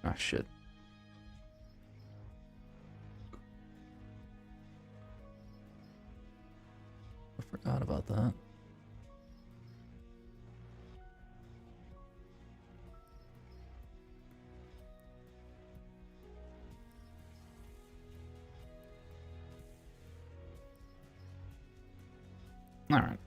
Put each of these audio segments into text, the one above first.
Ah, shit. I forgot about that. All right.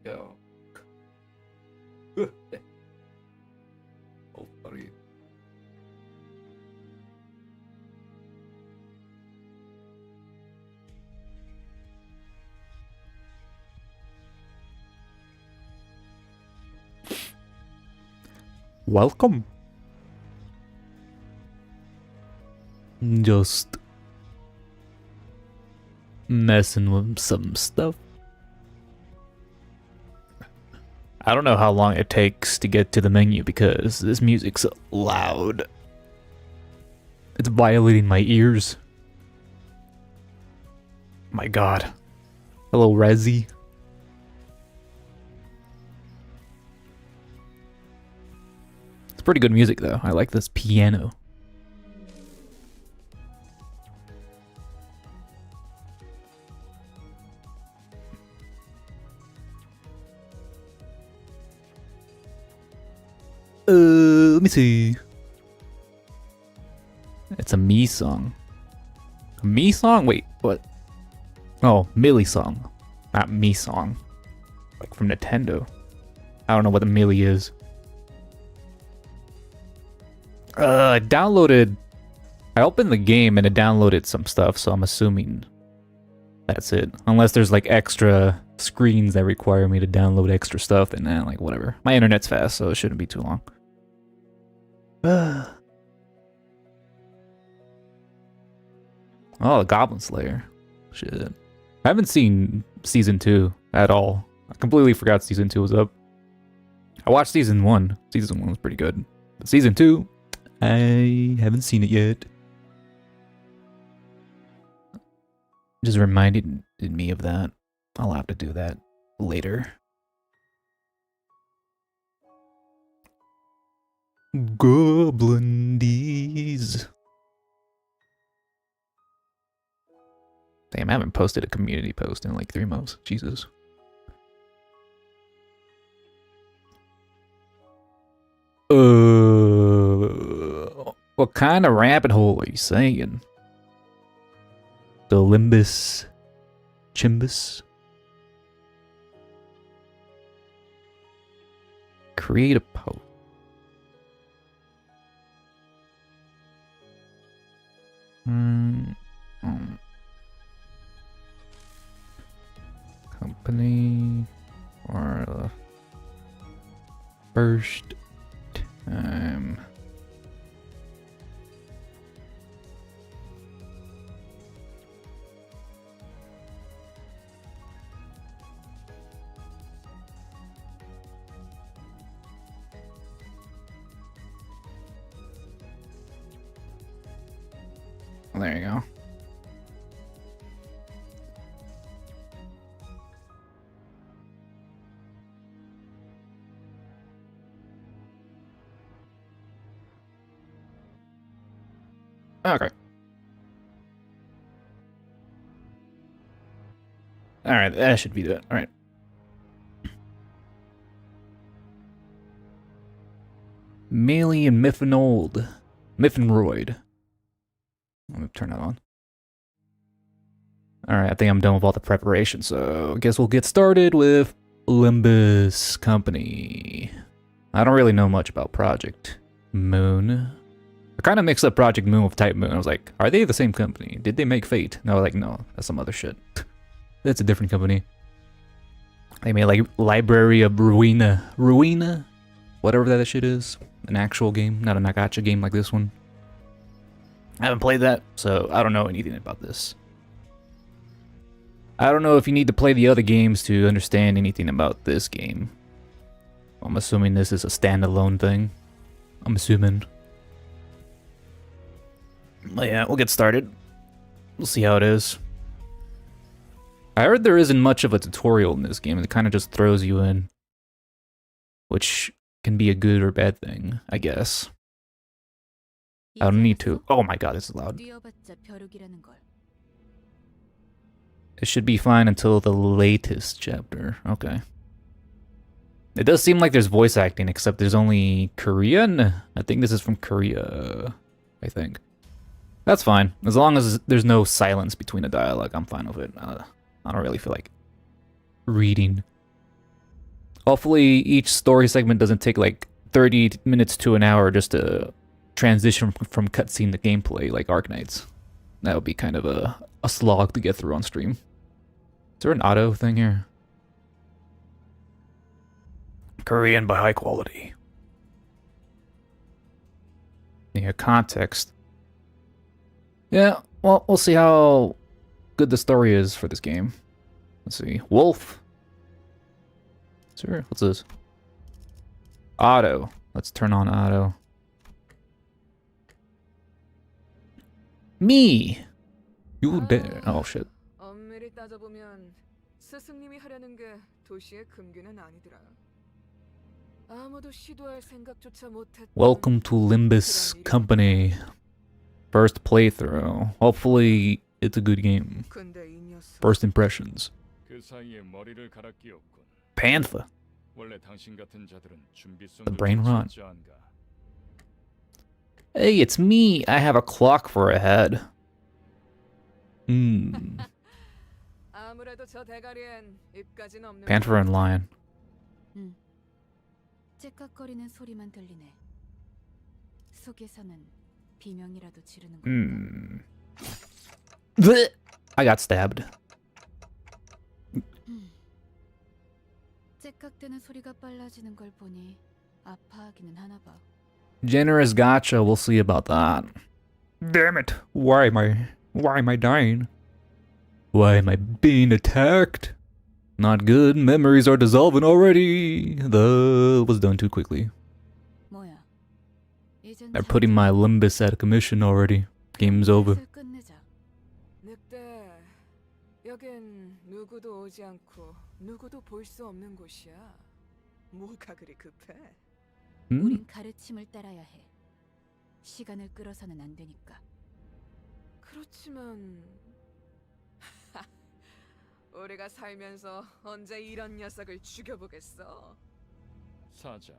Yo. Oh, funny. Welcome. Just messing with some stuff. I don't know how long it takes to get to the menu because this music's loud. It's violating my ears. My god. Hello, Resi. It's pretty good music though. I like this piano. Let me see. It's a me song. A me song? Wait, what? Oh, Millie song. Not me song. Like from Nintendo. I don't know what the Millie is. I opened the game and it downloaded some stuff, so I'm assuming That's it. Unless there's like extra screens that require me to download extra stuff, then like whatever. My internet's fast, so it shouldn't be too long. Oh, the Goblin Slayer. Shit. I haven't seen season 2 at all. I completely forgot season 2 was up. I watched season 1. Season 1 was pretty good. But season 2, I haven't seen it yet. Just reminded me of that. I'll have to do that later. Goblindies. Damn, I haven't posted a community post in like 3 months. Jesus. What kind of rabbit hole are you saying? The Limbus Chimbus? Create a post. Company for the first time. There you go. Okay. Alright, that should be it. Alright. Melee and Miffinold. Miffenroid. Let me turn that on. Alright, I think I'm done with all the preparation, so I guess we'll get started with Limbus Company. I don't really know much about Project Moon. I kind of mixed up Project Moon with Type Moon. I was like, are they the same company? Did they make Fate? No, like, no, that's some other shit. That's a different company. They made like Library of Ruina. Ruina? Whatever that shit is. An actual game, not a Gacha game like this one. I haven't played that, so I don't know anything about this. I don't know if you need to play the other games to understand anything about this game. I'm assuming this is a standalone thing. I'm assuming. But yeah, we'll get started. We'll see how it is. I heard there isn't much of a tutorial in this game. It kind of just throws you in. Which can be a good or bad thing, I guess. I don't need to. Oh my god, this is loud. It should be fine until the latest chapter. Okay. It does seem like there's voice acting, except there's only Korean. I think this is from Korea. I think. That's fine. As long as there's no silence between the dialogue, I'm fine with it. I don't really feel like reading. Hopefully each story segment doesn't take like 30 minutes to an hour just to transition from cutscene to gameplay like Arknights. That would be kind of a slog to get through on stream. Is there an auto thing here? Korean by high quality. Yeah, context. Yeah, well, we'll see how good the story is for this game. Let's see. Wolf. Sure, what's this? Auto. Let's turn on auto. Me! You dare. Oh shit. Welcome to Limbus Company. First playthrough. Hopefully it's a good game. First impressions. Panther. The brain rot. Hey, it's me. I have a clock for a head. Panther and lion. I got stabbed. 찰칵대는 소리가 빨라지는 걸 보니 아파하기는 하나 봐. Generous Gacha, we'll see about that. Damn it! Why am I dying? Why am I being attacked? Not good. Memories are dissolving already. The was done too quickly. 뭐야? 이젠 They're putting my Limbus out of commission already. Game's over. 끝내자. 늑대, 여긴 누구도 오지 않고 누구도 볼 수 없는 곳이야. 뭐가 그리 급해? 우린 가르침을 따라야 해. 시간을 끌어서는 안 되니까. 그렇지만 우리가 살면서 언제 이런 녀석을 죽여보겠어? 사자,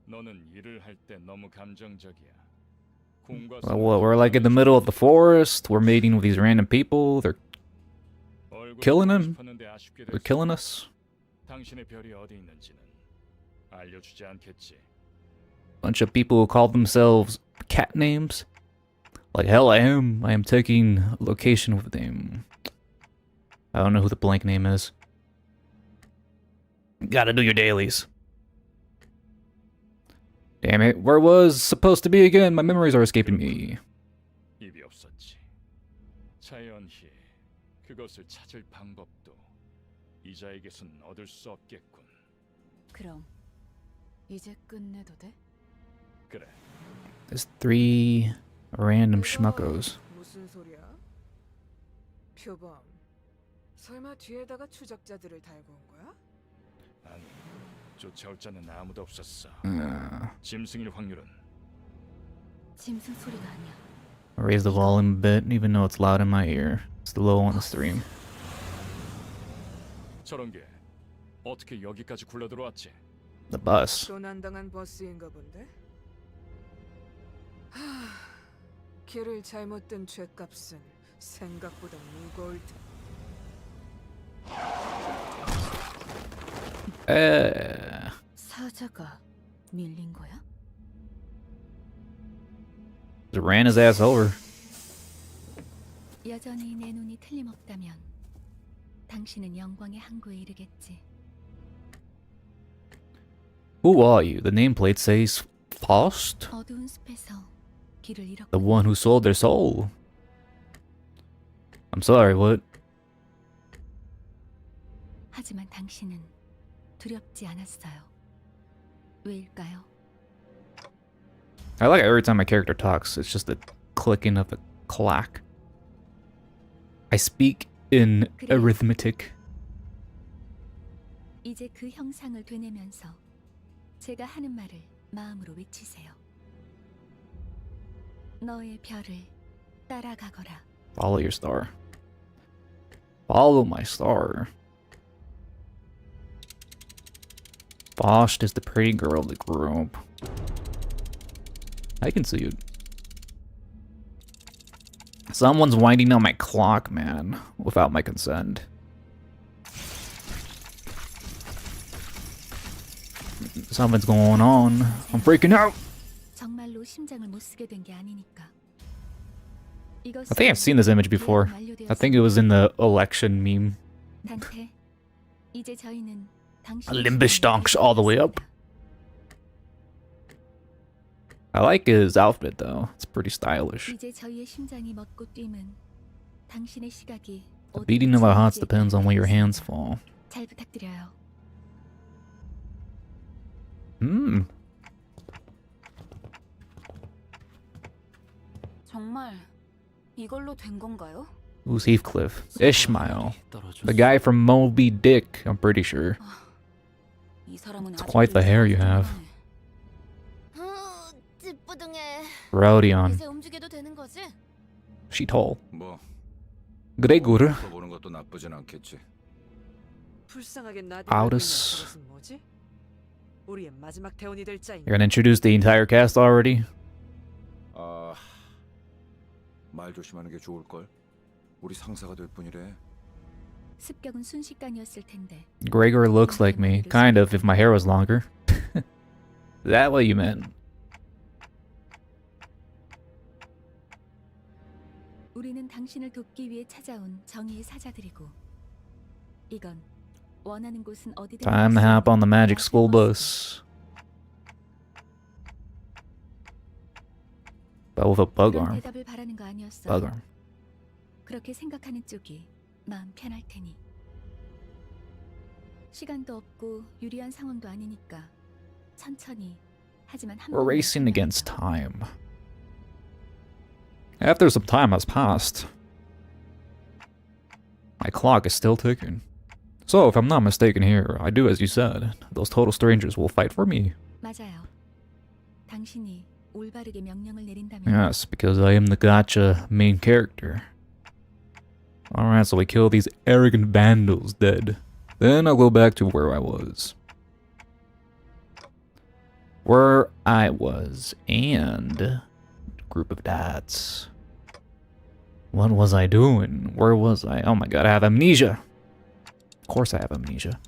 너는 일을 할 때 너무 감정적이야. 공과 Well, we're like in the middle of the forest. We're meeting with these random people. They're killing him. They're killing us. 당신의 별이 어디 있는지는 알려주지 않겠지. Bunch of people who call themselves cat names. Like hell I am. I am taking a location with them. I don't know who the blank name is. Gotta do your dailies. Damn it, where was supposed to be again? My memories are escaping me. 입이 없었지. 자연히 그것을 찾을 방법도 이자에게선 얻을 수 없겠군. 그럼 이제 끝내도 돼? 그래. There's 3 random schmuckos. 무슨 소리야? 표범, 설마 뒤에다가 추적자들을 달고 온 거야? 아니, 쫓아올 자는 아무도 없었어. Uh, 짐승일 확률은 짐승 소리가 아니야. raise the volume a bit, even though it's loud in my ear. It's low on the stream. 저런 게 어떻게 여기까지 굴러 들어왔지? The bus. 도난당한 버스인가 본데? 하, 길을 잘못 든 죗값은 생각보다 무거울 테. 사자가 밀린 거야? Just ran his ass over. 여전히 내 눈이 틀림없다면 당신은 영광의 항구에 이르겠지. Who are you? The nameplate says Faust? 어두운 숲에서 길을 잃었고 The one who sold their soul. I'm sorry, what? 하지만 당신은 두렵지 않았어요. 왜일까요? I like it every time my character talks. It's just the clicking of the clack. I speak in arithmetic. 이제 그 형상을 되뇌면서 제가 하는 말을 마음으로 외치세요. 너의 별을 따라가거라. Follow your star. Follow my star. Faust is the pretty girl that grew up. I can see it. Someone's winding down my clock, man, without my consent. Something's going on. I'm freaking out. 정말로 심장을 못 쓰게 된 게 아니니까. I think I've seen this image before. I think it was in the election meme. 단테, 이제 저희는 당신 Limbus stonks all the way up. I like his outfit though. It's pretty stylish. 이제 저희의 심장이 멎고 뛰면 당신의 시각이 The beating of our hearts depends on where your hands fall. 잘 부탁드려요. 정말 이걸로 된 건가요? Who's Heathcliff? Ishmael. The guy from Moby Dick, I'm pretty sure. 이 사람은 It's quite the hair you have. 찌뿌둥해. Rodion. 이제 움직여도 되는 거지? She tall. 뭐 Gregor. 보는 것도 나쁘진 않겠지. 불쌍하게 Aldous. 나대는 뭐지? 우리의 마지막 대원이 될 자인. You're gonna introduce the entire cast already? 아, 말 조심하는 게 좋을 걸. 우리 상사가 될 뿐이래. 습격은 순식간이었을 텐데. Gregor looks like me. Kind of, if my hair was longer. Is that what you meant? 우리는 당신을 돕기 위해 찾아온 정의의 사자들이고 이건 원하는 곳은 어디든 Time to hop on the magic school bus. But with a bug 그런 arm. 대답을 바라는 거 아니었어. Bug arm. 그렇게 생각하는 쪽이 마음 편할 테니. 시간도 없고 유리한 상황도 아니니까 천천히 하지만 한 We're 번만 racing 끝나는 against 거. time. After some time has passed, my clock is still ticking. So, if I'm not mistaken here, I do as you said. Those total strangers will fight for me. 맞아요. 당신이 올바르게 명령을 내린다면 Yes, because I am the Gacha main character. Alright, so we kill these arrogant vandals dead. Then I'll go back to where I was. And group of dads. What was I doing? Where was I? Oh my god, I have amnesia. Of course I have amnesia.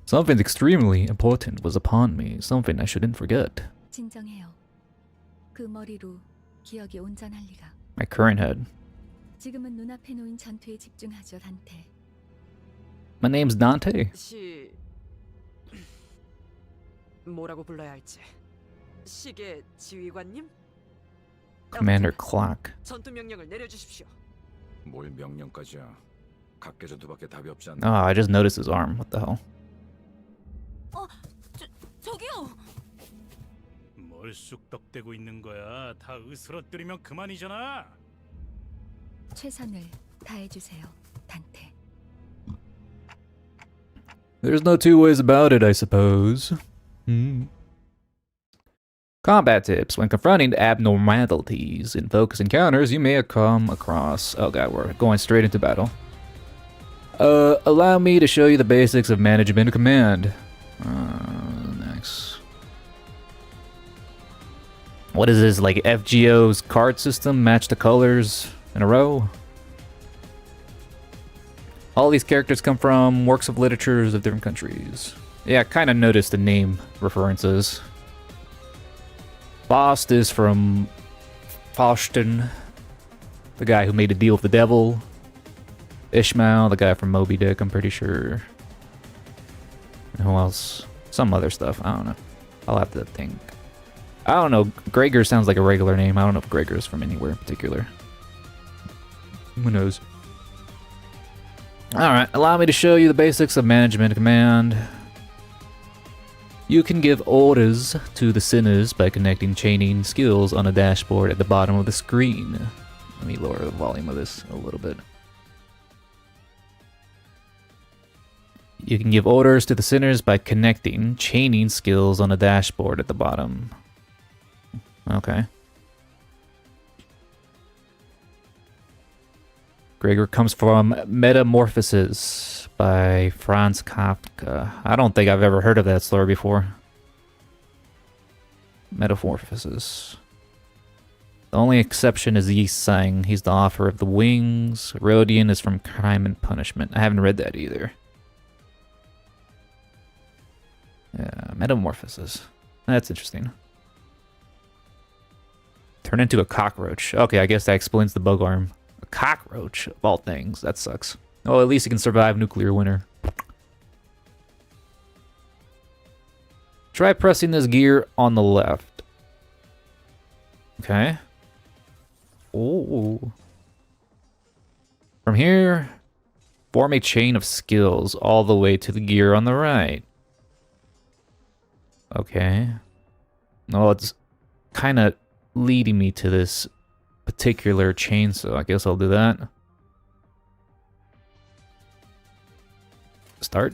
Something extremely important was upon me. Something I shouldn't forget. 진정해요. 그 머리로 기억이 온전할 리가. My current head. 지금은 눈앞에 놓인 전투에 집중하죠, 단테. My name's Dante. 뭐라고 불러야 할지. 시계 지휘관님? Commander Clock. 전투 명령을 내려주십시오. 뭘 명령까지야. 각계전투밖에 답이 없지 않나? Oh, I just noticed his arm. What the hell? 저기요. 뭘 쑥덕대고 있는 거야? 다 으스러뜨리면 그만이잖아. 최선을 다해 주세요, 단테. There's no two ways about it, I suppose. Combat tips. When confronting abnormalities in focus encounters, you may come across... Oh god, we're going straight into battle. Allow me to show you the basics of management command. Next. What is this, like FGO's card system? Match the colors in a row? All these characters come from works of literatures of different countries. Yeah, I kind of noticed the name references. Faust is from Faustin, the guy who made a deal with the devil. Ishmael, the guy from Moby Dick, I'm pretty sure. And who else? Some other stuff, I don't know. I'll have to think. I don't know, Gregor sounds like a regular name. I don't know if Gregor is from anywhere in particular. Who knows? Alright, allow me to show you the basics of management command. You can give orders to the sinners by connecting chaining skills on a dashboard at the bottom of the screen. Let me lower the volume of this a little bit. You can give orders to the sinners by connecting chaining skills on a dashboard at the bottom. Okay. Gregor comes from Metamorphosis by Franz Kafka. I don't think I've ever heard of that story before. Metamorphosis. The only exception is Yi Sang. He's the author of The Wings. Rodian is from Crime and Punishment. I haven't read that either. Yeah, Metamorphosis. That's interesting. Turn into a cockroach. Okay, I guess that explains the bug arm. A cockroach, of all things. That sucks. Oh, at least he can survive nuclear winter. Try pressing this gear on the left. Okay. Oh. From here, form a chain of skills all the way to the gear on the right. Okay. Oh, it's kind of leading me to this particular chain, so I guess I'll do that. Start.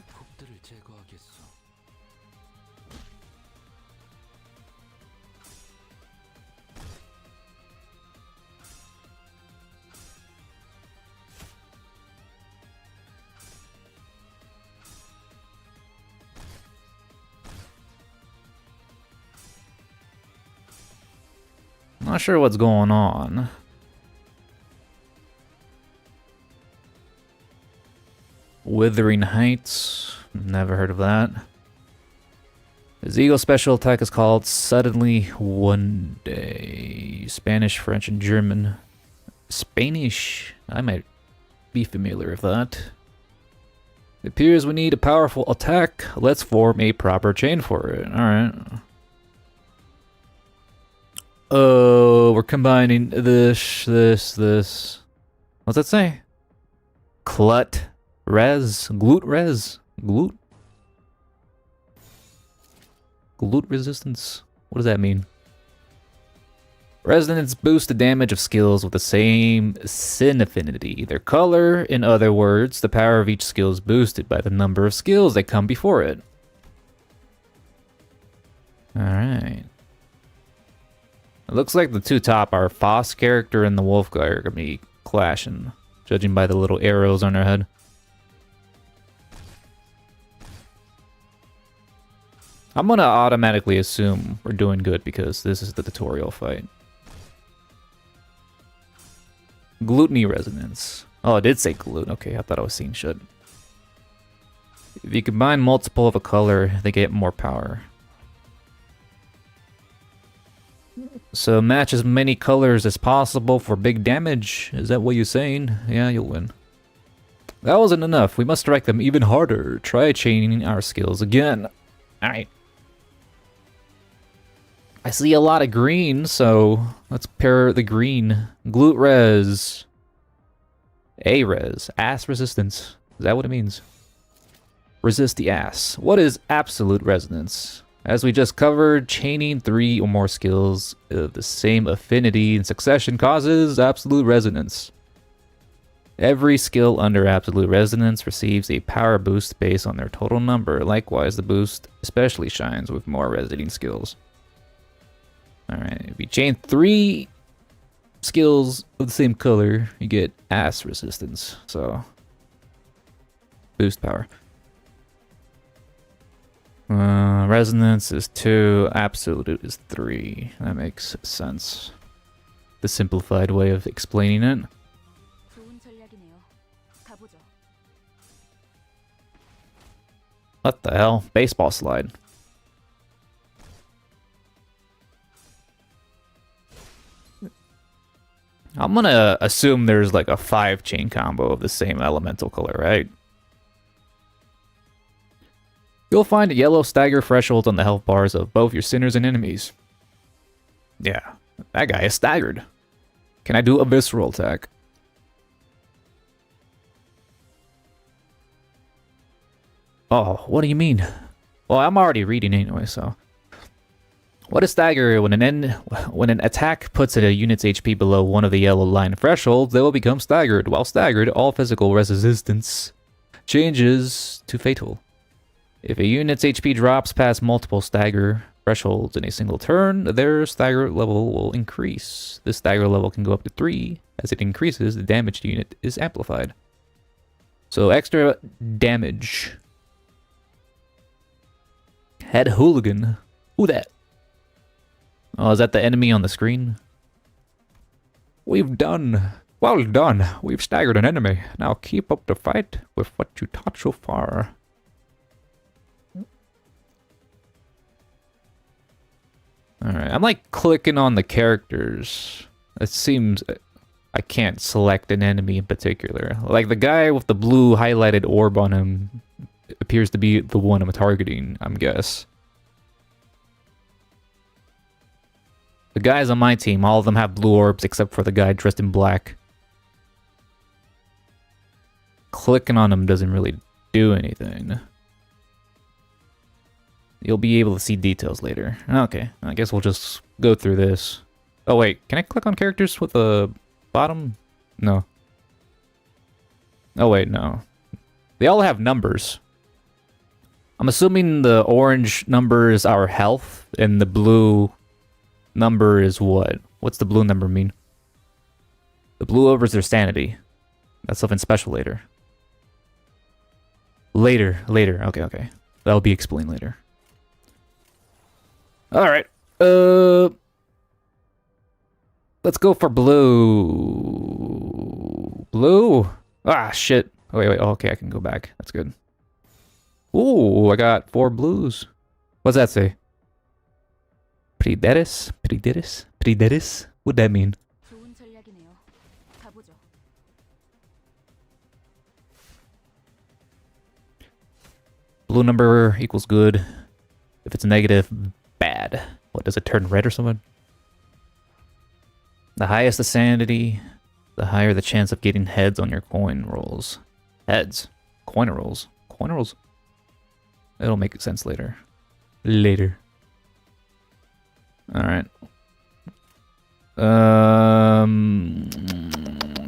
Not sure what's going on. Withering Heights. Never heard of that. His Eagle special attack is called Suddenly One Day. Spanish, French, and German. Spanish. I might be familiar with that. It appears we need a powerful attack. Let's form a proper chain for it. Alright. Oh, we're combining this. What's that say? Glute res. Glute resistance. What does that mean? Resonance boosts the damage of skills with the same sin affinity. Their color, in other words, the power of each skill is boosted by the number of skills that come before it. Alright. It looks like the two top, our Foss character and the Wolf guy, are going to be clashing, judging by the little arrows on their head. I'm going to automatically assume we're doing good because this is the tutorial fight. Gluteny resonance. Oh, it did say glute. Okay, I thought I was seeing shit. If you combine multiple of a color, they get more power. So match as many colors as possible for big damage. Is that what you're saying? Yeah, you'll win. That wasn't enough. We must strike them even harder. Try chaining our skills again. Alright. I see a lot of green, so let's pair the green. Glute res. A res. Ass resistance. Is that what it means? Resist the ass. What is absolute resonance? As we just covered, chaining 3 or more skills of the same affinity in succession causes absolute resonance. Every skill under absolute resonance receives a power boost based on their total number. Likewise, the boost especially shines with more resonating skills. Alright, if you chain 3 skills of the same color, you get ass resistance. So, boost power. Resonance is 2, absolute is 3. That makes sense. The simplified way of explaining it. 좋은 전략이네요. 가보죠. What the hell? Baseball slide. I'm gonna assume there's like a 5 chain combo of the same elemental color, right? You'll find yellow stagger thresholds on the health bars of both your sinners and enemies. Yeah, that guy is staggered. Can I do a visceral attack? Oh, what do you mean? Well, I'm already reading anyway, so... What is stagger? When an attack puts a unit's HP below one of the yellow line thresholds, they will become staggered. While staggered, all physical resistance changes to fatal. If a unit's HP drops past multiple stagger thresholds in a single turn, their stagger level will increase. This stagger level can go up to 3. As it increases, the damaged unit is amplified. So extra damage. Head hooligan. Who that? Oh, is that the enemy on the screen? We've done. Well done. We've staggered an enemy. Now keep up the fight with what you taught so far. Alright, I'm like clicking on the characters. It seems I can't select an enemy in particular. Like the guy with the blue highlighted orb on him appears to be the one I'm targeting, I'm guess. The guys on my team, all of them have blue orbs except for the guy dressed in black. Clicking on him doesn't really do anything. You'll be able to see details later. Okay, I guess we'll just go through this. Oh wait, can I click on characters with the bottom? No. Oh wait, no. They all have numbers. I'm assuming the orange number is our health and the blue number is what? What's the blue number mean? The blue over is their sanity. That's something special later. Later. Okay. That'll be explained later. Alright. Let's go for blue. Blue? Ah, shit. Wait. Oh, okay, I can go back. That's good. Ooh, I got 4 blues. What's that say? Prideris? What'd that mean? 좋은 전략이네요. 가보죠. blue number equals good. If it's negative, bad. What, does it turn red or something? The highest the sanity, the higher the chance of getting heads on your coin rolls. Heads. Coin rolls. Coin rolls. It'll make sense later. Later. Alright.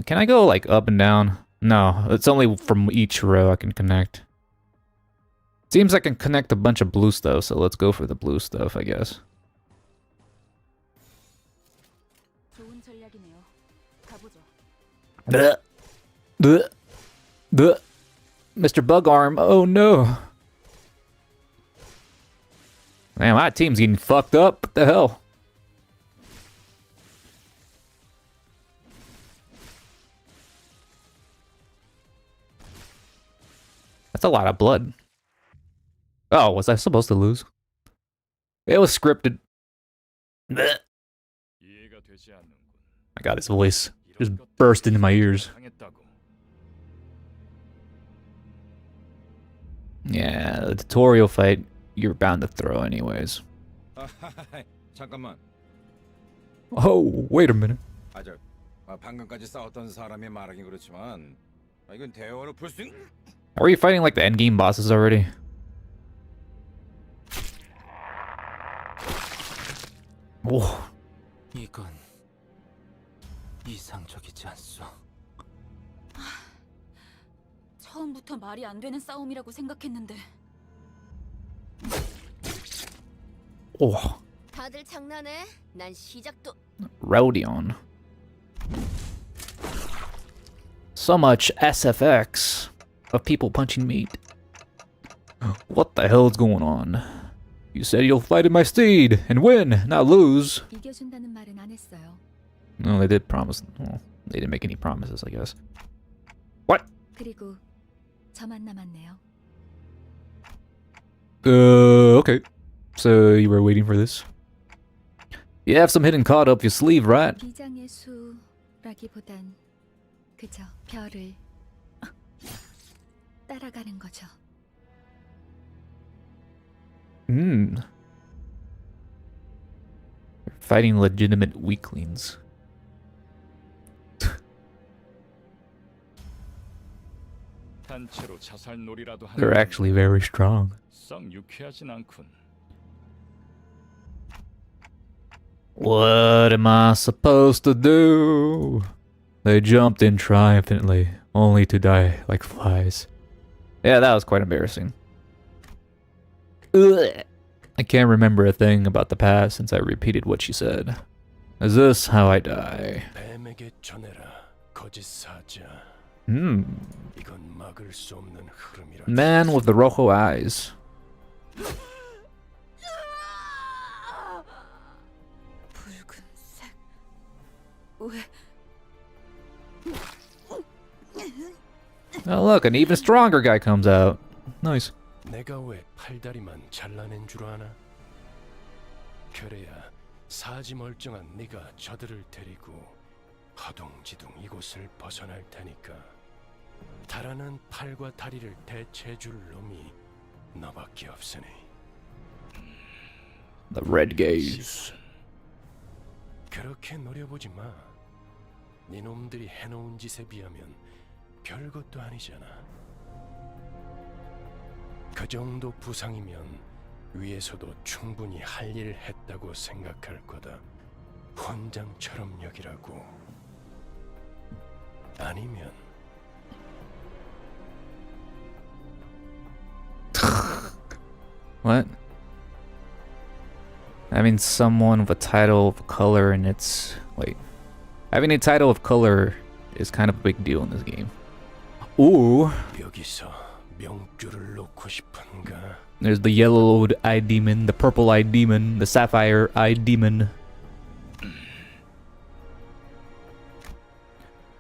Can I go like up and down? No, it's only from each row I can connect. Seems I can connect a bunch of blue stuff, so let's go for the blue stuff, I guess. 좋은 전략이네요. 가보죠. Mr. Bugarm, oh no. Man, my team's getting fucked up. What the hell? That's a lot of blood. Oh, was I supposed to lose? It was scripted. I 이해가 되지 않는군. got his voice just burst into my ears. 당했다고. Yeah, the tutorial fight, you're bound to throw anyways. 잠깐만. Oh, wait a minute. 방금까지 싸웠던 사람이 말하긴 그렇지만 이건 대화로 풀 수 있는. Are you fighting like the endgame bosses already? 오, 이건 이상적이지 않소. 처음부터 말이 안 되는 싸움이라고 생각했는데. 오, 다들 장난해? 난 시작도 Rodion. So much SFX of people punching meat. What the hell is going on? You said you'll fight in my steed and win, not lose. 이겨준다는 말은 안 했어요. No, they did promise. Well, they didn't make any promises, I guess. 그리고 저만 남았네요. Okay. So you were waiting for this? You have some hidden card up your sleeve, right? 비장의 수라기보단 그저 별을 따라가는 거죠. Hmm. You're fighting legitimate weaklings. 단체로 자살놀이라도 하는 They're actually very strong. 썩 유쾌하진 않군. What am I supposed to do? They jumped in triumphantly, only to die like flies. Yeah, that was quite embarrassing. Ugh. I can't remember a thing about the past since I repeated what she said. Is this how I die? 뱀에게 전해라, 거짓 사자. 이건 막을 수 없는 흐름이라. Man with the rojo eyes. 붉은색. 왜? Oh look, an even stronger guy comes out. Nice. 내가 왜 팔다리만 잘라낸 줄 아나? 그래야 사지 멀쩡한 네가 저들을 데리고 허둥지둥 이곳을 벗어날 테니까. 달아난 팔과 다리를 대체해줄 놈이 너밖에 없으니. The red gaze. 그렇게 노려보지 마. 네 놈들이 해놓은 짓에 비하면 별것도 아니잖아. 그 정도 부상이면 위에서도 충분히 할 일 했다고 생각할 거다. 훈장처럼 여기라고. 아니면 What? Having someone with a title of color and it's... Wait. Having a title of color is kind of a big deal in this game. Ooh. 여기서 명줄을 놓고 싶은가? There's the yellow-eyed demon, the purple-eyed demon, the sapphire-eyed demon.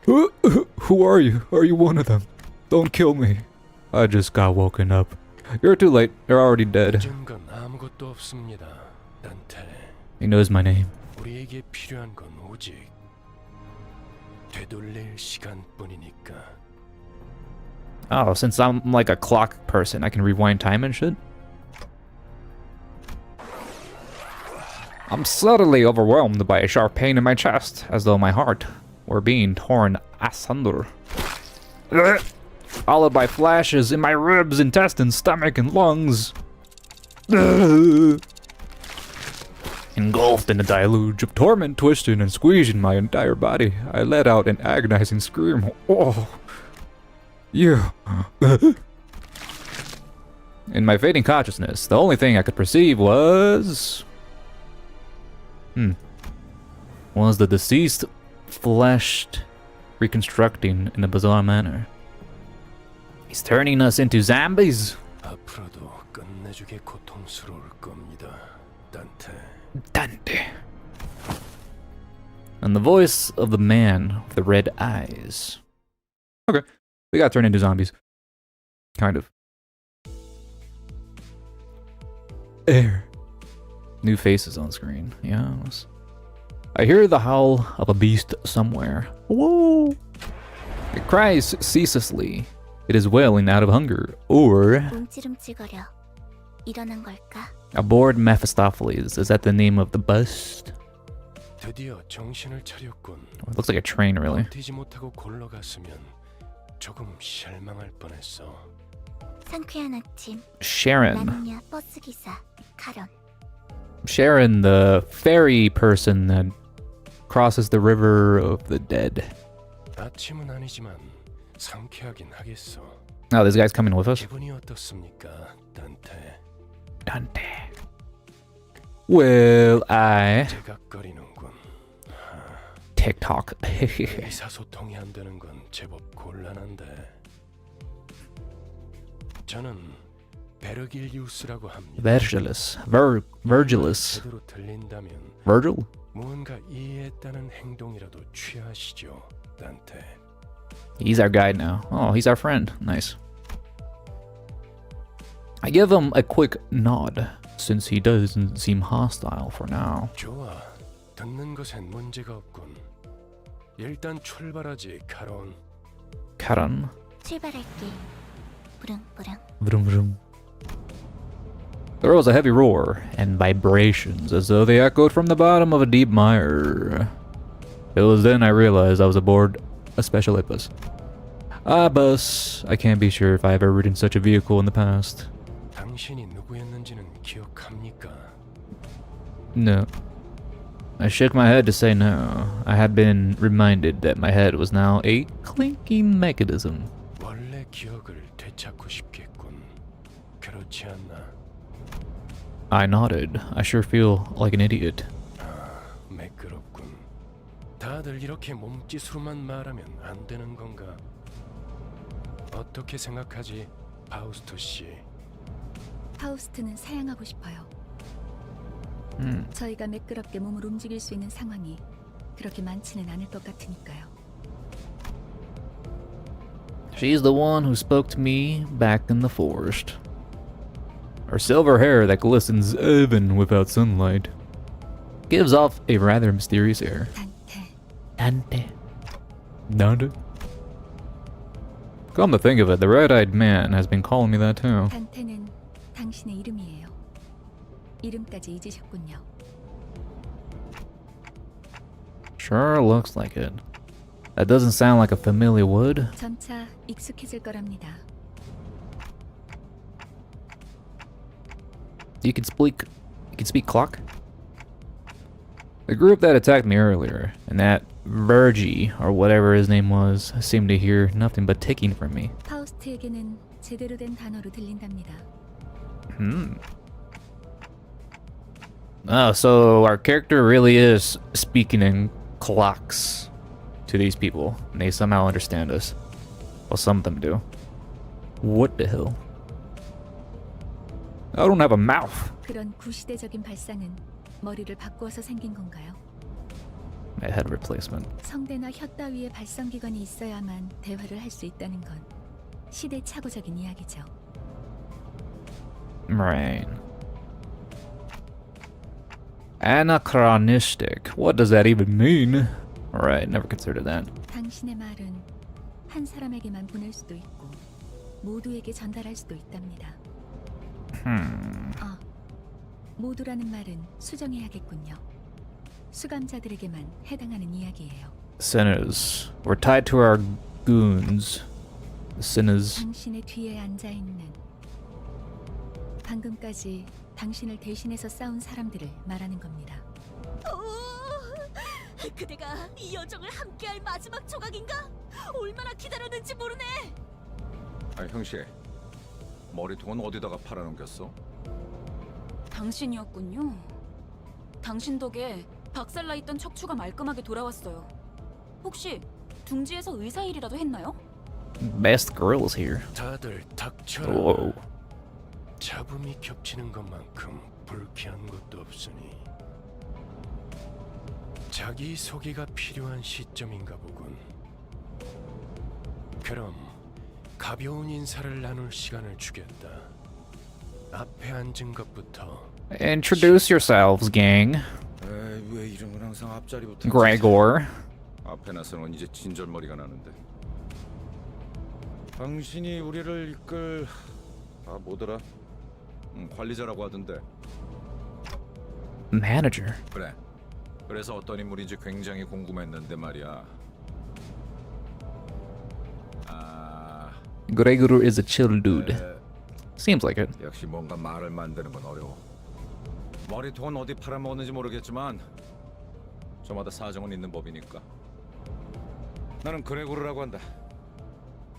Who are you? Are you one of them? Don't kill me. I just got woken up. You're too late. You're already dead. 잊은 건 아무것도 없습니다, 단테. He knows my name. 우리에게 필요한 건 오직 되돌릴 시간뿐이니까. Oh, since I'm like a clock person, I can rewind time and shit? I'm suddenly overwhelmed by a sharp pain in my chest, as though my heart were being torn asunder. Followed by flashes in my ribs, intestines, stomach, and lungs. Engulfed in a deluge of torment, twisting and squeezing my entire body, I let out an agonizing scream. Oh, yeah. In my fading consciousness, the only thing I could perceive was the deceased fleshed reconstructing in a bizarre manner. He's turning us into zombies. 앞으로도 끝내주게 고통스러울 겁니다, 단테. Dante. And the voice of the man with the red eyes. Okay, we got turned into zombies. Kind of. Air. New faces on screen. Yes. I hear the howl of a beast somewhere. Whoa! It cries ceaselessly. It is wailing out of hunger. Or 움찔움찔거려. 일어난 걸까? a bored Mephistopheles. Is that the name of the bust? 드디어 정신을 차렸군. Oh, it looks like a train, really. 버티지 못하고 골러갔으면 조금 실망할 뻔했어. 상쾌한 아침. Sharon. 나는야 버스 기사 카런. Sharon, the ferry person that crosses the river of the dead. 아침은 아니지만 상쾌하긴 하겠어. Oh, this guy's coming with us? 기분이 어떻습니까, 단테? Dante. Well, I... 제각거리는군. TikTok. 의사소통이 안 되는 건 제법 곤란한데. 저는 베르길리우스라고 합니다. Vergilus. Vergilus. 제대로 들린다면 Virgil? 무언가 이해했다는 행동이라도 취하시죠, 단테. He's our guide now. Oh, he's our friend. Nice. I give him a quick nod, since he doesn't seem hostile for now. 좋아, 듣는 것엔 문제가 없군. 일단 출발하지, 카론. Karan. 출발할게. 부릉부릉. Vroom vroom. There was a heavy roar and vibrations as though they echoed from the bottom of a deep mire. It was then I realized I was aboard a special bus. A bus. I can't be sure if I've ever ridden such a vehicle in the past. 당신이 누구였는지는 기억합니까? No. I shook my head to say no. I had been reminded that my head was now a clinking mechanism. 원래 기억을 되찾고 싶겠군. 그렇지 않나? I nodded. I sure feel like an idiot. 매끄럽군. 다들 이렇게 몸짓으로만 말하면 안 되는 건가? 어떻게 생각하지, 파우스토 씨? 파우스트는 사양하고 싶어요. Hmm. 저희가 매끄럽게 몸을 움직일 수 있는 상황이 그렇게 많지는 않을 것 같으니까요. She's the one who spoke to me back in the forest. Her silver hair that glistens even without sunlight gives off a rather mysterious air. 단테. Dante. Come to think of it, the red-eyed man has been calling me that too. 단테는 당신의 이름이에요. 이름까지 잊으셨군요. Sure looks like it. That doesn't sound like a familiar wood. 점차 익숙해질 거랍니다. You can speak clock? The group that attacked me earlier, and that Virgie, or whatever his name was, seemed to hear nothing but ticking from me. 파우스트에게는 제대로 된 단어로 들린답니다. Oh, so our character really is speaking in clocks to these people, and they somehow understand us. Well, some of them do. What the hell? I don't have a mouth. 그런 구시대적인 발상은 머리를 바꾸어서 생긴 건가요? My head replacement. 성대나 혀 따위의 발성기관이 있어야만 대화를 할 수 있다는 건 시대착오적인 이야기죠. Right. Anachronistic. What does that even mean? Right, never considered that. 당신의 말은 한 사람에게만 보낼 수도 있고 모두에게 전달할 수도 있답니다. Hmm. 모두라는 말은 수정해야겠군요. 수감자들에게만 해당하는 이야기예요. Sinners. We're tied to our goons. The sinners. 당신의 뒤에 앉아 있는 방금까지 당신을 대신해서 싸운 사람들을 말하는 겁니다. 그대가 이 여정을 함께할 마지막 조각인가? 얼마나 기다렸는지 모르네. 아, 형씨. 머리통은 어디다가 팔아넘겼어? 당신이었군요. 당신 덕에 박살나 있던 척추가 말끔하게 돌아왔어요. 혹시 둥지에서 의사 일이라도 했나요? Best girls here. 다들 닥쳐라. Whoa. 잡음이 겹치는 것만큼 불쾌한 것도 없으니 자기 소개가 필요한 시점인가 보군. 그럼 가벼운 인사를 나눌 시간을 주겠다. 앞에 앉은 것부터. Introduce yourselves, gang. 에이, 왜 이름은 항상 앞자리부터 Gregor. 앞에 나서는 이제 진절머리가 나는데. 당신이 우리를 이끌 뭐더라? 관리자라고 하던데. Manager. 그래. 그래서 어떤 인물인지 굉장히 궁금했는데 말이야. Gregor is a chill dude. Seems like it. 역시 뭔가 말을 만드는 건 어려워. 머리통은 어디 팔아먹었는지 모르겠지만 저마다 사정은 있는 법이니까. 나는 그레고르라고 한다.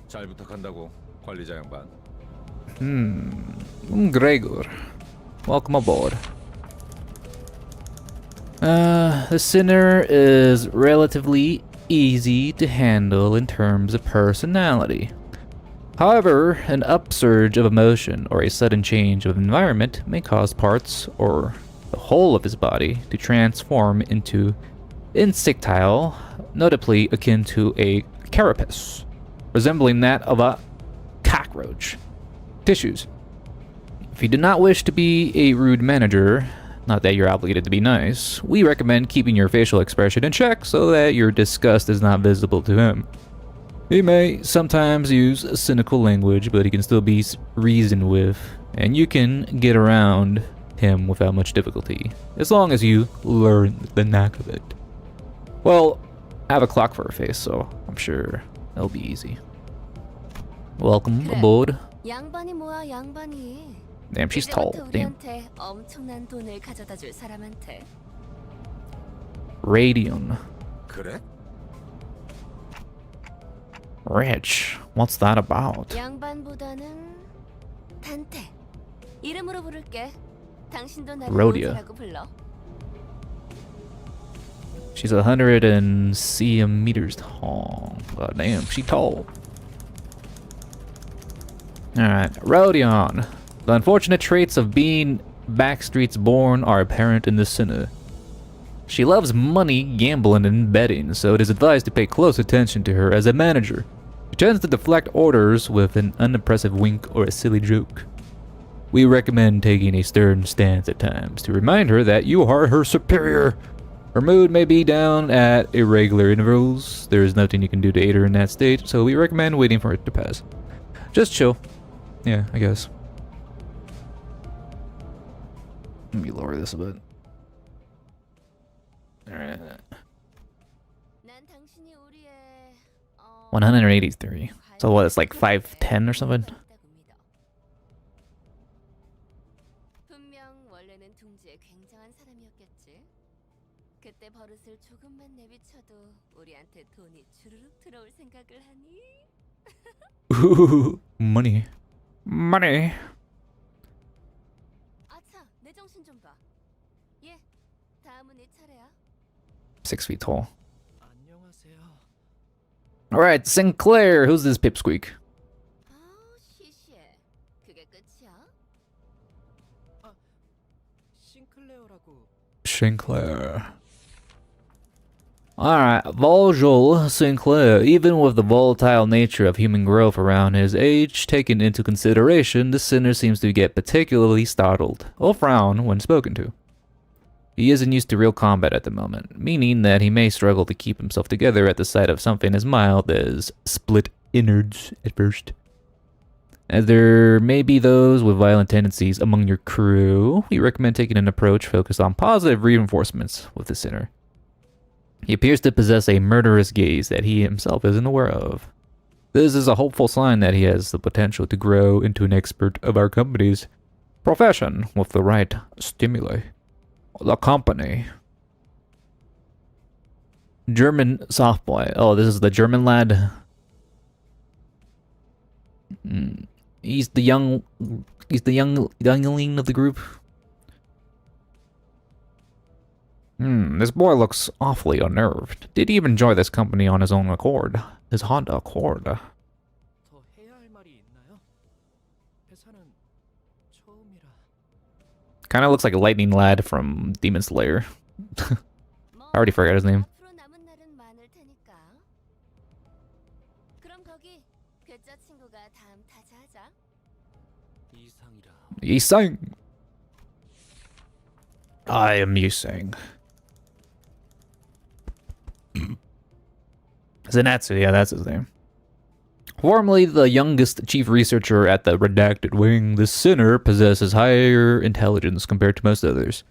잘 부탁한다고, 관리자 양반. Gregor. Welcome aboard. The sinner is relatively easy to handle in terms of personality. However, an upsurge of emotion or a sudden change of environment may cause parts or the whole of his body to transform into insectile, notably akin to a carapace, resembling that of a cockroach. Tissues. If you do not wish to be a rude manager, not that you're obligated to be nice, we recommend keeping your facial expression in check so that your disgust is not visible to him. He may sometimes use cynical language, but he can still be reasoned with, and you can get around him without much difficulty, as long as you learn the knack of it. Well, I have a clock for her face, so I'm sure it'll be easy. Welcome aboard. 양반이 뭐야, 양반이. Damn, she's tall. 이제부터 Damn. 우리한테 엄청난 돈을 가져다 줄 사람한테. Radion. 그래? Rich. What's that about? 양반보다는 단테. 이름으로 부를게. 당신도 나를 Rhodia. 로자라고 불러. She's 100 meters tall. God damn, she tall. Alright, Rodion. The unfortunate traits of being Backstreet's born are apparent in the sinner. She loves money, gambling, and betting, so it is advised to pay close attention to her as a manager. She tends to deflect orders with an unimpressive wink or a silly joke. We recommend taking a stern stance at times to remind her that you are her superior. Her mood may be down at irregular intervals. There is nothing you can do to aid her in that state, so we recommend waiting for it to pass. Just chill. Yeah, I guess. Let me lower this a bit. Alright. 난 당신이 우리의 183. So what, it's like 5'10" or something? 분명 원래는 둥지에 굉장한 사람이었겠지. 그때 버릇을 조금만 내비쳐도 우리한테 돈이 주르륵 들어올 생각을 하니? Ooh, money. Money. 아차, 내 정신 좀 봐. 예, 다음은 네 차례야. 6 feet tall. 안녕하세요. Alright, Sinclair. Who's this pipsqueak? 시시해. 그게 끝이야? 싱클레어라고. Sinclair. Alright, Vol'jul Sinclair. Even with the volatile nature of human growth around his age taken into consideration, the sinner seems to get particularly startled, or frown when spoken to. He isn't used to real combat at the moment, meaning that he may struggle to keep himself together at the sight of something as mild as split innards at first. As there may be those with violent tendencies among your crew, we recommend taking an approach focused on positive reinforcements with the sinner. He appears to possess a murderous gaze that he himself isn't aware of. This is a hopeful sign that he has the potential to grow into an expert of our company's profession with the right stimuli. The company. German softboy. Oh, this is the German lad. He's the youngling of the group. This boy looks awfully unnerved. Did he even join this company on his own accord? His Honda Accord. 더 해야 할 말이 있나요? 회사는 처음이라. Kind of looks like a lightning lad from Demon Slayer. I already forgot his name. 앞으로 남은 날은 많을 테니까. 그럼 거기 괴짜 친구가 다음 타자하자. 이상이라. Yisang. I am Yisang. Zenatsu, yeah, that's his name. Formerly the youngest chief researcher at the Redacted Wing, the Sinner possesses higher intelligence compared to most others.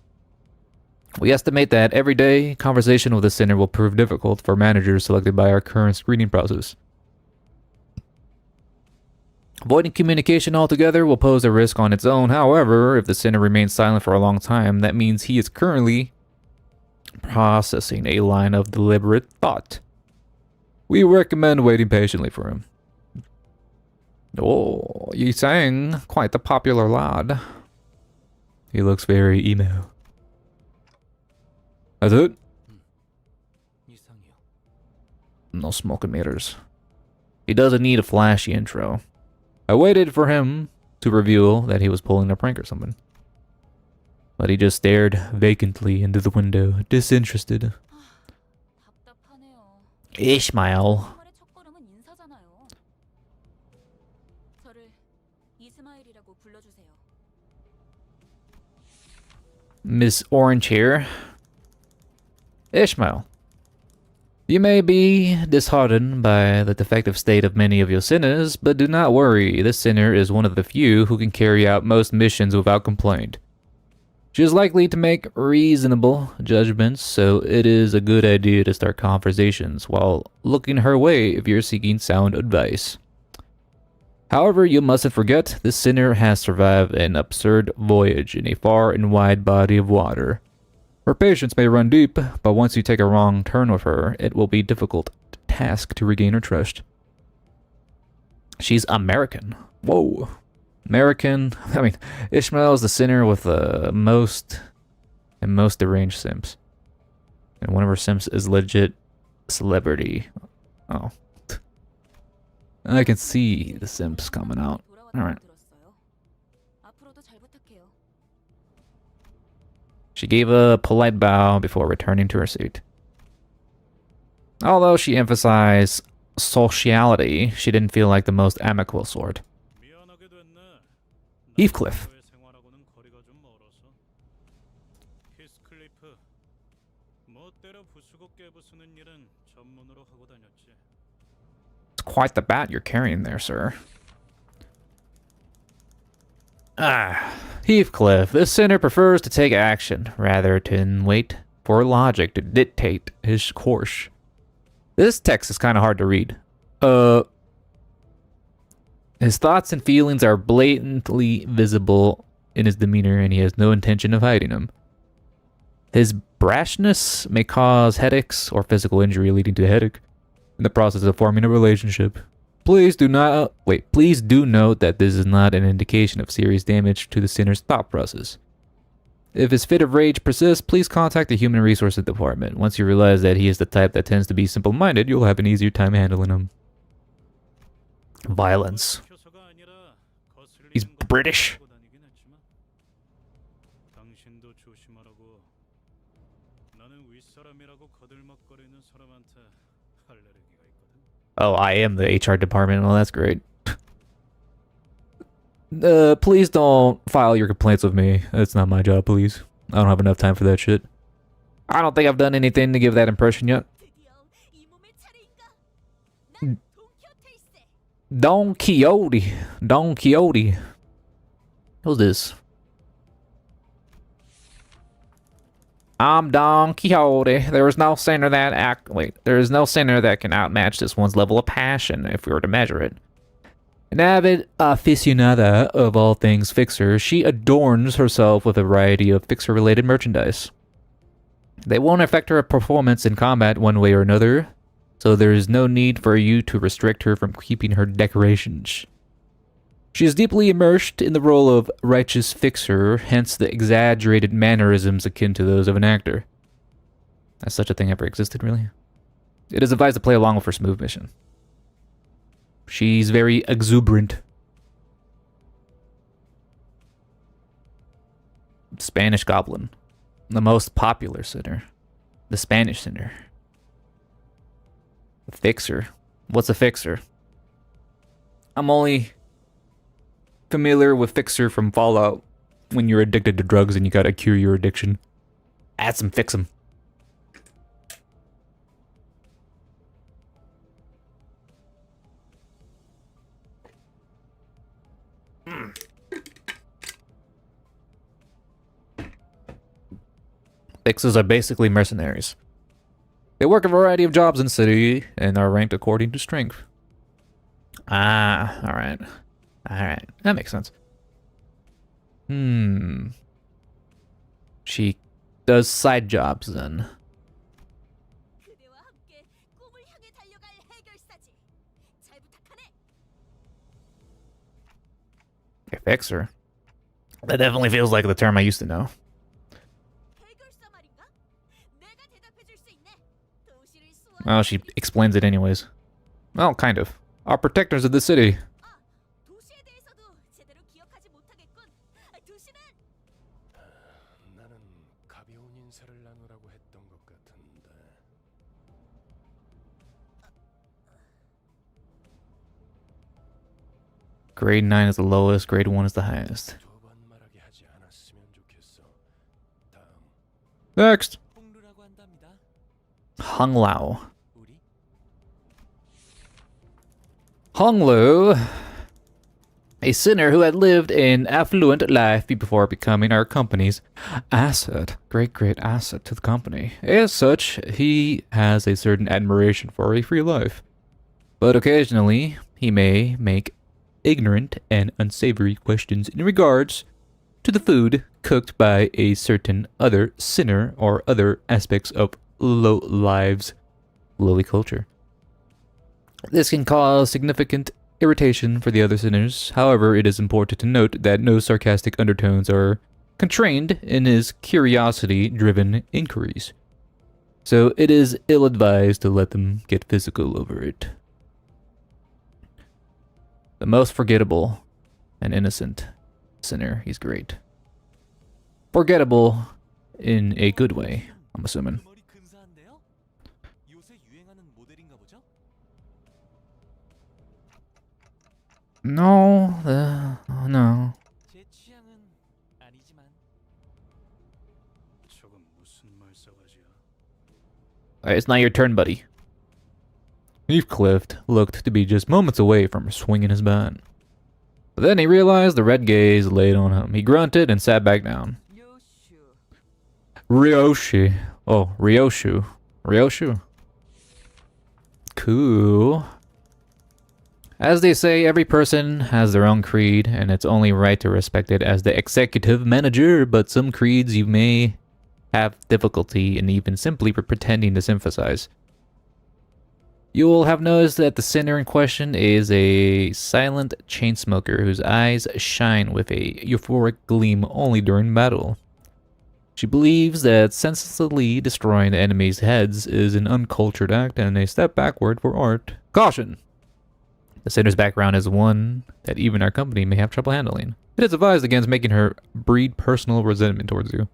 We estimate that every day, conversation with the Sinner will prove difficult for managers selected by our current screening process. Avoiding communication altogether will pose a risk on its own. However, if the Sinner remains silent for a long time, that means he is currently processing a line of deliberate thought. We recommend waiting patiently for him. Oh, Yi Sang, quite the popular lad. He looks very emo. That's it? 이상이요. No smoke and mirrors. He doesn't need a flashy intro. I waited for him to reveal that he was pulling a prank or something. But he just stared vacantly into the window, disinterested. 답답하네요. Ishmael. 생활의 첫걸음은 인사잖아요. 저를 이스마일이라고 불러주세요. Miss Orange here. Ishmael. You may be disheartened by the defective state of many of your sinners, but do not worry. This sinner is one of the few who can carry out most missions without complaint. She is likely to make reasonable judgments, so it is a good idea to start conversations while looking her way if you're seeking sound advice. However, you mustn't forget, this sinner has survived an absurd voyage in a far and wide body of water. Her patience may run deep, but once you take a wrong turn with her, it will be a difficult task to regain her trust. She's American. Whoa. American. I mean, Ishmael is the sinner with the most deranged simps. And one of her simps is legit celebrity. Oh. I can see the simps coming out. Alright. 앞으로도 잘 부탁해요. She gave a polite bow before returning to her seat. Although she emphasized sociality, she didn't feel like the most amicable sort. 미안하게 됐네. Heathcliff. 나와의 생활하고는 거리가 좀 멀어서. 히스클리프. 멋대로 부수고 깨부수는 일은 전문으로 하고 다녔지. It's quite the bat you're carrying there, sir. Heathcliff. This sinner prefers to take action rather than wait for logic to dictate his course. This text is kind of hard to read. His thoughts and feelings are blatantly visible in his demeanor, and he has no intention of hiding them. His brashness may cause headaches or physical injury, leading to a headache in the process of forming a relationship. Please do note that this is not an indication of serious damage to the sinner's thought process. If his fit of rage persists, please contact the Human Resources Department. Once you realize that he is the type that tends to be simple-minded, you'll have an easier time handling him. Violence. 교서가 아니라 거슬리는 He's 것들을 British. 하고 다니긴 했지만 당신도 조심하라고. 나는 윗사람이라고 거들먹거리는 사람한테 알레르기가 있거든. Oh, I am the HR department. Well, that's great. Please don't file your complaints with me. That's not my job, please. I don't have enough time for that shit. I don't think I've done anything to give that impression yet. 드디어 이 몸의 차례인가? 난 동키호테일세. Don Quixote. Don Quixote. Who's this? I'm Don Quixote. There is no sinner there is no sinner that can outmatch this one's level of passion if we were to measure it. An avid aficionada of all things Fixer, she adorns herself with a variety of Fixer-related merchandise. They won't affect her performance in combat one way or another, so there is no need for you to restrict her from keeping her decorations. She is deeply immersed in the role of righteous Fixer, hence the exaggerated mannerisms akin to those of an actor. Has such a thing ever existed, really? It is advised to play along with her smooth mission. She's very exuberant. Spanish Goblin. The most popular sinner. The Spanish sinner. A Fixer. What's a Fixer? I'm only familiar with Fixer from Fallout. When you're addicted to drugs and you gotta cure your addiction. Add some fix 'em. Fixers are basically mercenaries. They work a variety of jobs in the city and are ranked according to strength. Ah, alright. Alright, that makes sense. She does side jobs then. 그대와 함께 꿈을 향해 달려갈 해결사지. 잘 부탁하네. A fixer? That definitely feels like the term I used to know. 해결사 말인가? 내가 대답해 줄 수 있네. 도시를 수호. Well, she explains it anyways. Well, kind of. Our protectors of the city. 도시에 대해서도 제대로 기억하지 못하겠군. 도시는 나는 가벼운 인사를 나누라고 했던 것 같은데. Grade 9 is the lowest, grade 1 is the highest. 두 번 말하게 하지 않았으면 좋겠어. 다음. Next! 홍루라고 한답니다. Hung Lao. 우리 Hung Lu, a sinner who had lived an affluent life before becoming our company's asset. Great asset to the company. As such, he has a certain admiration for a free life. But occasionally, he may make ignorant and unsavory questions in regards to the food cooked by a certain other sinner or other aspects of lowly culture. This can cause significant irritation for the other sinners. However, it is important to note that no sarcastic undertones are constrained in his curiosity-driven inquiries. So it is ill-advised to let them get physical over it. The most forgettable and innocent sinner. He's great. Forgettable in a good way, I'm assuming. 그 머리 근사한데요? 요새 유행하는 모델인가 보죠? No, no. 제 취향은 아니지만 저건 무슨 말싸가지야? It's not your turn, buddy. Heathcliff looked to be just moments away from swinging his bat. But then he realized the red gaze laid on him. He grunted and sat back down. 요슈. Ryoshi. Oh, Ryoshu. Ryoshu. Cool. As they say, every person has their own creed, and it's only right to respect it as the executive manager, but some creeds you may have difficulty in even simply pretending to sympathize. You will have noticed that the sinner in question is a silent chain smoker whose eyes shine with a euphoric gleam only during battle. She believes that senselessly destroying the enemy's heads is an uncultured act and a step backward for art. Caution! The sinner's background is one that even our company may have trouble handling. It is advised against making her breed personal resentment towards you.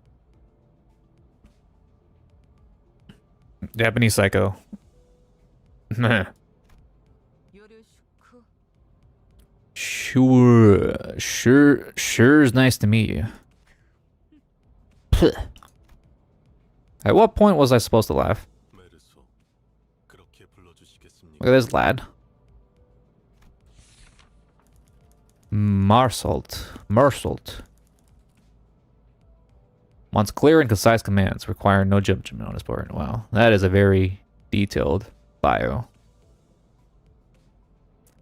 Japanese psycho. 요르슈크. Sure is nice to meet you. Pugh. At what point was I supposed to laugh? 메르소, 그렇게 불러주시겠습니까? Look at this lad. Marsault. Wants clear and concise commands, requiring no judgment on his part. Wow, that is a very detailed bio.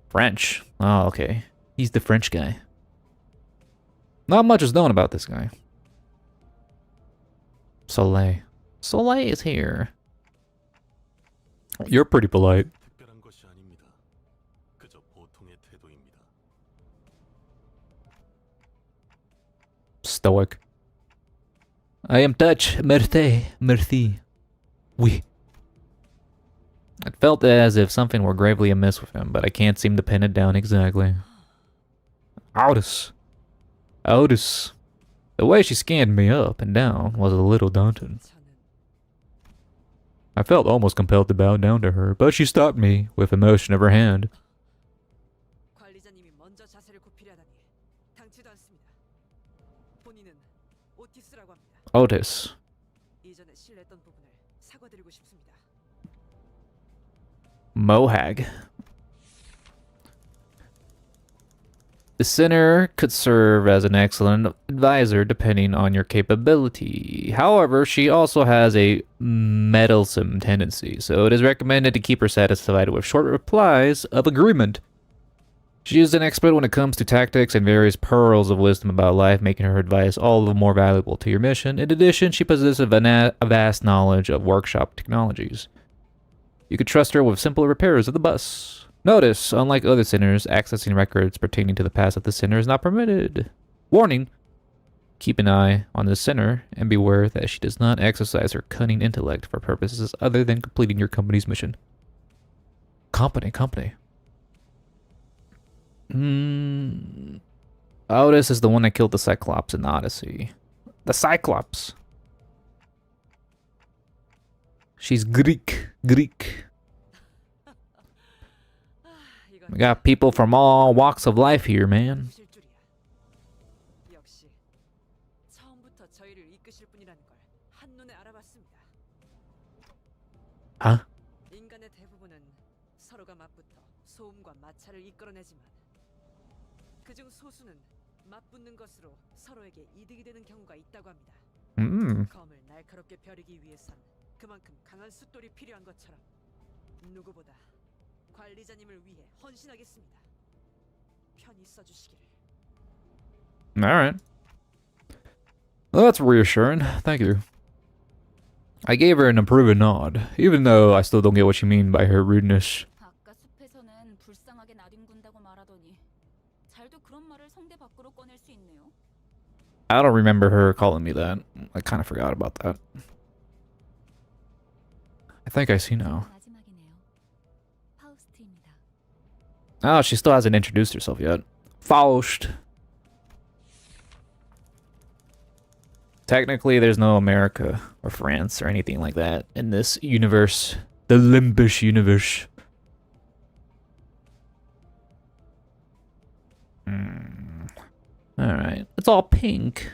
French. Oh, okay. He's the French guy. Not much is known about this guy. Soleil. Soleil is here. You're pretty polite. 특별한 것이 아닙니다. 그저 보통의 태도입니다. Stoic. I am Dutch. Merci. Oui. It felt as if something were gravely amiss with him, but I can't seem to pin it down exactly. Otis. The way she scanned me up and down was a little daunting. I felt almost compelled to bow down to her, but she stopped me with a motion of her hand. 관리자님이 먼저 자세를 굽히려다니 당치도 않습니다. 본인은 오티스라고 합니다. Otis. 이전에 실례했던 부분을 사과드리고 싶습니다. Mohag. The center could serve as an excellent advisor depending on your capability. However, she also has a meddlesome tendency, so it is recommended to keep her satisfied with short replies of agreement. She is an expert when it comes to tactics and various pearls of wisdom about life, making her advice all the more valuable to your mission. In addition, she possesses a vast knowledge of workshop technologies. You could trust her with simple repairs of the bus. Notice, unlike other sinners, accessing records pertaining to the past of the sinner is not permitted. Warning! Keep an eye on the sinner and beware that she does not exercise her cunning intellect for purposes other than completing your company's mission. Company. Otis is the one that killed the Cyclops in Odyssey. The Cyclops! She's Greek. We got people from all walks of life here, man. 역시 처음부터 저희를 이끄실 분이라는 걸 한눈에 알아봤습니다. Huh? 인간의 대부분은 서로가 맞붙어 소음과 마찰을 이끌어내지만 그중 소수는 맞붙는 것으로 서로에게 이득이 되는 경우가 있다고 합니다. 검을 날카롭게 벼르기 위해선 그만큼 강한 숫돌이 필요한 것처럼 누구보다 관리자님을 위해 헌신하겠습니다. 편히 써주시기를. Alright. Well, that's reassuring. Thank you. I gave her an approving nod, even though I still don't get what you mean by her rudeness. 아까 숲에서는 불쌍하게 나뒹군다고 말하더니 잘도 그런 말을 성대 밖으로 꺼낼 수 있네요. I don't remember her calling me that. I kind of forgot about that. I think I see now. 마지막이네요. 파우스트입니다. Oh, she still hasn't introduced herself yet. Faust. Technically, there's no America or France or anything like that in this universe. The Limbus universe. Alright, it's all pink.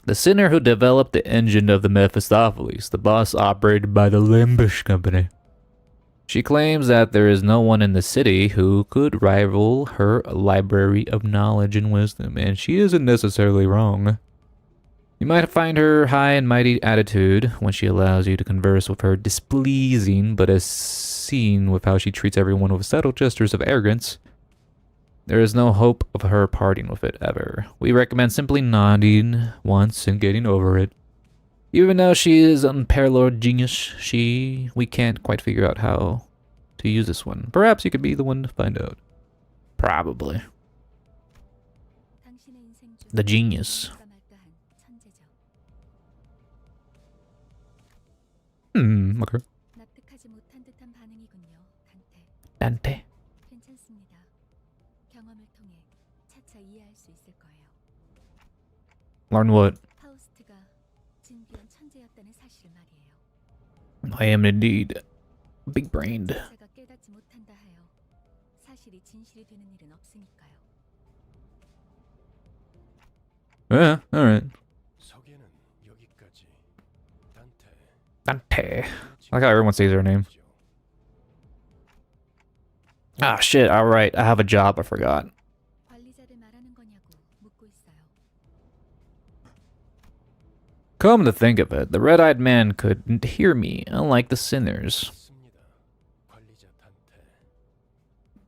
The sinner who developed the engine of the Mephistopheles, the boss operated by the Limbus company. She claims that there is no one in the city who could rival her library of knowledge and wisdom, and she isn't necessarily wrong. You might find her high and mighty attitude when she allows you to converse with her displeasing, but as seen with how she treats everyone with subtle gestures of arrogance, there is no hope of her parting with it ever. We recommend simply nodding once and getting over it. Even though she is unparalleled genius, we can't quite figure out how to use this one. Perhaps you could be the one to find out. Probably. 당신의 인생 중 The genius. 말까말까한 천재죠. Okay. 납득하지 못한 듯한 반응이군요, 단테. Dante. 괜찮습니다. 경험을 통해 차차 이해할 수 있을 거예요. Learn what? 파우스트가 진귀한 천재였다는 사실 말이에요. I am indeed big-brained. 제가 깨닫지 못한다 하여 사실이 진실이 되는 일은 없으니까요. Yeah, alright. 소개는 여기까지. 단테. Dante. I like how everyone says her name. Ah, shit, alright. I have a job I forgot. Come to think of it, the red-eyed man couldn't hear me, unlike the sinners. 맞습니다. 관리자 단테.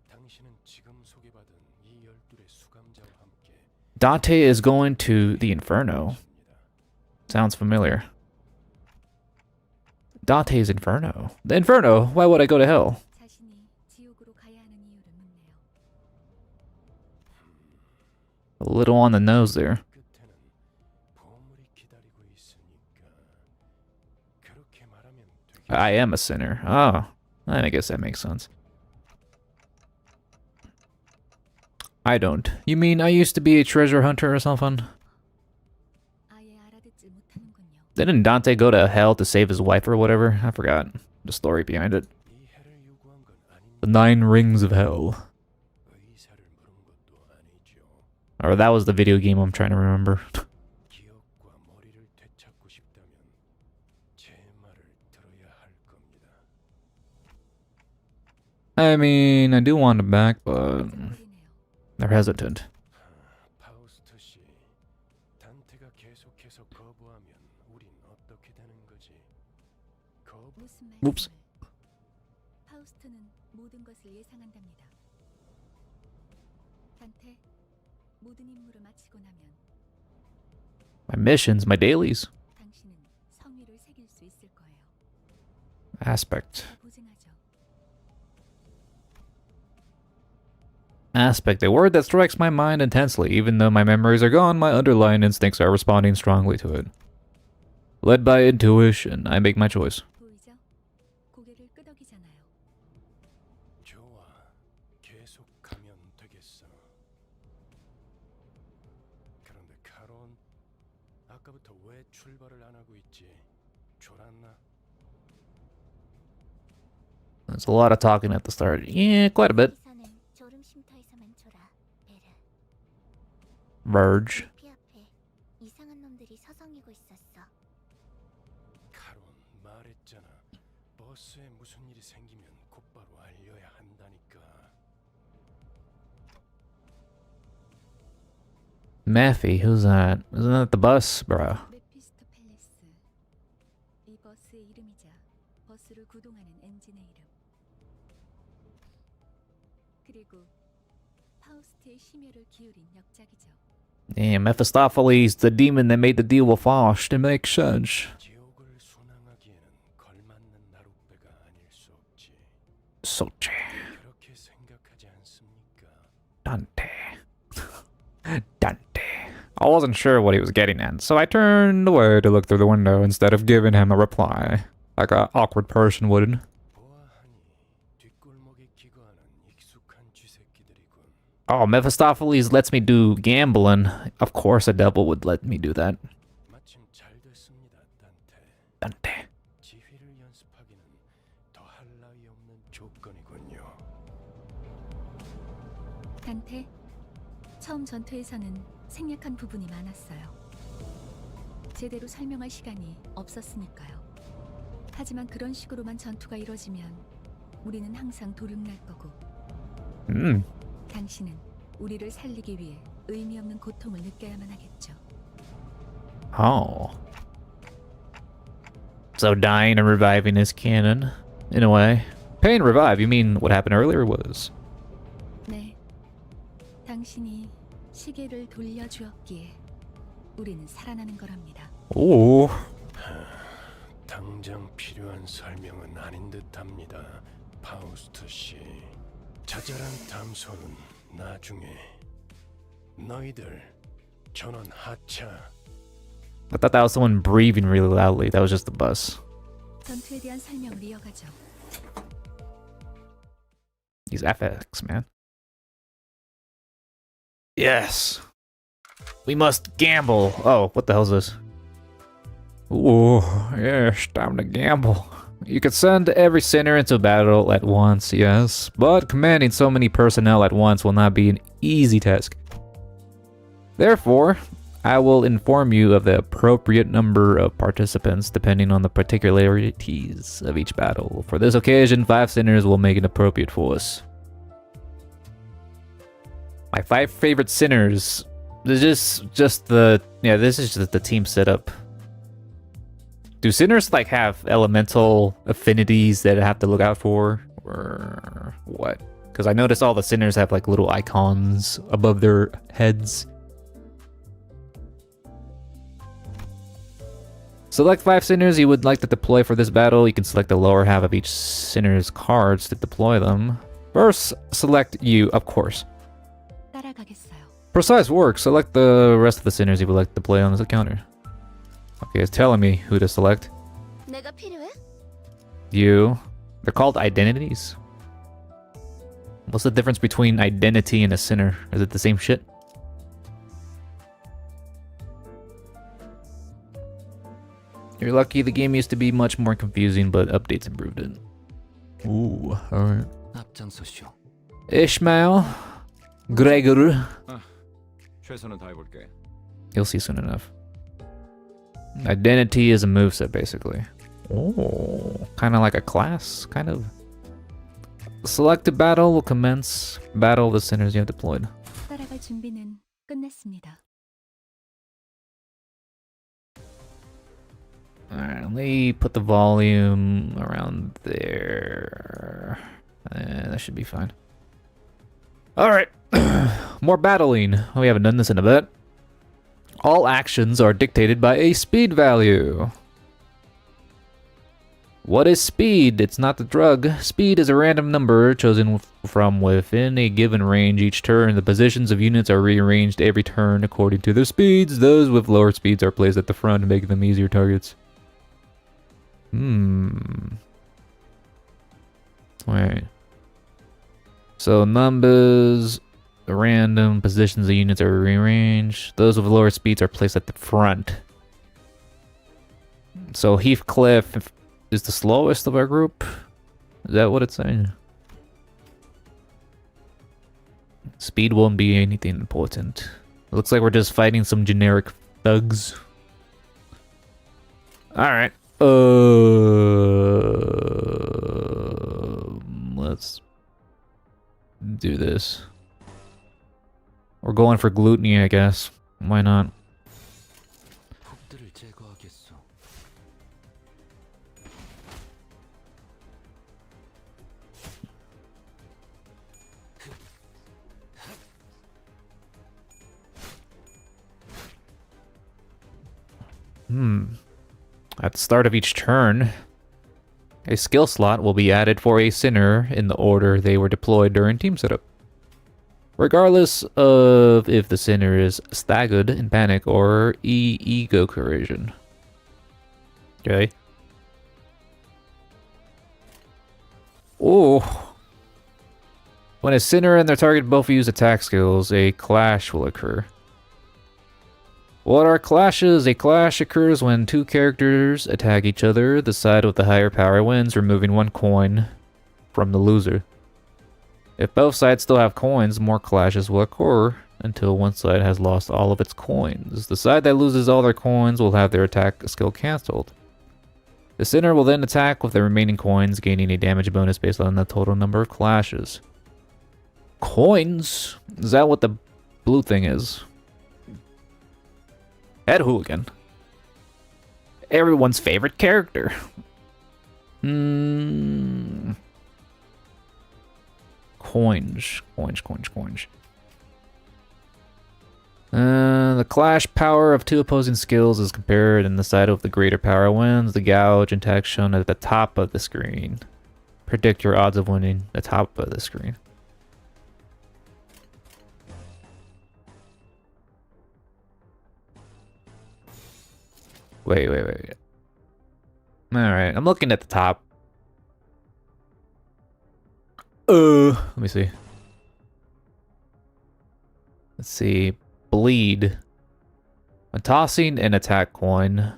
당신은 지금 소개받은 이 열둘의 수감자와 함께 Dante is going to the Inferno. Sounds familiar. Dante's Inferno. The Inferno? Why would I go to hell? 자신이 지옥으로 가야 하는 이유를 묻네요. A little on the nose there. 끝에는 보물이 기다리고 있으니까 그렇게 말하면 되겠 I am a sinner. Oh, I guess that makes sense. I don't. You mean I used to be a treasure hunter or something? 아예 알아듣질 못하는군요. Didn't Dante go to hell to save his wife or whatever? I forgot the story behind it. 이 해를 요구한 건 The 아닙니다. 9 rings of hell. 의사를 물은 것도 아니죠. Or that was the video game I'm trying to remember. 기억과 머리를 되찾고 싶다면 제 말을 들어야 할 겁니다. I mean, I do want it back, but 버리네요. they're hesitant. 파우스트 씨, 단테가 계속해서 거부하면 우린 어떻게 되는 거지? 거부 무슨 Oops. 말씀을? 파우스트는 모든 것을 예상한답니다. 단테, 모든 임무를 마치고 나면 My missions, my dailies. 당신은 성위를 새길 수 있을 거예요. Aspect. 다 보증하죠. Aspect, a word that strikes my mind intensely. Even though my memories are gone, my underlying instincts are responding strongly to it. Led by intuition, I make my choice. 보이죠? 고개를 끄덕이잖아요. 좋아, 계속 가면 되겠어. 그런데 카론, 아까부터 왜 출발을 안 하고 있지? 졸았나? There's a lot of talking at the start. Yeah, quite a bit. 기사는 졸음 쉼터에서만 졸아. 베르. Verge. 피 앞에 이상한 놈들이 서성이고 있었어. 카론, 말했잖아. 버스에 무슨 일이 생기면 곧바로 알려야 한다니까. Maffey, who's that? Isn't that the bus, bro? 메피스토 팰리스. 이 버스의 이름이자 버스를 구동하는 엔진의 이름. 그리고 파우스트의 심혈을 기울인 역작이죠. Damn, Mephistopheles, the demon that made the deal with Faust. It makes sense. 지옥을 순항하기에는 걸맞는 나룻배가 아닐 수 없지. Soche. 그렇게 생각하지 않습니까? Dante. Dante. I wasn't sure what he was getting at, so I turned away to look through the window instead of giving him a reply, like an awkward person would. 보아하니 뒷골목에 기거하는 익숙한 쥐새끼들이군. Oh, Mephistopheles lets me do gambling. Of course a devil would let me do that. 마침 잘 됐습니다, 단테. Dante. 지휘를 연습하기는 더할 나위 없는 조건이군요. 단테, 처음 전투에서는 생략한 부분이 많았어요. 제대로 설명할 시간이 없었으니까요. 하지만 그런 식으로만 전투가 이뤄지면 우리는 항상 도륙날 거고 당신은 우리를 살리기 위해 의미 없는 고통을 느껴야만 하겠죠. Oh. So dying and reviving is canon, in a way. Pay and revive, you mean what happened earlier was... 네, 당신이 시계를 돌려주었기에 우리는 살아나는 거랍니다. Ooh. 당장 필요한 설명은 아닌 듯합니다, 파우스트 씨. 자잘한 담소는 나중에. 너희들 전원 하차. I thought that was someone breathing really loudly. That was just the bus. 전투에 대한 설명을 이어가죠. These FX, man. Yes. We must gamble. Oh, what the hell is this? Ooh, yes, time to gamble. You could send every sinner into battle at once, yes, but commanding so many personnel at once will not be an easy task. Therefore, I will inform you of the appropriate number of participants depending on the particularities of each battle. For this occasion, 5 sinners will make an appropriate force. My 5 favorite sinners. This is just the team setup. Do sinners like have elemental affinities that I have to look out for, or what? Because I noticed all the sinners have like little icons above their heads. Select 5 sinners you would like to deploy for this battle. You can select the lower half of each sinner's cards to deploy them. First, select you, of course. 따라가겠어요. Precise work. Select the rest of the sinners you would like to play on this encounter. Okay, it's telling me who to select. 내가 필요해? You. They're called identities. What's the difference between identity and a sinner? Is it the same shit? You're lucky. The game used to be much more confusing, but updates improved it. Ooh, alright. 앞장서시오. Ishmael. Gregor. 최선을 다해볼게. You'll see soon enough. Identity is a moveset, basically. Oh, kind of like a class, kind of. Selected battle will commence. Battle of the sinners you have deployed. 따라갈 준비는 끝냈습니다. Alright, let me put the volume around there. That should be fine. Alright, more battling. We haven't done this in a bit. All actions are dictated by a speed value. What is speed? It's not the drug. Speed is a random number chosen from within a given range each turn. The positions of units are rearranged every turn according to their speeds. Those with lower speeds are placed at the front, making them easier targets. Alright. So numbers, the random positions of units are rearranged. Those with lower speeds are placed at the front. So Heathcliff is the slowest of our group. Is that what it's saying? Speed won't be anything important. It looks like we're just fighting some generic thugs. Alright. Let's do this. We're going for gluttony, I guess. Why not? 폭들을 제거하겠소. At the start of each turn, a skill slot will be added for a sinner in the order they were deployed during team setup. Regardless of if the sinner is staggered in panic or ego corrosion. Okay. Oh. When a sinner and their target both use attack skills, a clash will occur. What are clashes? A clash occurs when two characters attack each other. The side with the higher power wins, removing 1 coin from the loser. If both sides still have coins, more clashes will occur until one side has lost all of its coins. The side that loses all their coins will have their attack skill cancelled. The sinner will then attack with the remaining coins, gaining a damage bonus based on the total number of clashes. Coins? Is that what the blue thing is? Head Hooligan. Everyone's favorite character. Coins. The clash power of two opposing skills is compared, and the side with the greater power wins. The gouge and text shown at the top of the screen. Predict your odds of winning the top of the screen. Wait. Alright, I'm looking at the top. Let me see. Let's see. Bleed. When tossing an attack coin,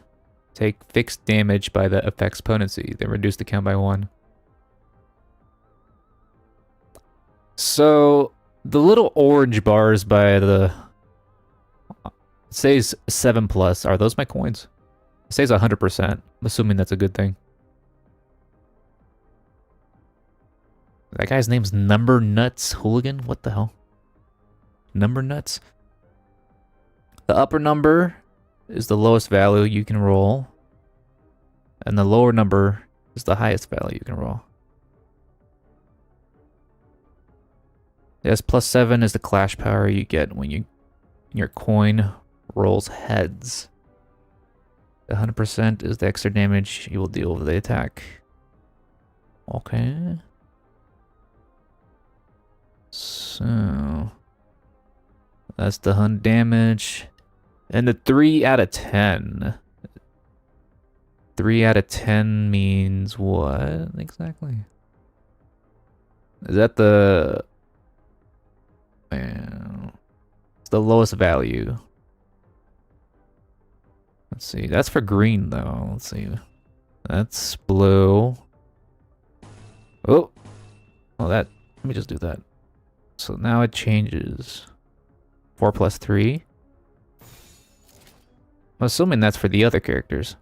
take fixed damage by the effect's potency, then reduce the count by 1. So, the little orange bars by the... It says 7+. Are those my coins? It says 100%. I'm assuming that's a good thing. That guy's name's Number Nuts Hooligan? What the hell? Number Nuts? The upper number is the lowest value you can roll. And the lower number is the highest value you can roll. Yes, +7 is the clash power you get when your coin rolls heads. 100% is the extra damage you will deal with the attack. Okay. So that's the hunt damage. And the 3 out of 10. 3 out of 10 means what exactly? Is that the... It's the lowest value. Let's see. That's for green, though. Let's see. That's blue. Oh! Well, that... Let me just do that. So now it changes. 4 plus 3. I'm assuming that's for the other characters.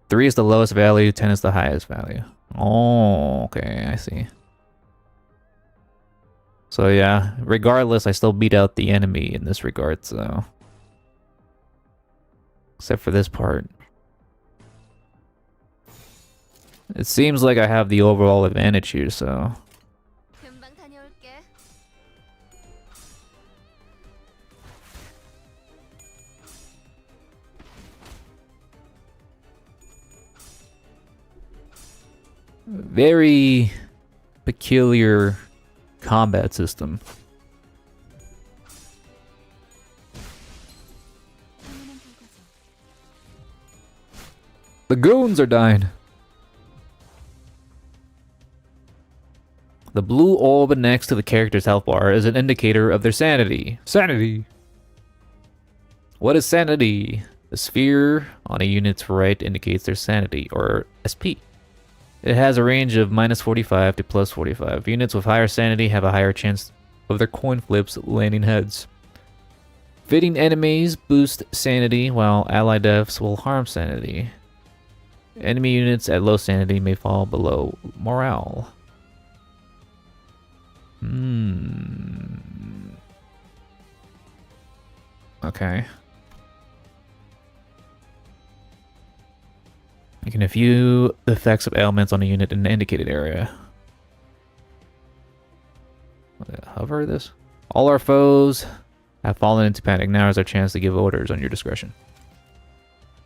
3 is the lowest value, 10 is the highest value. Oh, okay, I see. So yeah, regardless, I still beat out the enemy in this regard, so... Except for this part. It seems like I have the overall advantage here, so... 금방 다녀올게. Very peculiar combat system. The goons are dying. The blue orb next to the character's health bar is an indicator of their sanity. Sanity! What is sanity? The sphere on a unit's right indicates their sanity, or SP. It has a range of -45 to +45. Units with higher sanity have a higher chance of their coin flips landing heads. Fitting enemies boost sanity, while ally deaths will harm sanity. Enemy units at low sanity may fall below morale. Okay. You can view the effects of ailments on a unit in the indicated area. Hover this? All our foes have fallen into panic. Now is our chance to give orders on your discretion.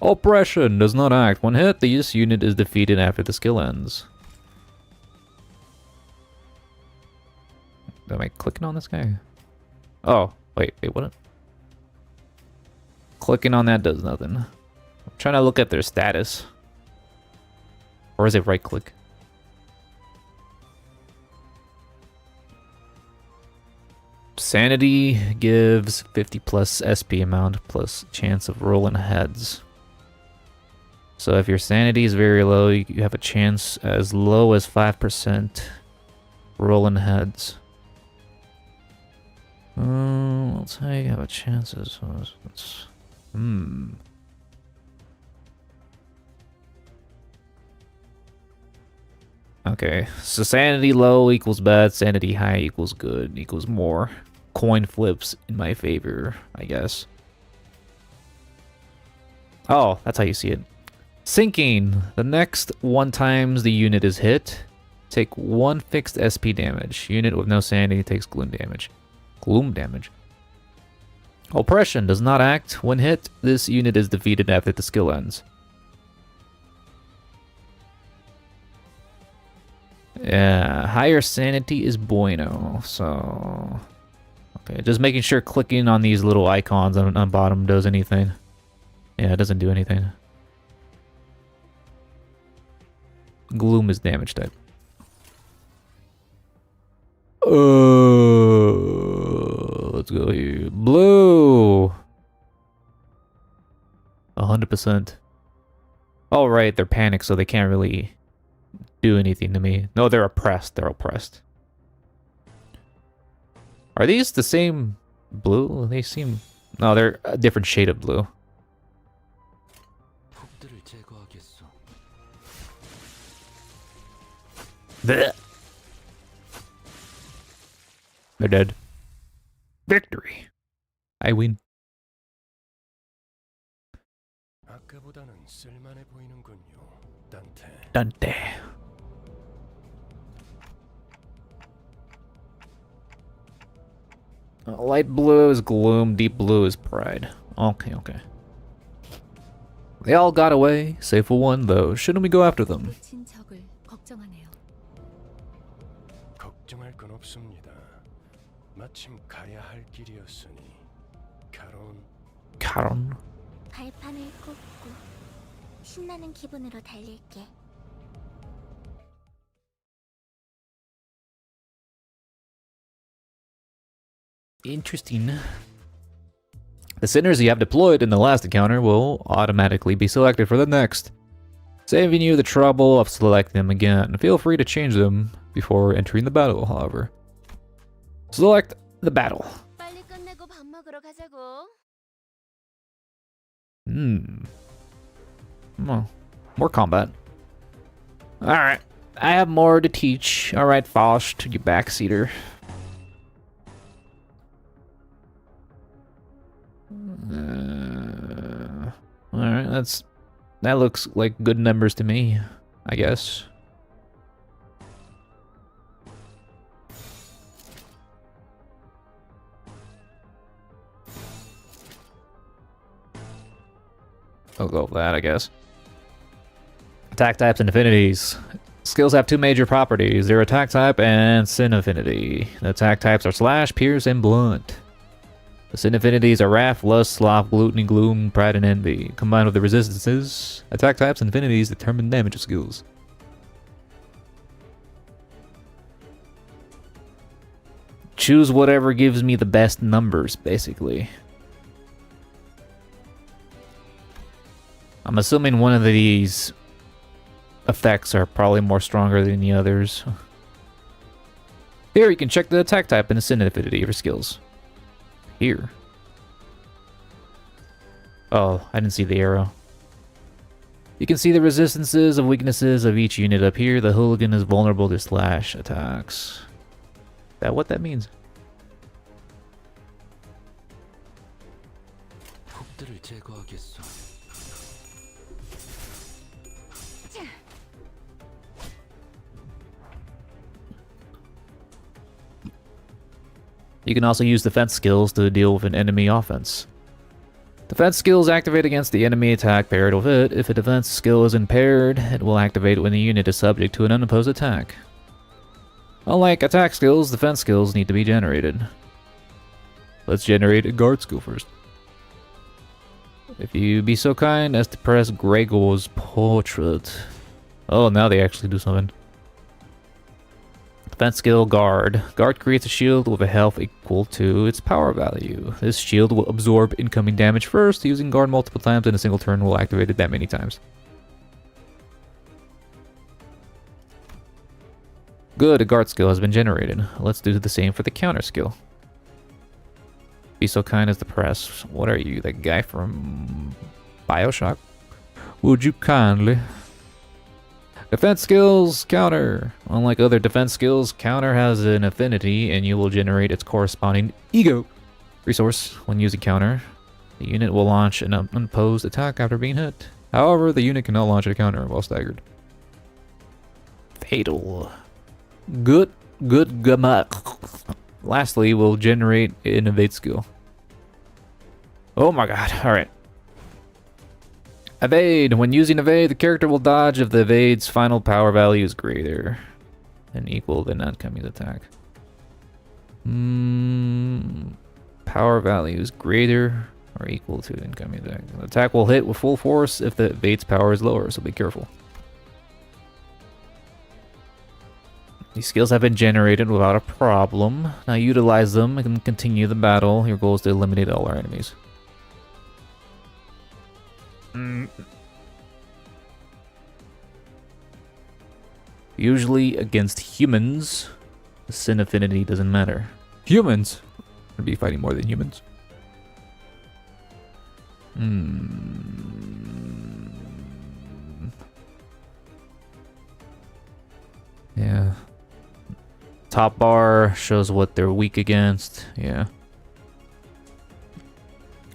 Oppression does not act. When hit, this unit is defeated after the skill ends. Am I clicking on this guy? Oh, wait, what? Clicking on that does nothing. I'm trying to look at their status. Or is it right click? Sanity gives 50 plus SP amount plus chance of rolling heads. So if your sanity is very low, you have a chance as low as 5% rolling heads. Let's how you have a chance as... Okay, so sanity low equals bad, sanity high equals good, equals more. Coin flips in my favor, I guess. Oh, that's how you see it. Sinking. The next 1 times the unit is hit, take 1 fixed SP damage. Unit with no sanity takes gloom damage. Gloom damage. Oppression does not act. When hit, this unit is defeated after the skill ends. Yeah, higher sanity is bueno, so... Okay, just making sure clicking on these little icons on bottom does anything. Yeah, it doesn't do anything. Gloom is damage type. Let's go here. Blue! 100%. Oh, right, they're panicked, so they can't really do anything to me. No, they're oppressed. They're oppressed. Are these the same blue? They seem... No, they're a different shade of blue. Blech. They're dead. Victory. I win. 아까보다는 쓸만해 보이는군요, 단테. Dante. Light blue is gloom, deep blue is pride. Okay, okay. They all got away, save for one though. Shouldn't we go after them? 놓친 적을 걱정하네요. 걱정할 건 없습니다. 마침 가야 할 길이었으니. Caron. 발판을 꽂고 신나는 기분으로 달릴게. Interesting. The sinners you have deployed in the last encounter will automatically be selected for the next, saving you the trouble of selecting them again. Feel free to change them before entering the battle, however. Select the battle. 빨리 끝내고 밥 먹으러 가자고. Well, more combat. Alright. I have more to teach. Alright, Faust, you backseater. Alright, that looks like good numbers to me, I guess. I'll go with that, I guess. Attack types and affinities. Skills have two major properties, their attack type and sin affinity. The attack types are slash, pierce, and blunt. The sin affinities are wrath, lust, sloth, gluttony, gloom, pride, and envy. Combined with the resistances, attack types and affinities determine damage of skills. Choose whatever gives me the best numbers, basically. I'm assuming one of these effects are probably more stronger than the others. Here you can check the attack type and the sin affinity for skills. Here. Oh, I didn't see the arrow. You can see the resistances of weaknesses of each unit up here. The hooligan is vulnerable to slash attacks. Is that what that means? You can also use defense skills to deal with an enemy offense. Defense skills activate against the enemy attack paired with it. If a defense skill is impaired, it will activate when the unit is subject to an unopposed attack. Unlike attack skills, defense skills need to be generated. Let's generate a guard skill first. If you be so kind as to press Gregor's portrait. Oh, now they actually do something. Defense skill Guard. Guard creates a shield with a health equal to its power value. This shield will absorb incoming damage first. Using Guard multiple times in a single turn will activate it that many times. Good, a Guard skill has been generated. Let's do the same for the counter skill. Be so kind as to press. What are you, that guy from Bioshock? Would you kindly? Defense skills, counter. Unlike other defense skills, counter has an affinity and you will generate its corresponding ego resource when using counter. The unit will launch an unopposed attack after being hit. However, the unit cannot launch a counter while staggered. Fatal. Good gamma. Lastly, we'll generate an evade skill. Oh my god, alright. Evade. When using evade, the character will dodge if the evade's final power value is greater than equal to the oncoming attack. Power value is greater or equal to incoming attack. The attack will hit with full force if the evade's power is lower, so be careful. These skills have been generated without a problem. Now utilize them and continue the battle. Your goal is to eliminate all our enemies. Usually against humans, the sin affinity doesn't matter. Humans would be fighting more than humans. Yeah. Top bar shows what they're weak against. Yeah.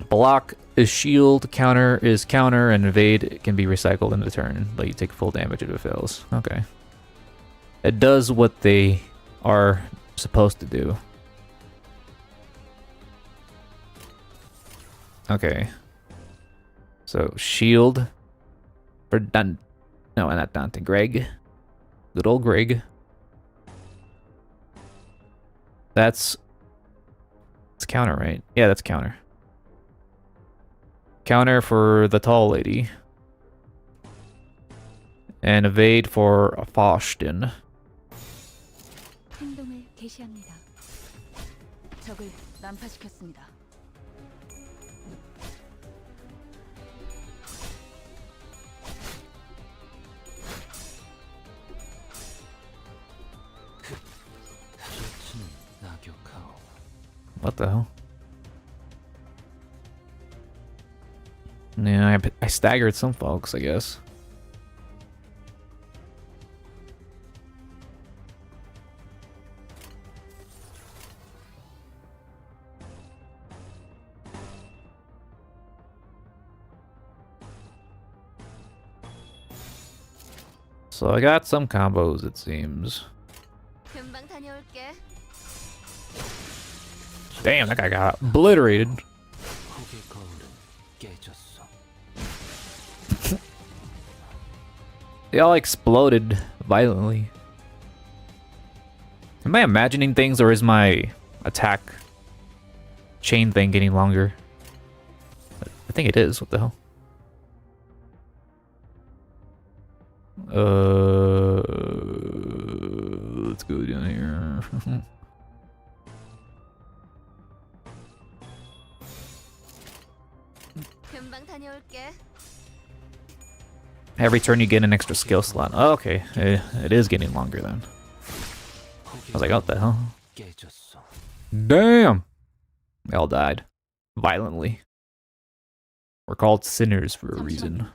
Block is shield, counter is counter, and evade can be recycled in the turn, but you take full damage if it fails. Okay. It does what they are supposed to do. Okay. So, shield for Dante. No, not Dante. Greg. Good old Greg. That's... It's counter, right? Yeah, that's counter. Counter for the tall lady. And evade for Faustin. 행동을 개시합니다. 적을 난파시켰습니다. What the hell? Yeah, I staggered some folks, I guess. So I got some combos, it seems. 금방 다녀올게. Damn, that guy got obliterated. They all exploded violently. Am I imagining things, or is my attack chain thing getting longer? I think it is. What the hell? Let's go down here. 금방 다녀올게. Every turn you get an extra skill slot. Oh, okay, it is getting longer then. I was like, what the hell? Damn! They all died. Violently. We're called sinners for a reason.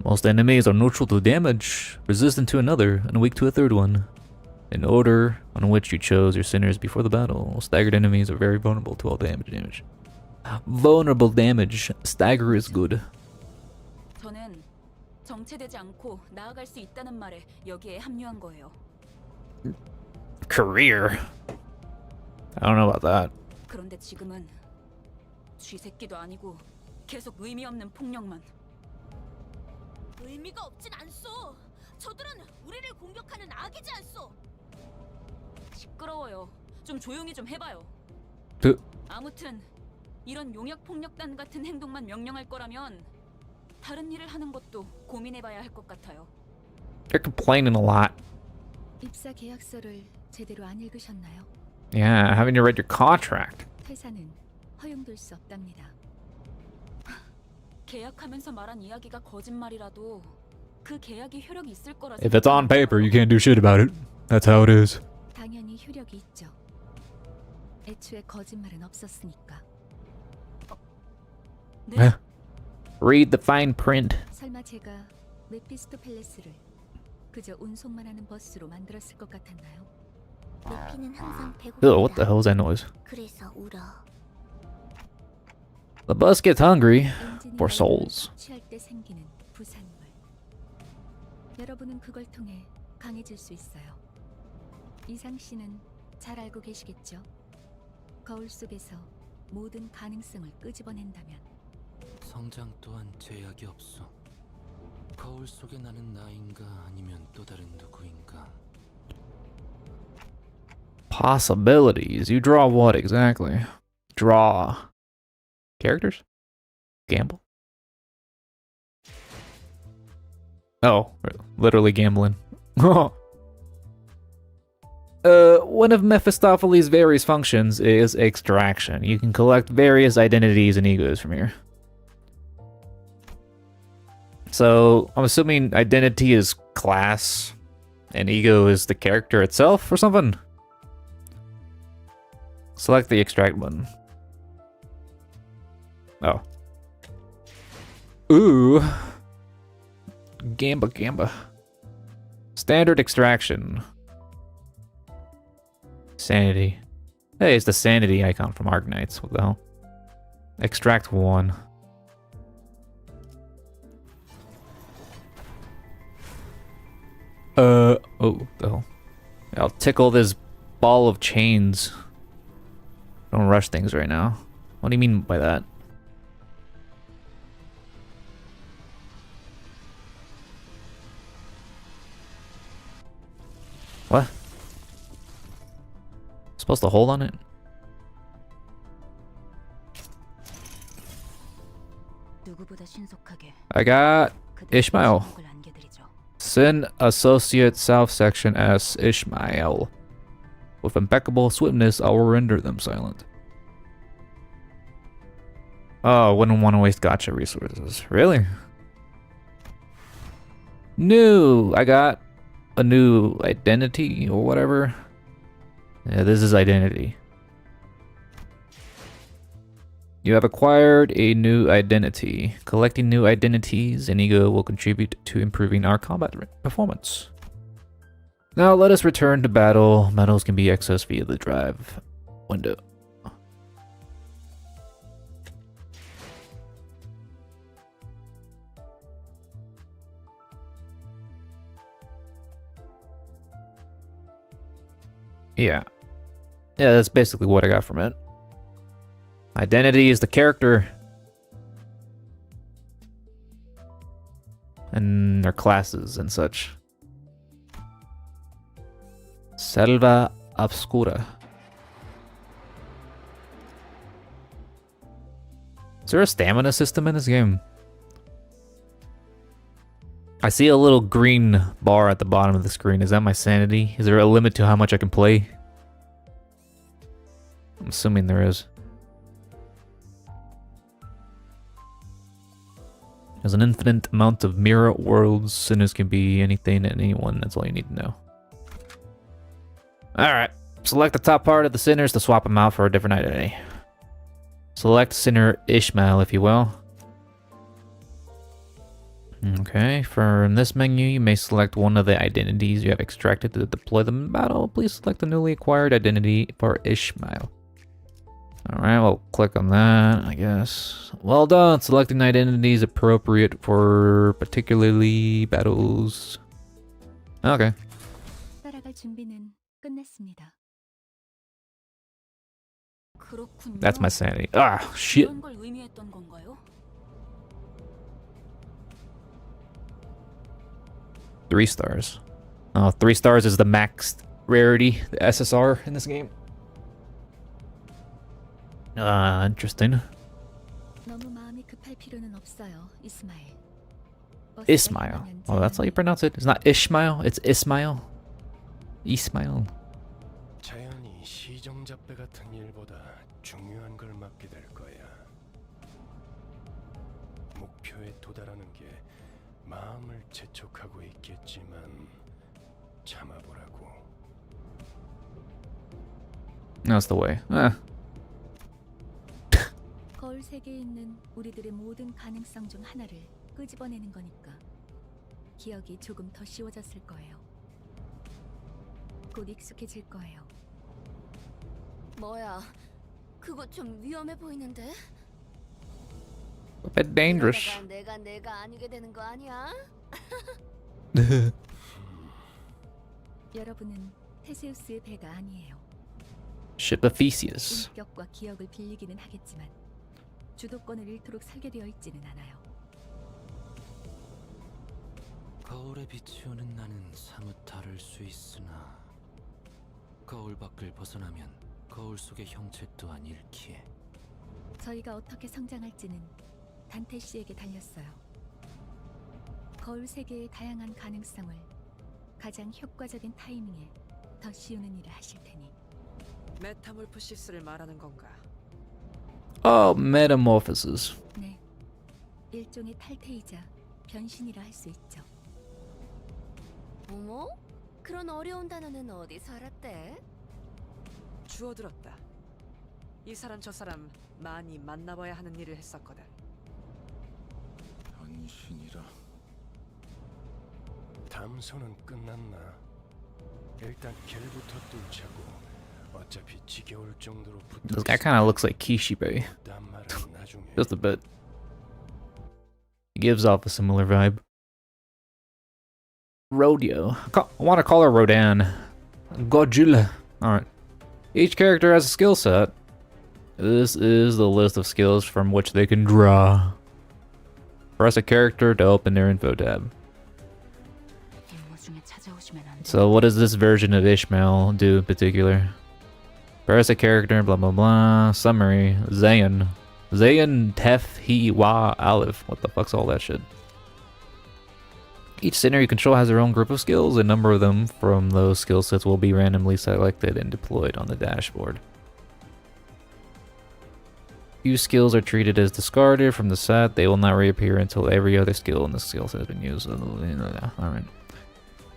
Most enemies are neutral to damage, resistant to another, and weak to a third one. In order on which you chose your sinners before the battle, staggered enemies are very vulnerable to all damage. Vulnerable damage. Stagger is good. 저는 정체되지 않고 나아갈 수 있다는 말에 여기에 합류한 거예요. Career. I don't know about that. 그런데 지금은 쥐새끼도 아니고 계속 의미 없는 폭력만. 의미가 없진 않소. 저들은 우리를 공격하는 악이지 않소. 시끄러워요. 좀 조용히 좀 해봐요. 아무튼 이런 용역 폭력단 같은 행동만 명령할 거라면 다른 일을 하는 것도 고민해봐야 할 것 같아요. They're complaining a lot. 입사 계약서를 제대로 안 읽으셨나요? Yeah, haven't you read your contract? 퇴사는 허용될 수 없답니다. 계약하면서 말한 이야기가 거짓말이라도 그 계약이 효력이 있을 거라. If it's on paper, you can't do shit about it. That's how it is. 당연히 효력이 있죠. 애초에 거짓말은 없었으니까. 네? Read the fine print. 설마 제가 메피스토 팰레스를 그저 운송만 하는 버스로 만들었을 것 같았나요? 루피는 항상 배고프다. Ew, what the hell is that noise? 그래서 울어. The bus gets hungry for souls. 취할 때 생기는 부산물. 여러분은 그걸 통해 강해질 수 있어요. 이상 씨는 잘 알고 계시겠죠? 거울 속에서 모든 가능성을 끄집어낸다면 성장 또한 제약이 없어. 거울 속에 나는 나인가 아니면 또 다른 누구인가. Possibilities. You draw what exactly? Draw characters? Gamble? Oh, literally gambling. One of Mephistopheles' various functions is extraction. You can collect various identities and egos from here. So, I'm assuming identity is class, and ego is the character itself or something? Select the extract button. Oh. Ooh. Gamba. Standard extraction. Sanity. Hey, it's the sanity icon from Arknights. What the hell? Extract 1. Oh, the hell. I'll tickle this ball of chains. Don't rush things right now. What do you mean by that? What? Supposed to hold on it? 누구보다 신속하게 I got 그들의 Ishmael. 침묵을 안겨드리죠. Sin Associate South Section S. Ishmael. With impeccable swiftness, I will render them silent. Oh, wouldn't want to waste gacha resources. Really? New! I got a new identity or whatever. Yeah, this is identity. You have acquired a new identity. Collecting new identities and ego will contribute to improving our combat performance. Now let us return to battle. Metals can be accessed via the drive window. Yeah, that's basically what I got from it. Identity is the character. And their classes and such. Selva Obscura. Is there a stamina system in this game? I see a little green bar at the bottom of the screen. Is that my sanity? Is there a limit to how much I can play? I'm assuming there is. There's an infinite amount of mirror worlds. Sinners can be anything and anyone. That's all you need to know. Alright. Select the top part of the sinners to swap them out for a different identity. Select Sinner Ishmael, if you will. Okay, from this menu, you may select one of the identities you have extracted to deploy them in battle. Please select the newly acquired identity for Ishmael. Alright, we'll click on that, I guess. Well done! Selecting identities appropriate for particularly battles. Okay. 따라갈 준비는 끝냈습니다. 그렇군요. That's my sanity. Ah, shit. 이런 걸 의미했던 건가요? 3 stars. Oh, 3 stars is the max rarity, the SSR in this game. Interesting. 너무 마음이 급할 필요는 없어요, 이스마일. Ismail. Oh, that's how you pronounce it. It's not Ishmael, it's Ismail. Ismail. 자연히 시정잡배 같은 일보다 중요한 걸 맡게 될 거야. 목표에 도달하는 게 마음을 재촉하고 있겠지만 참아보라고. That's the way. 거울 세계에 있는 우리들의 모든 가능성 중 하나를 끄집어내는 거니까 기억이 조금 더 쉬워졌을 거예요. 곧 익숙해질 거예요. 뭐야? 그거 좀 위험해 보이는데? A bit dangerous. 그러다가 내가 아니게 되는 거 아니야? 여러분은 테세우스의 배가 아니에요. Ship of Theseus. 인격과 기억을 빌리기는 하겠지만 주도권을 잃도록 설계되어 있지는 않아요. 거울에 비추는 나는 사뭇 다를 수 있으나 거울 밖을 벗어나면 거울 속의 형체 또한 잃기에. 저희가 어떻게 성장할지는 단테 씨에게 달렸어요. 거울 세계의 다양한 가능성을 가장 효과적인 타이밍에 더 씌우는 일을 하실 테니. 메타몰프시스를 말하는 건가? Oh, metamorphosis. 네, 일종의 탈퇴이자 변신이라 할 수 있죠. 어머? 그런 어려운 단어는 어디서 알았대? 주워들었다. 이 사람 저 사람 많이 만나봐야 하는 일을 했었거든. 변신이라. 담소는 끝났나? 일단 길부터 뚫자고 어차피 지겨울 정도로 This guy kind of looks like Kishibe. 붙었단 말은 나중에. Just a bit. He gives off a similar vibe. Rodeo. I want to call her Rodan. Godzilla. Alright. Each character has a skill set. This is the list of skills from which they can draw. Press a character to open their info tab. So what does this version of Ishmael do in particular? Press a character, blah blah blah. Summary. Zayn. Zayn Tef He Wa Aleph. What the fuck's all that shit? Each sinner you control has their own group of skills. A number of them from those skill sets will be randomly selected and deployed on the dashboard. Few skills are treated as discarded from the set. They will not reappear until every other skill in the skill set has been used. Alright.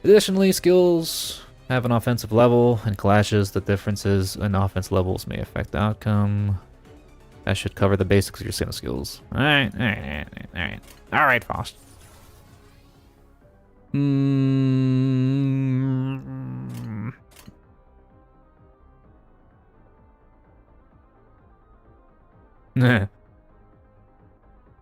Additionally, skills have an offensive level and clashes. The differences in offense levels may affect the outcome. That should cover the basics of your sinner skills. Alright. Alright, Faust.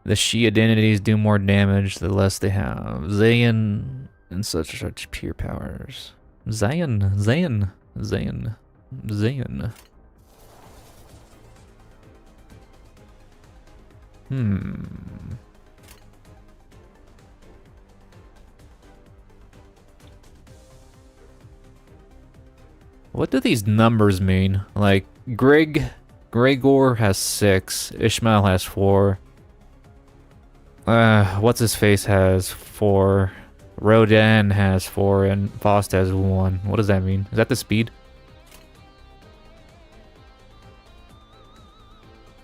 The Shi identities do more damage the less they have. Zayn and such pure powers. Zayn. What do these numbers mean? Like, Gregor has 6, Ishmael has 4. What's his face has 4. Rodan has 4 and Faust has 1. What does that mean? Is that the speed?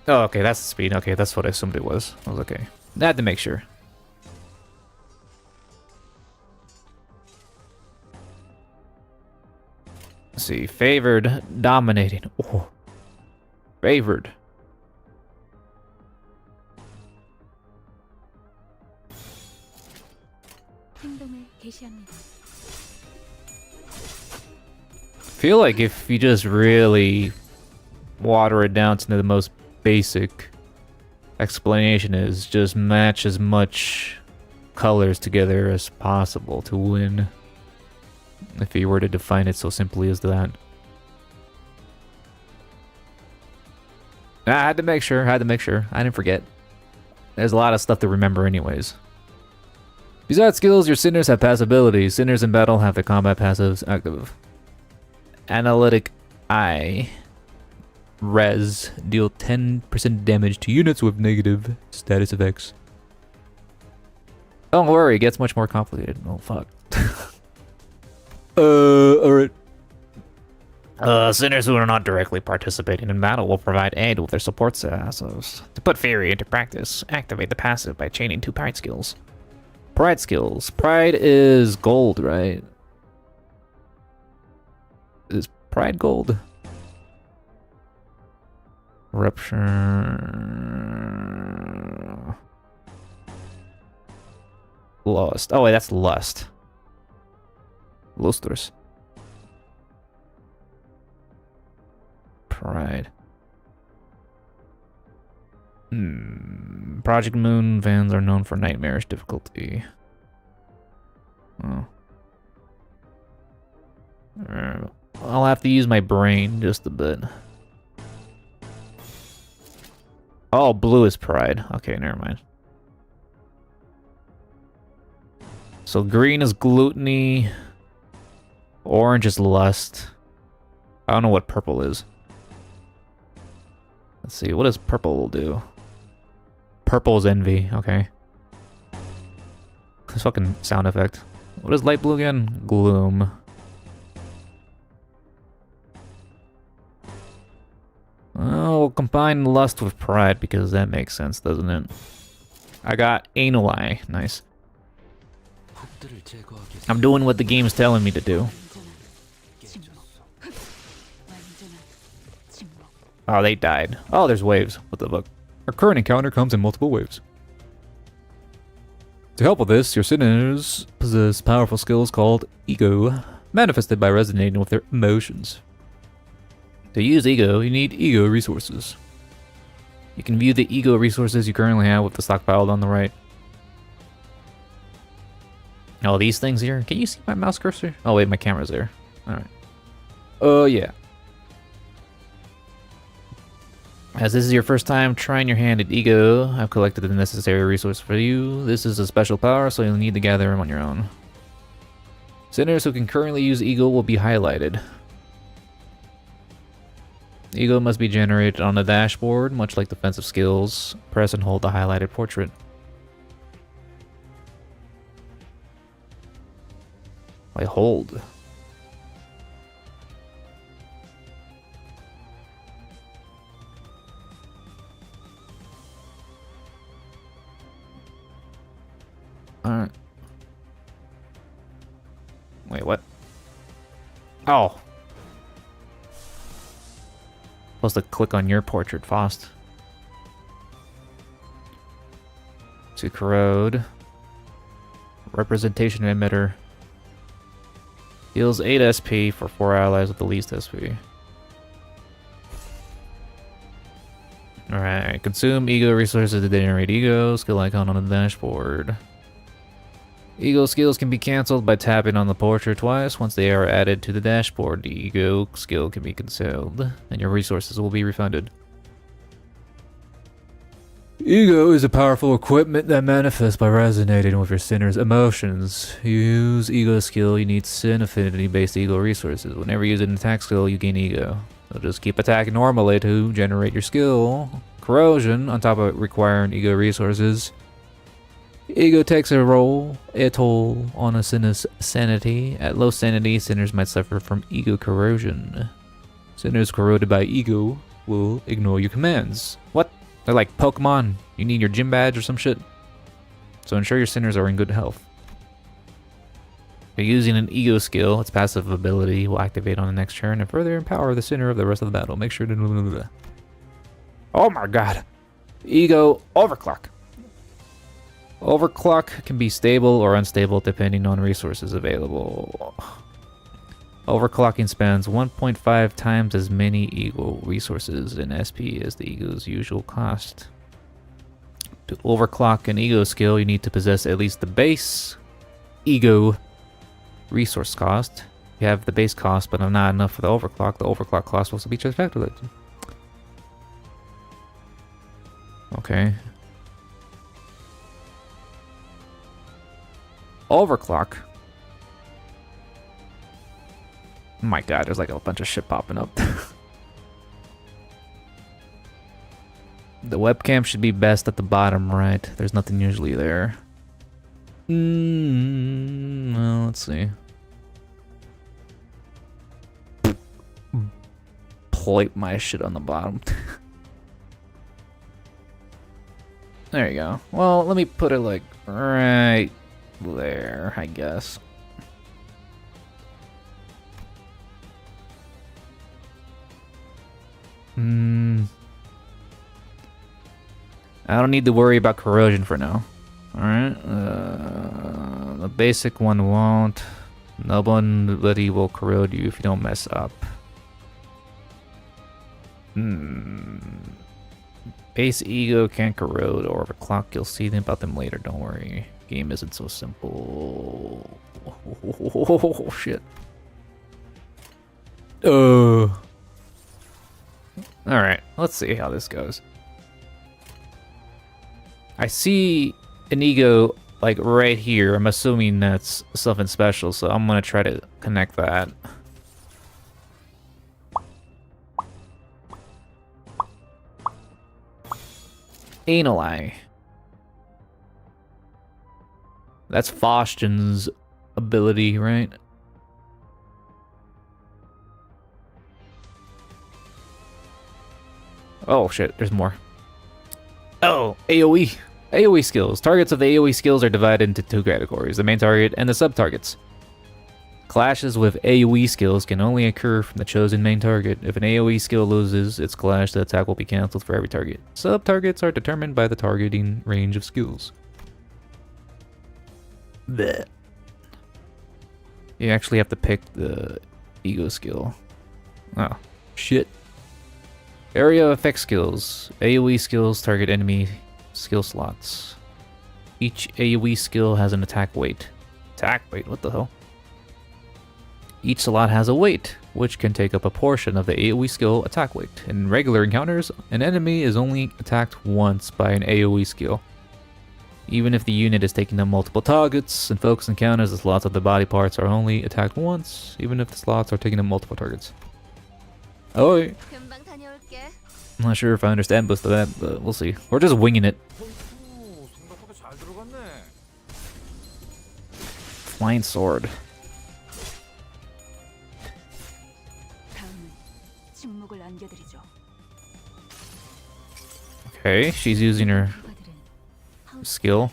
Oh, okay, that's the speed. Okay, that's what I assumed it was. I was okay. I had to make sure. Let's see, favored, dominating. Oh, favored. Feel like if you just really water it down to the most basic explanation is just match as much colors together as possible to win. If you were to define it so simply as that. I had to make sure. I didn't forget. There's a lot of stuff to remember anyways. Besides skills, your sinners have passive abilities. Sinners in battle have their combat passives active. Analytic Eye. Res. Deal 10% damage to units with negative status effects. Don't worry, it gets much more complicated. Oh, fuck. Alright. Sinners who are not directly participating in battle will provide aid with their support assets. To put Fury into practice, activate the passive by chaining 2 Pride skills. Pride skills. Pride is gold, right? Is Pride gold? Rupture. Lust. Oh wait, that's lust. Lusters. Pride. Project Moon fans are known for nightmarish difficulty. Oh. I'll have to use my brain just a bit. Oh, blue is Pride. Okay, never mind. So green is gluttony. Orange is lust. I don't know what purple is. Let's see, what does purple do? Purple is envy, okay. This fucking sound effect. What is light blue again? Gloom. Oh, we'll combine lust with pride because that makes sense, doesn't it? I got anal eye. Nice. I'm doing what the game's telling me to do. Oh, they died. Oh, there's waves. What the fuck? Our current encounter comes in multiple waves. To help with this, your sinners possess powerful skills called ego, manifested by resonating with their emotions. To use ego, you need ego resources. You can view the ego resources you currently have with the stockpiled on the right. Oh, these things here. Can you see my mouse cursor? Oh wait, my camera's there. Alright. Oh yeah. As this is your first time trying your hand at ego, I've collected the necessary resource for you. This is a special power, so you'll need to gather them on your own. Sinners who can currently use ego will be highlighted. Ego must be generated on the dashboard, much like defensive skills. Press and hold the highlighted portrait. I hold. Alright. Wait, what? Oh. Supposed to click on your portrait, Faust. To corrode. Representation emitter. Heals 8 SP for 4 allies with the least SP. Alright, consume ego resources to generate ego. Skill icon on the dashboard. Ego skills can be cancelled by tapping on the portrait twice. Once they are added to the dashboard, the ego skill can be concealed, and your resources will be refunded. Ego is a powerful equipment that manifests by resonating with your sinner's emotions. You use ego skill, you need sin affinity-based ego resources. Whenever you use an attack skill, you gain ego. So just keep attacking normally to generate your skill. Corrosion, on top of requiring ego resources. Ego takes a toll on a sinner's sanity. At low sanity, sinners might suffer from ego corrosion. Sinners corroded by ego will ignore your commands. What? They're like Pokemon. You need your gym badge or some shit. So ensure your sinners are in good health. If you're using an ego skill, its passive ability will activate on the next turn and further empower the sinner of the rest of the battle. Make sure to... Oh my god. Ego overclock. Overclock can be stable or unstable depending on resources available. Overclocking spends 1.5 times as many ego resources in SP as the ego's usual cost. To overclock an ego skill, you need to possess at least the base ego resource cost. You have the base cost, but not enough for the overclock cost will also be calculated. Okay. Overclock. Oh my god, there's like a bunch of shit popping up. The webcam should be best at the bottom right. There's nothing usually there. Well, let's see. Plate my shit on the bottom. There you go. Well, let me put it like right there, I guess. I don't need to worry about corrosion for now. Alright. The basic one won't. Nobody will corrode you if you don't mess up. Base ego can't corrode or overclock. You'll see about them later, don't worry. Game isn't so simple. Oh, shit. Alright, let's see how this goes. I see an ego like right here. I'm assuming that's something special, so I'm gonna try to connect that. Anal eye. That's Faustian's ability, right? Oh shit, there's more. Oh, AoE. AoE skills. Targets of the AoE skills are divided into two categories, the main target and the sub-targets. Clashes with AoE skills can only occur from the chosen main target. If an AoE skill loses its clash, the attack will be cancelled for every target. Sub-targets are determined by the targeting range of skills. Blech. You actually have to pick the ego skill. Oh, shit. Area effect skills. AoE skills target enemy skill slots. Each AoE skill has an attack weight. Attack weight? What the hell? Each slot has a weight, which can take up a portion of the AoE skill attack weight. In regular encounters, an enemy is only attacked once by an AoE skill. Even if the unit is taking up multiple targets, in focus encounters, the slots of the body parts are only attacked once, even if the slots are taking up multiple targets. Oh, I'm 금방 다녀올게. not sure if I understand most of that, but we'll see. We're just winging it. 생각보다 잘 들어갔네. Flying sword. 다음은 침묵을 안겨드리죠. Okay, she's using her 누가들은 skill.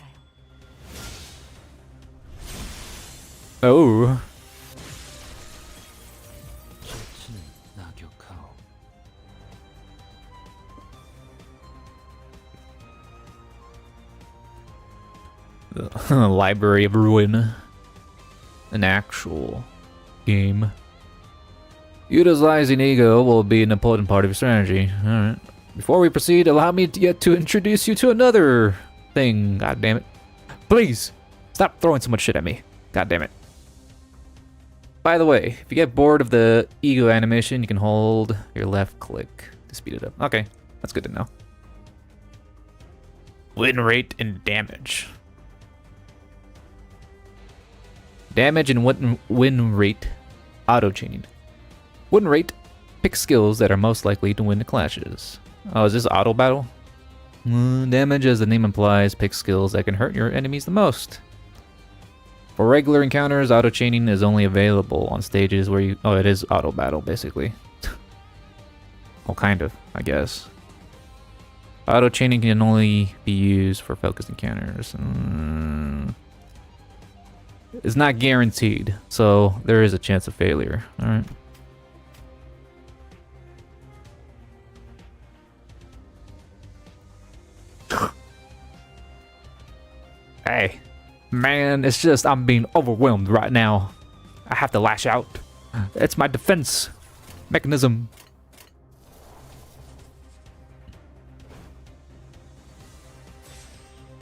알아요. Oh. 조치는 낙욕하오. The Library of Ruin. An actual game. Utilizing ego will be an important part of your strategy. Alright. Before we proceed, allow me to introduce you to another thing. God damn it. Please, stop throwing so much shit at me. God damn it. By the way, if you get bored of the ego animation, you can hold your left click to speed it up. Okay, that's good to know. Win rate and damage. Damage and win rate auto-chaining. Win rate, pick skills that are most likely to win the clashes. Oh, is this auto battle? Damage, as the name implies, pick skills that can hurt your enemies the most. For regular encounters, auto-chaining is only available on stages where you... Oh, it is auto battle, basically. Well, kind of, I guess. Auto-chaining can only be used for focused encounters. It's not guaranteed, so there is a chance of failure. Alright. Hey, man, it's just I'm being overwhelmed right now. I have to lash out. It's my defense mechanism.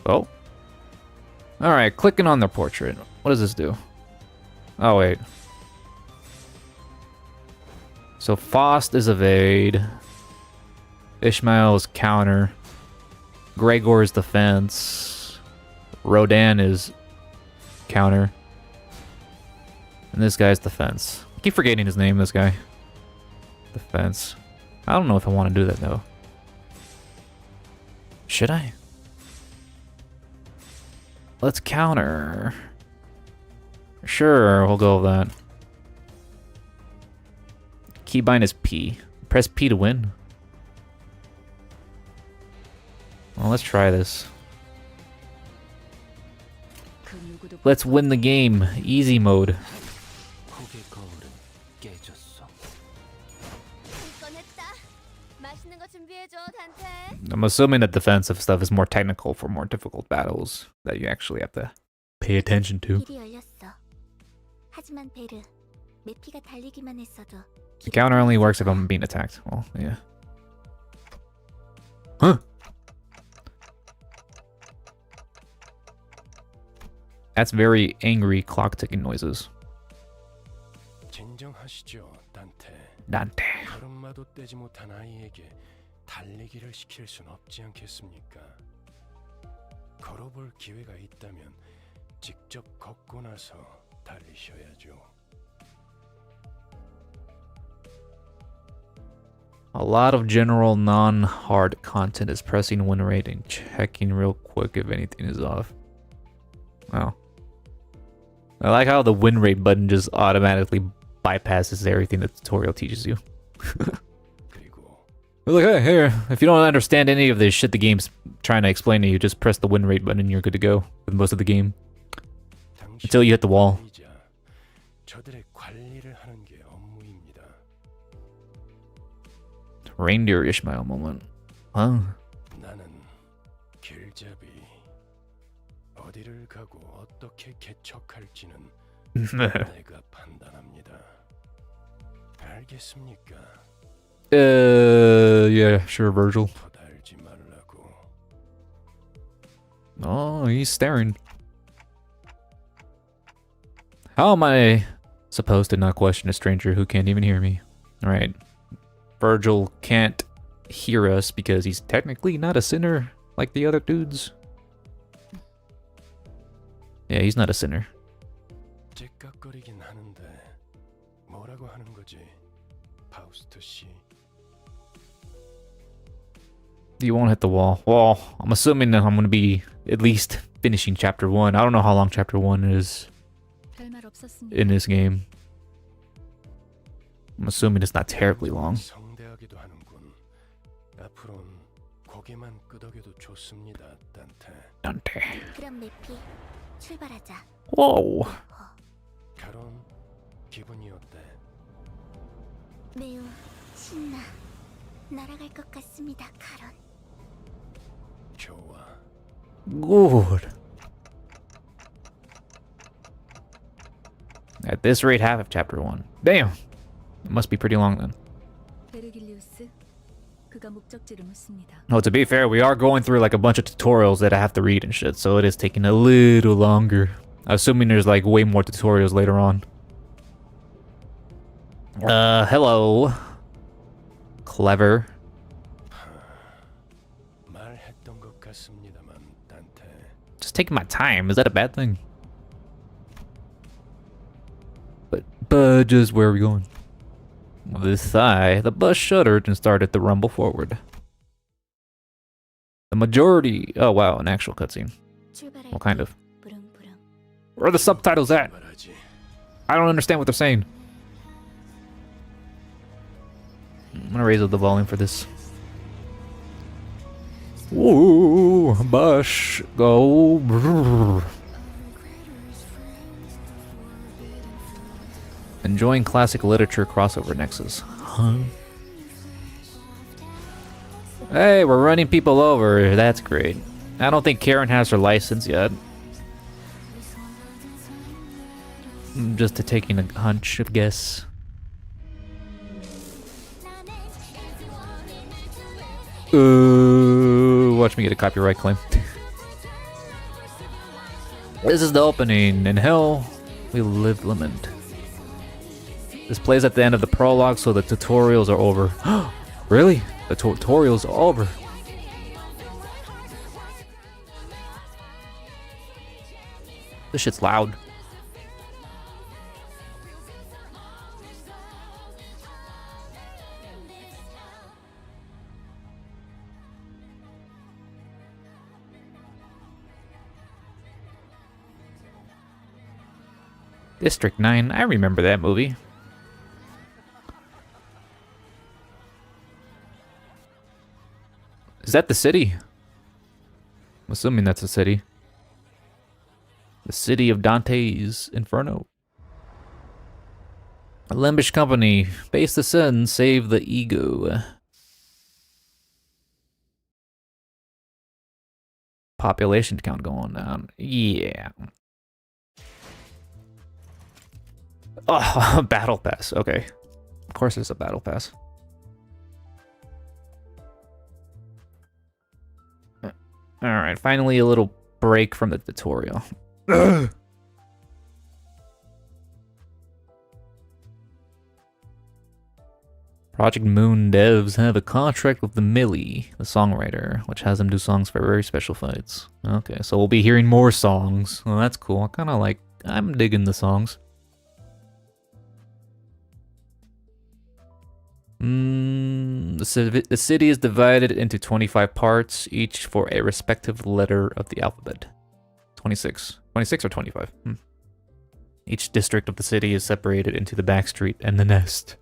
Oh. Alright, clicking on their portrait. What does this do? Oh, wait. So Faust is evade. Ishmael is counter. Gregor is defense. Rodan is counter. And this guy's defense. I keep forgetting his name, this guy. Defense. I don't know if I want to do that, though. Should I? Let's counter. Sure, we'll go with that. Keybind is P. Press P to win. Well, let's try this. 그 누구도 Let's win the game. Easy mode. 혹의 거울은 깨졌어. 이건 했다. 맛있는 거 준비해줘, 단테. I'm assuming that defensive stuff is more technical for more difficult battles that you actually have to pay attention to. 길이 열렸어. 하지만 베르, 메피가 달리기만 했어도. The counter only works if I'm being attacked. Well, yeah. Huh? That's very angry clock ticking noises. 진정하시죠, 단테. Dante. 걸음마도 떼지 못한 아이에게 달리기를 시킬 순 없지 않겠습니까? 걸어볼 기회가 있다면 직접 걷고 나서 달리셔야죠. A lot of general non-hard content is pressing win rate and checking real quick if anything is off. Wow. I like how the win rate button just automatically bypasses everything the tutorial teaches you. We're like, hey, here, if you don't understand any of this shit the game's trying to explain to you, just press the win rate button and you're good to go with most of the game. Until you hit the wall. 저들의 관리를 하는 게 업무입니다. Reindeer Ishmael moment. Huh? 나는 길잡이. 어디를 가고 어떻게 개척할지는 내가 판단합니다. 알겠습니까? Yeah, sure, Virgil. 퍼달지 말라고. Oh, he's staring. How am I supposed to not question a stranger who can't even hear me? Alright. Virgil can't hear us because he's technically not a sinner like the other dudes. Yeah, he's not a sinner. 째깍거리긴 하는데 뭐라고 하는 거지? 파우스트 씨. You won't hit the wall. Well, I'm assuming that I'm going to be at least finishing chapter 1. I don't know how long chapter 1 is 별말 없었습니다. in this game. I'm assuming it's not terribly long. 성대하기도 하는군. 앞으론 고개만 끄덕여도 좋습니다, 단테. Dante. 그럼 내피 출발하자. Whoa. 가론, 기분이 어때? 매우 신나. 날아갈 것 같습니다, 가론. 좋아. Good. At this rate, half of chapter 1. Damn. It must be pretty long then. 베르길리우스, 그가 목적지를 묻습니다. No, to be fair, we are going through like a bunch of tutorials that I have to read and shit, so it is taking a little longer. Assuming there's like way more tutorials later on. Hello. Clever. 말했던 것 같습니다만, 단테. Just taking my time. Is that a bad thing? But just where are we going? With a sigh, the bus shuddered and started to rumble forward. The majority... Oh wow, an actual cutscene. 출발할 What kind of? 부릉부릉. Where are the subtitles at? 말하지. I don't understand what they're saying. I'm gonna raise up the volume for this. Ooh, bus, go. Brrr. Enjoying classic literature crossover nexus. Huh? Hey, we're running people over. That's great. I don't think Karen has her license yet. I'm just taking a hunch of guess. Watch me get a copyright claim. This is the opening. In hell, we live lament. This plays at the end of the prologue, so the tutorials are over. Really? The tutorials are over. This shit's loud. District 9, I remember that movie. Is that the city? I'm assuming that's the city. The city of Dante's Inferno. A Limbus company. Face the sin, save the ego. Population count going down. Yeah. Oh, battle pass. Okay. Of course there's a battle pass. Alright, finally a little break from the tutorial. Project Moon devs have a contract with the Millie, the songwriter, which has them do songs for very special fights. Okay, so we'll be hearing more songs. Well, that's cool. I'm digging the songs. The city is divided into 25 parts, each for a respective letter of the alphabet. 26. 26 or 25? Each district of the city is separated into the back street and the nest.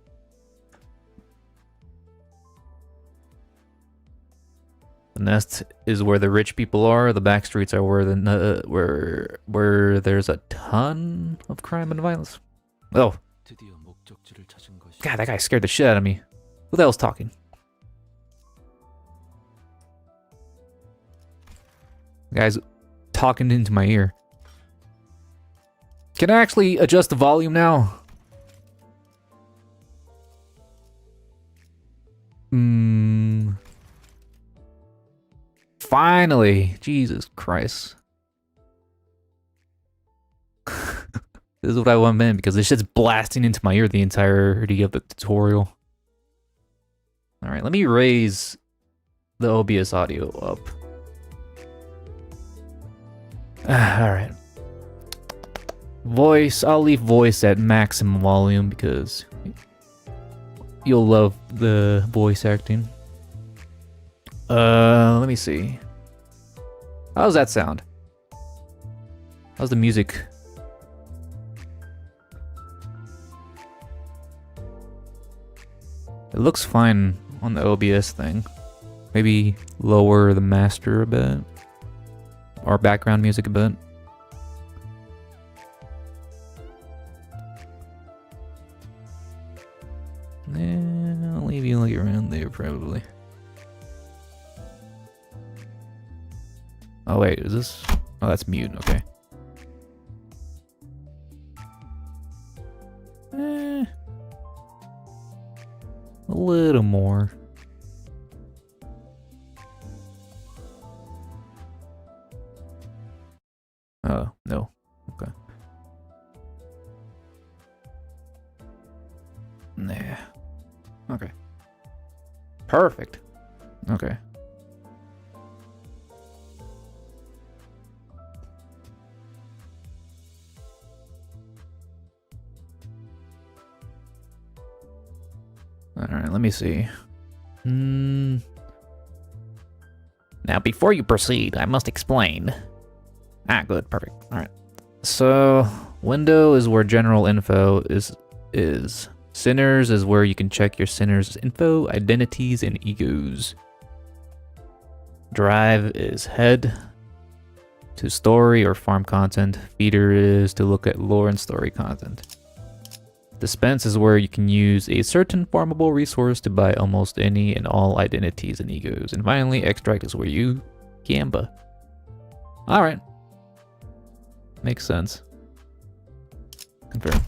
The nest is where the rich people are. The back streets are where where there's a ton of crime and violence. Oh. God, that guy scared the shit out of me. Who the hell's talking? The guy's talking into my ear. Can I actually adjust the volume now? Finally! Jesus Christ. This is what I want, man, because this shit's blasting into my ear the entirety of the tutorial. Alright, let me raise the OBS audio up. Alright. Voice, I'll leave voice at maximum volume because you'll love the voice acting. Let me see. How's that sound? How's the music? It looks fine on the OBS thing. Maybe lower the master a bit. Or background music a bit. I'll leave you like around there probably. Oh wait, is this? Oh, that's mute, okay. A little more. Oh, no. Okay. Nah. Okay. Perfect. Okay. Alright, let me see. Now, before you proceed, I must explain. Ah, good, perfect. Alright. So, window is where general info is. Sinners is where you can check your sinners' info, identities, and egos. Drive is head to story or farm content. Feeder is to look at lore and story content. Dispense is where you can use a certain farmable resource to buy almost any and all identities and egos. And finally, extract is where you gamba. Alright. Makes sense. Confirm.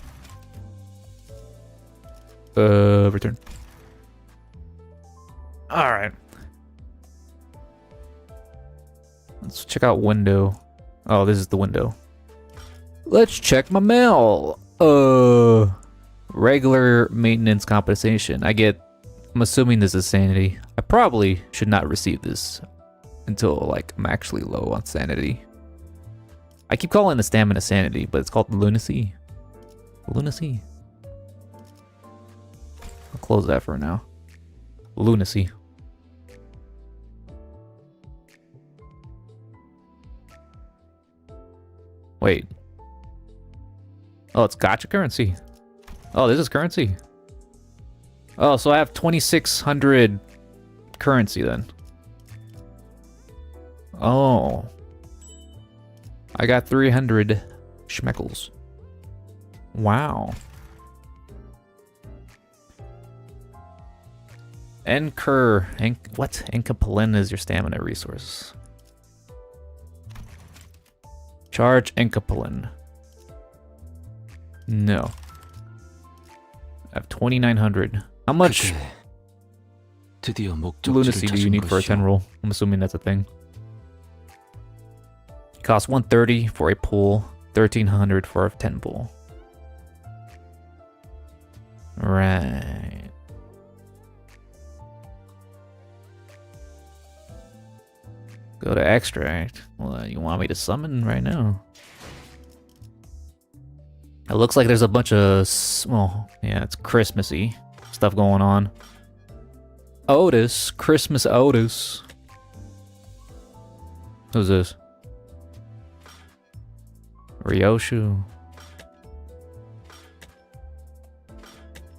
Return. Alright. Let's check out window. Oh, this is the window. Let's check my mail. Regular maintenance compensation. I'm assuming this is sanity. I probably should not receive this until like I'm actually low on sanity. I keep calling the stamina sanity, but it's called lunacy. Lunacy. I'll close that for now. Lunacy. Wait. Oh, it's gacha currency. Oh, this is currency. Oh, so I have 2,600 currency then. Oh. I got 300 schmeckles. Wow. What? Enkapalin is your stamina resource. Charge Enkapalin. No. I have 2,900. How much lunacy do you need for a 10 roll? I'm assuming that's a thing. It costs 130 for a pull, 1,300 for a 10 pull. Right. Go to extract. Well, you want me to summon right now? It looks like there's a bunch of, well, yeah, it's Christmassy stuff going on. Otis, Christmas Otis. Who's this? Ryoshu.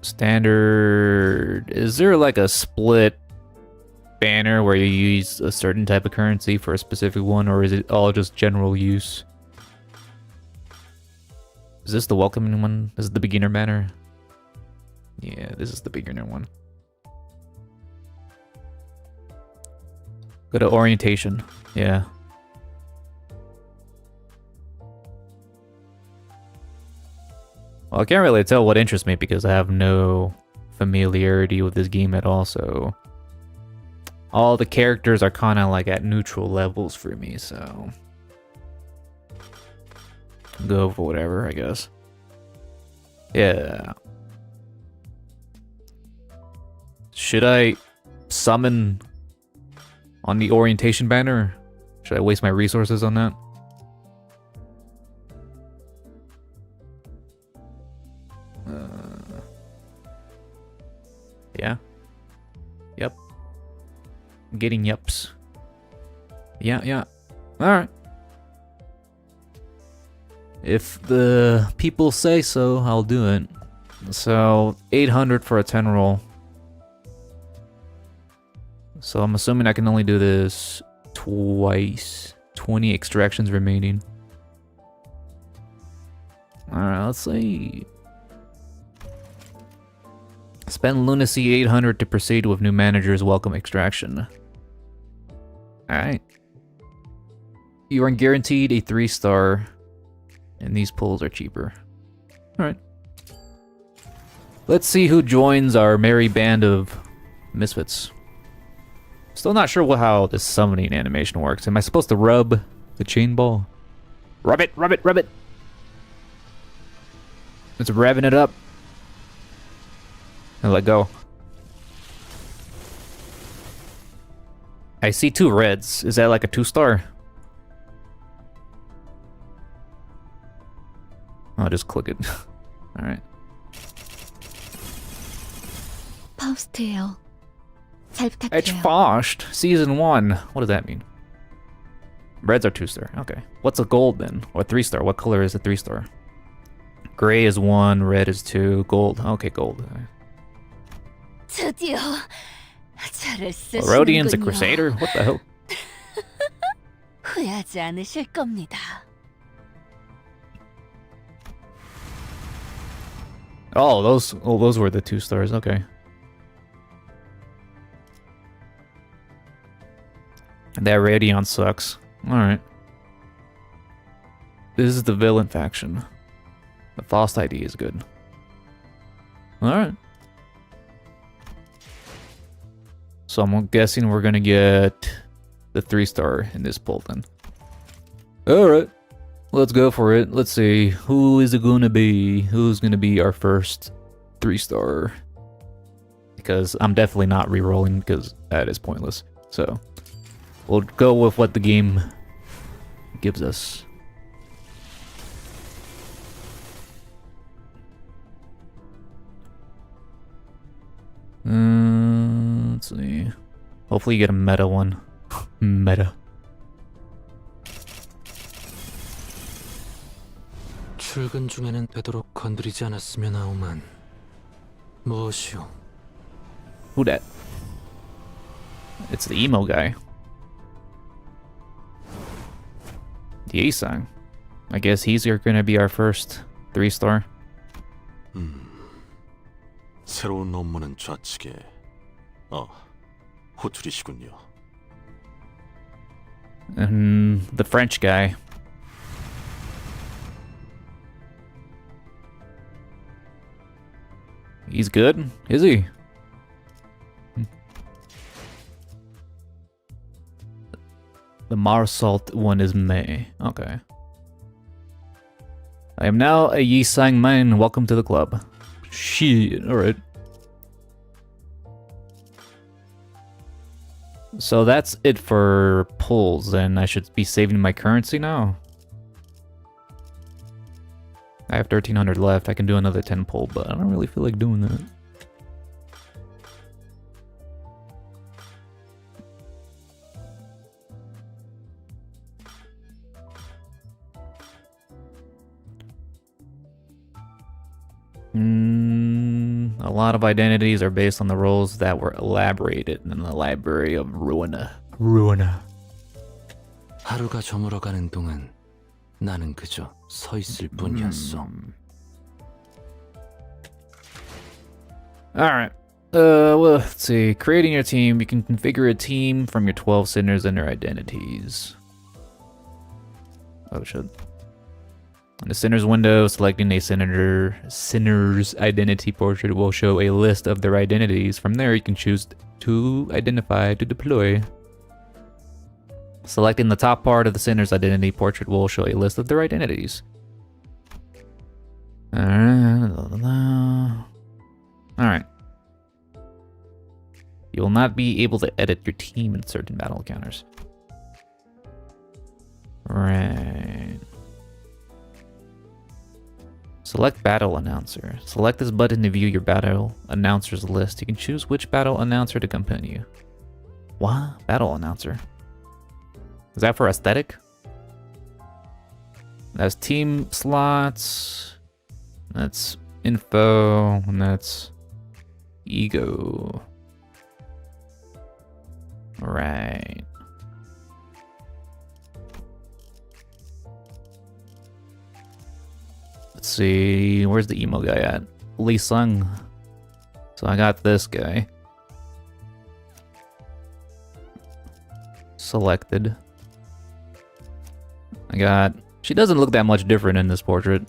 Standard. Is there like a split banner where you use a certain type of currency for a specific one, or is it all just general use? Is this the welcoming one? This is the beginner banner? Yeah, this is the beginner one. Go to orientation. Yeah. Well, I can't really tell what interests me because I have no familiarity with this game at all, so all the characters are kind of like at neutral levels for me, so go for whatever, I guess. Yeah. Should I summon on the orientation banner? Should I waste my resources on that? Yeah. Yep. I'm getting yups. Yeah. Alright. If the people say so, I'll do it. So, 800 for a 10 roll. So I'm assuming I can only do this twice. 20 extractions remaining. Alright, let's see. Spend lunacy 800 to proceed with new manager's welcome extraction. Alright. You are guaranteed a 3-star, and these pulls are cheaper. Alright. Let's see who joins our merry band of misfits. Still not sure how this summoning animation works. Am I supposed to rub the chain ball? Rub it! It's revving it up. And let go. I see 2 reds. Is that like a 2-star? I'll just click it. Alright. 파우스트예요. 잘 It's 부탁해요. Foshed. Season 1. What does that mean? Reds are 2-star. Okay. What's a gold then? Or 3-star? What color is a 3-star? Gray is 1, red is 2, gold. Okay, gold. 드디어 저를 Rodian's a 쓰시는군요. crusader? What the hell? 후회하지 않으실 겁니다. Oh, those were the 2-stars. Okay. That Radiant sucks. Alright. This is the villain faction. The Faust ID is good. Alright. So I'm guessing we're gonna get the 3-star in this pull then. Alright. Let's go for it. Let's see. Who is it gonna be? Who's gonna be our first 3-star? Because I'm definitely not re-rolling because that is pointless. So we'll go with what the game gives us. Let's see. Hopefully you get a meta one. Meta. 출근 중에는 되도록 건드리지 않았으면 하오만. 무엇이오? Who that? It's the emo guy. The A-Song. I guess he's gonna be our first 3-star. 새로운 업무는 좌측에. 호출이시군요. And the French guy. He's good, is he? The Marsalt one is May. Okay. I am now a Yi Sang man. Welcome to the club. Shit. Alright. So that's it for pulls, and I should be saving my currency now. I have 1,300 left. I can do another 10 pull, but I don't really feel like doing that. A lot of identities are based on the roles that were elaborated in the library of Ruina. 하루가 저물어가는 동안 나는 그저 서 있을 뿐이었어. Alright. Well, let's see. Creating your team. You can configure a team from your 12 sinners and their identities. Oh, shit. In the Sinner's window, selecting a Sinner's identity portrait will show a list of their identities. From there, you can choose to identify to deploy. Selecting the top part of the Sinner's identity portrait will show a list of their identities. Alright. You will not be able to edit your team in certain battle encounters. Right. Select Battle Announcer. Select this button to view your Battle Announcers list. You can choose which Battle Announcer to accompany you. What? Battle Announcer? Is that for aesthetic? That's team slots. That's info. And that's ego. Right. Let's see, where's the emo guy at? Lee Sung. So I got this guy. Selected. She doesn't look that much different in this portrait.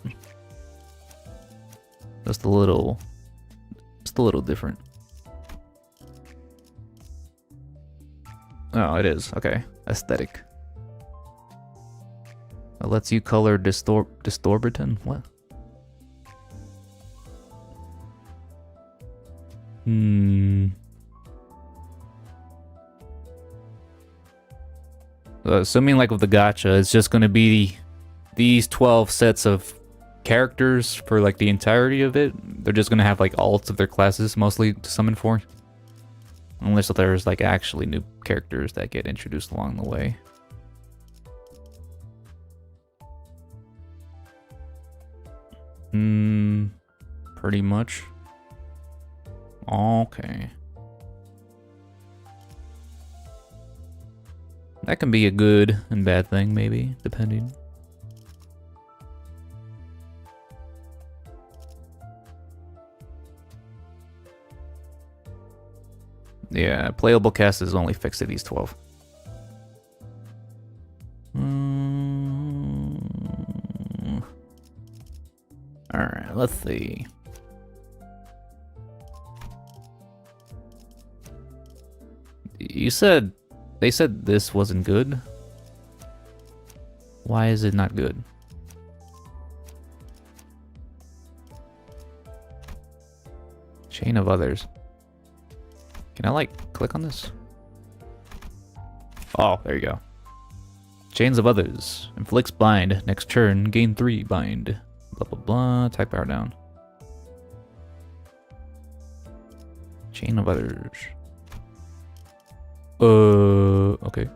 Just a little different. Oh, it is. Okay. Aesthetic. It lets you color distorbiton? What? Assuming like with the gacha, it's just going to be these 12 sets of characters for like the entirety of it. They're just going to have like alts of their classes mostly to summon for. Unless there's like actually new characters that get introduced along the way. Pretty much. Okay. That can be a good and bad thing, maybe, depending. Yeah, playable cast is only fixed to these 12. Alright, let's see. They said this wasn't good. Why is it not good? Chain of others. Can I like click on this? Oh, there you go. Chains of others. Inflicts bind. Next turn, gain 3 bind. Blah blah blah. Attack power down. Chain of others. Okay.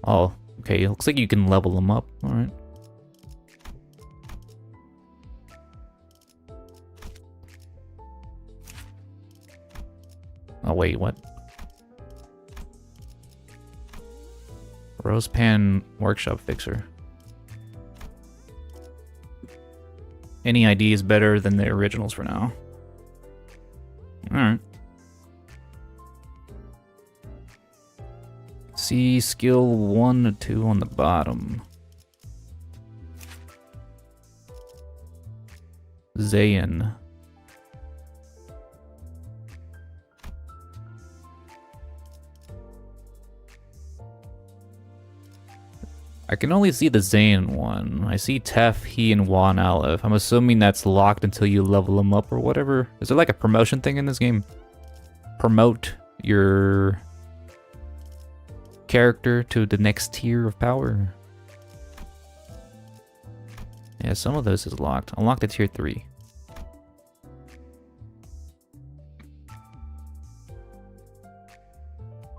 Oh, okay. It looks like you can level them up. All right. Oh wait, what? Rosepan Workshop Fixer. Any ID is better than the originals for now. Alright. See skill 1 to 2 on the bottom. Zayn. I can only see the Zayn one. I see Tef, he, and Juan Aleph. I'm assuming that's locked until you level them up or whatever. Is there like a promotion thing in this game? Promote your character to the next tier of power. Yeah, some of those is locked. Unlock to tier 3.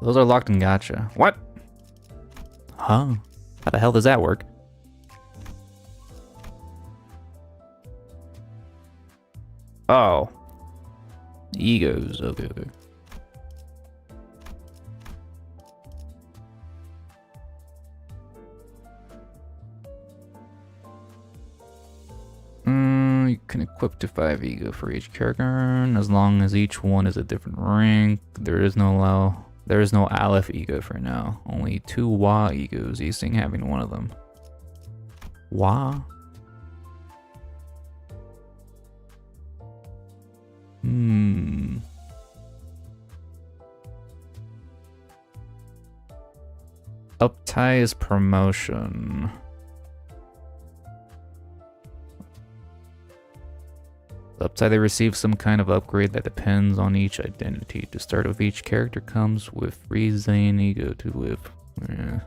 Those are locked in gacha. What? Huh? How the hell does that work? Oh. Egos. Okay, okay. You can equip to 5 ego for each character, as long as each one is a different rank. There is no There is no Aleph ego for now. Only 2 Wa egos. Easting having one of them. Wa? Uptie is promotion. Uptie, they receive some kind of upgrade that depends on each identity. To start with, each character comes with free Zane ego to live. Yeah.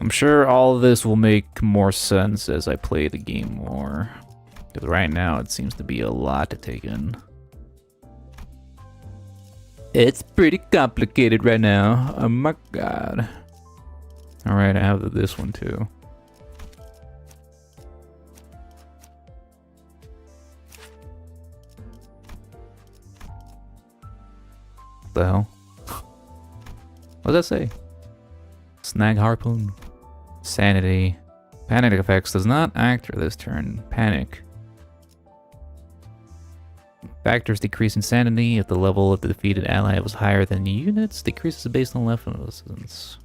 I'm sure all of this will make more sense as I play the game more. Because right now it seems to be a lot to take in. It's pretty complicated right now. Oh my god. Alright, I have this one too. What the hell? What does that say? Snag harpoon. Sanity. Panic effects does not actor this turn. Panic. Factors decrease insanity if the level of the defeated ally was higher than the units. Decreases based on left resistance.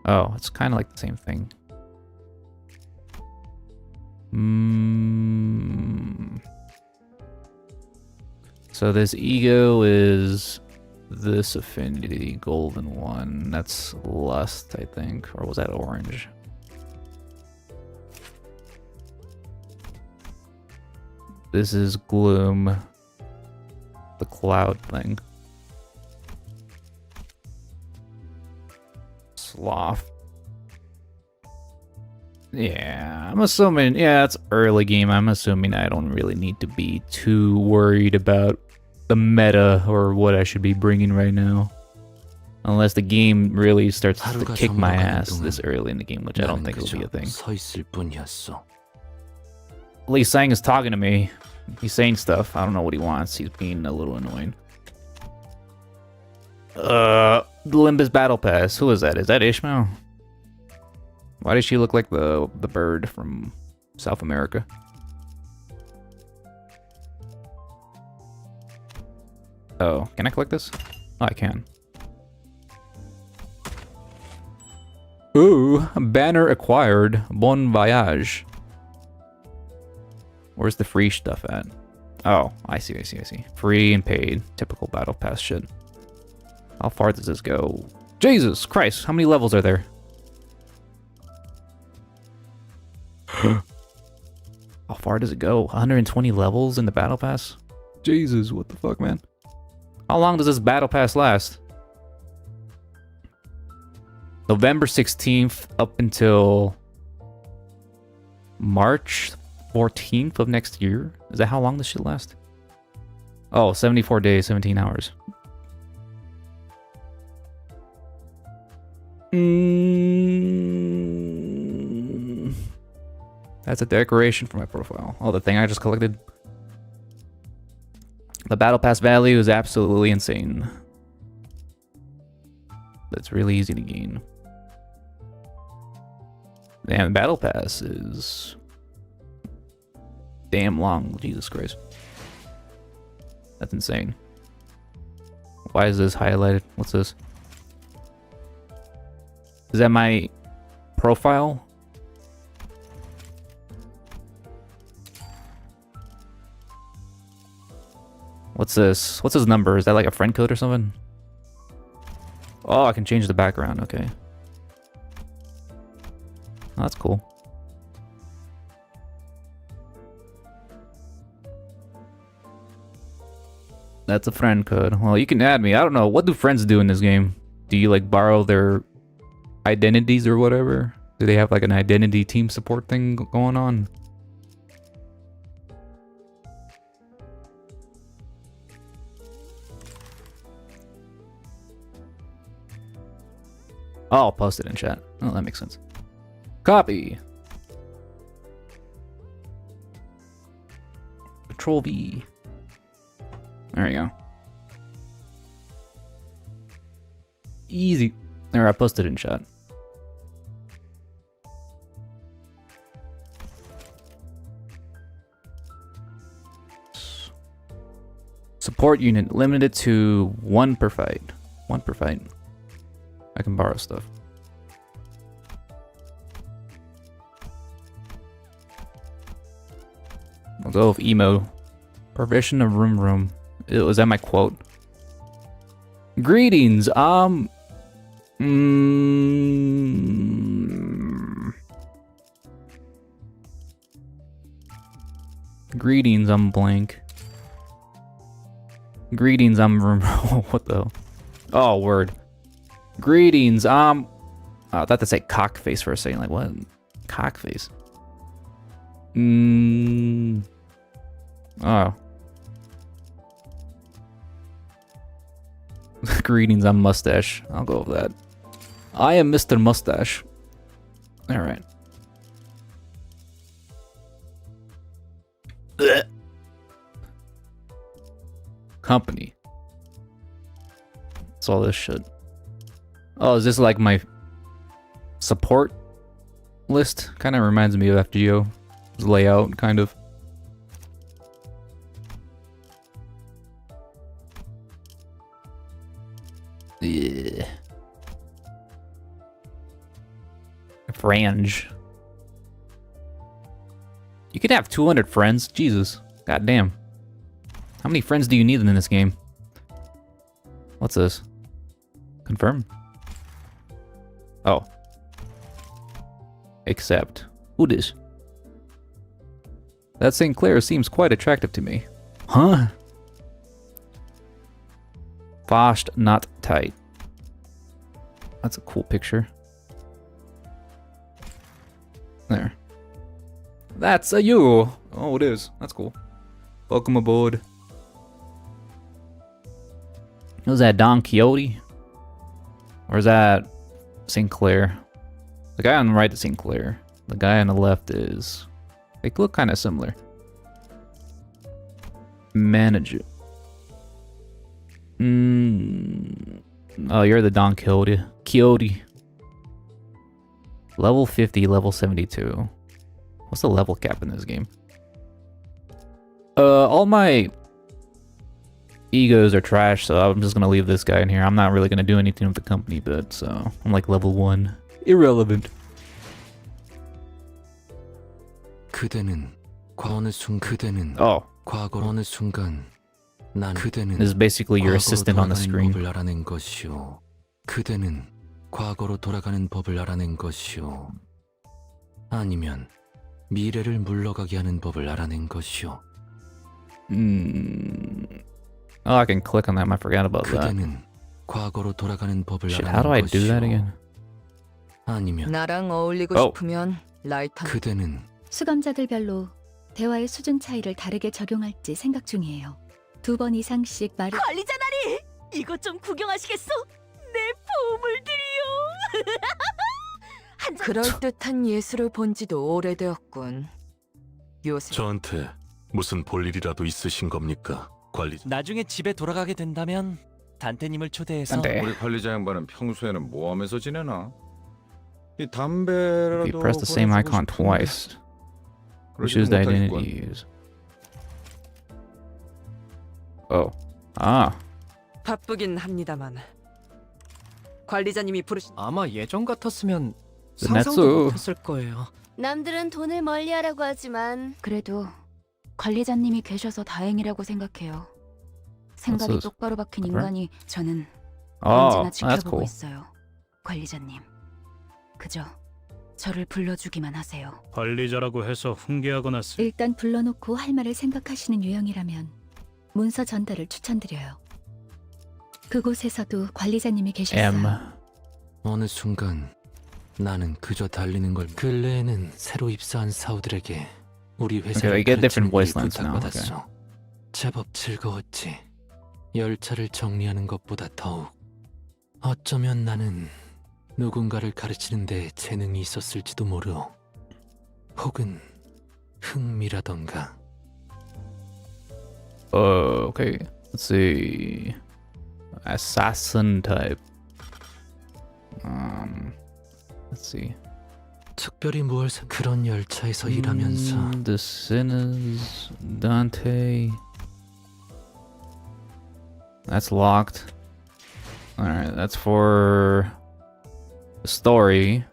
Oh, it's kind of like the same thing. So this ego is this affinity, golden one. That's lust, I think. Or was that orange? This is gloom. The cloud thing. Sloth. Yeah, I'm assuming, yeah, it's early game. I'm assuming I don't really need to be too worried about the meta or what I should be bringing right now. Unless the game really starts to kick my ass this early in the game, which I don't think will be a thing. At least Sang is talking to me. He's saying stuff. I don't know what he wants. He's being a little annoying. The Limbus Battle Pass. Who is that? Is that Ishmael? Why does she look like the bird from South America? Oh, can I collect this? Oh, I can. Ooh, banner acquired. Bon voyage. Where's the free stuff at? Oh, I see. Free and paid. Typical battle pass shit. How far does this go? Jesus Christ, how many levels are there? How far does it go? 120 levels in the battle pass? Jesus, what the fuck, man? How long does this battle pass last? November 16th up until March 14th of next year? Is that how long this shit lasts? Oh, 74 days, 17 hours. That's a decoration for my profile. Oh, the thing I just collected. The battle pass value is absolutely insane. That's really easy to gain. Damn, the battle pass is damn long. Jesus Christ. That's insane. Why is this highlighted? What's this? Is that my profile? What's this? What's his number? Is that like a friend code or something? Oh, I can change the background. Okay. Oh, that's cool. That's a friend code. Well, you can add me. I don't know. What do friends do in this game? Do you like borrow their identities or whatever? Do they have like an identity team support thing going on? Oh, I'll post it in chat. Oh, that makes sense. Copy. Control V. There you go. Easy. There, I posted it in chat. Support unit limited to 1 per fight. 1 per fight. I can borrow stuff. I'll go with emo. Provision of room. Was that my quote? Greetings. Greetings. I'm blank. Greetings. I'm room. What the? Oh, word. Greetings. I thought to say cockface for a second. Like what? Cockface. Oh. Greetings, I'm Mustache. I'll go with that. I am Mr. Mustache. Alright. Company. What's all this shit? Oh, is this like my support list? Kind of reminds me of FGO's layout, kind of. Yeah. Frange. You could have 200 friends. Jesus. God damn. How many friends do you need in this game? What's this? Confirm. Oh. Accept. Who this? That St. Clair seems quite attractive to me. Huh? Fast, not tight. That's a cool picture. There. That's a you. Oh, it is. That's cool. Welcome aboard. Was that Don Quixote? Or is that St. Clair? The guy on the right is St. Clair. The guy on the left is... They look kind of similar. Manager. Oh, you're the Don Quixote. Quixote. Level 50, level 72. What's the level cap in this game? All my egos are trash, so I'm just gonna leave this guy in here. I'm not really gonna do anything with the company bit, so I'm like level 1. Irrelevant. Oh. This is basically your assistant on the screen. 그대는 과거로 돌아가는 법을 알아낸 것이오. 아니면 미래를 물러가게 하는 법을 알아낸 것이오. Oh, I can click on that. I forgot about that. 그대는 과거로 돌아가는 법을 Shit, 알아낸 how do I do 것이오. that again? 아니면 나랑 어울리고 싶으면 라이터. 그대는 수감자들별로 대화의 수준 차이를 다르게 적용할지 생각 중이에요. 2번 이상씩 말을 관리자 나리! 이것 좀 구경하시겠소? 내 보물들이요. 그럴듯한 예술을 본 지도 오래되었군. 요새 저한테 무슨 볼일이라도 있으신 겁니까, 관리자? 나중에 집에 돌아가게 된다면 단테님을 초대해서 Dante. 우리 관리자 양반은 평소에는 뭐 하면서 지내나? 이 If 담배라도 you press the same 보내주고 icon 싶은데 twice, 그러지도 choose the 못하겠군. identities. Oh. Ah. 바쁘긴 합니다만 관리자님이 부르신 아마 예전 같았으면 상상도 상상도 못했을 거예요. 남들은 돈을 멀리하라고 하지만 그래도 관리자님이 계셔서 다행이라고 생각해요. 생각이 this? 똑바로 박힌 Confirm? 인간이 저는 Oh, 언제나 that's 지켜보고 cool. 있어요. 관리자님. 그저 저를 불러주기만 하세요. 관리자라고 해서 훈계하거나 쓸 일단 불러놓고 할 말을 생각하시는 유형이라면 문서 전달을 추천드려요. 그곳에서도 관리자님이 계셨어요. M. 어느 순간 나는 그저 달리는 걸. 근래에는 새로 입사한 사우들에게 우리 Okay, 회사를 we get different 가르치는 voice 일을 lines now. 부탁받았어. 제법 즐거웠지. 열차를 정리하는 것보다 더욱. 어쩌면 나는 누군가를 가르치는 데 재능이 있었을지도 모르. 혹은 흥미라던가. Okay. Let's see. Assassin type. Let's see. 특별히 그런 열차에서 일하면서 The Sinners, Dante. That's locked. Alright, that's for the story.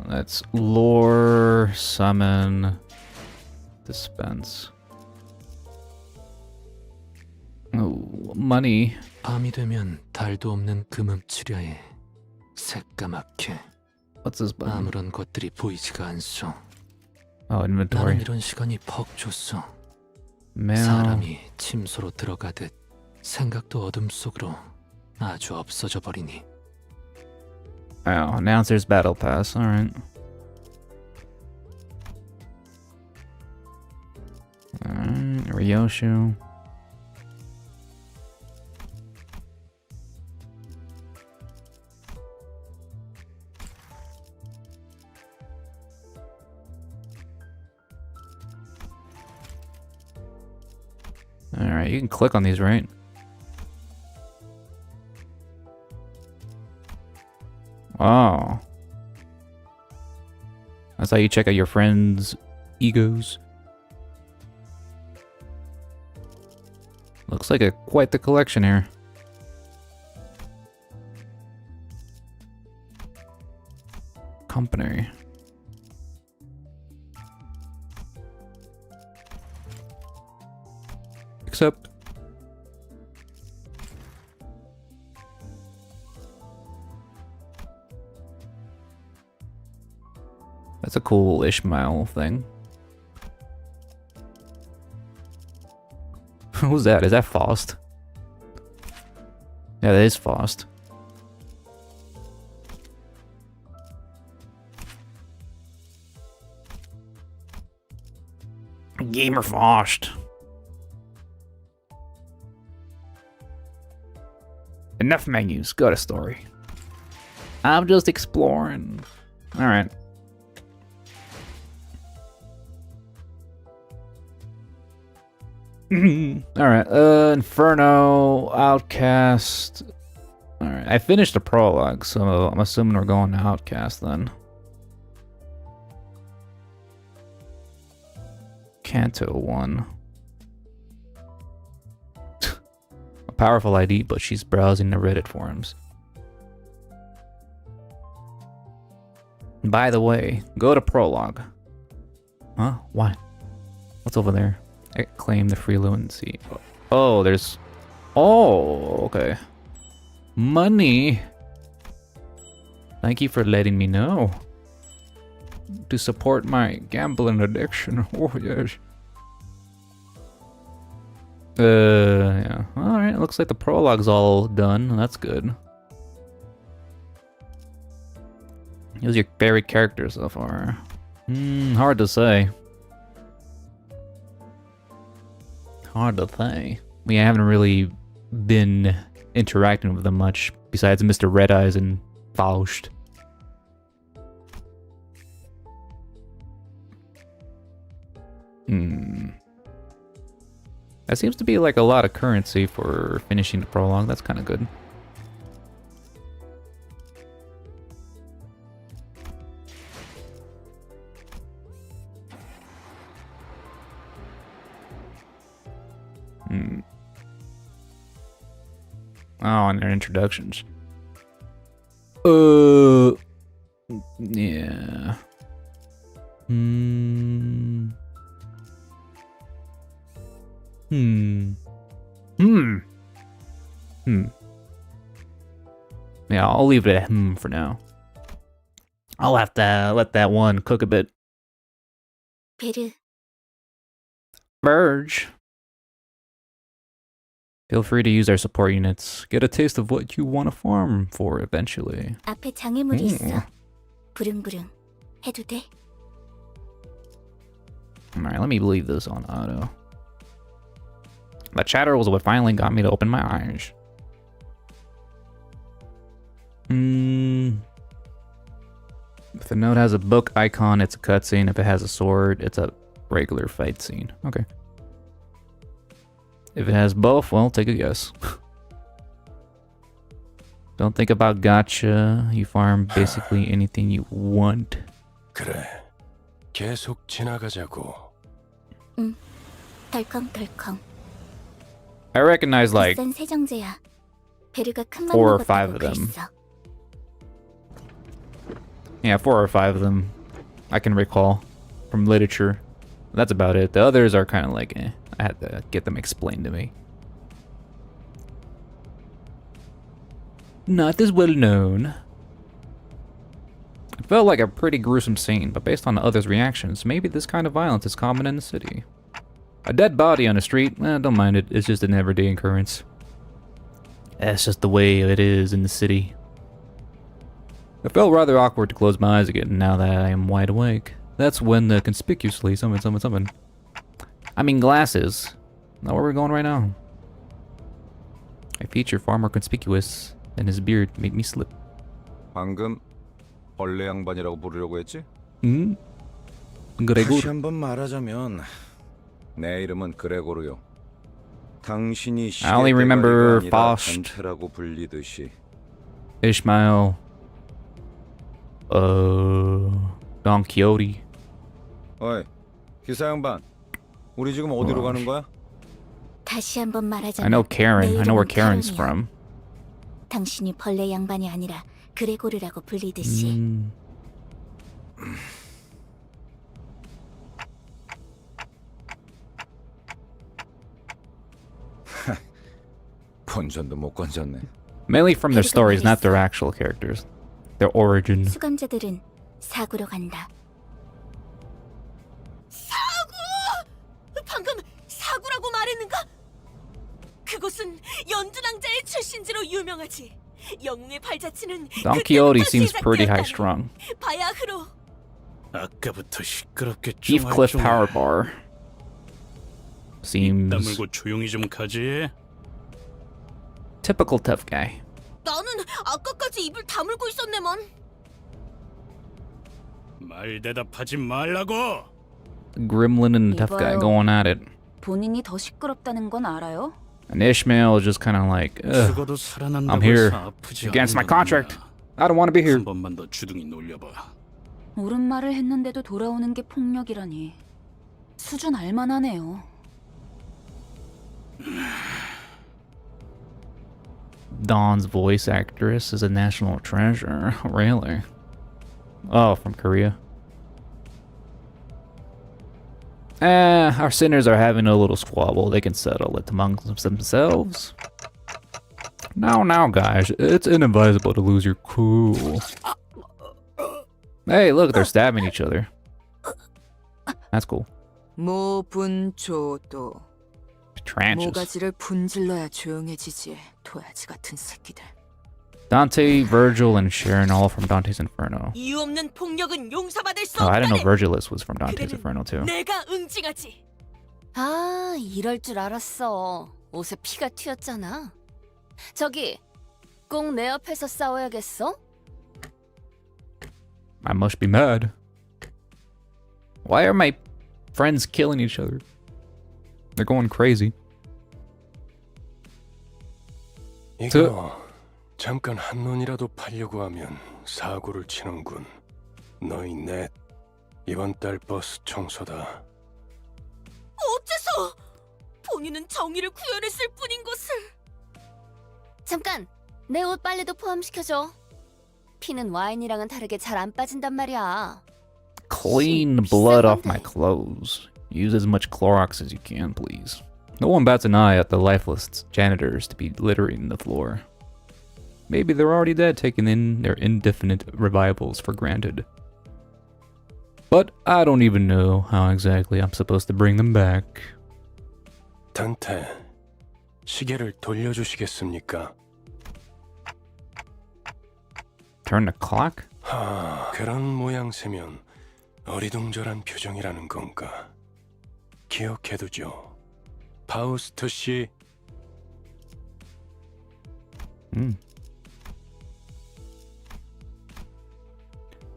That's lore, summon, dispense. Oh, money. 밤이 되면 달도 없는 금음치려에 새까맣게 What's this button? 아무런 것들이 보이지가 않소. Oh, 나는 inventory. 이런 시간이 퍽 줬어. Mail. 사람이 침소로 들어가듯 생각도 어둠 속으로 아주 없어져 버리니. Oh, announcer's battle pass. Alright. Ryoshu. Alright, you can click on these, right? Oh. That's how you check out your friends' egos. Looks like quite the collection here. Company. Except that's a cool Ishmael thing. Who's that? Is that Faust? Yeah, that is Faust. Gamer Faust. Enough menus. Go to story. I'm just exploring. Alright. Alright, Inferno, Outcast. Alright, I finished the prologue, so I'm assuming we're going to Outcast then. Canto 1. A powerful ID, but she's browsing the Reddit forums. By the way, go to Prologue. Huh? Why? What's over there? Claim the freelancy. Oh, there's... Oh, okay. Money. Thank you for letting me know. To support my gambling addiction. Oh, yes. Yeah. Alright, looks like the prologue's all done. That's good. Who's your favorite character so far? Hard to say. Hard to say. We haven't really been interacting with them much, besides Mr. Red Eyes and Faust. That seems to be like a lot of currency for finishing the prologue. That's kind of good. Oh, and their introductions. Yeah. Yeah, I'll leave it at for now. I'll have to let that one cook a bit. 베르, Verge. Feel free to use our support units. Get a taste of what you want to farm for eventually. 앞에 장애물이 있어. 부릉부릉 해도 돼? Alright, let me leave this on auto. The chatter was what finally got me to open my eyes. If a node has a book icon, it's a cutscene. If it has a sword, it's a regular fight scene. Okay. If it has both, well, take a guess. Don't think about gacha. You farm basically anything you want. 그래. 계속 지나가자고. 덜컹덜컹. I recognize like 비싼 세정제야. 베르가 큰맘 4 or 5 먹었다고 of them. 그랬어. Yeah, 4 or 5 of them I can recall from literature. That's about it. The others are kind of like, I had to get them explained to me. Not as well known. It felt like a pretty gruesome scene, but based on the others' reactions, maybe this kind of violence is common in the city. A dead body on the street, don't mind it. It's just an everyday occurrence. That's just the way it is in the city. It felt rather awkward to close my eyes again now that I am wide awake. That's when the conspicuously summon. I mean glasses. Not where we're going right now. A feature far more conspicuous than his beard made me slip. 방금 벌레 양반이라고 부르려고 했지? 그레고르. 다시 한번 말하자면 내 이름은 그레고르요. 당신이 I only remember 시계대가리가 아니라 Faust. 단테라고 불리듯이. Ishmael. Don Quixote. 어이, 기사 양반. 우리 지금 어디로 가는 거야? 다시 한번 말하자면 I know Karen. 내 I know where 이름은 Karen's 카렌이야. from. 당신이 벌레 양반이 아니라 그레고르라고 불리듯이. 본전도 못 건졌네. Mainly from their stories, not their actual characters. Their origin. 수감자들은 사구로 간다. 사구! 방금 사구라고 말했는가? 그곳은 연두낭자의 출신지로 유명하지. 영웅의 발자취는 Don Quixote seems pretty high-strung. 바야흐로. 아까부터 시끄럽게 Heathcliff Power Bar. Seems 다물고 조용히 좀 가지. typical tough guy. 나는 아까까지 입을 다물고 있었네만. 말 대답하지 말라고. Gremlin and the tough guy 이봐요. going at it. 본인이 더 시끄럽다는 건 알아요? And Ishmael is just kind of like, ugh, 죽어도 살아난다고 I'm here 해서 아프지 against my 않는 contract. 거냐. I don't want to be here. 한 번만 더 주둥이 놀려봐. 옳은 말을 했는데도 돌아오는 게 폭력이라니. 수준 알만하네요. Dawn's voice actress is a national treasure. Really? Oh, from Korea. Our sinners are having a little squabble. They can settle it amongst themselves. Now, guys, it's inadvisable to lose your cool. Hey, look, they're stabbing each other. That's cool. 모분조도 Tranches. 모가지를 분질러야 조용해지지. 도야지 같은 새끼들. Dante, Virgil, and Sharon, all from Dante's Inferno. 이유 없는 폭력은 용서받을 수 Oh, I didn't know 없다네. Virgilus was from Dante's Inferno too. 내가 응징하지. 아, 이럴 줄 알았어. 옷에 피가 튀었잖아. 저기, 꼭 내 앞에서 싸워야겠어? I must be mad. Why are my friends killing each other? They're going crazy. 이거 잠깐 한눈이라도 팔려고 하면 사고를 치는군. 너희 넷 이번 달 버스 청소다. 어째서 본인은 정의를 구현했을 뿐인 것을. 잠깐, 내 옷 빨래도 포함시켜줘. 피는 와인이랑은 다르게 잘 안 빠진단 말이야. Clean the blood off my clothes. Use as much Clorox as you can, please. No one bats an eye at the lifeless janitors to be littering the floor. Maybe they're already dead, taking in their indefinite revivals for granted. But I don't even know how exactly I'm supposed to bring them back. 단테, 시계를 돌려주시겠습니까? Turn the clock? 그런 모양새면 어리둥절한 표정이라는 건가? 기억해두죠. 파우스트 씨.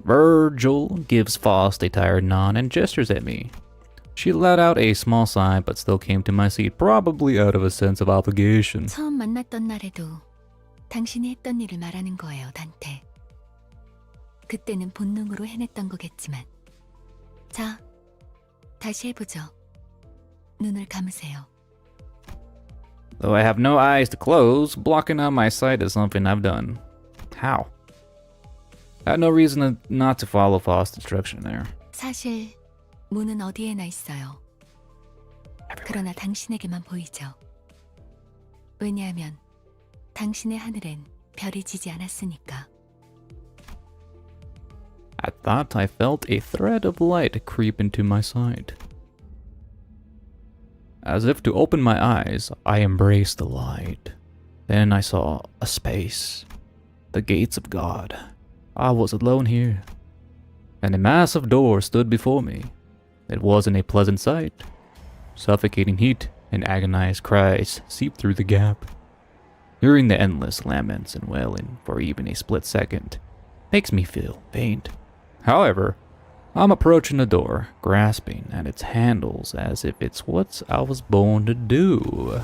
Virgil gives Faust a tired nod and gestures at me. She let out a small sigh but still came to my seat, probably out of a sense of obligation. 처음 만났던 날에도 당신이 했던 일을 말하는 거예요, 단테. 그때는 본능으로 해냈던 거겠지만. 자, 다시 해보죠. 눈을 감으세요. Though I have no eyes to close, blocking out my sight is something I've done. How? I had no reason not to follow Faust's instruction there. 사실 문은 어디에나 있어요. 그러나 당신에게만 보이죠. 왜냐하면 당신의 하늘엔 별이 지지 않았으니까. I thought I felt a thread of light creep into my sight. As if to open my eyes, I embraced the light. Then I saw a space. The gates of God. I was alone here. And a massive door stood before me. It wasn't a pleasant sight. Suffocating heat and agonized cries seeped through the gap. Hearing the endless laments and wailing for even a split second makes me feel faint. However, I'm approaching the door, grasping at its handles as if it's what I was born to do.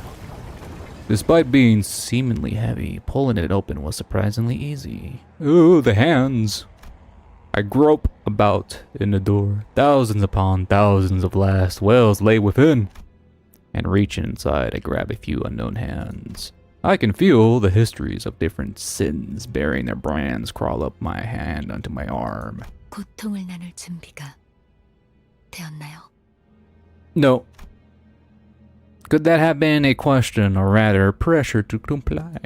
Despite being seemingly heavy, pulling it open was surprisingly easy. Ooh, the hands! I grope about in the door. Thousands upon thousands of last wells lay within. And reaching inside, I grab a few unknown hands. I can feel the histories of different sins bearing their brands crawl up my hand onto my arm. 고통을 나눌 준비가 되었나요? No. Could that have been a question, or rather, pressure to comply?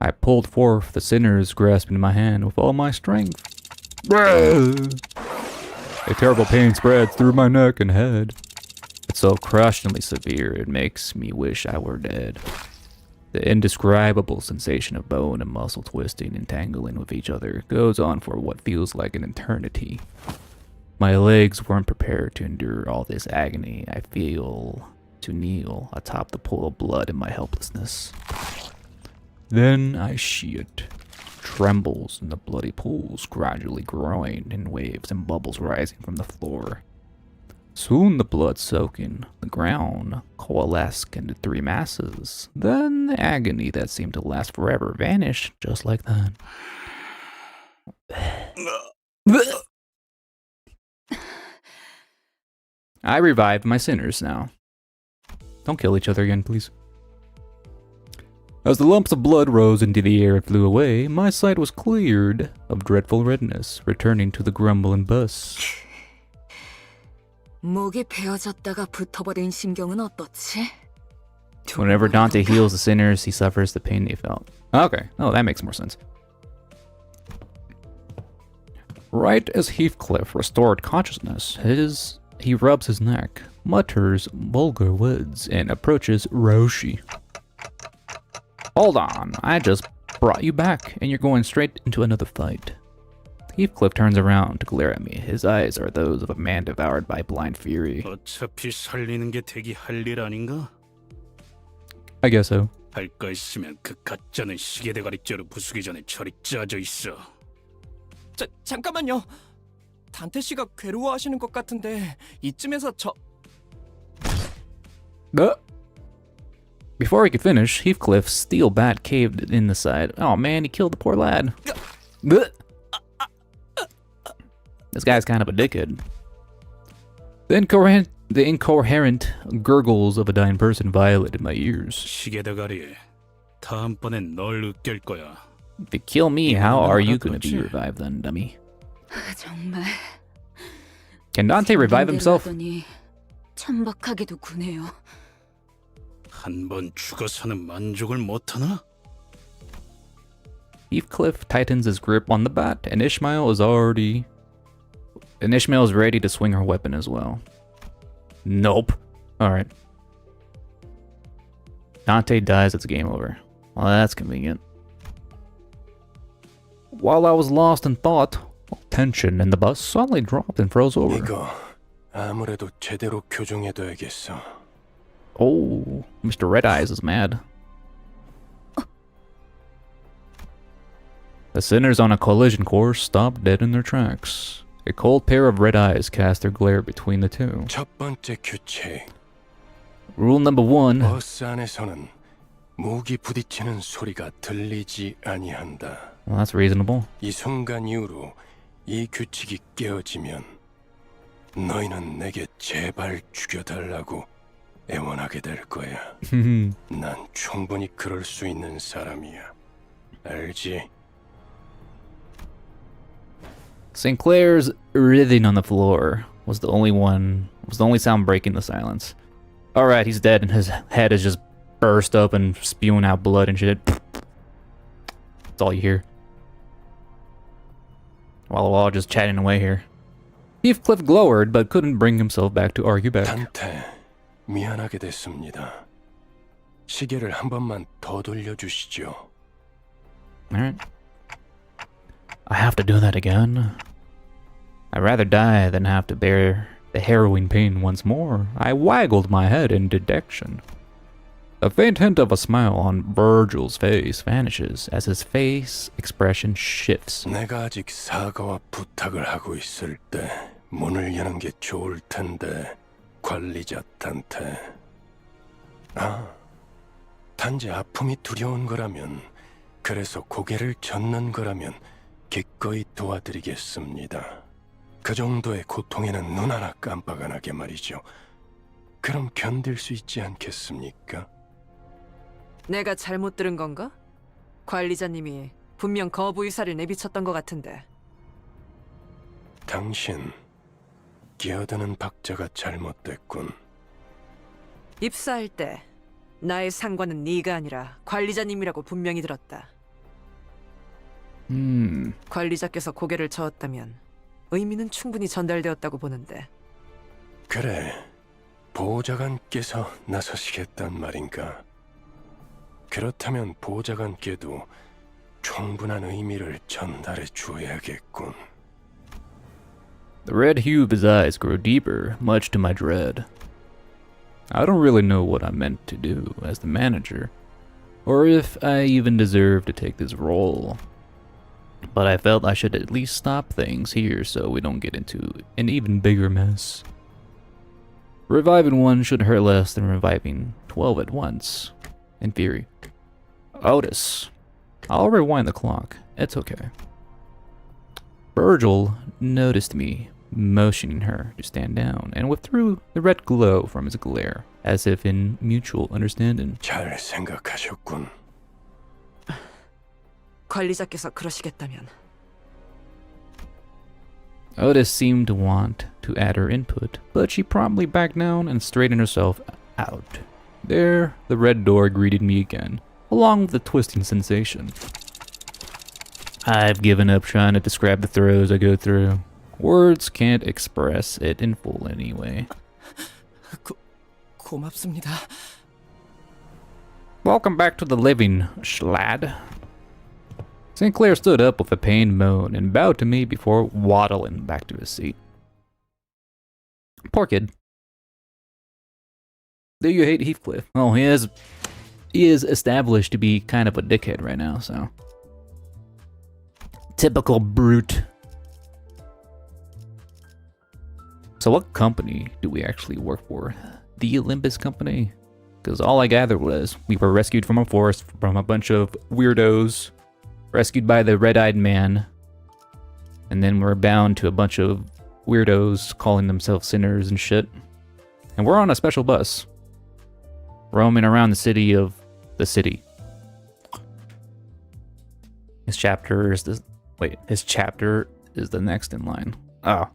I pulled forth the sinners grasping my hand with all my strength. A terrible pain spreads through my neck and head. It's so crushingly severe, it makes me wish I were dead. The indescribable sensation of bone and muscle twisting and tangling with each other goes on for what feels like an eternity. My legs weren't prepared to endure all this agony. I feel to kneel atop the pool of blood in my helplessness. Then I see it. Trembles in the bloody pools, gradually growing in waves and bubbles rising from the floor. Soon the blood soaking the ground coalesced into three masses. Then the agony that seemed to last forever vanished just like that. I revived my sinners now. Don't kill each other again, please. As the lumps of blood rose into the air and flew away, my sight was cleared of dreadful redness, returning to the grumbling bus. 목이 베어졌다가 붙어버린 신경은 어떻지? Whenever Dante heals the sinners, he suffers the pain they felt. Okay, oh, that makes more sense. Right as Heathcliff restored consciousness, he rubs his neck, mutters vulgar words, and approaches Roshi. Hold on, I just brought you back, and you're going straight into another fight. Heathcliff turns around to glare at me. His eyes are those of a man devoured by blind fury. 어차피 살리는 게 대기 할 일 아닌가? I guess so. 할 거 있으면 그 가짜는 시계 대가리째로 부수기 전에 저리 짜져 있어. 잠깐만요. 단테 씨가 괴로워하시는 것 같은데 이쯤에서 저... Before he could finish, Heathcliff's steel bat caved in the side. Oh man, he killed the poor lad. This guy's kind of a dickhead. The incoherent gurgles of a dying person violated my ears. 시계 대가리, 다음번엔 널 으깰 거야. If you kill me, how are you going to be revived then, dummy? 정말. Can Dante revive himself? 천박하게도 구네요. 한 번 죽어서는 만족을 못하나? Heathcliff tightens his grip on the bat, and Ishmael is ready to swing her weapon as well. Nope. Alright. Dante dies, it's game over. Well, that's convenient. While I was lost in thought, tension in the bus suddenly dropped and froze over. 이거 아무래도 제대로 교정해둬야겠어. Oh, Mr. Red Eyes is mad. The sinners on a collision course stopped dead in their tracks. A cold pair of red eyes cast their glare between the two. 첫 번째 규칙. Rule number 1. 버스 안에서는 무기 부딪히는 소리가 들리지 아니한다. Well, that's reasonable. 이 순간 이후로 이 규칙이 깨어지면 너희는 내게 제발 죽여달라고 애원하게 될 거야. 난 충분히 그럴 수 있는 사람이야. 알지? Sinclair's writhing on the floor was the only sound breaking the silence. Alright, he's dead and his head is just burst open, spewing out blood and shit. That's all you hear. While we're all just chatting away here. Heathcliff glowered, but couldn't bring himself back to argue back. 단테, 미안하게 됐습니다. 시계를 한 번만 더 돌려주시죠. Alright. I have to do that again. I'd rather die than have to bear the harrowing pain once more. I waggled my head in dejection. A faint hint of a smile on Virgil's face vanishes as his face expression shifts. 내가 아직 사과와 부탁을 하고 있을 때 문을 여는 게 좋을 텐데, 관리자 단테. 단지 아픔이 두려운 거라면, 그래서 고개를 젓는 거라면 기꺼이 도와드리겠습니다. 그 정도의 고통에는 눈 하나 깜빡 안 하게 말이죠. 그럼 견딜 수 있지 않겠습니까? 내가 잘못 들은 건가? 관리자님이 분명 거부 의사를 내비쳤던 것 같은데. 당신, 끼어드는 박자가 잘못됐군. 입사할 때 나의 상관은 네가 아니라 관리자님이라고 분명히 들었다. 관리자께서 고개를 저었다면 의미는 충분히 전달되었다고 보는데. 그래, 보좌관께서 나서시겠단 말인가? 그렇다면 보좌관께도 충분한 의미를 전달해 주어야겠군. The red hue of his eyes grew deeper, much to my dread. I don't really know what I meant to do as the manager, or if I even deserve to take this role. But I felt I should at least stop things here so we don't get into an even bigger mess. Reviving one should hurt less than reviving 12 at once, in theory. Otis. I'll rewind the clock. It's okay. Virgil noticed me, motioning her to stand down, and withdrew the red glow from his glare, as if in mutual understanding. 잘 생각하셨군. 관리자께서 그러시겠다면. Otis seemed to want to add her input, but she promptly backed down and straightened herself out. There, the red door greeted me again, along with a twisting sensation. I've given up trying to describe the throes I go through. Words can't express it in full anyway. 고맙습니다. Welcome back to the living, Schlad. Sinclair stood up with a pained moan and bowed to me before waddling back to his seat. Poor kid. Do you hate Heathcliff? Oh, he is established to be kind of a dickhead right now, so. Typical brute. So what company do we actually work for? The Limbus company? Because all I gathered was we were rescued from a forest from a bunch of weirdos, rescued by the red-eyed man, and then we're bound to a bunch of weirdos calling themselves sinners and shit. And we're on a special bus, roaming around the city of the city. His chapter is the next in line. Oh.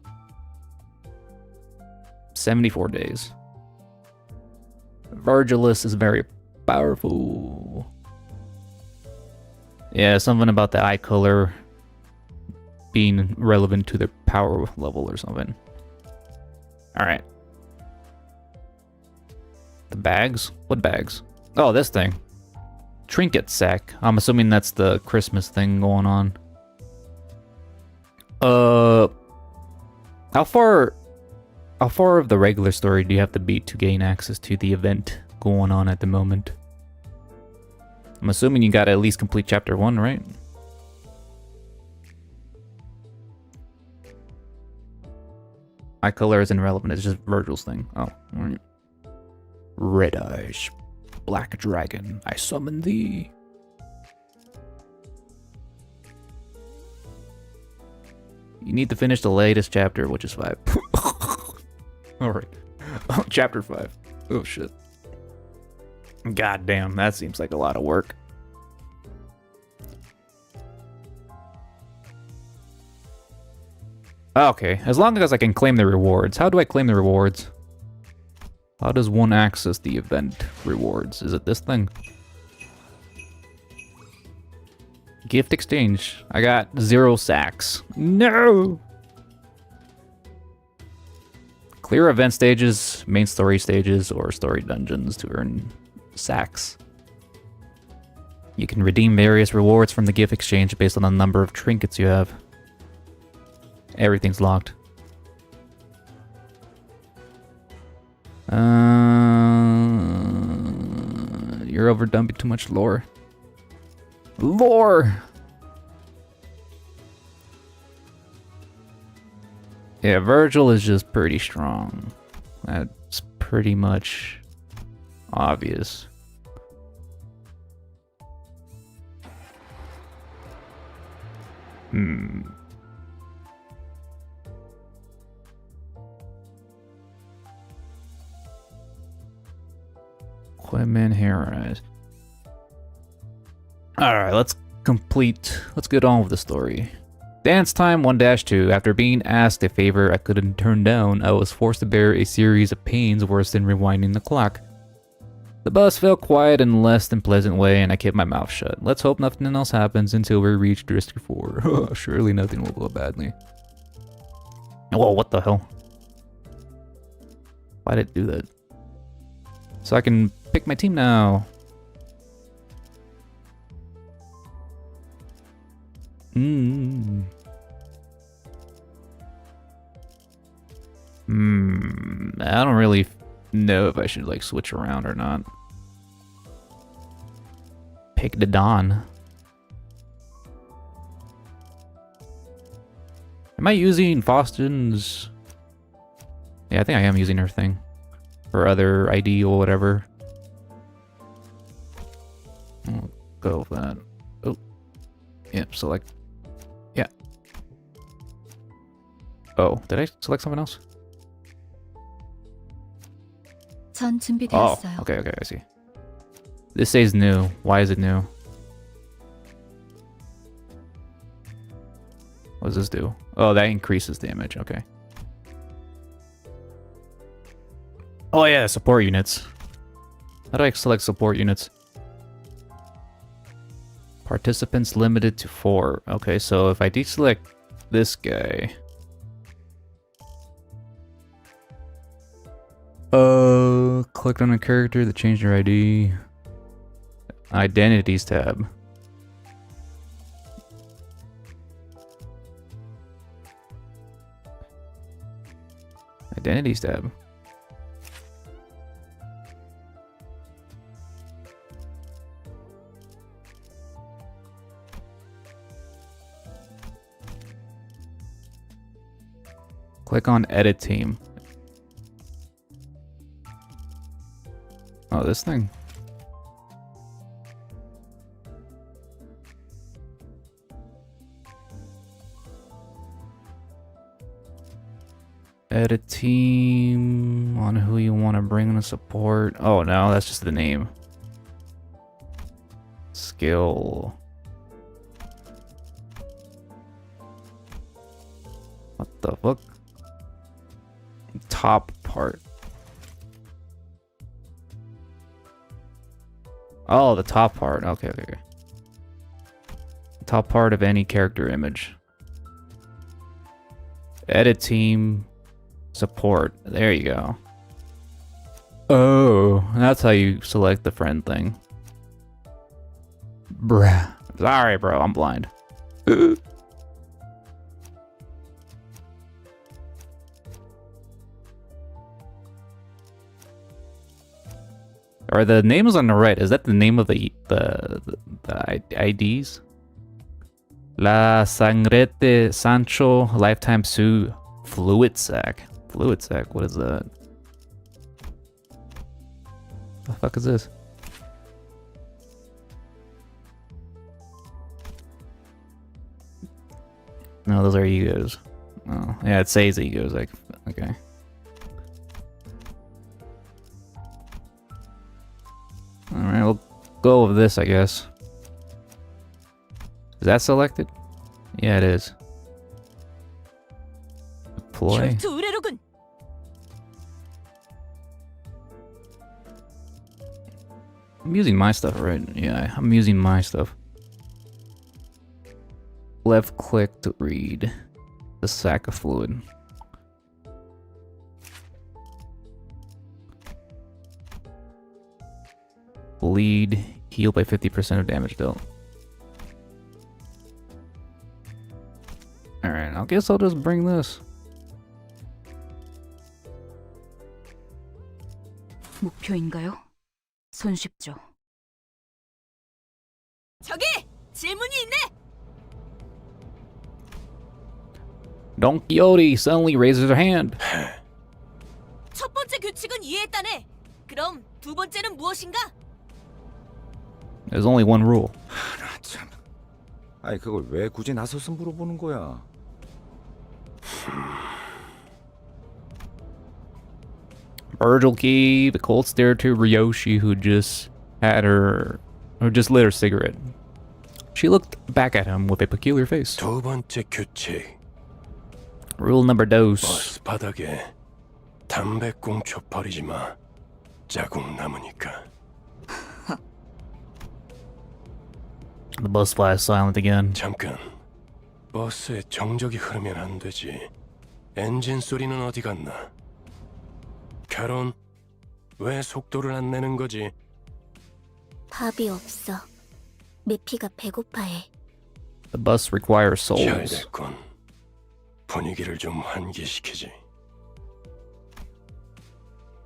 74 days. Virgilus is very powerful. Yeah, something about the eye color being relevant to their power level or something. Alright. The bags? What bags? Oh, this thing. Trinket sack. I'm assuming that's the Christmas thing going on. How far of the regular story do you have to beat to gain access to the event going on at the moment? I'm assuming you gotta at least complete chapter 1, right? Eye color isn't relevant, it's just Virgil's thing. Oh, alright. Red eyes, black dragon, I summon thee. You need to finish the latest chapter, which is 5. Alright. Chapter 5. Oh shit. God damn, that seems like a lot of work. Okay, as long as I can claim the rewards. How do I claim the rewards? How does one access the event rewards? Is it this thing? Gift exchange. I got 0 sacks. No! Clear event stages, main story stages, or story dungeons to earn sacks. You can redeem various rewards from the gift exchange based on the number of trinkets you have. Everything's locked. You're overdumping too much lore. Lore! Yeah, Virgil is just pretty strong. That's pretty much obvious. Equipment, Harris. Alright, let's get on with the story. Dance time 1-2. After being asked a favor I couldn't turn down, I was forced to bear a series of pains worse than rewinding the clock. The bus felt quiet in a less than pleasant way, and I kept my mouth shut. Let's hope nothing else happens until we reach District 4. Surely nothing will go badly. Whoa, what the hell? Why did it do that? So I can pick my team now. I don't really know if I should like switch around or not. Pick the Dawn. Am I using Faustin's? Yeah, I think I am using her thing. Her other ID or whatever. I'll go with that. Oh. Yep, select. Yeah. Oh, did I select someone else? 전 Oh, 준비되었어요. okay, I see. This says new. Why is it new? What does this do? Oh, that increases damage. Okay. Oh yeah, support units. How do I select support units? Participants limited to 4. Okay, so if I deselect this guy... clicked on a character that changed their ID. Identities tab. Identities tab. Click on edit team. Oh, this thing. Edit team on who you want to bring in to support. Oh no, that's just the name. Skill. What the fuck? Top part. Oh, the top part. Okay. Top part of any character image. Edit team. Support. There you go. Oh, that's how you select the friend thing. Bruh. Sorry, bro. I'm blind. Are the names on the right? Is that the name of the IDs? La Sangrete Sancho Lifetime Sue Fluid Sack. Fluid Sack. What is that? The fuck is this? No, those are egos. Oh, yeah, it says egos. Like, okay. go with this, I guess. Is that selected? Yeah, it is. Deploy. 결투 의뢰로군. I'm using my stuff, right? Yeah, I'm using my stuff. Left click to read the sack of fluid. Bleed, heal by 50% of damage dealt. Alright, I guess I'll just bring this. 목표인가요? 손쉽죠. 저기 질문이 있네. Don Quixote suddenly raises her hand. 첫 번째 규칙은 이해했다네. 그럼 두 번째는 무엇인가? There's only one rule. 나 참. 아니 그걸 왜 굳이 나서서 물어보는 거야? Virgil gave the cold stare to Ryoshi, who just lit her cigarette. She looked back at him with a peculiar face. 두 번째 규칙. Rule number dos. 버스 바닥에 담배 꽁초 버리지 마. 자국 남으니까. The bus flies silent again. 잠깐. 버스에 정적이 흐르면 안 되지. 엔진 소리는 어디 갔나? 캐론, 왜 속도를 안 내는 거지? 밥이 없어. 메피가 배고파해. The bus requires 잘 souls. 됐군. 분위기를 좀 환기시키지.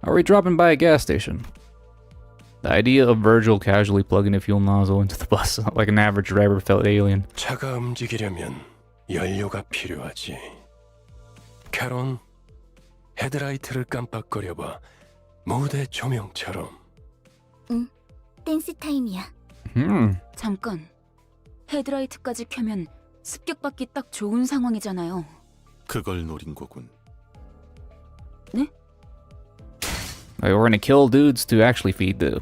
Are we dropping by a gas station? The idea of Virgil casually plugging a fuel nozzle into the bus like an average driver felt alien. 차가 움직이려면 연료가 필요하지. 캐론, 헤드라이트를 깜빡거려봐. 무대 조명처럼. 응, 댄스 타임이야. 잠깐. 헤드라이트까지 켜면 습격받기 딱 좋은 상황이잖아요. 그걸 노린 거군. 네? Like, we're gonna kill dudes to actually feed the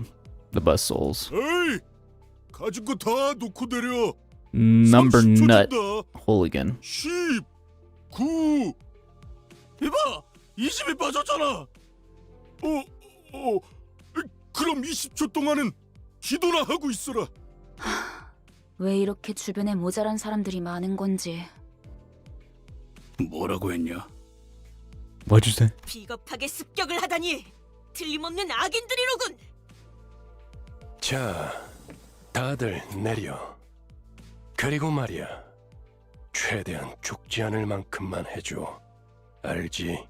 bus souls. 에이! 가진 거 다 놓고 내려. Number 30초 nut 준다. hooligan. 10, 9. 이봐, 20이 빠졌잖아. 그럼 20초 동안은 기도나 하고 있어라. 왜 이렇게 주변에 모자란 사람들이 많은 건지. 뭐라고 했냐? What'd you say? 비겁하게 습격을 하다니. 틀림없는 악인들이로군. 자, 다들 내려. 그리고 말이야. 최대한 죽지 않을 만큼만 해줘. 알지?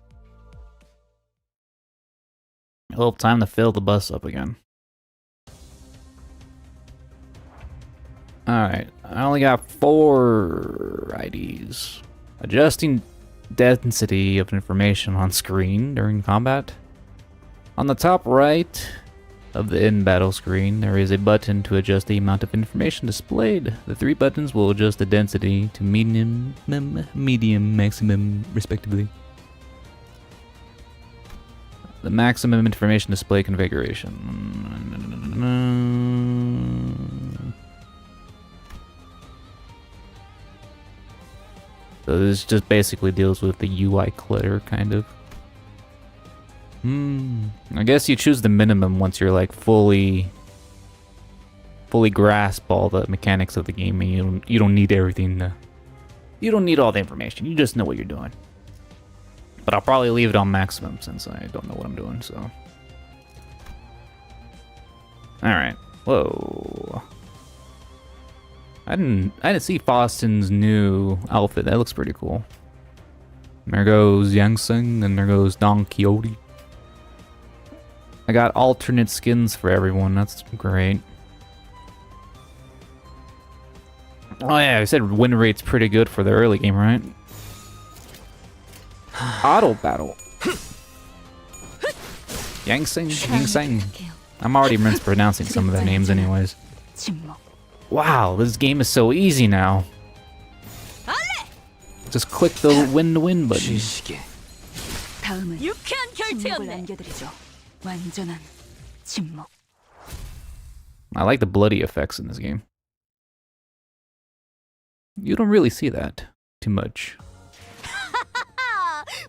Well, time to fill the bus up again. Alright, I only got 4 IDs. Adjusting density of information on screen during combat. On the top right of the in-battle screen, there is a button to adjust the amount of information displayed. The 3 buttons will adjust the density to medium, maximum, respectively. The maximum information display configuration. So this just basically deals with the UI clutter, kind of. I guess you choose the minimum once you're like fully grasp all the mechanics of the game, and you don't need everything. You don't need all the information. You just know what you're doing. But I'll probably leave it on maximum since I don't know what I'm doing. So, all right. Whoa. I didn't see Faustin's new outfit. That looks pretty cool. There goes Yangseng, and there goes Don Quixote. I got alternate skins for everyone. That's great. Oh yeah, I said win rate's pretty good for the early game, right? Auto battle. Yangseng. I'm already mispronouncing some of their names anyways. Wow, this game is so easy now. Just click the win button. 다음은 유쾌한 침묵을 결투였네. 남겨드리죠. 완전한 침묵. I like the bloody effects in this game. You don't really see that too much.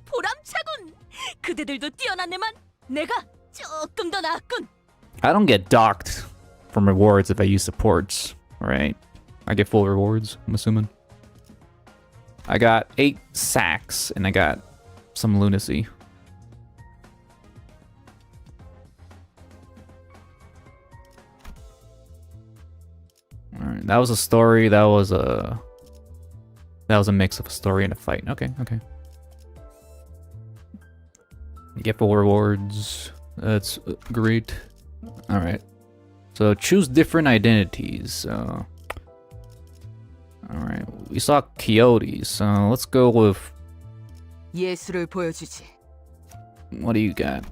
보람차군. 그대들도 뛰어났네만 내가 조금 더 나았군. I don't get docked from rewards if I use supports, right? I get full rewards, I'm assuming. I got 8 sacks and I got some lunacy. Alright, that was a story, that was a mix of a story and a fight. Okay. You get full rewards. That's great. Alright. So choose different identities. Alright. We saw coyotes, so let's go with... 예술을 보여주지. What do you got?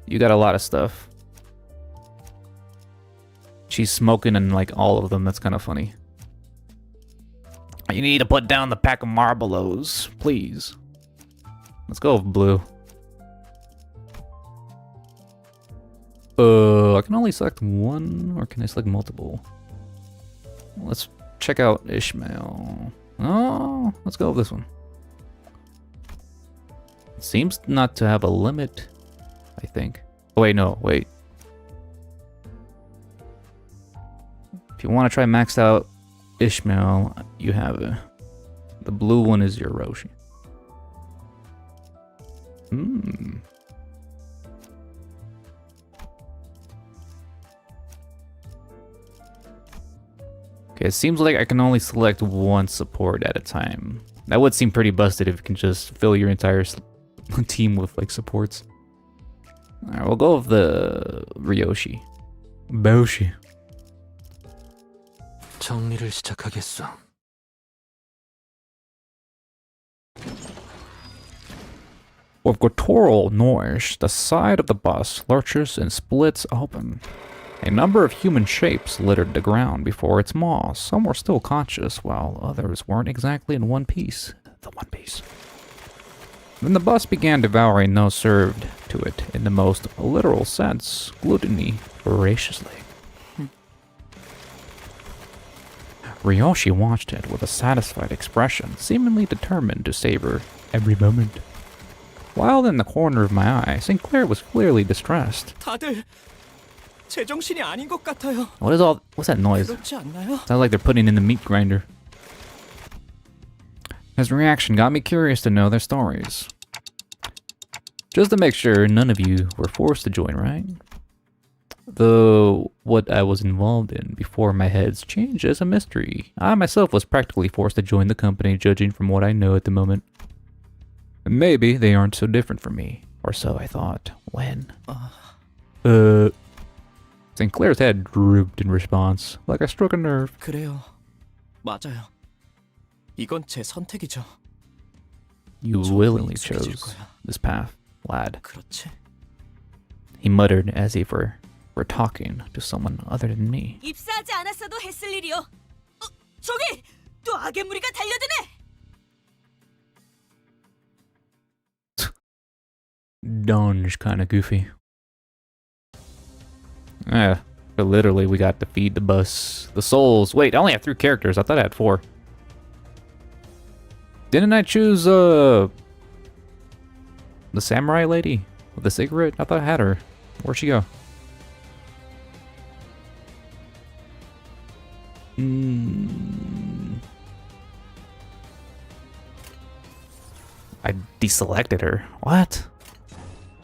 You got a lot of stuff. She's smoking in like all of them. That's kind of funny. You need to put down the pack of Marlboros, please. Let's go with blue. I can only select one, or can I select multiple? Let's check out Ishmael. Oh, let's go with this one. It seems not to have a limit, I think. Oh, wait, no, wait. If you want to try maxed out Ishmael, you have the blue one is your Roshi. Okay, it seems like I can only select one support at a time. That would seem pretty busted if you can just fill your entire team with like supports. Alright, we'll go with the Ryoshi. Boshi. 정리를 시작하겠어. With guttural noise, the side of the bus lurches and splits open. A number of human shapes littered the ground before its maw. Some were still conscious, while others weren't exactly in one piece. The One Piece. Then the bus began devouring those served to it in the most literal sense, gluttony voraciously. Ryoshi watched it with a satisfied expression, seemingly determined to savor every moment. While in the corner of my eye, Sinclair was clearly distressed. 다들 제정신이 아닌 것 같아요. What's that noise? 그렇지 않나요? Sounds like they're putting in the meat grinder. His reaction got me curious to know their stories. Just to make sure none of you were forced to join, right? Though what I was involved in before my head's changed is a mystery. I myself was practically forced to join the company, judging from what I know at the moment. Maybe they aren't so different from me, or so I thought. When? Sinclair's head drooped in response, like I struck a nerve. 그래요. 맞아요. 이건 제 선택이죠. You willingly chose this path, lad. 그렇지. He muttered as if we're talking to someone other than me. 입사하지 않았어도 했을 일이요. 저기 또 악의 무리가 달려드네. Don's kind of goofy. Yeah, but literally we got to feed the bus. The souls. Wait, I only have 3 characters. I thought I had 4. Didn't I choose the samurai lady with the cigarette? I thought I had her. Where'd she go? I deselected her. What?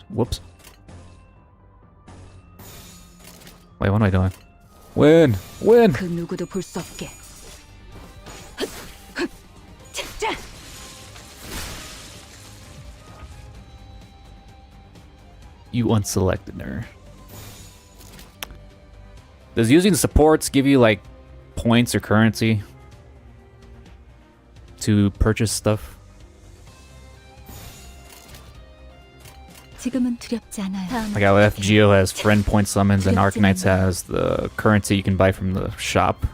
Whoops. Wait, what am I doing? Win! Win! 그 누구도 볼 수 없게. You unselected her. Does using supports give you like points or currency to purchase stuff? 지금은 두렵지 않아요. Like how FGO has friend point summons and Arknights has the currency you can buy from the shop.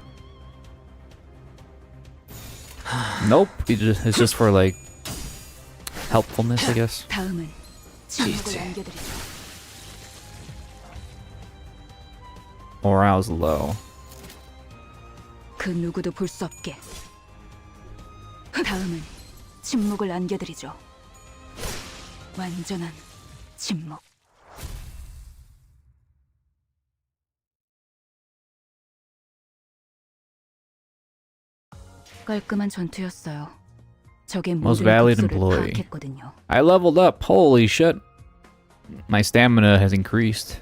Nope, it's just for like helpfulness, I guess. 다음은 친구를 남겨드리죠. Morale's low. 그 누구도 볼 수 없게. 다음은 침묵을 안겨드리죠. 완전한 침묵. 깔끔한 전투였어요. 적의 Most 모든 valued 독소를 employee. 파악했거든요. I leveled up. Holy shit. My stamina has increased.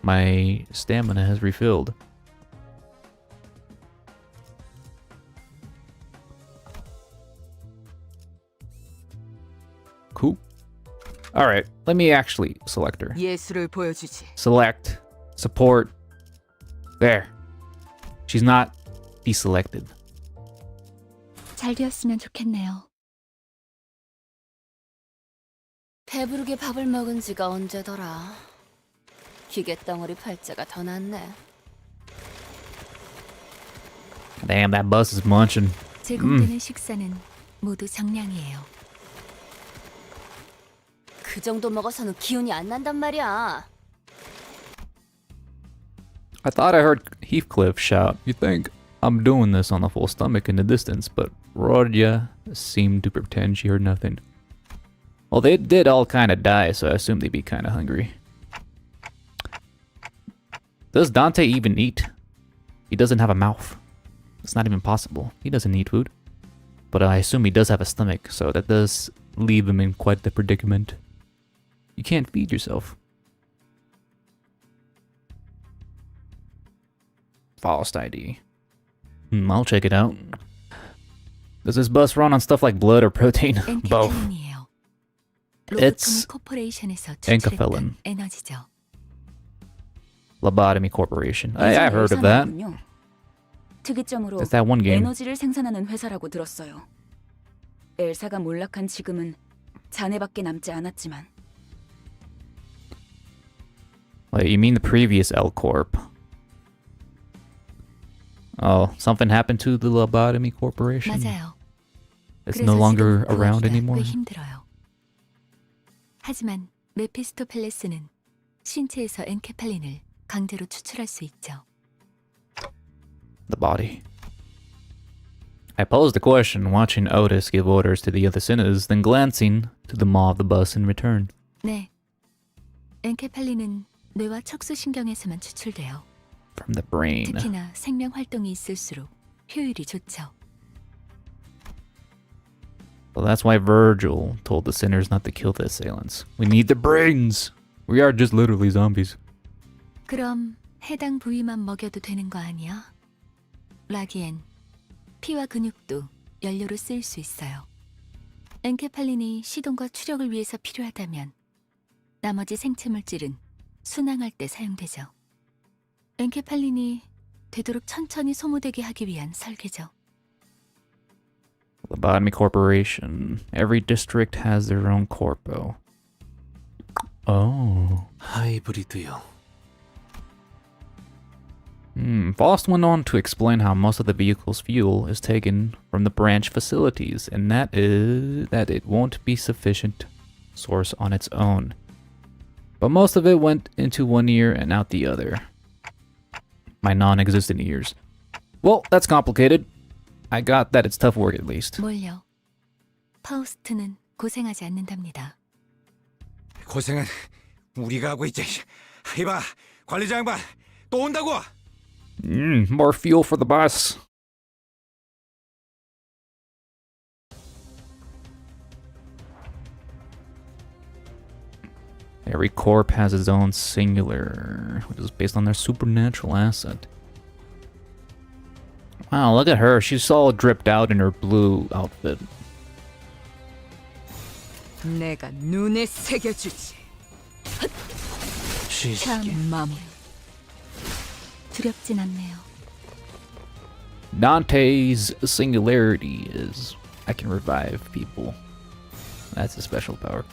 My stamina has refilled. Cool. Alright, let me actually select her. 예술을 보여주지. Select. Support. There. She's not deselected. 잘 되었으면 좋겠네요. 배부르게 밥을 먹은 지가 언제더라. 기계 덩어리 팔자가 더 낫네. Damn, that bus is munching. 제공되는 식사는 모두 정량이에요. 그 정도 먹어서는 기운이 안 난단 말이야. I thought I heard Heathcliff shout, "You think I'm doing this on a full stomach in the distance," but Rodya seemed to pretend she heard nothing. Well, they did all kind of die, so I assume they'd be kind of hungry. Does Dante even eat? He doesn't have a mouth. It's not even possible. He doesn't eat food. But I assume he does have a stomach, so that does leave him in quite the predicament. You can't feed yourself. Faust ID. I'll check it out. Does this bus run on stuff like blood or protein? Both. 엔케펠린이에요. It's 코퍼레이션에서 Enkephilin. 추출했던 에너지죠. Lobotomy Corporation. I've heard of that. 특이점으로 It's that one game. 에너지를 생산하는 회사라고 들었어요. 엘사가 몰락한 지금은 잔해밖에 남지 않았지만. Wait, you mean the previous L Corp? Oh, something happened to the Lobotomy Corporation? 맞아요. It's 그래서 no longer 지금 around 구하기가 anymore? 꽤 힘들어요. 하지만 메피스토펠레스는 신체에서 엔케팔린을 강제로 추출할 수 있죠. The body. I posed the question, watching Otis give orders to the other sinners, then glancing to the maw of the bus in return. 네. 엔케팔린은 뇌와 척수신경에서만 추출돼요. From the brain. 특히나 생명 활동이 있을수록 효율이 좋죠. Well, that's why Virgil told the sinners not to kill the assailants. We need the brains! We are just literally zombies. 그럼 해당 부위만 먹여도 되는 거 아니야? 라기엔 피와 근육도 연료로 쓰일 수 있어요. 엔케팔린이 시동과 추력을 위해서 필요하다면 나머지 생체 물질은 순항할 때 사용되죠. 엔케팔린이 되도록 천천히 소모되게 하기 위한 설계죠. Lobotomy Corporation. Every district has their own corpo. Oh. 하이브리드요. Faust went on to explain how most of the vehicle's fuel is taken from the branch facilities, and that is that it won't be sufficient source on its own. But most of it went into one ear and out the other. My non-existent ears. Well, that's complicated. I got that it's tough work at least. 뭘요? 파우스트는 고생하지 않는답니다. 고생은 우리가 하고 있지. 이봐, 관리자 양반, 또 온다고. More fuel for the bus. Every corp has its own singular, which is based on their supernatural asset. Wow, look at her. She's all dripped out in her blue outfit. 내가 눈에 새겨주지. 참 마무리. 두렵진 않네요. Dante's singularity is I can revive people. That's a special power.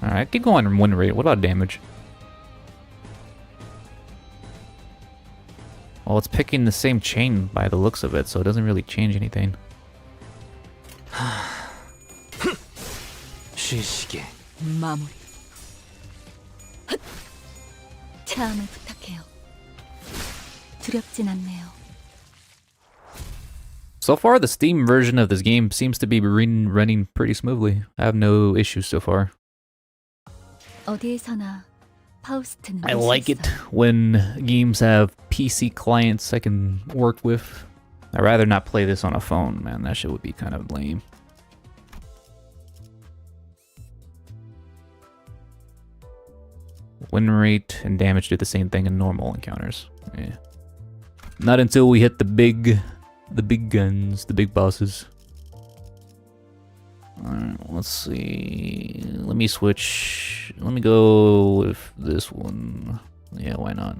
Alright, keep going on win rate. What about damage? Well, it's picking the same chain by the looks of it, so it doesn't really change anything. 쉬시게. 마무리. 유쾌함을 부탁해요. 두렵진 않네요. So far, the Steam version of this game seems to be running pretty smoothly. I have no issues so far. 어디에서나 파우스트는 I like it when games have PC clients I can work with. I'd rather not play this on a phone, man. That shit would be kind of lame. Win rate and damage do the same thing in normal encounters. Yeah. Not until we hit the big guns, the big bosses. Alright, let's see. Let me switch. Let me go with this one. Yeah, why not?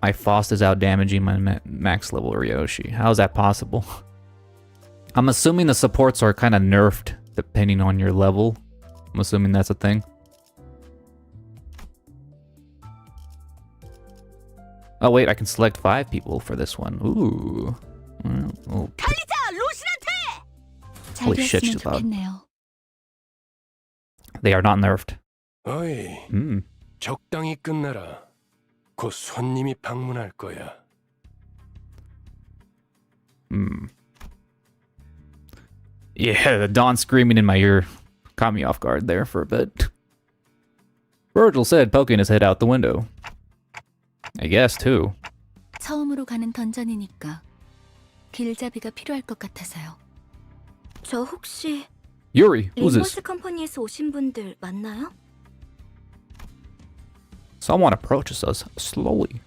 My Faust is out damaging my max level Ryoshi. How is that possible? I'm assuming the supports are kind of nerfed depending on your level. I'm assuming that's a thing. Oh wait, I can select 5 people for this one. Ooh. Oh. Holy shit, she's loud. They are not nerfed. 어이, 적당히 끝내라. 곧 손님이 방문할 거야. Yeah, the Dawn screaming in my ear caught me off guard there for a bit. Virgil said, poking his head out the window. I guess too. 처음으로 가는 던전이니까 길잡이가 필요할 것 같아서요. 저 혹시 Yuri, who's this? 림버스 컴퍼니에서 오신 분들 맞나요? Someone approaches us slowly.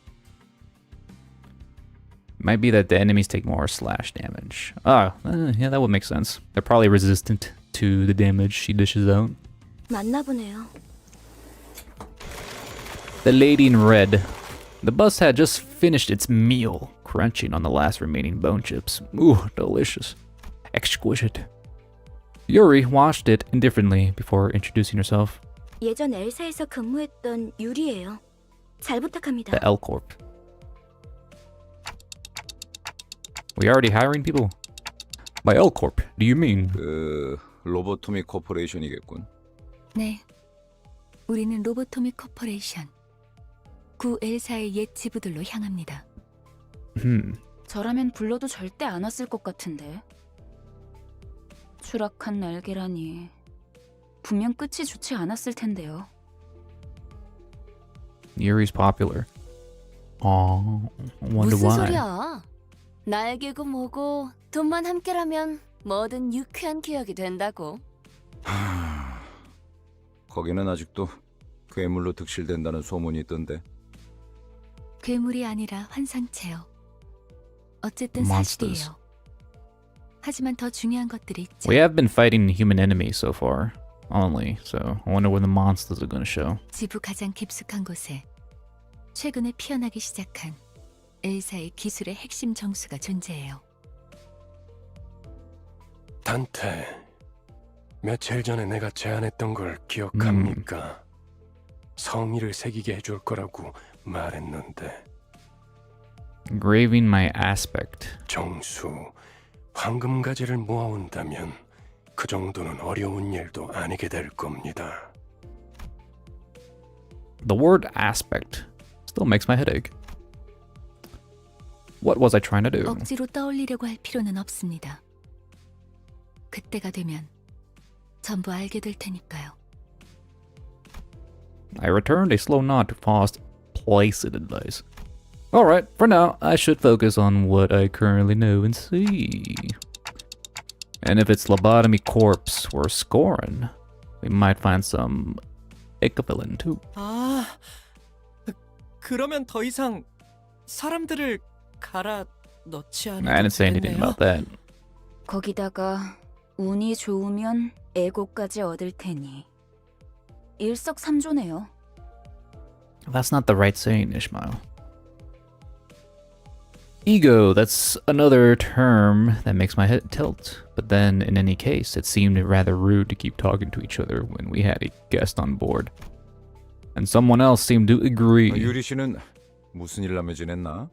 Might be that the enemies take more slash damage. Ah, yeah, that would make sense. They're probably resistant to the damage she dishes out. 맞나 보네요. The lady in red. The bus had just finished its meal, crunching on the last remaining bone chips. Ooh, delicious. Exquisite. Yuri watched it indifferently before introducing herself. 예전 엘사에서 근무했던 유리예요. 잘 부탁합니다. The L Corp. We already hiring people? By L Corp, do you mean? 로보토미 코퍼레이션이겠군. 네. 우리는 로보토미 코퍼레이션. 구 엘사의 옛 지부들로 향합니다. 저라면 불러도 절대 안 왔을 것 같은데. 추락한 날개라니. 분명 끝이 좋지 않았을 텐데요. Yuri's popular. Oh, wonder 무슨 why. 소리야? 날개고 뭐고 돈만 함께라면 뭐든 유쾌한 기억이 된다고. 거기는 아직도 괴물로 득실된다는 소문이 있던데. 괴물이 아니라 환상체요. 어쨌든 Monsters. 사실이에요. 하지만 더 중요한 것들이 있죠. We have been fighting human enemies so far, only. So I wonder when the monsters are going to show. 지부 가장 깊숙한 곳에 최근에 피어나기 시작한 엘사의 기술의 핵심 정수가 존재해요. 단테, 며칠 전에 내가 제안했던 걸 기억합니까? 성의를 새기게 해줄 거라고 말했는데. Engraving my aspect. 정수, 황금가지를 모아온다면 그 정도는 어려운 일도 아니게 될 겁니다. The word aspect still makes my head ache. What was I trying to do? 억지로 떠올리려고 할 필요는 없습니다. 그때가 되면 전부 알게 될 테니까요. I returned a slow nod to Faust's placid advice. Alright, for now, I should focus on what I currently know and see. And if it's lobotomy corpse we're scoring, we might find some Ichabillin too. 아, 그러면 더 이상 사람들을 갈아 넣지 I 않아도 didn't say anything 되겠네요. about that. 거기다가 운이 좋으면 에고까지 얻을 테니 일석삼조네요. That's not the right saying, Ishmael. Ego, that's another term that makes my head tilt. But then, in any case, it seemed rather rude to keep talking to each other when we had a guest on board. And someone else seemed to agree. 유리 씨는 무슨 일 하며 지냈나?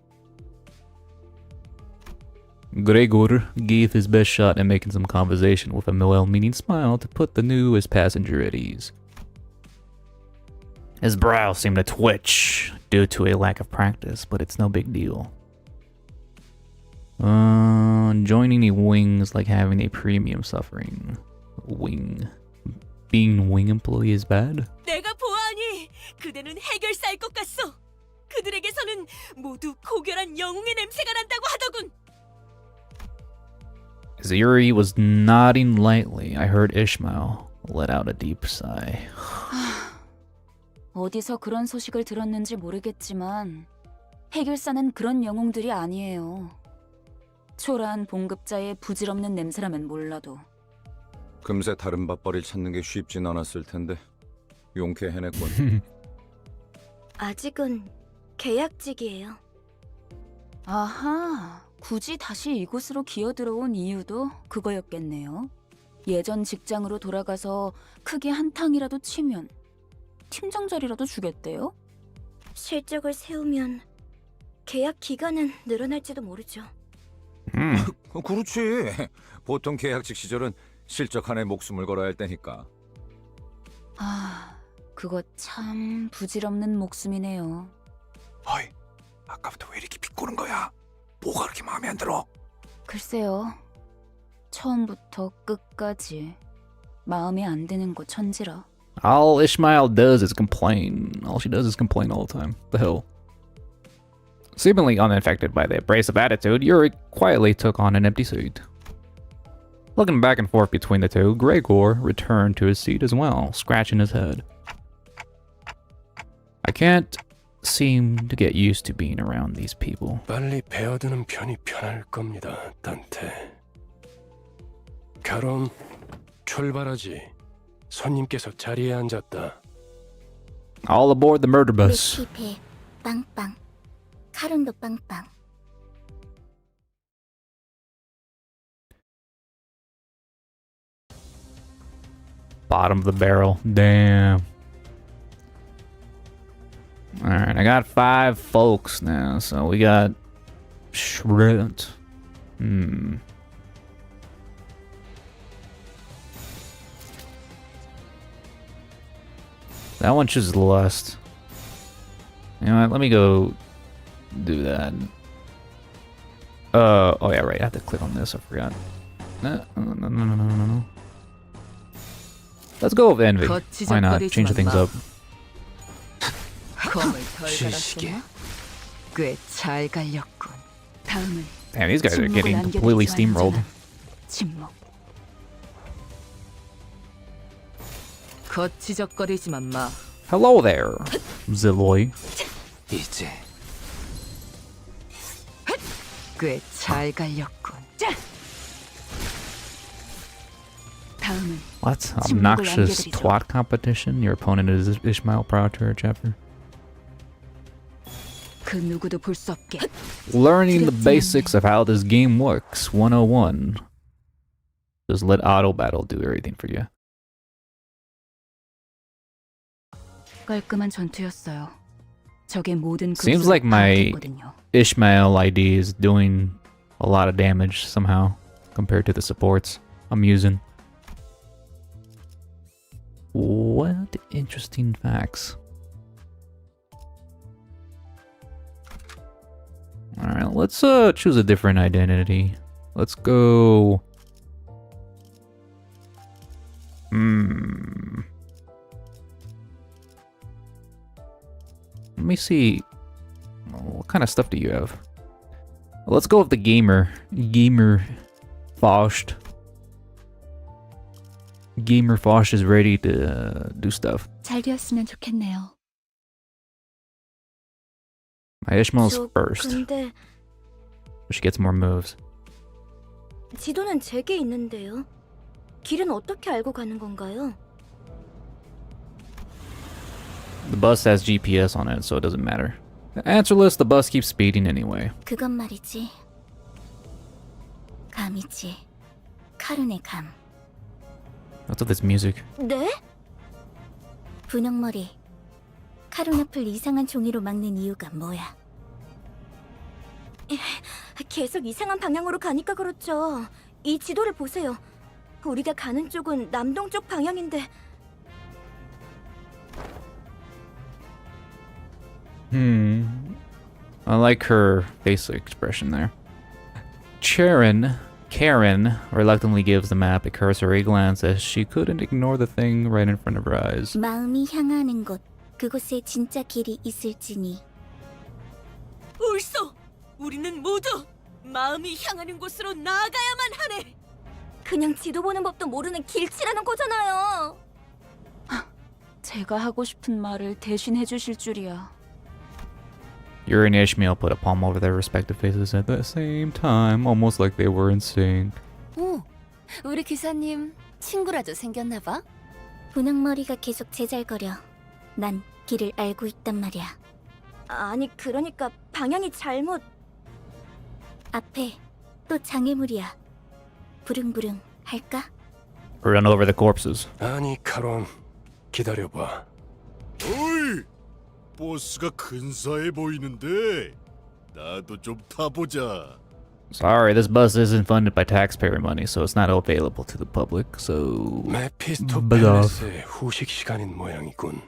Gregor gave his best shot at making some conversation with a well-meaning smile to put the newest passenger at ease. His brow seemed to twitch due to a lack of practice, but it's no big deal. Joining a wing is like having a premium suffering. Wing. Being wing employee is bad? 내가 보아하니 그대는 해결사일 것 같소. 그들에게서는 모두 고결한 영웅의 냄새가 난다고 하더군. As Yuri was nodding lightly, I heard Ishmael let out a deep sigh. 어디서 그런 소식을 들었는지 모르겠지만 해결사는 그런 영웅들이 아니에요. 초라한 봉급자의 부질없는 냄새라면 몰라도. 금세 다른 밥벌이를 찾는 게 쉽진 않았을 텐데 용케 해냈군. 아직은 계약직이에요. 아하, 굳이 다시 이곳으로 기어들어온 이유도 그거였겠네요. 예전 직장으로 돌아가서 크게 한탕이라도 치면 팀장 자리라도 주겠대요? 실적을 세우면 계약 기간은 늘어날지도 모르죠. 그렇지. 보통 계약직 시절은 실적 하나에 목숨을 걸어야 할 때니까. 아, 그거 참 부질없는 목숨이네요. 어이, 아까부터 왜 이렇게 비꼬는 거야? 뭐가 그렇게 마음에 안 들어? 글쎄요. 처음부터 끝까지 마음에 안 드는 거 천지라. All Ishmael does is complain. All she does is complain all the time. The hell? Seemingly unaffected by the abrasive attitude, Yuri quietly took on an empty seat. Looking back and forth between the two, Gregor returned to his seat as well, scratching his head. I can't seem to get used to being around these people. 빨리 배어드는 편이 편할 겁니다, 단테. 가론, 출발하지. 손님께서 자리에 앉았다. All aboard the murder bus. 배 빵빵. 카론도 빵빵. Bottom of the barrel. Damn. Alright, I got 5 folks now, so we got Shred. That one chooses Lust. You know what, let me go do that. Oh yeah, right, I have to click on this, I forgot. No. Let's go with Envy. Why not? Change things up. 꽤잘 갈렸군. 다음은 Damn, these guys are getting completely steamrolled. 침묵. 거치적거리지만 마. Hello there, Ziloy. 이제 꽤잘 갈렸군. 다음은 What? Obnoxious twat competition? Your opponent is Ishmael prior to her chapter. 그 누구도 볼 수 없게. Learning the basics of how this game works. 101. Just let auto battle do everything for you. 깔끔한 전투였어요. 적의 모든 Seems like my Ishmael ID is doing a lot of damage somehow compared to the supports I'm using. What interesting facts. Alright, let's choose a different identity. Let's go... Let me see. What kind of stuff do you have? Let's go with the gamer. Gamer Foshed. Gamer Fosh is ready to do stuff. 잘 되었으면 좋겠네요. My Ishmael's first. 근데 She gets more moves. 지도는 제게 있는데요. 길은 어떻게 알고 가는 건가요? The bus has GPS on it, so it doesn't matter. Answerless, the bus keeps speeding anyway. 그건 말이지. 감이지. 카룬의 감. What's with this music? 네? 분홍머리. 카룬 앞을 이상한 종이로 막는 이유가 뭐야? 계속 이상한 방향으로 가니까 그렇죠. 이 지도를 보세요. 우리가 가는 쪽은 남동쪽 방향인데 I like her facial expression there. Karen reluctantly gives the map a cursory glance as she couldn't ignore the thing right in front of her eyes. 마음이 향하는 곳, 그곳에 진짜 길이 있을지니. 옳소! 우리는 모두 마음이 향하는 곳으로 나아가야만 하네! 그냥 지도 보는 법도 모르는 길치라는 거잖아요. 제가 하고 싶은 말을 대신 해주실 줄이야. Yuri and Ishmael put a palm over their respective faces at the same time, almost like they were in sync. 오, 우리 기사님 친구라도 생겼나 봐? 분홍머리가 계속 제잘거려. 난 길을 알고 있단 말이야. 아니, 그러니까 방향이 잘못... 앞에 또 장애물이야. 부릉부릉 할까? Run over the corpses. 아니, 카론, 기다려봐. 어이! 버스가 근사해 보이는데 나도 좀 타보자. Sorry, this bus isn't funded by taxpayer money, so it's not available to the public, so... 메피스토펠레스의 후식 시간인 모양이군.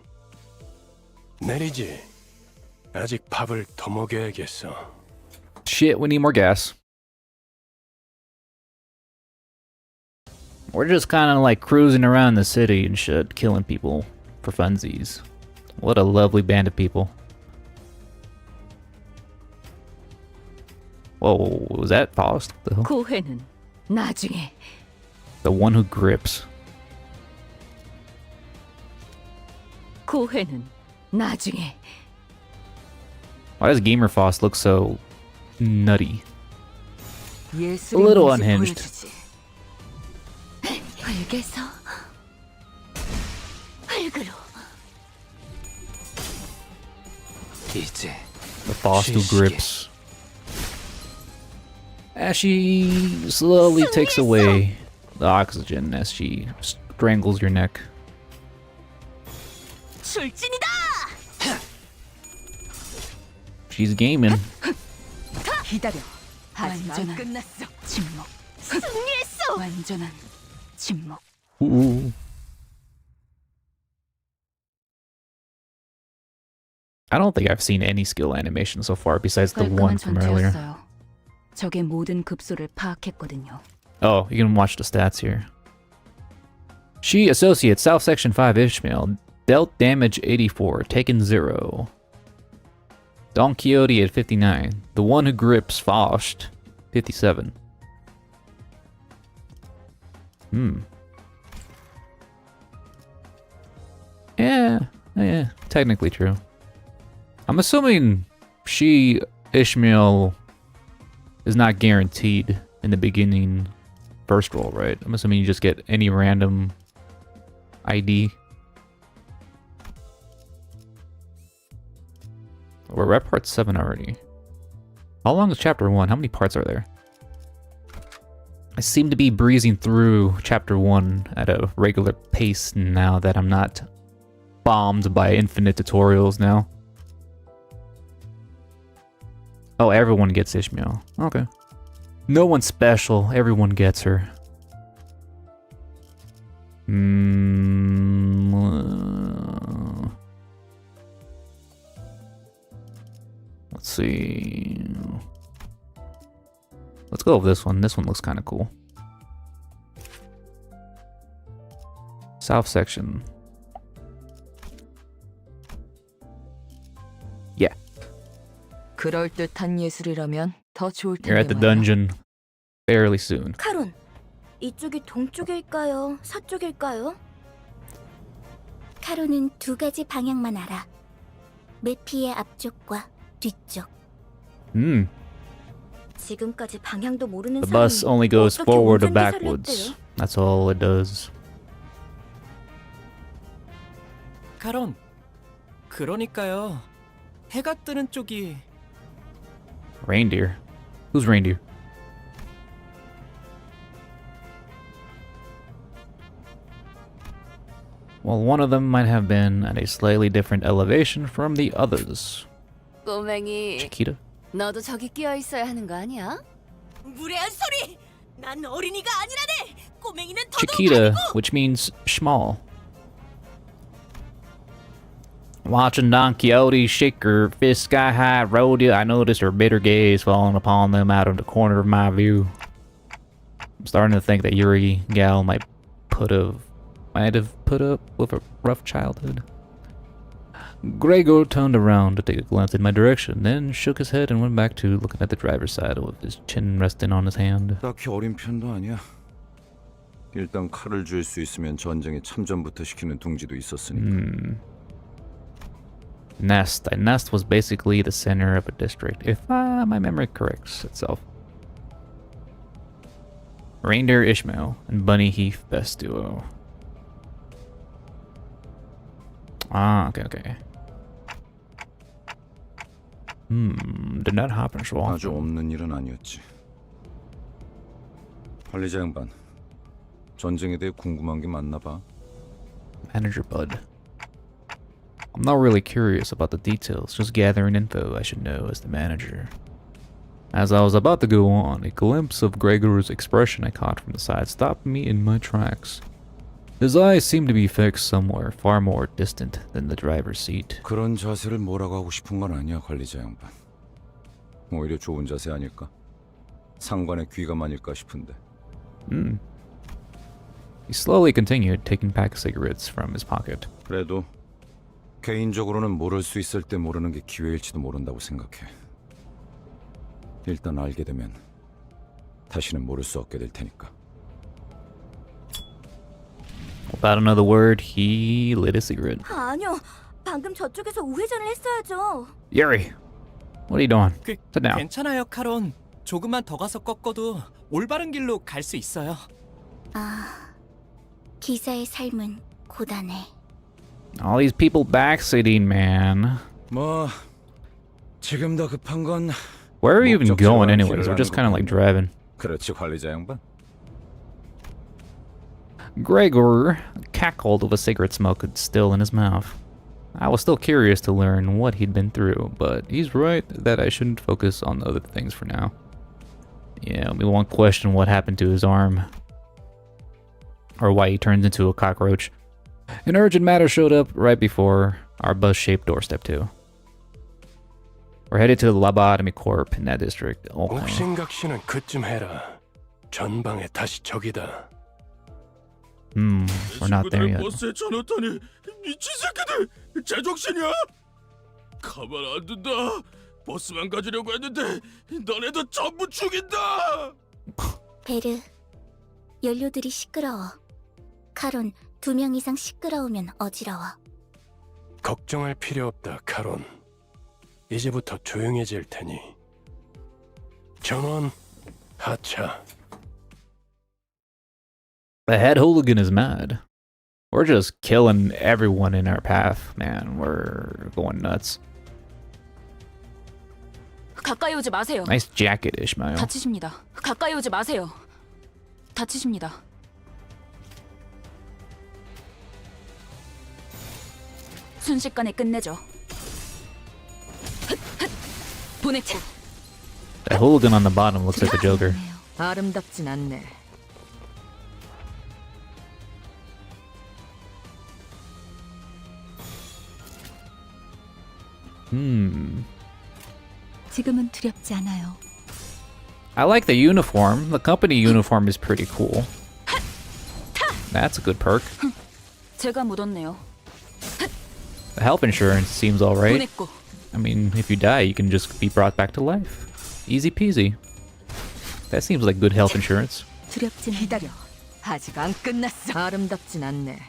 내리지. 아직 밥을 더 먹여야겠어. Shit, we need more gas. We're just kind of like cruising around the city and shit, killing people for funsies. What a lovely band of people. Whoa, was that Faust? The hell? 고해는 나중에. The one who grips. 고해는 나중에. Why does Gamer Faust look so nutty? A little unhinged. 흙에서 흙으로. 이제 The Faust who grips. As she slowly takes away the oxygen as she strangles your neck. 출진이다! She's gaming. 기다려. 아직 안 완전한 끝났어. 침묵. 승리했어! 완전한 침묵. Ooh. I don't think I've seen any skill animation so far besides the one from earlier. 적의 모든 급소를 파악했거든요. Oh, you can watch the stats here. She associates South Section 5 Ishmael. Dealt damage 84, taken 0. Don Quixote at 59. The one who grips Faust, 57. Yeah, technically true. I'm assuming Ishmael is not guaranteed in the beginning first roll, right? I'm assuming you just get any random ID. We're at part 7 already. How long is chapter 1? How many parts are there? I seem to be breezing through chapter 1 at a regular pace now that I'm not bombed by infinite tutorials now. Oh, everyone gets Ishmael. Okay. No one's special. Everyone gets her. Let's see. Let's go with this one. This one looks kind of cool. South section. Yeah. 그럴듯한 예술이라면 더 좋을 텐데. You're at the dungeon fairly soon. 카론, 이쪽이 동쪽일까요? 서쪽일까요? 카론은 두 가지 방향만 알아. 메피의 앞쪽과 뒤쪽. 지금까지 방향도 모르는 The bus only goes forward or backwards. That's all it does. 카론, 그러니까요. 해가 뜨는 쪽이 Reindeer? Who's reindeer? Well, one of them might have been at a slightly different elevation from the others. 꼬맹이. Chiquita? 너도 저기 끼어 있어야 하는 거 아니야? 무례한 소리! 난 어린이가 아니라네! 꼬맹이는 더더욱 Chiquita, 아니고! which means small. Watching Don Quixote shake her fist sky high at rodeo, I noticed her bitter gaze falling upon them out of the corner of my view. I'm starting to think that Yuri Gal might have put up with a rough childhood. Gregor turned around to take a glance in my direction, then shook his head and went back to looking at the driver's side with his chin resting on his hand. 딱히 어린 편도 아니야. 일단 칼을 줄 수 있으면 전쟁에 참전부터 시키는 둥지도 있었으니까. Nest. A nest was basically the center of a district, if my memory corrects itself. Reindeer Ishmael and Bunny Heath best duo. Okay. Did not happen so often. 아주 없는 일은 아니었지. 관리자 양반, 전쟁에 대해 궁금한 게 많나 봐. Manager Bud. I'm not really curious about the details, just gathering info I should know as the manager. As I was about to go on, a glimpse of Gregor's expression I caught from the side stopped me in my tracks. His eyes seemed to be fixed somewhere far more distant than the driver's seat. 그런 자세를 뭐라고 하고 싶은 건 아니야, 관리자 양반. 오히려 좋은 자세 아닐까? 상관의 귀감아닐까 싶은데. He slowly continued, taking pack cigarettes from his pocket. 그래도 개인적으로는 모를 수 있을 때 모르는 게 기회일지도 모른다고 생각해. 일단 알게 되면 다시는 모를 수 없게 될 테니까. Without another word, he lit a cigarette. 아니요. 방금 저쪽에서 우회전을 했어야죠. Yuri, what are you doing? Sit down. 괜찮아요, 카론. 조금만 더 가서 꺾어도 올바른 길로 갈 수 있어요. 기사의 삶은 고단해. All these people backseating, man. 뭐 지금 더 급한 건 Where are you even going anyways? We're just kind of like driving. 그렇지, 관리자 양반. Gregor cackled with a cigarette smoke still in his mouth. I was still curious to learn what he'd been through, but he's right that I shouldn't focus on other things for now. Yeah, we won't question what happened to his arm. Or why he turned into a cockroach. An urgent matter showed up right before our bus-shaped doorstep too. We're headed to the Lobotomy Corp in that district. 옥신각신은 그쯤 해라. 전방에 다시 적이다. We're not there yet. 버스에 쳐넣다니 미친 새끼들! 제정신이야? 가만 안 둔다. 버스만 가지려고 했는데 너네도 전부 죽인다. 베르, 연료들이 시끄러워. 카론, 2명 이상 시끄러우면 어지러워. 걱정할 필요 없다, 카론. 이제부터 조용해질 테니. 전원 하차. The head hooligan is mad. We're just killing everyone in our path, man. We're going nuts. 가까이 오지 마세요. Nice jacket, Ishmael. 다치십니다. 가까이 오지 마세요. 다치십니다. 순식간에 끝내죠. 보냈고. The hooligan on the bottom looks like the Joker. 아름답진 않네. 지금은 두렵지 않아요. I like the uniform. The company uniform is pretty cool. That's a good perk. 제가 묻었네요. The health insurance seems alright. 보냈고. I mean, if you die, you can just be brought back to life. Easy peasy. That seems like good health insurance. 두렵진 기다려. 아직 안 끝났어. 아름답진 않네.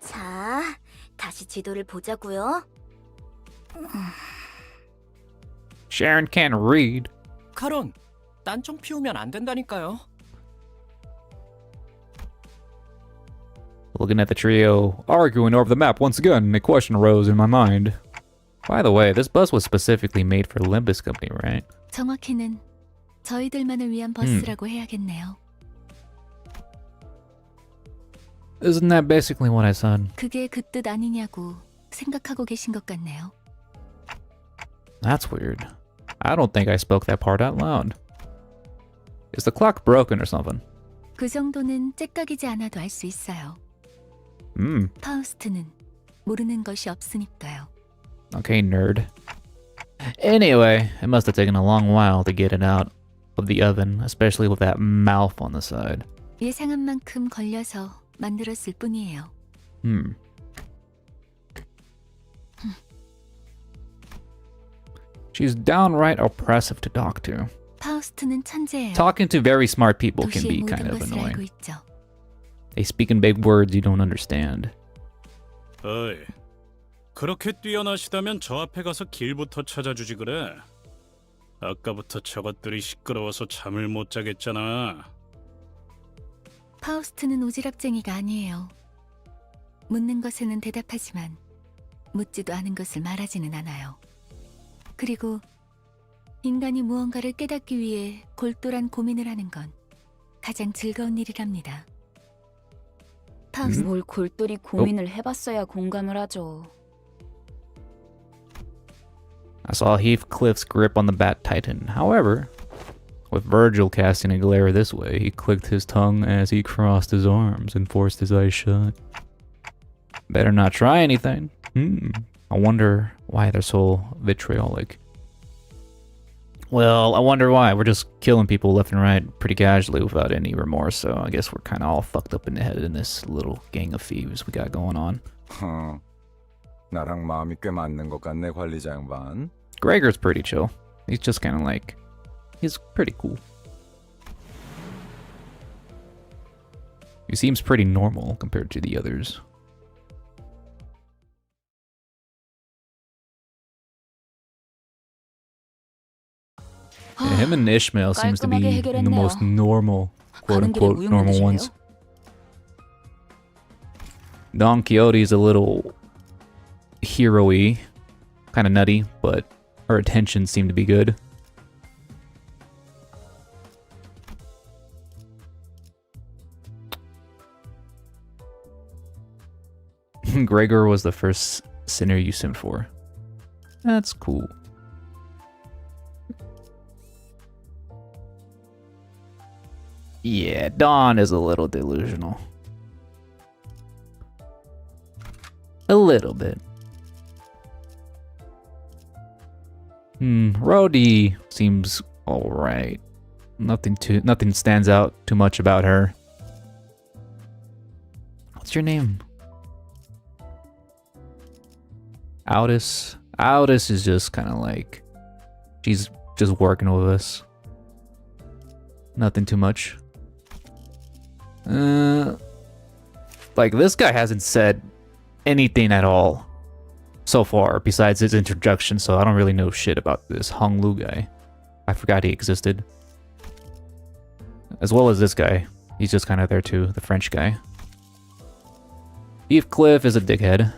자, 다시 지도를 보자고요. Sharon can't read. 카론, 딴청 피우면 안 된다니까요. Looking at the trio, arguing over the map once again, a question arose in my mind. By the way, this bus was specifically made for Limbus company, right? 정확히는 저희들만을 위한 버스라고 해야겠네요. Isn't that basically what I said? 그게 그 뜻 아니냐고 생각하고 계신 것 같네요. That's weird. I don't think I spoke that part out loud. Is the clock broken or something? 그 정도는 째깍이지 않아도 알 수 있어요. 파우스트는 모르는 것이 없으니까요. Okay, nerd. Anyway, it must have taken a long while to get it out of the oven, especially with that mouth on the side. 예상한 만큼 걸려서 만들었을 뿐이에요. She's downright oppressive to talk to. 파우스트는 천재예요. Talking to very smart people can 도시의 be 모든 kind of 것을 알고 annoying. 있죠. They speak in big words you don't understand. 어이, 그렇게 뛰어나시다면 저 앞에 가서 길부터 찾아주지 그래. 아까부터 저것들이 시끄러워서 잠을 못 자겠잖아. 파우스트는 오지랖쟁이가 아니에요. 묻는 것에는 대답하지만 묻지도 않은 것을 말하지는 않아요. 그리고 인간이 무언가를 깨닫기 위해 골똘한 고민을 하는 건 가장 즐거운 일이랍니다. 뭘 골똘히 고민을 해봤어야 공감을 하죠. I saw Heathcliff's grip on the Bat Titan. However, with Virgil casting a glare this way, he clicked his tongue as he crossed his arms and forced his eyes shut. Better not try anything. I wonder why they're so vitriolic. Well, I wonder why. We're just killing people left and right pretty casually without any remorse, so I guess we're kind of all fucked up in the head in this little gang of thieves we got going on. 나랑 마음이 꽤 맞는 것 같네, 관리자 양반. Gregor's pretty chill. He's just kind of like... He's pretty cool. He seems pretty normal compared to the others. Yeah, him and Ishmael seems to be the most normal, quote-unquote, normal ones. Don Quixote's a little hero-y, kind of nutty, but her attentions seem to be good. Gregor was the first sinner you sinned for. That's cool. Yeah, Dawn is a little delusional. A little bit. Rhodey seems alright. Nothing stands out too much about her. What's your name? Aldous. Aldous is just kind of like... She's just working with us. Nothing too much. Like, this guy hasn't said anything at all so far besides his introduction, so I don't really know shit about this Hong Lu guy. I forgot he existed. As well as this guy. He's just kind of there too, the French guy. Heathcliff is a dickhead.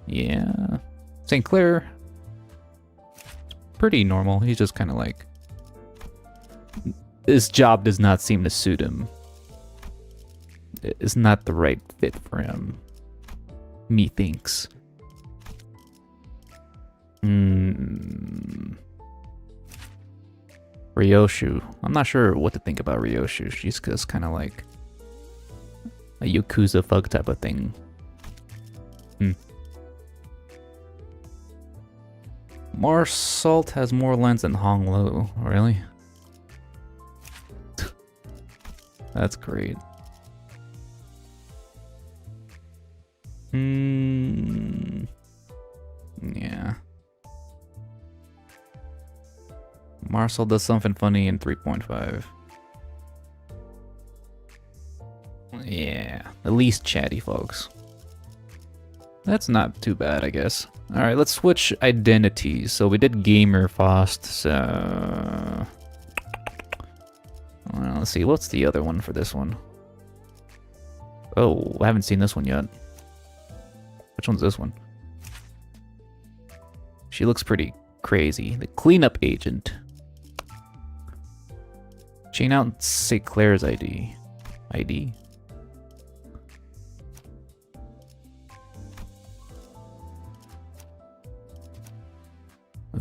Yeah. St. Clair, pretty normal. He's just kind of like... This job does not seem to suit him. It's not the right fit for him. Methinks. Ryoshu. I'm not sure what to think about Ryoshu. She's just kind of like a Yakuza thug type of thing. Marsalt has more lens than Hong Lu. Really? That's great. Yeah. Marcel does something funny in 3.5. Yeah, at least chatty, folks. That's not too bad, I guess. Alright, let's switch identities. So we did gamer fast, so... Well, let's see, what's the other one for this one? Oh, I haven't seen this one yet. Which one's this one? She looks pretty crazy. The cleanup agent. Chain out St. Clair's ID.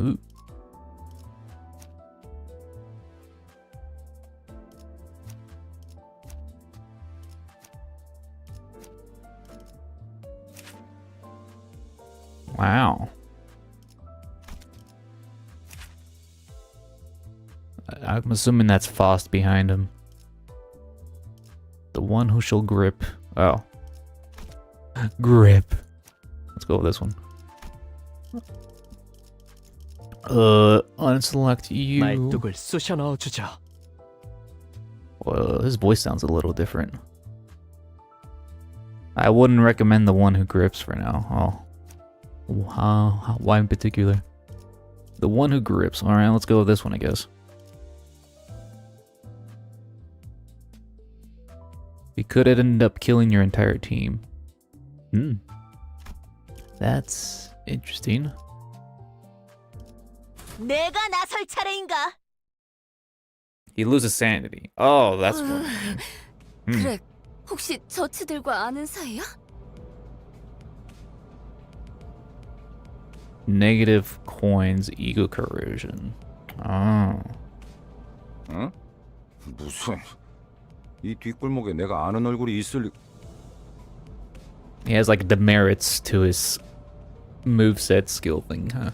Ooh. Wow. I'm assuming that's Faust behind him. The one who shall grip. Oh. Grip. Let's go with this one. Unselect you. 말뚝을 쑤셔 넣어주죠. Well, his voice sounds a little different. I wouldn't recommend the one who grips for now. Oh. Why in particular? The one who grips. Alright, let's go with this one, I guess. You could end up killing your entire team. That's interesting. 내가 나설 차례인가? He loses sanity. Oh, that's what. 그래, 혹시 저치들과 아는 사이야? Negative coins, ego corrosion. Oh. 응? 무슨 이 뒷골목에 내가 아는 얼굴이 있을 리... He has like demerits to his moveset skill thing, huh?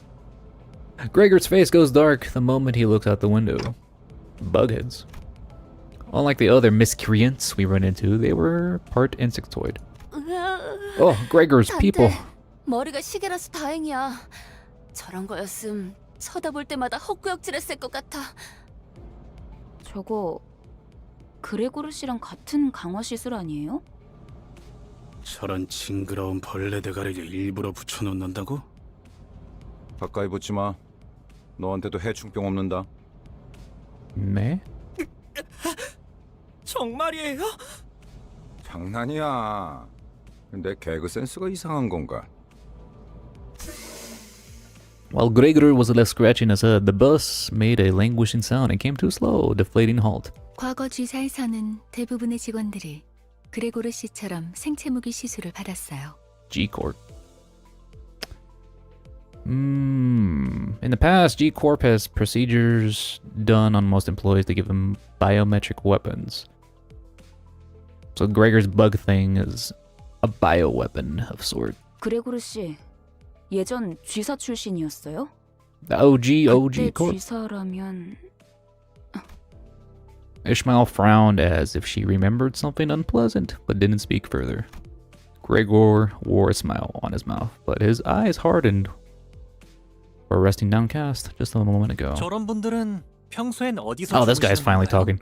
Gregor's face goes dark the moment he looks out the window. Bugheads. Unlike the other miscreants we run into, they were part insectoid. Oh, Gregor's people. 머리가 시계라서 다행이야. 저런 거였음 쳐다볼 때마다 헛구역질했을 것 같아. 저거 그레고르 씨랑 같은 강화 시술 아니에요? 저런 징그러운 벌레 대가리를 일부러 붙여놓는다고? 가까이 붙지 마. 너한테도 해충병 없는다. 네? 정말이에요? 장난이야. 내 개그 센스가 이상한 건가? While Gregor was left scratching his head, the bus made a languishing sound and came to a slow, deflating halt. 과거 G사에서는 대부분의 직원들이 그레고르 씨처럼 생체무기 시술을 받았어요. G-Corp. In the past, G-Corp has procedures done on most employees to give them biometric weapons. So Gregor's bug thing is a bioweapon of sort. 그레고르 씨 예전 쥐사 출신이었어요? The OG 그때 Corp. 쥐사라면 Ishmael frowned as if she remembered something unpleasant, but didn't speak further. Gregor wore a smile on his mouth, but his eyes hardened, were resting downcast just a moment ago. 저런 분들은 평소엔 어디서 Oh, this guy's finally talking.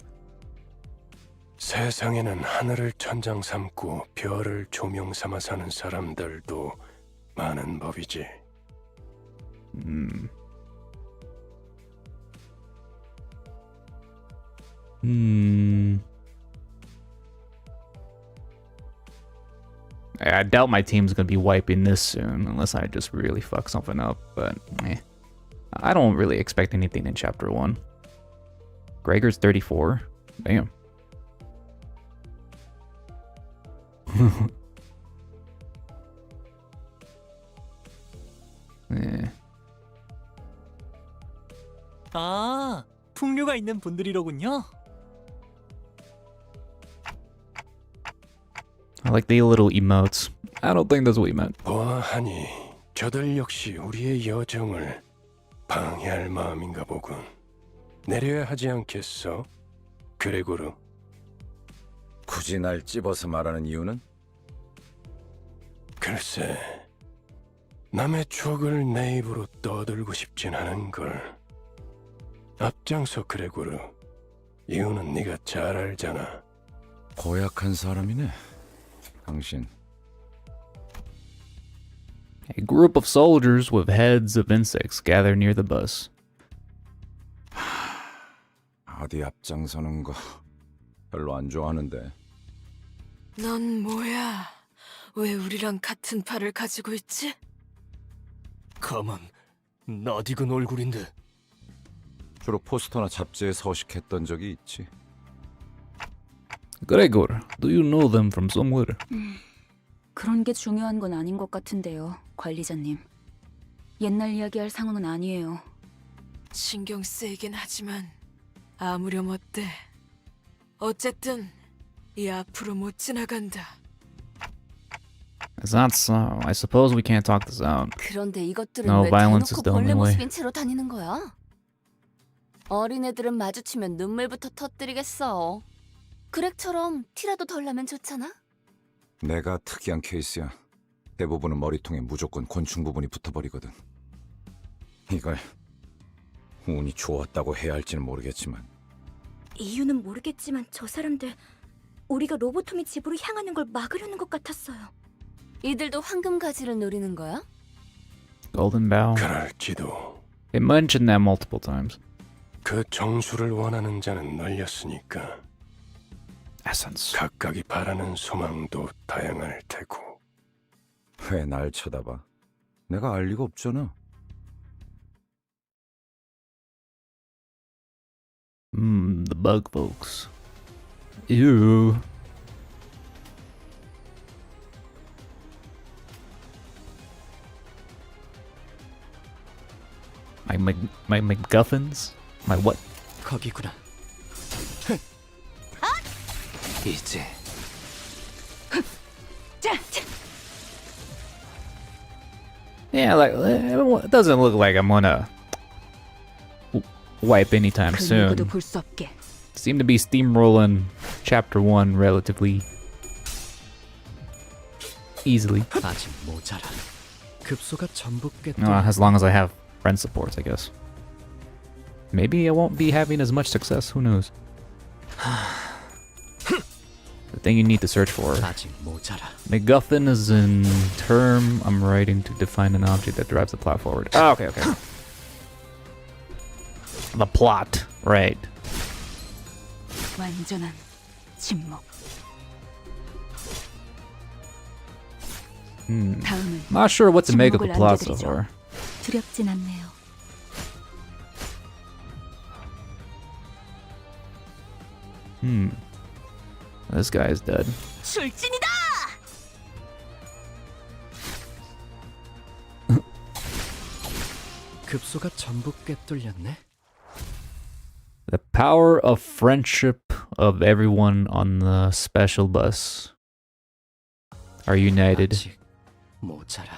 세상에는 하늘을 천장 삼고 별을 조명 삼아 사는 사람들도 많은 법이지. I doubt my team's gonna be wiping this soon, unless I just really fuck something up, but I don't really expect anything in Chapter 1. Gregor's 34? Damn. 아, 풍류가 있는 분들이로군요. I like the little emotes. I don't think that's what he meant. 보아하니 저들 역시 우리의 여정을 방해할 마음인가 보군. 내려야 하지 않겠어, 그레고르? 굳이 날 찝어서 말하는 이유는? 글쎄, 남의 추억을 내 입으로 떠들고 싶진 않은 걸. 앞장서, 그레고르. 이유는 네가 잘 알잖아. 고약한 사람이네, 당신. A group of soldiers with heads of insects gather near the bus. 어디 앞장서는 거 별로 안 좋아하는데. 넌 뭐야? 왜 우리랑 같은 팔을 가지고 있지? 가만, 낯익은 얼굴인데. 주로 포스터나 잡지에 서식했던 적이 있지. Gregor, do you know them from somewhere? 그런 게 중요한 건 아닌 것 같은데요, 관리자님. 옛날 이야기할 상황은 아니에요. 신경 쓰이긴 하지만 아무렴 어때? 어쨌든 이 앞으로 못 지나간다. It's not so. I suppose we can't talk this out. 그런데 이것들은 No, 왜 violence is 대놓고 the only 벌레 way. 모습인 채로 다니는 거야? 어린애들은 마주치면 눈물부터 터뜨리겠어. 그렉처럼 티라도 덜 나면 좋잖아? 내가 특이한 케이스야. 대부분은 머리통에 무조건 곤충 부분이 붙어버리거든. 이걸 운이 좋았다고 해야 할지는 모르겠지만 이유는 모르겠지만 저 사람들 우리가 로보토미 집으로 향하는 걸 막으려는 것 같았어요. 이들도 황금 가지를 노리는 거야? Golden Bow. 그럴지도. They mentioned that multiple times. 그 정수를 원하는 자는 널렸으니까. Essence. 각각이 바라는 소망도 다양할 테고. 왜 날 쳐다봐? 내가 알 리가 없잖아. The bug folks. Ew. My MacGuffins? My what? 거기구나. 이제 Yeah, like it doesn't look like I'm gonna wipe anytime 그 soon. 누구도 볼 수 없게. Seem to be steamrolling chapter 1 relatively easily. 아직 모자라. 급소가 전부 As long as I have friend supports, I guess. Maybe I won't be having as much success, who knows? The thing you need to search for. 아직 모자라. MacGuffin is a term I'm writing to define an object that drives the plot forward. Oh, okay. The plot, right. 완전한 침묵. 다음은 Not sure what to make of the 침묵을 plot so 안겨드리죠. far. 두렵진 않네요. This guy is dead. 출진이다! 급소가 전부 꿰뚫렸네. The power of friendship of everyone on the special bus are united. 아직 모자라.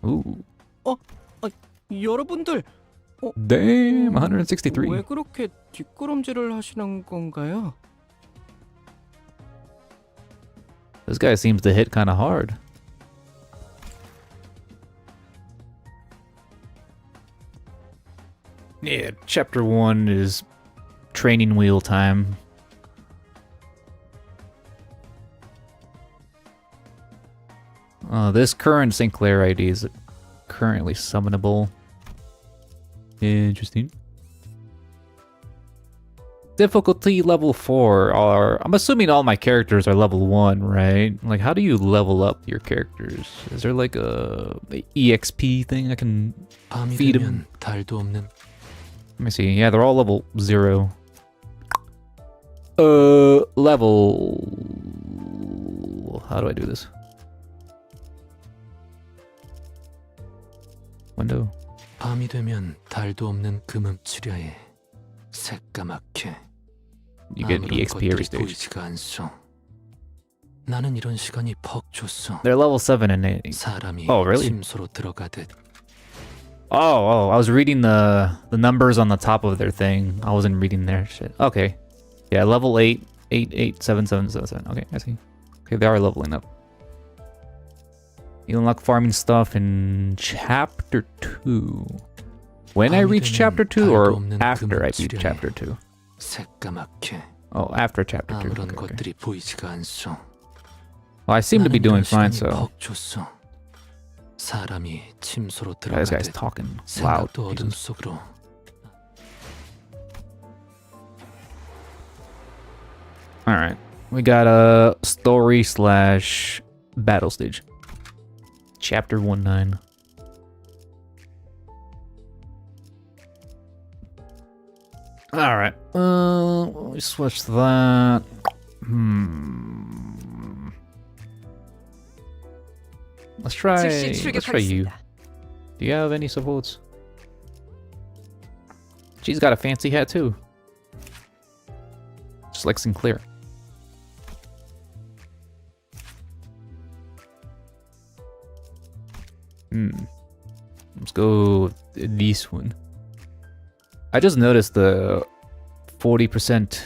Ooh. 여러분들 Damn, 163. 왜 그렇게 뒷걸음질을 하시는 건가요? This guy seems to hit kind of hard. Yeah, chapter 1 is training wheel time. This current Sinclair ID is currently summonable. Interesting. Difficulty level 4 are... I'm assuming all my characters are level 1, right? Like, how do you level up your characters? Is there like a EXP thing I can feed them? 달도 없는. Let me see. Yeah, they're all level 0. Level... How do I do this? Window. 밤이 되면 달도 없는 금음치려에 새까맣게 You get 아무런 EXP every 것들이 stage. 보이지가 않소. 나는 이런 시간이 퍽 줬어. They're level 7 and 8. 사람이 Oh, really? 침소로 들어가듯. Oh, I was reading the numbers on the top of their thing. I wasn't reading their shit. Okay. Yeah, level 8, 8, 8, 7, 7, 7, 7. Okay, I see. Okay, they are leveling up. You unlock farming stuff in chapter 2. When I reach chapter 2 or after I beat chapter 2? 새까맣게 Oh, after chapter 2. 아무런 Okay, okay. 것들이 보이지가 않소. Well, I seem to be 나는 doing 이런 fine, 시간이 so... 퍽 줬어. 사람이 침소로 Yeah, this guy's 들어가듯 talking loud. 생각도 어둠 Jesus. 속으로. Alright. We got a story / battle stage. Chapter 1-9. Alright. Let me switch that. Let's try you. Do you have any supports? She's got a fancy hat too. Just like Sinclair. Let's go this one. I just noticed the 40%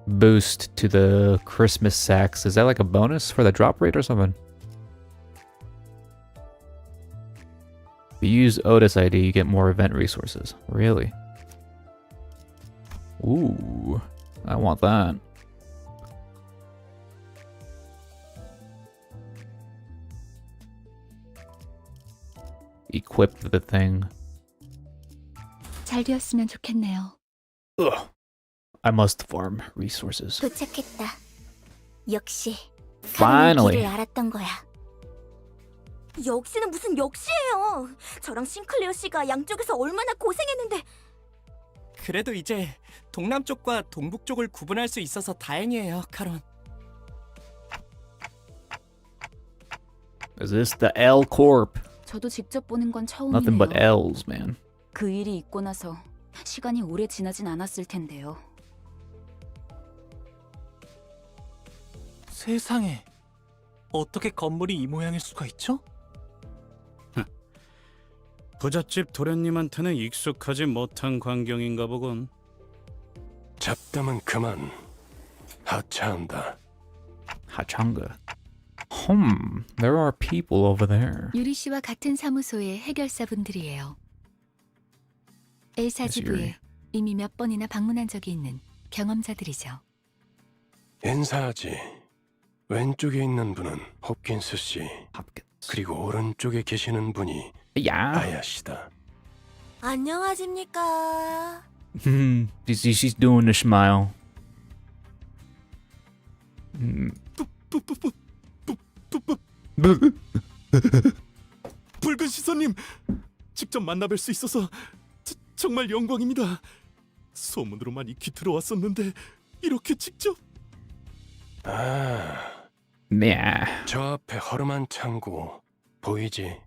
boost to the Christmas sacks. Is that like a bonus for the drop rate or something? If you use Otis ID, you get more event resources. Really? Ooh, I want that. Equip the thing. 잘 되었으면 좋겠네요. Ugh. I must farm resources. 도착했다. 역시 Finally. 길을 알았던 거야. 역시는 무슨 역시예요. 저랑 싱클레어 씨가 양쪽에서 얼마나 고생했는데. 그래도 이제 동남쪽과 동북쪽을 구분할 수 있어서 다행이에요, 카론. Is this the L Corp? 저도 직접 보는 건 Nothing but 처음이네요. L's, man. 그 일이 있고 나서 시간이 오래 지나진 않았을 텐데요. 세상에, 어떻게 건물이 이 모양일 수가 있죠? 부잣집 도련님한테는 익숙하지 못한 광경인가 보군. 잡담은 그만. 하차한다. 하창가. There are people over there. 유리 씨와 같은 사무소의 해결사분들이에요. 엘사 Yes, 지부에 Yuri. 이미 몇 번이나 방문한 적이 있는 경험자들이죠. 인사하지. 왼쪽에 있는 분은 홉킨스 씨. 그리고 오른쪽에 계시는 분이 야. 아야 씨다. 안녕하십니까. She's doing the smile. 붉은 시선님, 직접 만나뵐 수 있어서 정말 영광입니다. 소문으로만 익히 들어왔었는데 이렇게 직접? 아, Yeah. 저 앞에 허름한 창고 보이지?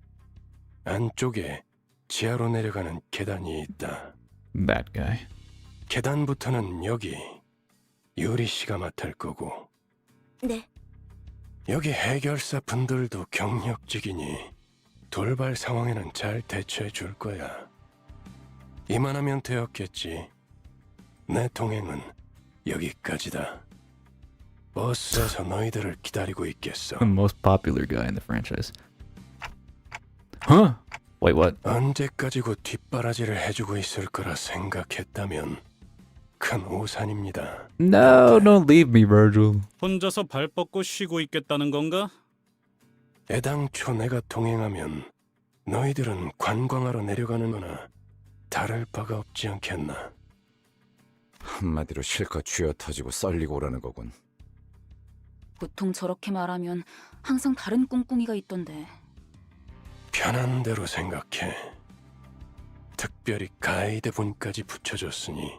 안쪽에 지하로 내려가는 계단이 있다. That guy. 계단부터는 여기 유리 씨가 맡을 거고. 네. 여기 해결사 분들도 경력직이니 돌발 상황에는 잘 대처해 줄 거야. 이만하면 되었겠지. 내 동행은 여기까지다. 버스에서 너희들을 기다리고 있겠어. The most popular guy in the franchise. Huh? Wait, what? 언제까지고 뒷바라지를 해주고 있을 거라 생각했다면 큰 오산입니다. No, don't leave me, Virgil. 혼자서 발 뻗고 쉬고 있겠다는 건가? 애당초 내가 동행하면 너희들은 관광하러 내려가는 거나 다를 바가 없지 않겠나. 한마디로 실컷 쥐어 터지고 썰리고 오라는 거군. 보통 저렇게 말하면 항상 다른 꿍꿍이가 있던데. 편한 대로 생각해. 특별히 가이드 분까지 붙여줬으니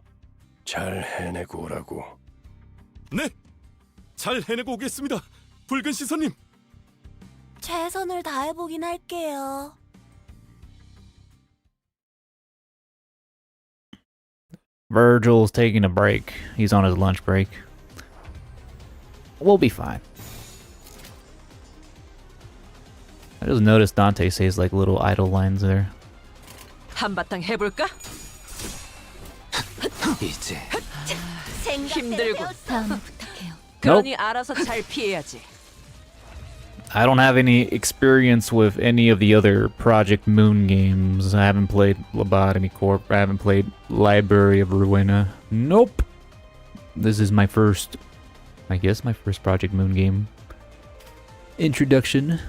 잘 해내고 오라고. 네, 잘 해내고 오겠습니다. 붉은 시선님. 최선을 다해보긴 할게요. Virgil's taking a break. He's on his lunch break. We'll be fine. I just noticed Dante says like little idle lines there. 한바탕 해볼까? 이제 힘들고. 다음에 부탁해요. 그러니 알아서 잘 피해야지. I don't have any experience with any of the other Project Moon games. I haven't played Lobotomy Corp. I haven't played Library of Ruina. Nope. This is my first, I guess, my first Project Moon game introduction.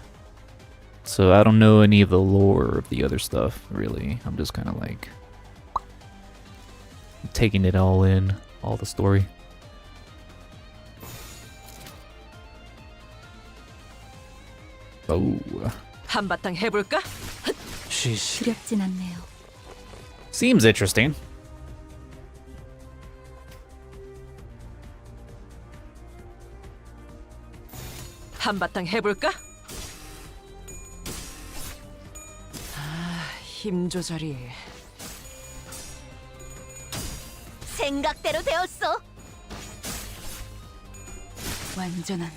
So I don't know any of the lore of the other stuff, really. I'm just kind of like taking it all in, all the story. Oh. 한바탕 해볼까? 두렵진 않네요. Seems interesting. 한바탕 해볼까? 힘 조절이. 생각대로 되었어. 완전한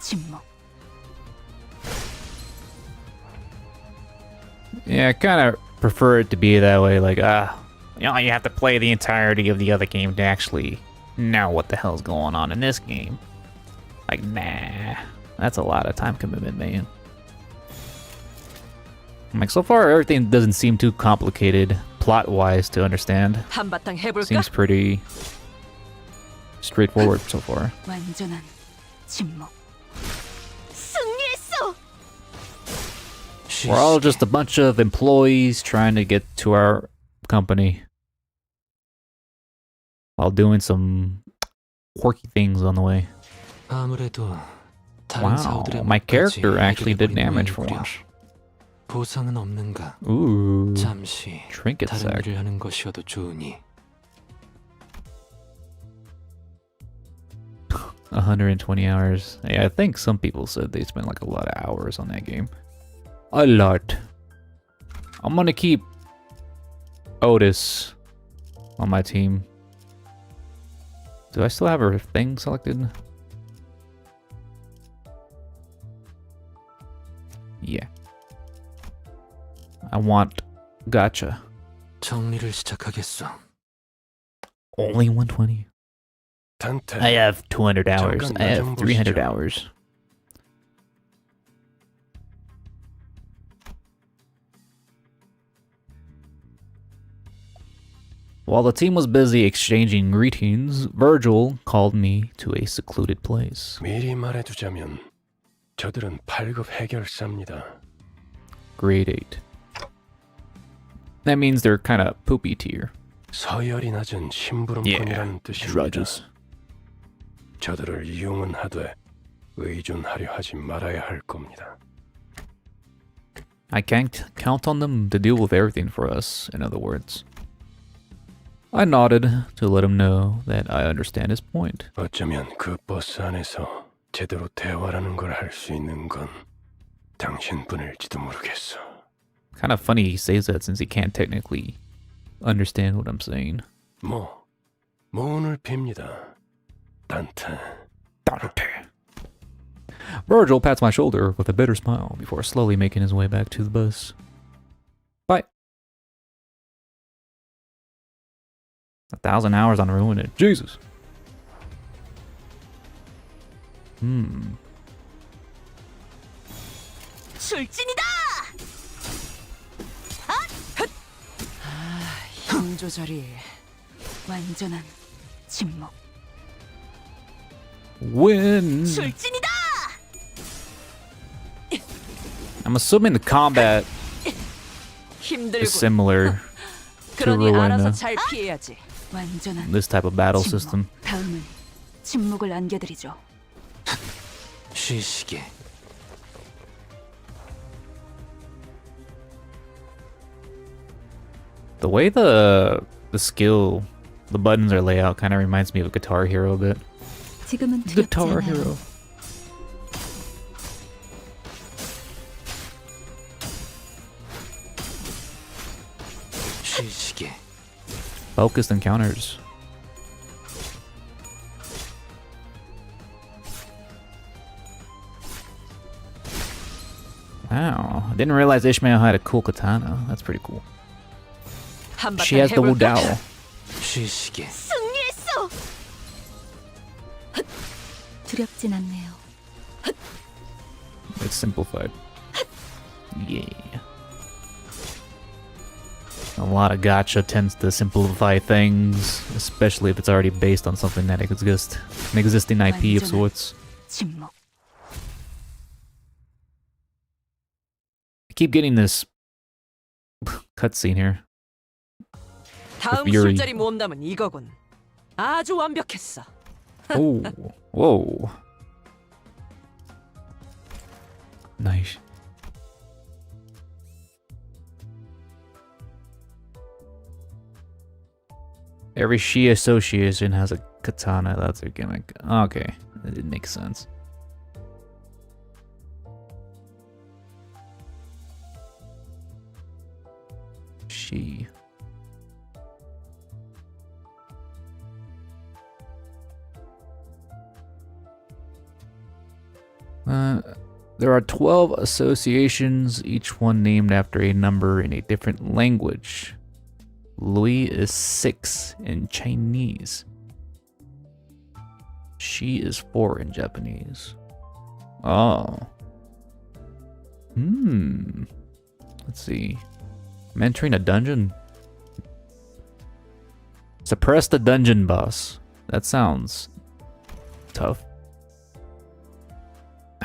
침묵. Yeah, I kind of prefer it to be that way. Like, you know, you have to play the entirety of the other game to actually know what the hell's going on in this game. Like, nah, that's a lot of time commitment, man. Like, so far, everything doesn't seem too complicated plot-wise to understand. 한바탕 해볼까? Seems pretty straightforward so far. 완전한 침묵. 승리했어. We're all just a bunch of employees trying to get to our company while doing some quirky things on the way. 아무래도 다른 Wow, 사우들의 my character 목까지 actually did 해결해버린 damage for 모양이구려. once. 보상은 없는가? Ooh, 잠시 trinket 다른 sack. 일을 하는 것이어도 좋으니. 120 hours. Yeah, I think some people said they spent like a lot of hours on that game. A lot. I'm gonna keep Otis on my team. Do I still have her thing selected? Yeah. I want Gacha. 정리를 시작하겠어. Only 120. Dante. I have 200 hours. 잠깐 I have 좀 300 보시죠. hours. While the team was busy exchanging greetings, Virgil called me to a secluded place. 미리 말해두자면 저들은 8급 해결사입니다. Grade 8. That means they're kind of poopy tier. 서열이 낮은 심부름꾼이라는 뜻입니다. drudges. 저들을 이용은 하되 의존하려 하지 말아야 할 겁니다. I can't count on them to deal with everything for us, in other words. I nodded to let him know that I understand his point. 어쩌면 그 버스 안에서 제대로 대화라는 걸 할 수 있는 건 당신뿐일지도 모르겠어. Kind of funny he says that since he can't technically understand what I'm saying. 모은을 빕니다. Dante. Virgil pats my shoulder with a bitter smile before slowly making his way back to the bus. Bye. 1,000 hours on Ruined. Jesus. 출진이다. 힘 조절이 완전한 침묵. Win. 출진이다. I'm assuming the combat 힘들고. is similar to 그러니 알아서 Ruin. 잘 피해야지. 완전한 This type of battle 침묵. system. 다음은 침묵을 안겨드리죠. 쉬시게. The way the buttons are laid out kind of reminds me of Guitar Hero a bit. 지금은 두렵지 Guitar 않아요. Hero. 쉬시게. Focused encounters. Wow, I didn't realize Ishmael had a cool katana. That's pretty cool. She has the Wudao. 쉬시게. 승리했어. 두렵진 않네요. It's simplified. Yeah. A lot of gacha tends to simplify things, especially if it's already based on something that exists, an existing IP of sorts. 침묵. I keep getting this cutscene here. 다음 Fury. 술자리 모험담은 이거군. 아주 완벽했어. Oh, whoa. Nice. Every Shi association has a katana. That's their gimmick. Okay, it makes sense. Shi. There are 12 associations, each one named after a number in a different language. Louis is 6 in Chinese. She is 4 in Japanese. Oh. Let's see. I'm entering a dungeon. Suppress the dungeon boss. That sounds tough.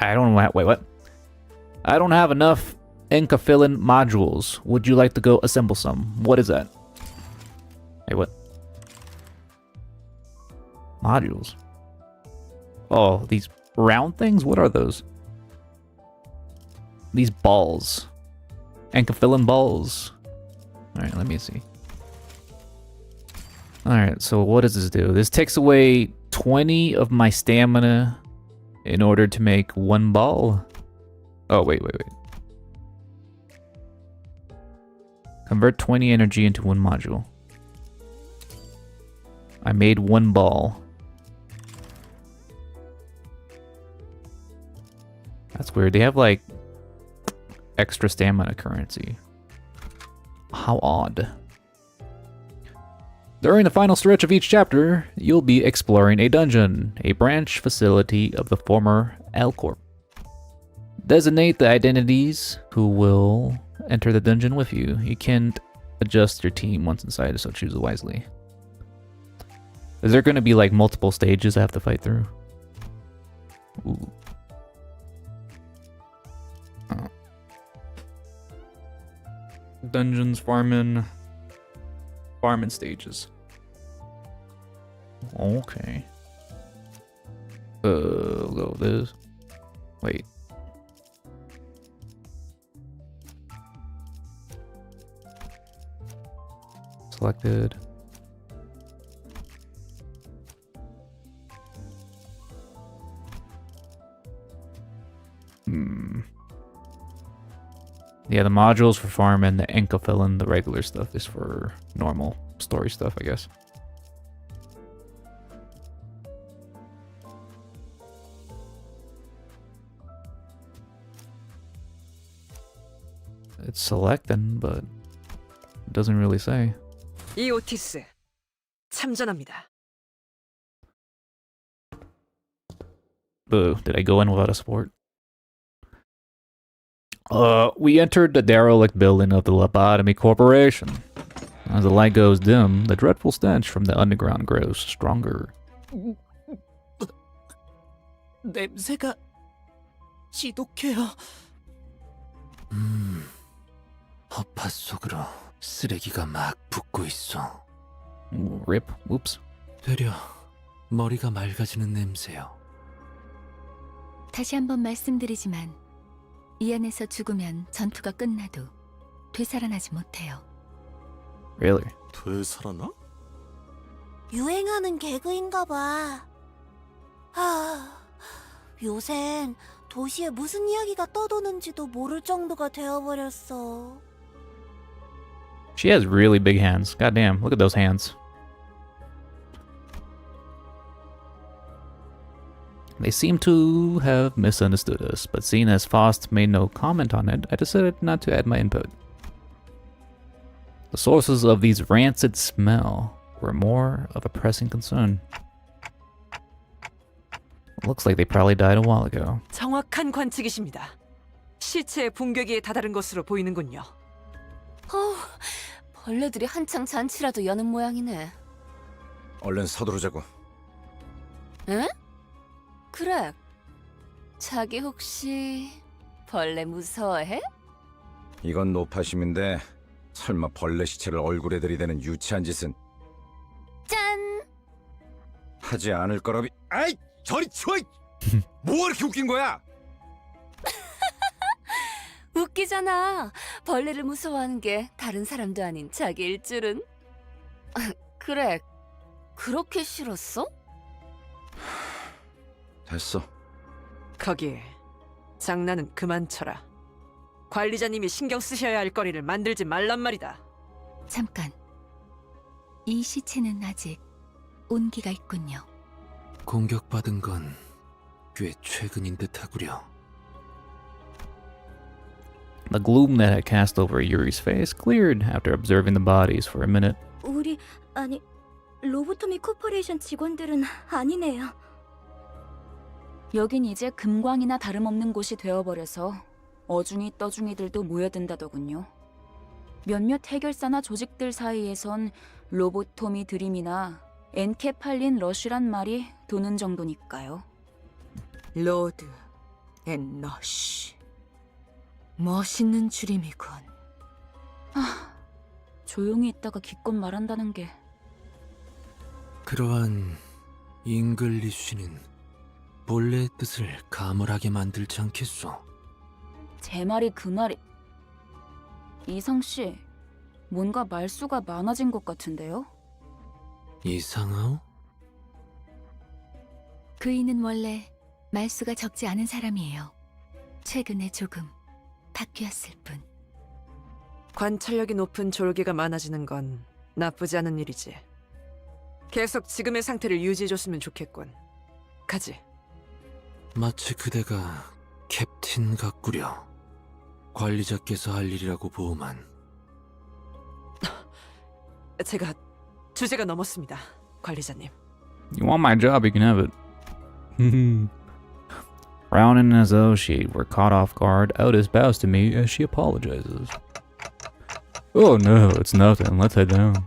I don't know. Wait, what? I don't have enough encapsulin modules. Would you like to go assemble some? What is that? Hey, what? Modules. Oh, these round things? What are those? These balls. Encapsulin balls. Alright, let me see. Alright, so what does this do? This takes away 20 of my stamina in order to make 1 ball. Oh, wait. Convert 20 energy into 1 module. I made 1 ball. That's weird. They have like extra stamina currency. How odd. During the final stretch of each chapter, you'll be exploring a dungeon, a branch facility of the former L-Corp. Designate the identities who will enter the dungeon with you. You can't adjust your team once inside, so choose wisely. Is there going to be like multiple stages I have to fight through? Ooh. Oh. Dungeons, farming stages. Okay. Go this. Wait. Selected. Yeah, the modules for farm and the encapsulin, the regular stuff, is for normal story stuff, I guess. It's selecting, but it doesn't really say. 이 오티스 참전합니다. Boo, did I go in without a support? We entered the derelict building of the Lobotomy Corporation. As the light goes dim, the dreadful stench from the underground grows stronger. 냄새가 지독해요. 허파 속으로 쓰레기가 막 붙고 있어. Rip. Oops. 되려 머리가 맑아지는 냄새요. 다시 한번 말씀드리지만 이 안에서 죽으면 전투가 끝나도 되살아나지 못해요. Really? 되살아나? 유행하는 개그인가 봐. 요샌 도시에 무슨 이야기가 떠도는지도 모를 정도가 되어버렸어. She has really big hands. Goddamn, look at those hands. They seem to have misunderstood us, but seeing as Faust made no comment on it, I decided not to add my input. The sources of these rancid smell were more of a pressing concern. Looks like they probably died a while ago. 정확한 관측이십니다. 시체의 붕괴기에 다다른 것으로 보이는군요. 벌레들이 한창 잔치라도 여는 모양이네. 얼른 서두르자고. 응? 그래. 자기 혹시 벌레 무서워해? 이건 노파심인데 설마 벌레 시체를 얼굴에 들이대는 유치한 짓은 짠! 하지 않을 거라비. 아이, 저리 치워! 뭐가 이렇게 웃긴 거야? 웃기잖아. 벌레를 무서워하는 게 다른 사람도 아닌 자기일 줄은. 그래. 그렇게 싫었어? 됐어. 거기 장난은 그만 쳐라. 관리자님이 신경 쓰셔야 할 거리를 만들지 말란 말이다. 잠깐. 이 시체는 아직 온기가 있군요. 공격받은 건 꽤 최근인 듯하구려. The gloom that had cast over Yuri's face cleared after observing the bodies for a minute. 우리 아니 로보토미 코퍼레이션 직원들은 아니네요. 여긴 이제 금광이나 다름없는 곳이 되어버려서 어중이 떠중이들도 모여든다더군요. 몇몇 해결사나 조직들 사이에선 로보토미 드림이나 엔케팔린 러쉬란 말이 도는 정도니까요. 로드 앤 러쉬. 멋있는 줄임이군. 조용히 있다가 기껏 말한다는 게. 그러한 잉글리쉬는 본래의 뜻을 가물하게 만들지 않겠소? 제 말이 그 말이... 이상씨, 뭔가 말수가 많아진 것 같은데요? 이상하오? 그이는 원래 말수가 적지 않은 사람이에요. 최근에 조금 바뀌었을 뿐. 관찰력이 높은 졸개가 많아지는 건 나쁘지 않은 일이지. 계속 지금의 상태를 유지해줬으면 좋겠군. 가지. 마치 그대가 캡틴 같구려. 관리자께서 할 일이라고 보오만. 제가 주제가 넘었습니다, 관리자님. You want my job, you can have it. Brown and Azoshi were caught off guard. Otis bows to me as she apologizes. Oh no, it's nothing. Let's head down.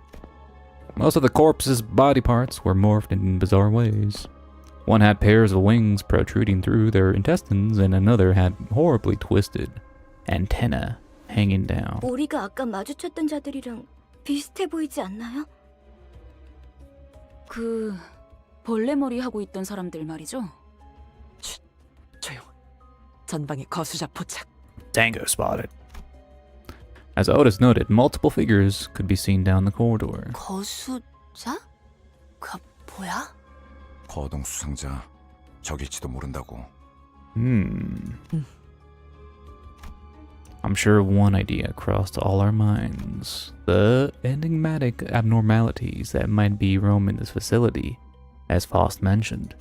Most of the corpse's body parts were morphed in bizarre ways. One had pairs of wings protruding through their intestines, and another had horribly twisted antennae hanging down. 우리가 아까 마주쳤던 자들이랑 비슷해 보이지 않나요? 그... 벌레머리 하고 있던 사람들 말이죠? 조용. 전방에 거수자 포착. Tango spotted. As Otis noted, multiple figures could be seen down the corridor. 거수자? 그 뭐야? 거동 수상자 적일지도 모른다고. I'm sure one idea crossed all our minds. The enigmatic abnormalities that might be roaming this facility, as Faust mentioned.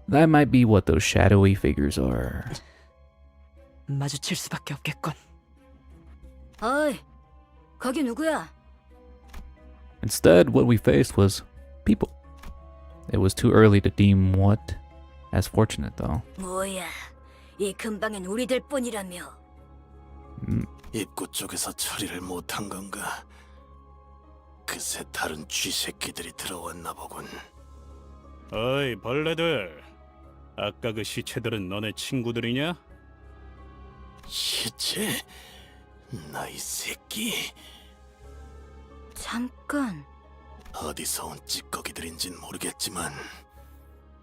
That might be what those shadowy figures are. 마주칠 수밖에 없겠군. 어이, 거기 누구야? Instead, what we faced was people. It was too early to deem what as fortunate, though. 뭐야, 이 근방엔 우리들 뿐이라며. 입구 쪽에서 처리를 못한 건가? 그새 다른 쥐새끼들이 들어왔나 보군. 어이 벌레들, 아까 그 시체들은 너네 친구들이냐? 시체? 나이 새끼. 잠깐. 어디서 온 찌꺼기들인진 모르겠지만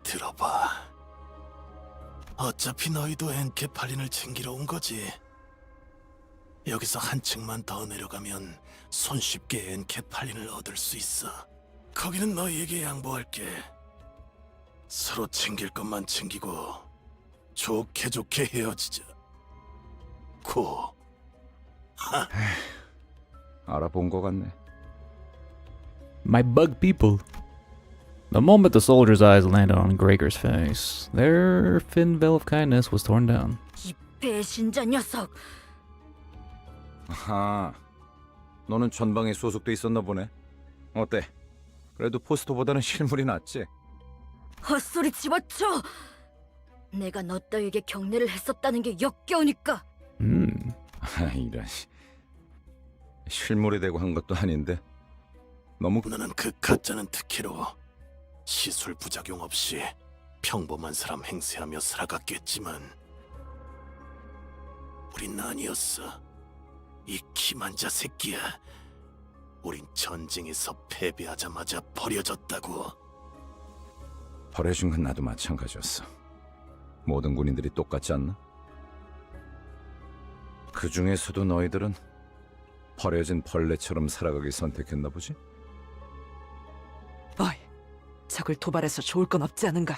들어봐. 어차피 너희도 엔케팔린을 챙기러 온 거지. 여기서 한 층만 더 내려가면 손쉽게 엔케팔린을 얻을 수 있어. 거기는 너희에게 양보할게. 서로 챙길 것만 챙기고 좋게 좋게 헤어지자. 고. 알아본 것 같네. My bug people. The moment the soldier's eyes landed on Gregor's face, their thin veil of kindness was torn down. 이 배신자 녀석. 아하, 너는 전방에 소속돼 있었나 보네. 어때? 그래도 포스터보다는 실물이 낫지? 헛소리 집어쳐. 내가 너 따위에게 경례를 했었다는 게 역겨우니까. 이런. 실물이 되고 한 것도 아닌데. 너무 너는 그 가짜는 특혜로 시술 부작용 없이 평범한 사람 행세하며 살아갔겠지만 우린 아니었어. 이 기만자 새끼야. 우린 전쟁에서 패배하자마자 버려졌다고. 버려진 건 나도 마찬가지였어. 모든 군인들이 똑같지 않나? 그 중에서도 너희들은 버려진 벌레처럼 살아가기 선택했나 보지? 어이, 적을 도발해서 좋을 건 없지 않은가?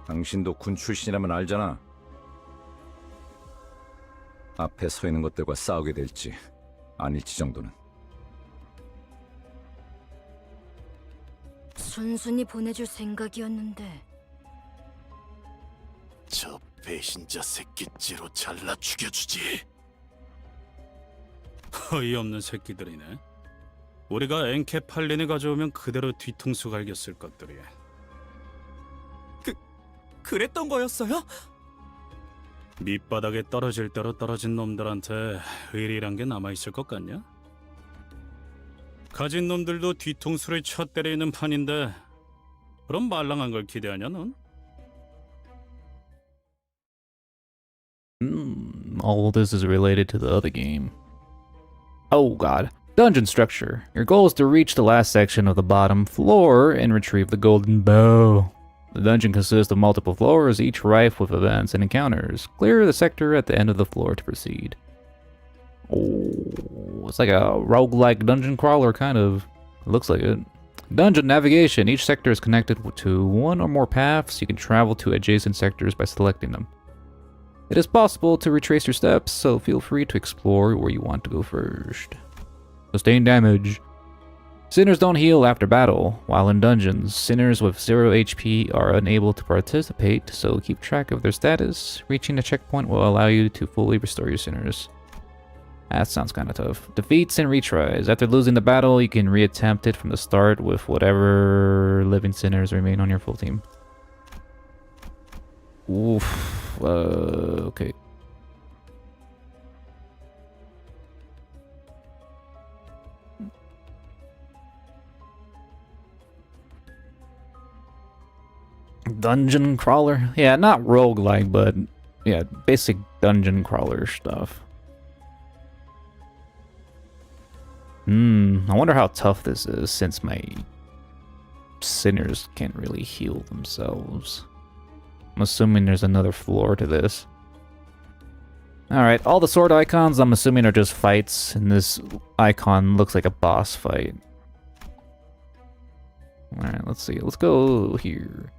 당신도 군 출신이라면 알잖아. 앞에 서 있는 것들과 싸우게 될지 아닐지 정도는. 순순히 보내줄 생각이었는데. 저 배신자 새끼째로 잘라 죽여주지. 어이없는 새끼들이네. 우리가 엔케팔린을 가져오면 그대로 뒤통수 갈겼을 것들이야. 그랬던 거였어요? 밑바닥에 떨어질 대로 떨어진 놈들한테 의리란 게 남아있을 것 같냐? 가진 놈들도 뒤통수를 쳐 때리는 판인데 그럼 말랑한 걸 기대하냐 넌? All this is related to the other game. Oh god. Dungeon structure. Your goal is to reach the last section of the bottom floor and retrieve the golden bow. The dungeon consists of multiple floors, each rife with events and encounters. Clear the sector at the end of the floor to proceed. Oh, it's like a roguelike dungeon crawler, kind of. It looks like it. Dungeon navigation. Each sector is connected to one or more paths. You can travel to adjacent sectors by selecting them. It is possible to retrace your steps, so feel free to explore where you want to go first. Sustain damage. Sinners don't heal after battle. While in dungeons, sinners with 0 HP are unable to participate, so keep track of their status. Reaching the checkpoint will allow you to fully restore your sinners. That sounds kinda tough. Defeats and retries. After losing the battle, you can reattempt it from the start with whatever living sinners remain on your full team. Oof. Okay. Dungeon crawler? Yeah, not roguelike, but yeah, basic dungeon crawler stuff. I wonder how tough this is since my sinners can't really heal themselves. I'm assuming there's another floor to this. Alright, all the sword icons I'm assuming are just fights, and this icon looks like a boss fight. Alright, let's see. Let's go here.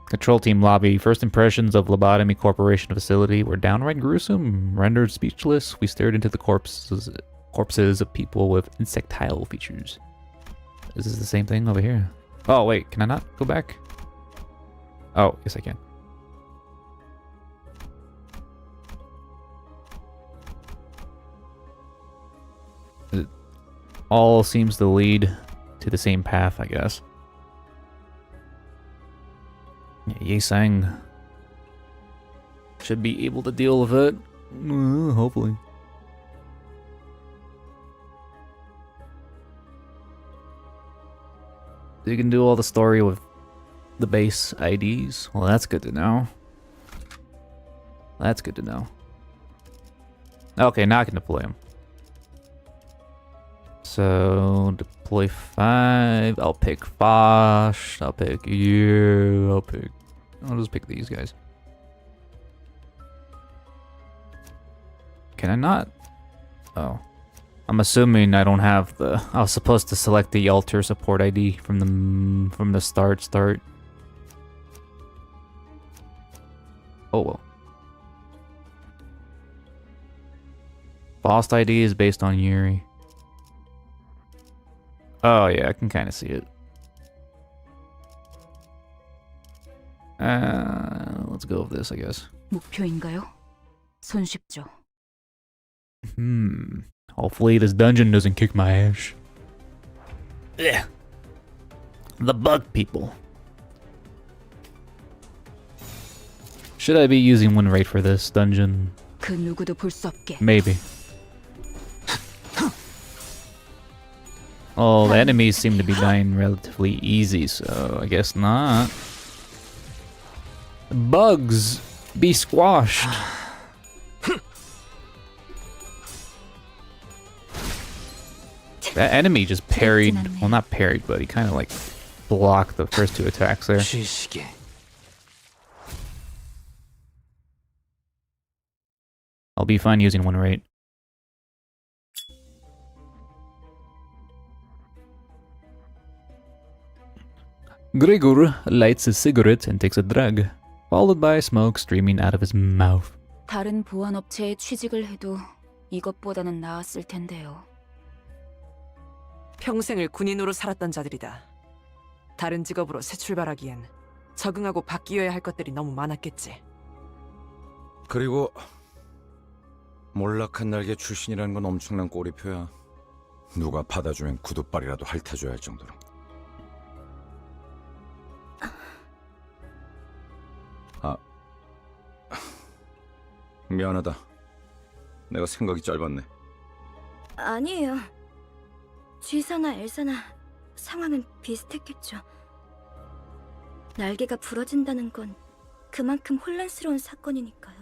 Control team lobby. First impressions of Lobotomy Corporation facility were downright gruesome. Rendered speechless, we stared into the corpses of people with insectile features. Is this the same thing over here? Oh wait, can I not go back? Oh, yes I can. It all seems to lead to the same path, I guess. Yeah, Ye-Sang should be able to deal with it. Hopefully. You can do all the story with the base IDs. Well, that's good to know. That's good to know. Okay, now I can deploy them. So, deploy 5. I'll pick Fosh. I'll pick you. I'll just pick these guys. Can I not? Oh. I'm assuming I don't have the... I was supposed to select the altar support ID from the start. Oh well. Boss ID is based on Yuri. Oh yeah, I can kind of see it. Let's go with this, I guess. 목표인가요? 손쉽죠. Hopefully this dungeon doesn't kick my ass. Yeah. The bug people. Should I be using win rate for this dungeon? 그 누구도 볼 수 없게. Maybe. Oh, the enemies seem to be dying relatively easy, so I guess not. Bugs! Be squashed! That enemy just parried, well not parried, but he kind of like blocked the first 2 attacks there. I'll be fine using win rate. Gregor lights a cigarette and takes a drag, followed by smoke streaming out of his mouth. 다른 보안업체에 취직을 해도 이것보다는 나았을 텐데요. 평생을 군인으로 살았던 자들이다. 다른 직업으로 새 출발하기엔 적응하고 바뀌어야 할 것들이 너무 많았겠지. 그리고 몰락한 날개 출신이라는 건 엄청난 꼬리표야. 누가 받아주면 구두발이라도 핥아줘야 할 정도로. 아, 미안하다. 내가 생각이 짧았네. 아니에요. 쥐사나 엘사나 상황은 비슷했겠죠. 날개가 부러진다는 건 그만큼 혼란스러운 사건이니까요.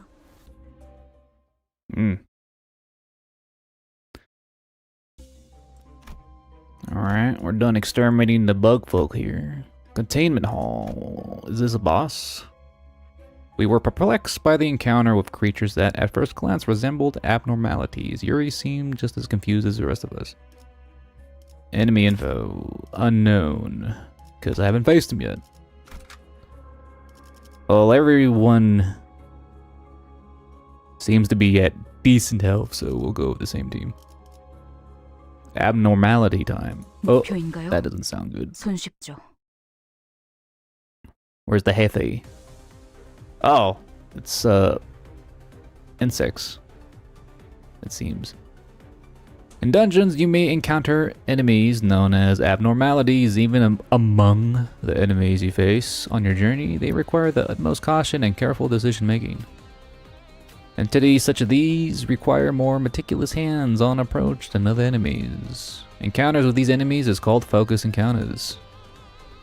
Alright, we're done exterminating the bug folk here. Containment hall. Is this a boss? We were perplexed by the encounter with creatures that at first glance resembled abnormalities. Yuri seemed just as confused as the rest of us. Enemy info. Unknown. Because I haven't faced him yet. Well, everyone seems to be at decent health, so we'll go with the same team. Abnormality time. Oh, 목표인가요? that doesn't sound good. 손쉽죠. Where's the jefe? Oh, it's insects, it seems. In dungeons, you may encounter enemies known as abnormalities. Even among the enemies you face on your journey, they require the utmost caution and careful decision making. Entities such as these require more meticulous hands-on approach than other enemies. Encounters with these enemies is called focus encounters.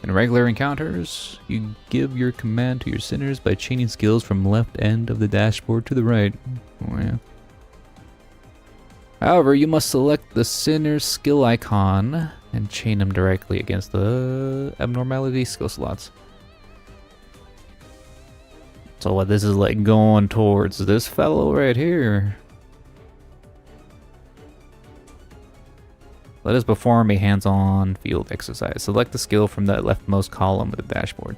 In regular encounters, you give your command to your sinners by chaining skills from left end of the dashboard to the right. Oh, yeah. However, you must select the sinner's skill icon and chain them directly against the abnormality skill slots. So what this is like going towards this fellow right here. Let us perform a hands-on field exercise. Select the skill from the leftmost column of the dashboard.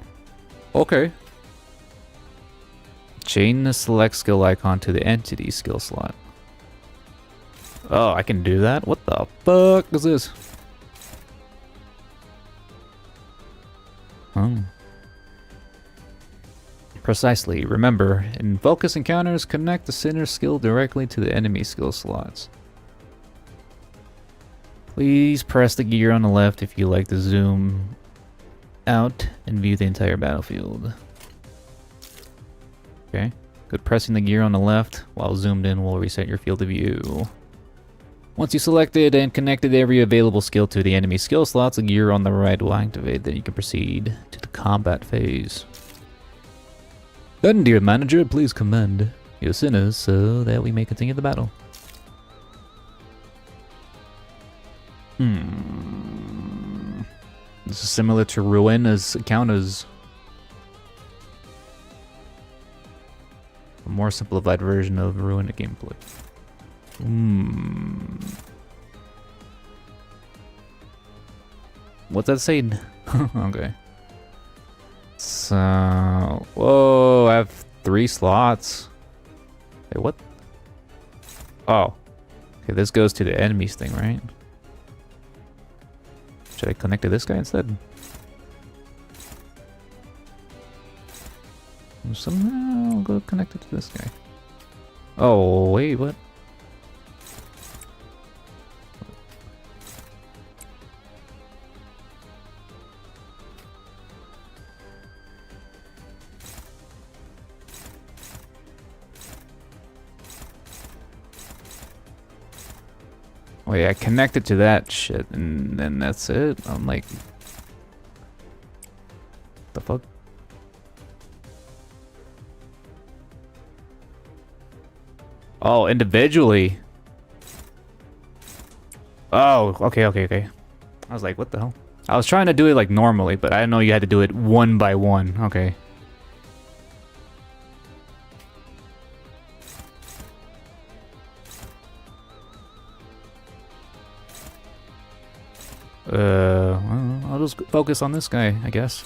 Okay. Chain the select skill icon to the entity skill slot. Oh, I can do that? What the fuck is this? Oh. Precisely. Remember, in focus encounters, connect the sinner's skill directly to the enemy skill slots. Please press the gear on the left if you like to zoom out and view the entire battlefield. Okay. Good. Pressing the gear on the left while zoomed in will reset your field of view. Once you selected and connected every available skill to the enemy skill slots, the gear on the right will activate. Then you can proceed to the combat phase. Then, dear manager, please commend your sinners so that we may continue the battle. This is similar to Ruin as counters. A more simplified version of Ruin gameplay. What's that saying? Okay. So, whoa, I have 3 slots. Wait, what? Oh. Okay, this goes to the enemies thing, right? Should I connect to this guy instead? Somehow I'll go connect it to this guy. Oh, wait, what? Oh yeah, I connected to that shit, and then that's it. I'm like, the fuck? Oh, individually. Oh, okay. I was like, what the hell? I was trying to do it like normally, but I didn't know you had to do it one by one. Okay. Well, I'll just focus on this guy, I guess.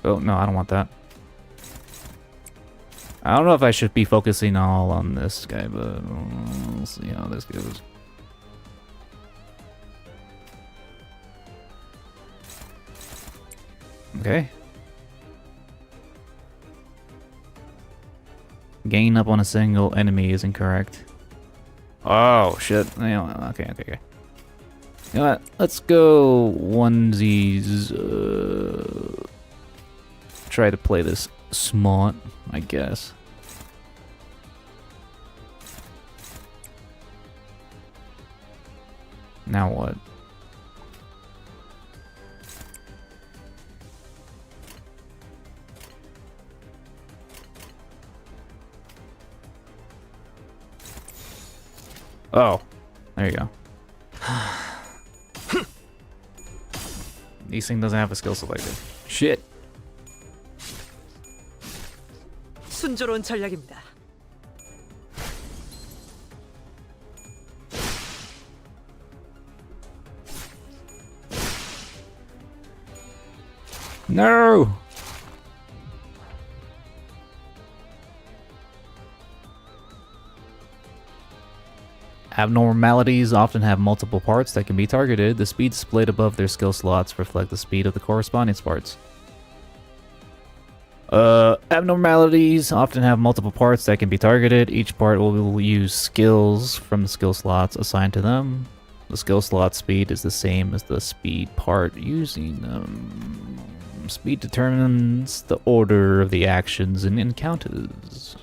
Oh, no, I don't want that. I don't know if I should be focusing all on this guy, but we'll see how this goes. Okay. Gain up on a single enemy is incorrect. Oh, shit. Okay. You know what? Let's go onesies. Try to play this smart, I guess. Now what? Oh, there you go. These thing doesn't have a skill selected. Shit. 순조로운 전략입니다. No. Abnormalities often have multiple parts that can be targeted. The speed displayed above their skill slots reflect the speed of the corresponding parts. Abnormalities often have multiple parts that can be targeted. Each part will use skills from the skill slots assigned to them. The skill slot speed is the same as the speed part using them. Speed determines the order of the actions in encounters.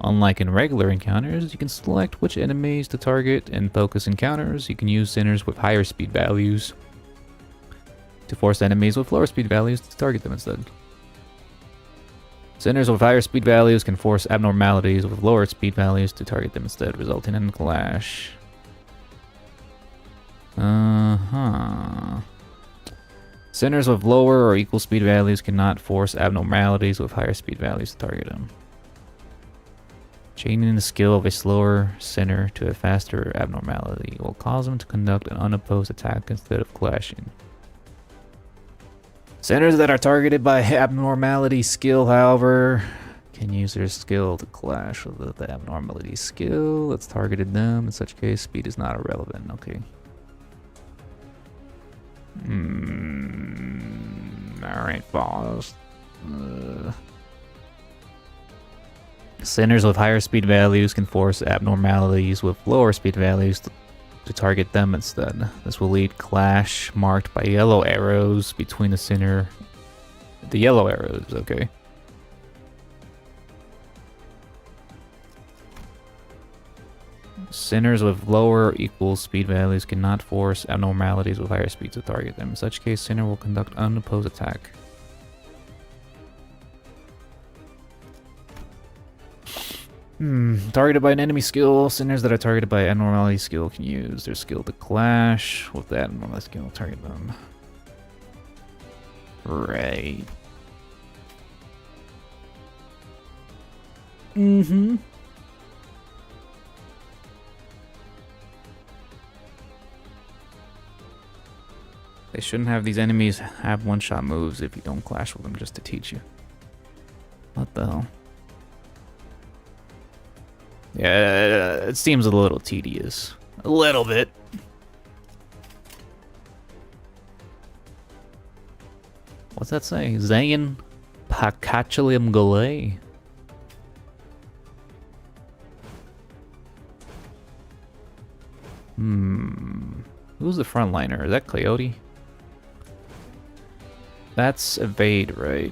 Unlike in regular encounters, you can select which enemies to target. In focus encounters, you can use centers with higher speed values to force enemies with lower speed values to target them instead. Centers with higher speed values can force abnormalities with lower speed values to target them instead, resulting in a clash. Centers with lower or equal speed values cannot force abnormalities with higher speed values to target them. Chaining the skill of a slower center to a faster abnormality will cause them to conduct an unopposed attack instead of clashing. Centers that are targeted by abnormality skill, however, can use their skill to clash with the abnormality skill that's targeted them. In such case, speed is not irrelevant. Okay. Alright, boss. Centers with higher speed values can force abnormalities with lower speed values to target them instead. This will lead clash marked by yellow arrows between the center. The yellow arrows, okay. Centers with lower or equal speed values cannot force abnormalities with higher speeds to target them. In such case, center will conduct unopposed attack. Targeted by an enemy skill, centers that are targeted by abnormality skill can use their skill to clash with that abnormality skill to target them. Right. They shouldn't have these enemies have one-shot moves if you don't clash with them just to teach you. What the hell? Yeah, it seems a little tedious. A little bit. What's that say? Zayn Pakachalium Golay. Who's the frontliner? Is that Coyote? That's evade, right?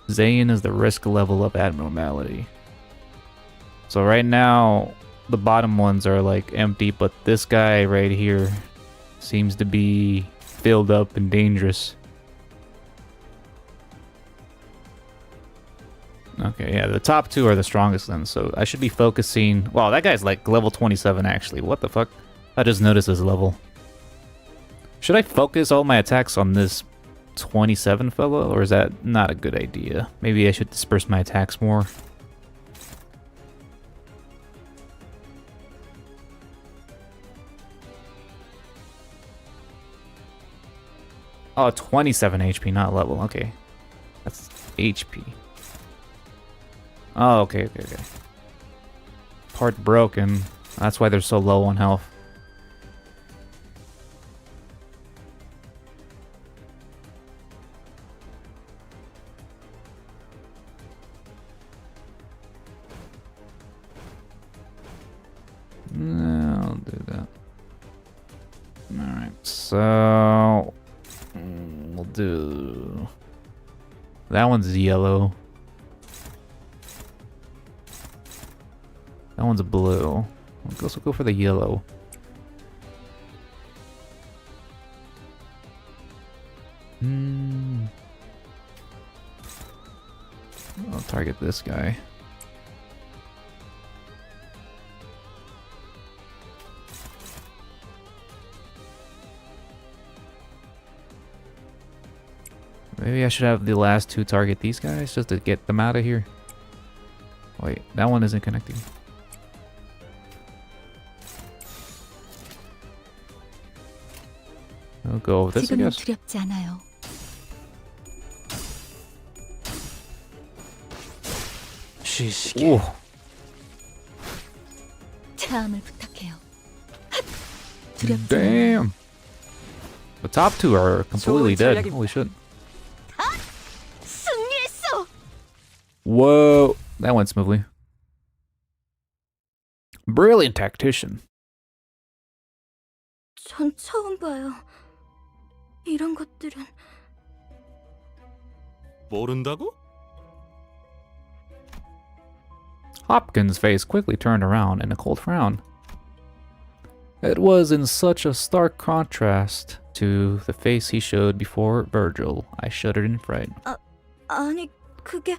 Zayn is the risk level of abnormality. So right now, the bottom ones are like empty, but this guy right here seems to be filled up and dangerous. Okay, yeah, the top two are the strongest then, so I should be focusing... Wow, that guy's like level 27 actually. What the fuck? I just noticed his level. Should I focus all my attacks on this 27 fellow, or is that not a good idea? Maybe I should disperse my attacks more. Oh, 27 HP, not level. Okay. That's HP. Oh, okay. Part broken. That's why they're so low on health. I'll do that. Alright, so we'll do that one's yellow. That one's blue. I guess we'll go for the yellow. I'll target this guy. Maybe I should have the last two target these guys just to get them out of here. Wait, that one isn't connecting. I'll go with this, I 지금은 guess. 두렵지 않아요. 시시게. Ooh. 차음을 부탁해요. 두렵지 않아요. Damn. The top two are completely dead. 전략입니다. Holy shit. 승리했어. Whoa. That went smoothly. Brilliant tactician. 전 처음 봐요. 이런 것들은 모른다고? Hopkins' face quickly turned around in a cold frown. It was in such a stark contrast to the face he showed before Virgil. I shuddered in fright. 아니 그게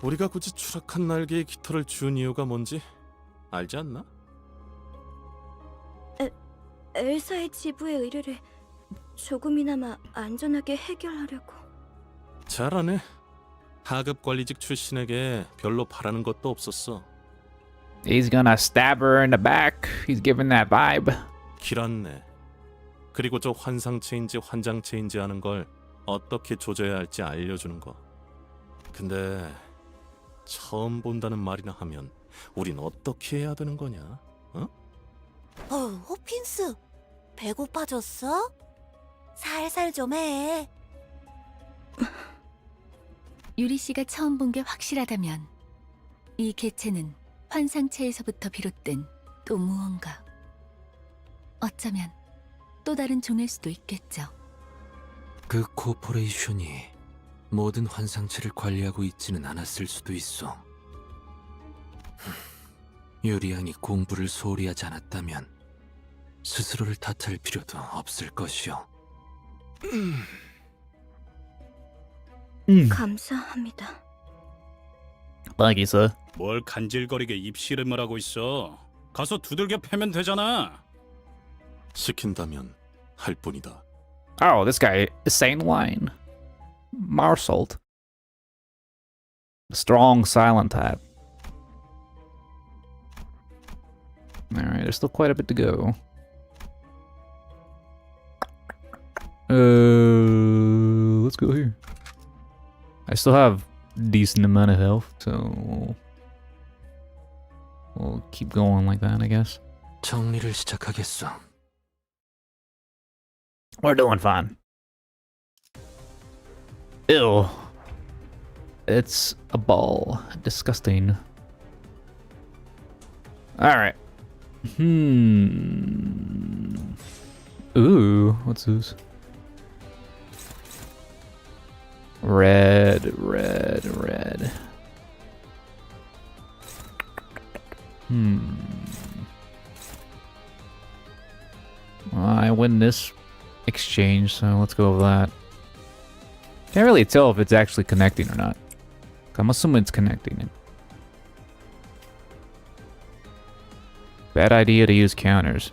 우리가 굳이 추락한 날개에 깃털을 준 이유가 뭔지 알지 않나? 엘사의 지부의 의뢰를 조금이나마 안전하게 해결하려고. 잘하네. 하급 관리직 출신에게 별로 바라는 것도 없었어. He's gonna stab her in the back. He's giving that vibe. 길었네. 그리고 저 환상체인지 환장체인지 하는 걸 어떻게 조져야 할지 알려주는 거. 근데 처음 본다는 말이나 하면 우린 어떻게 해야 되는 거냐? 어? 호핀스, 배고파졌어? 살살 좀 해. 유리 씨가 처음 본 게 확실하다면 이 개체는 환상체에서부터 비롯된 또 무언가. 어쩌면 또 다른 종일 수도 있겠죠. 그 코퍼레이션이 모든 환상체를 관리하고 있지는 않았을 수도 있어. 유리양이 공부를 소홀히 하지 않았다면 스스로를 탓할 필요도 없을 것이오. 감사합니다. Thank you, sir. 뭘 간질거리게 입씨름을 하고 있어. 가서 두들겨 패면 되잖아. 시킨다면 할 뿐이다. Oh, this guy is Saint Wine. Marsold. Strong silent type. Alright, there's still quite a bit to go. Let's go here. I still have decent amount of health, so we'll keep going like that, I guess. 정리를 시작하겠어. We're doing fine. Ew. It's a ball. Disgusting. Alright. Ooh, what's this? Red. I win this exchange, so let's go with that. Can't really tell if it's actually connecting or not. I'm assuming it's connecting. Bad idea to use counters.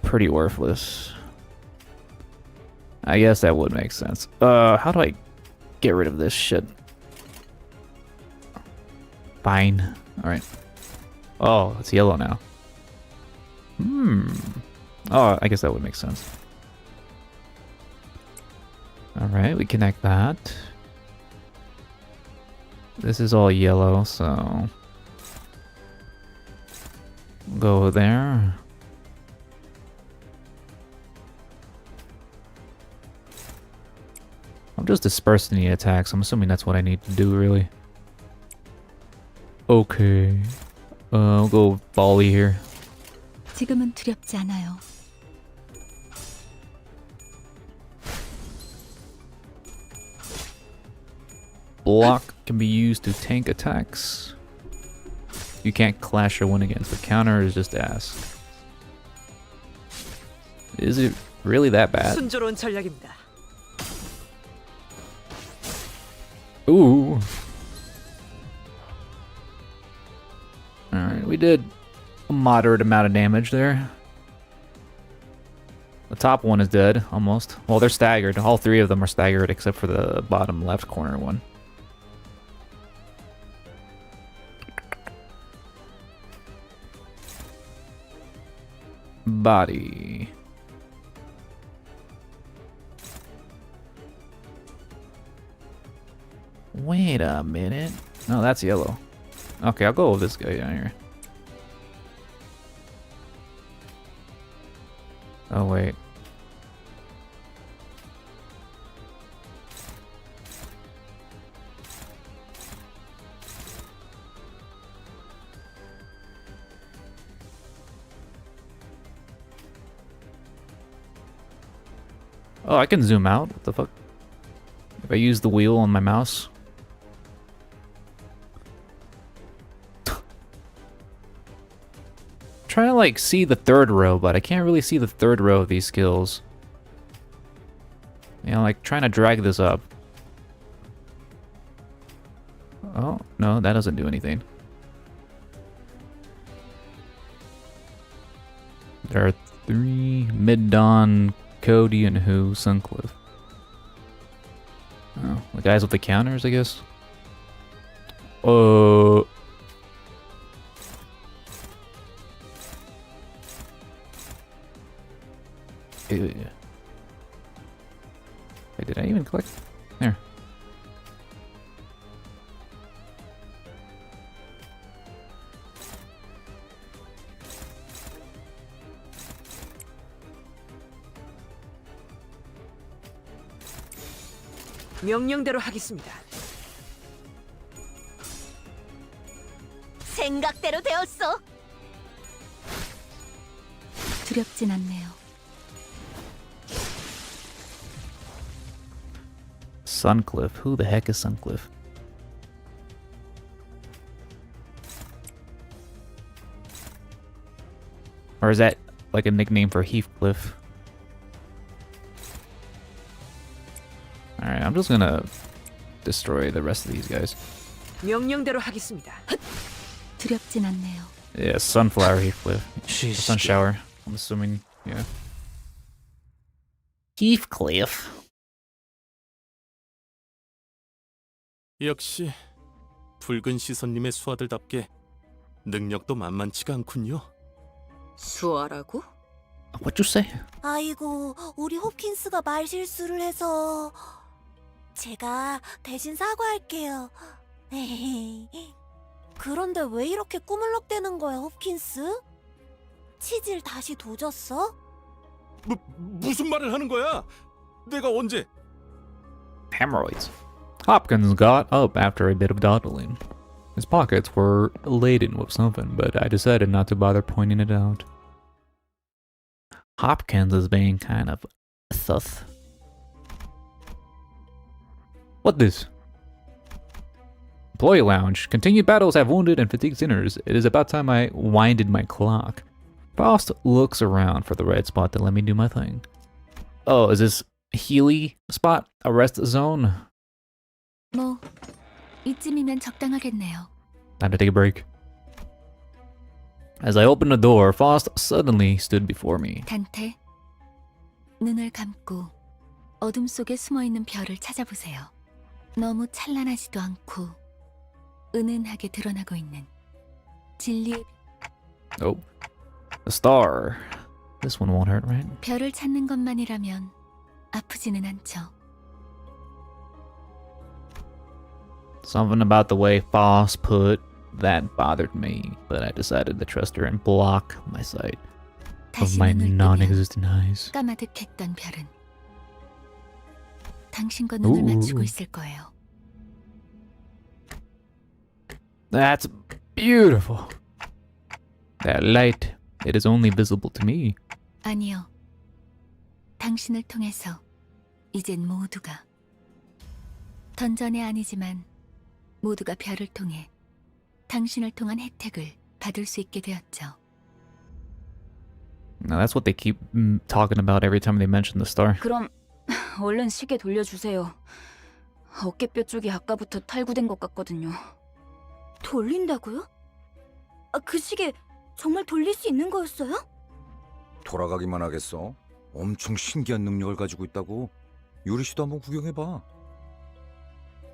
Pretty worthless. I guess that would make sense. How do I get rid of this shit? Fine. Alright. Oh, it's yellow now. Oh, I guess that would make sense. Alright, we connect that. This is all yellow, so go there. I'm just dispersing the attacks. I'm assuming that's what I need to do, really. Okay. I'll go volley here. 지금은 두렵지 않아요. Block can be used to tank attacks. You can't clash or win against. The counter is just ass. Is it really that bad? 순조로운 전략입니다. Ooh. Alright, we did a moderate amount of damage there. The top one is dead, almost. Well, they're staggered. All three of them are staggered except for the bottom left corner one. Body. Wait a minute. No, that's yellow. Okay, I'll go with this guy down here. Oh, wait. Oh, I can zoom out. What the fuck? If I use the wheel on my mouse. Trying to like see the third row, but I can't really see the third row of these skills. You know, like trying to drag this up. Oh, no, that doesn't do anything. There are 3 mid-dawn, Cody, and who? Suncliff. Oh, the guys with the counters, I guess. Wait, did I even click? There. 명령대로 하겠습니다. 생각대로 되었어. 두렵진 않네요. Suncliff. Who the heck is Suncliff? Or is that like a nickname for Heathcliff? Alright, I'm just gonna destroy the rest of these guys. 명령대로 하겠습니다. 두렵진 않네요. Yeah, Sunflower Heathcliff. Sunshower. I'm assuming, yeah. Heathcliff. 역시 붉은 시선님의 수하들답게 능력도 만만치가 않군요. 수아라고? What'd you say? 아이고, 우리 홉킨스가 말실수를 해서 제가 대신 사과할게요. 그런데 왜 이렇게 꾸물럭대는 거야, 홉킨스? 치질 다시 도졌어? 무슨 말을 하는 거야? 내가 언제? Hemorrhoids. Hopkins got up after a bit of dawdling. His pockets were laden with something, but I decided not to bother pointing it out. Hopkins is being kind of sus. What this? Employee lounge. Continued battles have wounded and fatigued sinners. It is about time I winded my clock. Faust looks around for the right spot to let me do my thing. Oh, is this Healy spot? A rest zone? 뭐 이쯤이면 적당하겠네요. Time to take a break. As I opened the door, Faust suddenly stood before me. 단테, 눈을 감고 어둠 속에 숨어있는 별을 찾아보세요. 너무 찬란하지도 않고 은은하게 드러나고 있는 진리의 Oh, a star. This one won't hurt, right? 별을 찾는 것만이라면 아프지는 않죠. Something about the way Faust put that bothered me, but I decided to trust her and block my sight of 다시 my 눈을 뜨면 non-existent eyes. 까마득했던 별은 당신과 눈을 Ooh. 맞추고 있을 거예요. That's beautiful. That light, it is only visible to me. 아니요. 당신을 통해서 이젠 모두가 던전이 아니지만 모두가 별을 통해 당신을 통한 혜택을 받을 수 있게 되었죠. Now that's what they keep talking about every time they mention the star. 그럼 얼른 시계 돌려주세요. 어깨뼈 쪽이 아까부터 탈구된 것 같거든요. 돌린다고요? 그 시계 정말 돌릴 수 있는 거였어요? 돌아가기만 하겠어. 엄청 신기한 능력을 가지고 있다고. 유리 씨도 한번 구경해봐.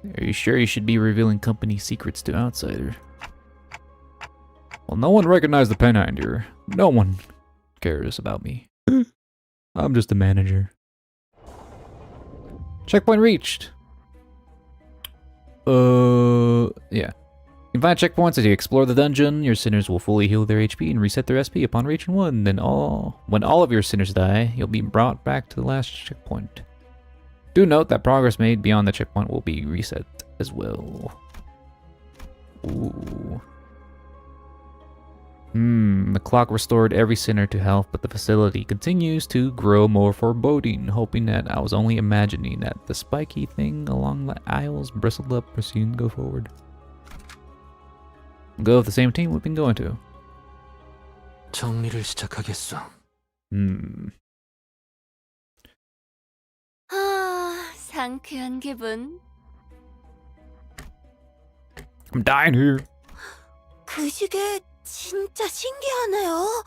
Are you sure you should be revealing company secrets to outsider? Well, no one recognized the pen hand here. No one cares about me. I'm just a manager. Checkpoint reached. Yeah. You can find checkpoints as you explore the dungeon. Your sinners will fully heal their HP and reset their SP upon reaching one. Then when all of your sinners die, you'll be brought back to the last checkpoint. Do note that progress made beyond the checkpoint will be reset as well. Ooh. The clock restored every sinner to health, but the facility continues to grow more foreboding, hoping that I was only imagining that the spiky thing along the aisles bristled up, proceeding to go forward. Go with the same team we've been going to. 정리를 시작하겠어. 상쾌한 기분. I'm dying here. 그 시계 진짜 신기하네요.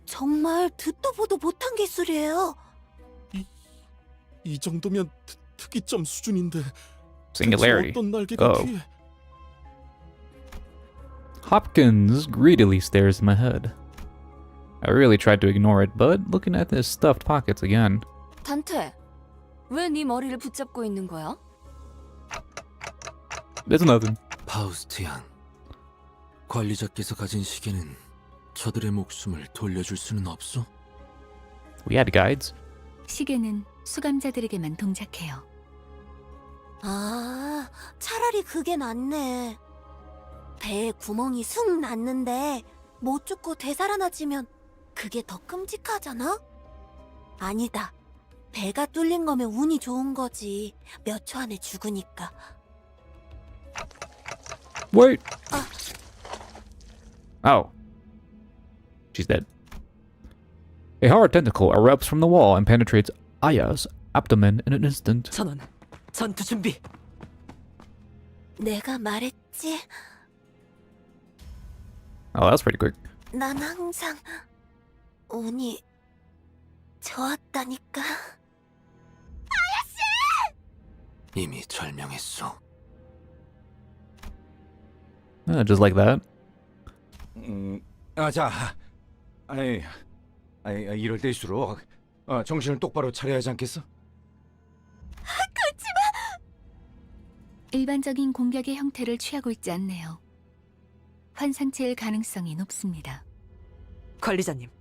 정말 듣도 보도 못한 기술이에요. 이 정도면 특이점 수준인데. Singularity. 어떤 날개가 Oh. 귀해? Hopkins greedily stares at my head. I really tried to ignore it, but looking at his stuffed pockets again. 단테, 왜 네 머리를 붙잡고 있는 거야? There's nothing. 파우스티안, 관리자께서 가진 시계는 저들의 목숨을 돌려줄 수는 없어? We had guides. 시계는 수감자들에게만 동작해요. 아, 차라리 그게 낫네. 배에 구멍이 숭 났는데 못 죽고 되살아나지면 그게 더 끔찍하잖아? 아니다. 배가 뚫린 거면 운이 좋은 거지. 몇 초 안에 죽으니까. Wait. Oh. She's dead. A hard tentacle erupts from the wall and penetrates Aya's abdomen in an instant. 전원, 전투 준비. 내가 말했지. Oh, that was pretty quick. 난 항상 운이 좋았다니까. 이미 절명했어. Just like that. 자, 이럴 때일수록 정신을 똑바로 차려야 하지 않겠어? 일반적인 공격의 형태를 취하고 있지 않네요. 환상체일 가능성이 높습니다. 관리자님,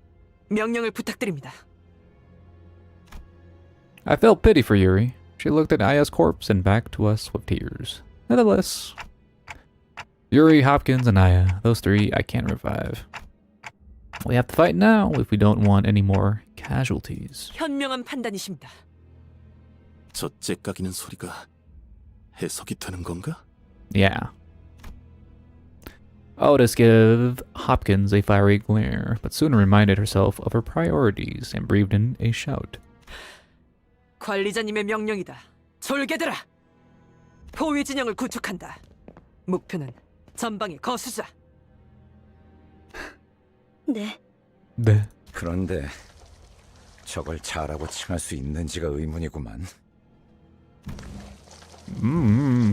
명령을 부탁드립니다. I felt pity for Yuri. She looked at Aya's corpse and back to us with tears. Nevertheless, Yuri, Hopkins, and Aya, those three I can't revive. We have to fight now if we don't want any more casualties. 현명한 판단이십니다. 저 째까기는 소리가 해석이 되는 건가? Yeah. Otis gave Hopkins a fiery glare, but soon reminded herself of her priorities and breathed in a shout. 관리자님의 명령이다. 졸개들아! 포위 진영을 구축한다. 목표는 전방의 거수자. 네. 네. 그런데 저걸 자라고 칭할 수 있는지가 의문이구만.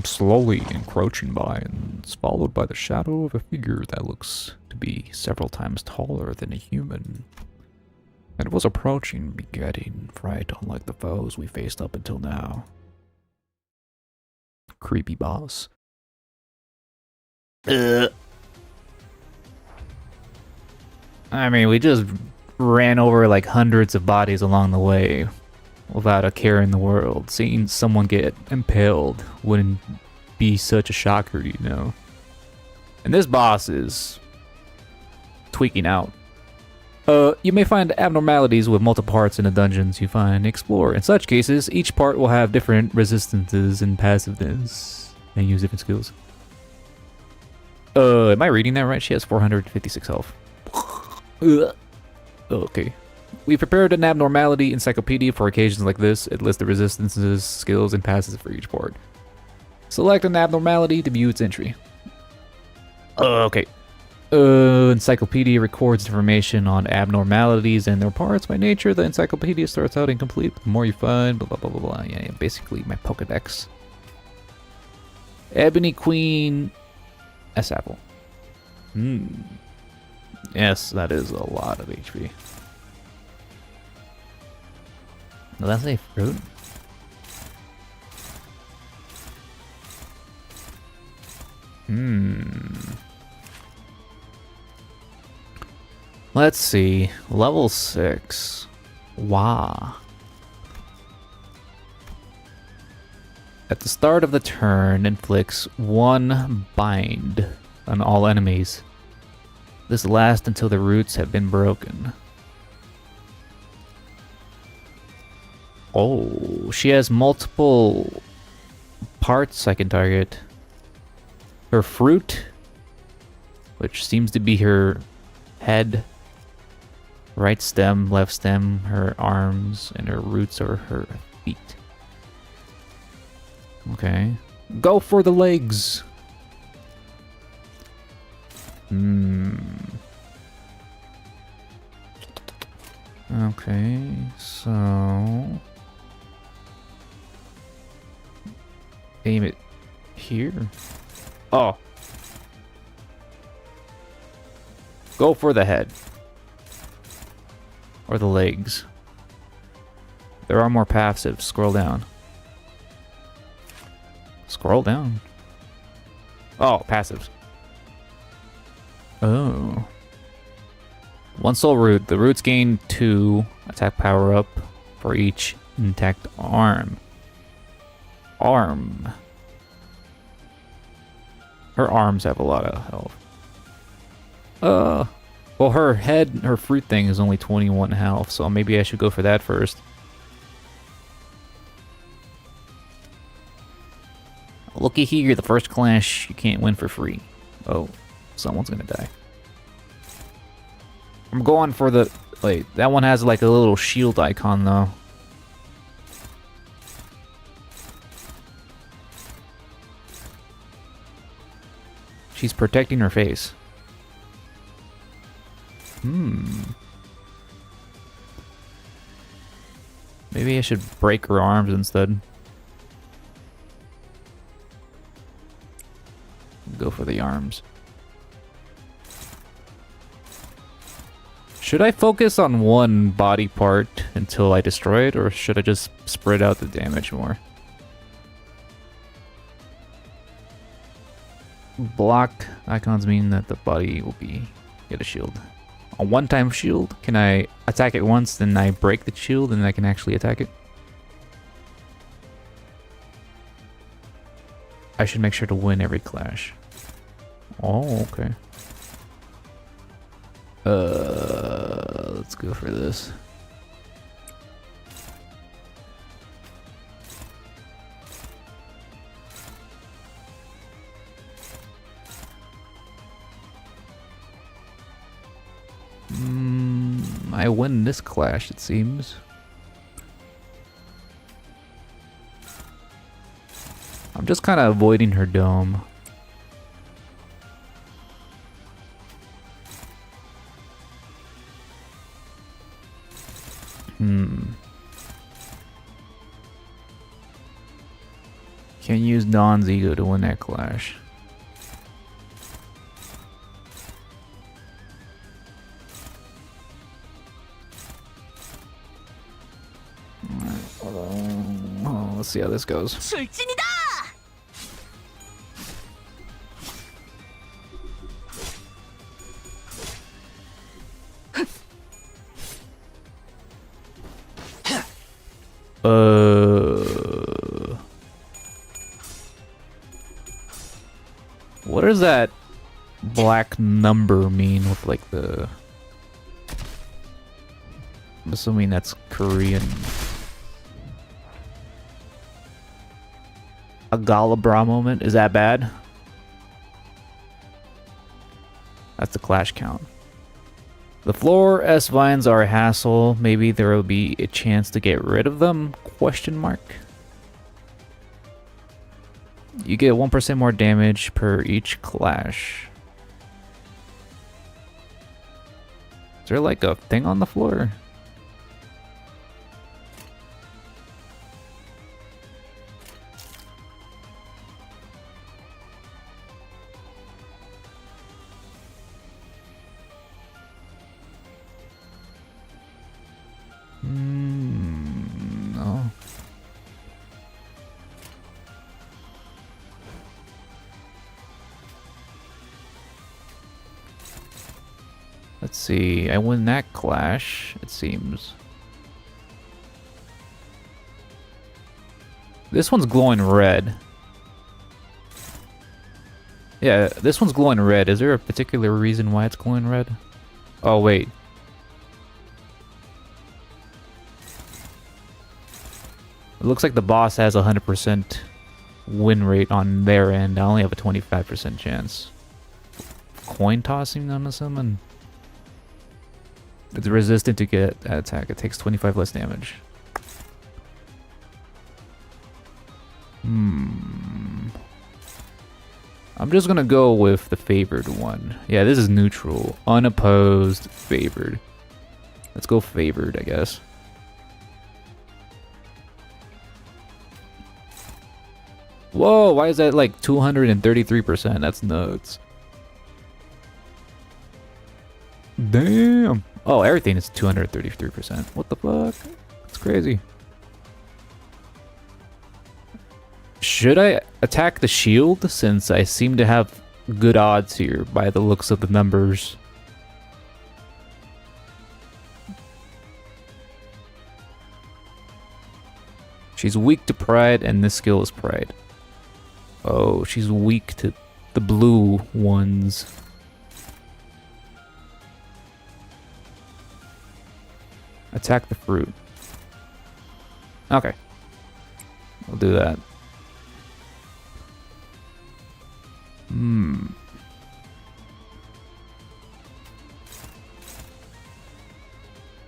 Slowly encroaching by and it's followed by the shadow of a figure that looks to be several times taller than a human. It was approaching, begetting fright unlike the foes we faced up until now. Creepy boss. I mean, we just ran over like hundreds of bodies along the way. without a care in the world. Seeing someone get impaled wouldn't be such a shocker, you know. And this boss is tweaking out. You may find abnormalities with multiple parts in the dungeons you find explore. In such cases, each part will have different resistances and passiveness and use different skills. Am I reading that right? She has 456 health. Okay. We prepared an abnormality encyclopedia for occasions like this. It lists the resistances, skills, and passes for each part. Select an abnormality to view its entry. Okay. Encyclopedia records information on abnormalities and their parts. By nature, the encyclopedia starts out incomplete. The more you find, blah, blah, blah, blah, blah. Yeah, basically my Pokedex. Ebony Queen S apple. Yes, that is a lot of HP. Well, that's a fruit. Let's see. Level 6. Wow. At the start of the turn, inflicts 1 bind on all enemies. This lasts until the roots have been broken. Oh, she has multiple parts I can target. Her fruit, which seems to be her head, right stem, left stem, her arms, and her roots are her feet. Okay. Go for the legs! Okay, so... aim it here. Oh. Go for the head. Or the legs. There are more passives. Scroll down. Scroll down. Oh, passives. Oh. 1 soul root. The roots gain 2 attack power up for each intact arm. Her arms have a lot of health. Well, her head, her fruit thing is only 21 health, so maybe I should go for that first. Looky here, the first clash you can't win for free. Oh, someone's gonna die. I'm going for the... wait, that one has like a little shield icon though. She's protecting her face. Maybe I should break her arms instead. Go for the arms. Should I focus on one body part until I destroy it, or should I just spread out the damage more? Block icons mean that the body will get a shield. A one-time shield? Can I attack it once, then I break the shield, and then I can actually attack it? I should make sure to win every clash. Oh, okay. Let's go for this. I win this clash, it seems. I'm just kind of avoiding her dome. Can't use Dawn's ego to win that clash. Oh, let's see how this goes. What does that black number mean with like the... I'm assuming that's Korean. A Galabra moment, is that bad? That's the clash count. The floor S vines are a hassle. Maybe there will be a chance to get rid of them? Question mark. You get 1% more damage per each clash. Is there like a thing on the floor? No. Let's see. I win that clash, it seems. This one's glowing red. Yeah, this one's glowing red. Is there a particular reason why it's glowing red? Oh, wait. It looks like the boss has 100% win rate on their end. I only have a 25% chance. Coin tossing, I'm assuming. It's resistant to get that attack. It takes 25 less damage. I'm just gonna go with the favored one. Yeah, this is neutral. Unopposed, favored. Let's go favored, I guess. Whoa, why is that like 233%? That's nuts. Damn. Oh, everything is 233%. What the fuck? That's crazy. Should I attack the shield since I seem to have good odds here by the looks of the numbers? She's weak to pride and this skill is pride. Oh, she's weak to the blue ones. Attack the fruit. Okay. I'll do that.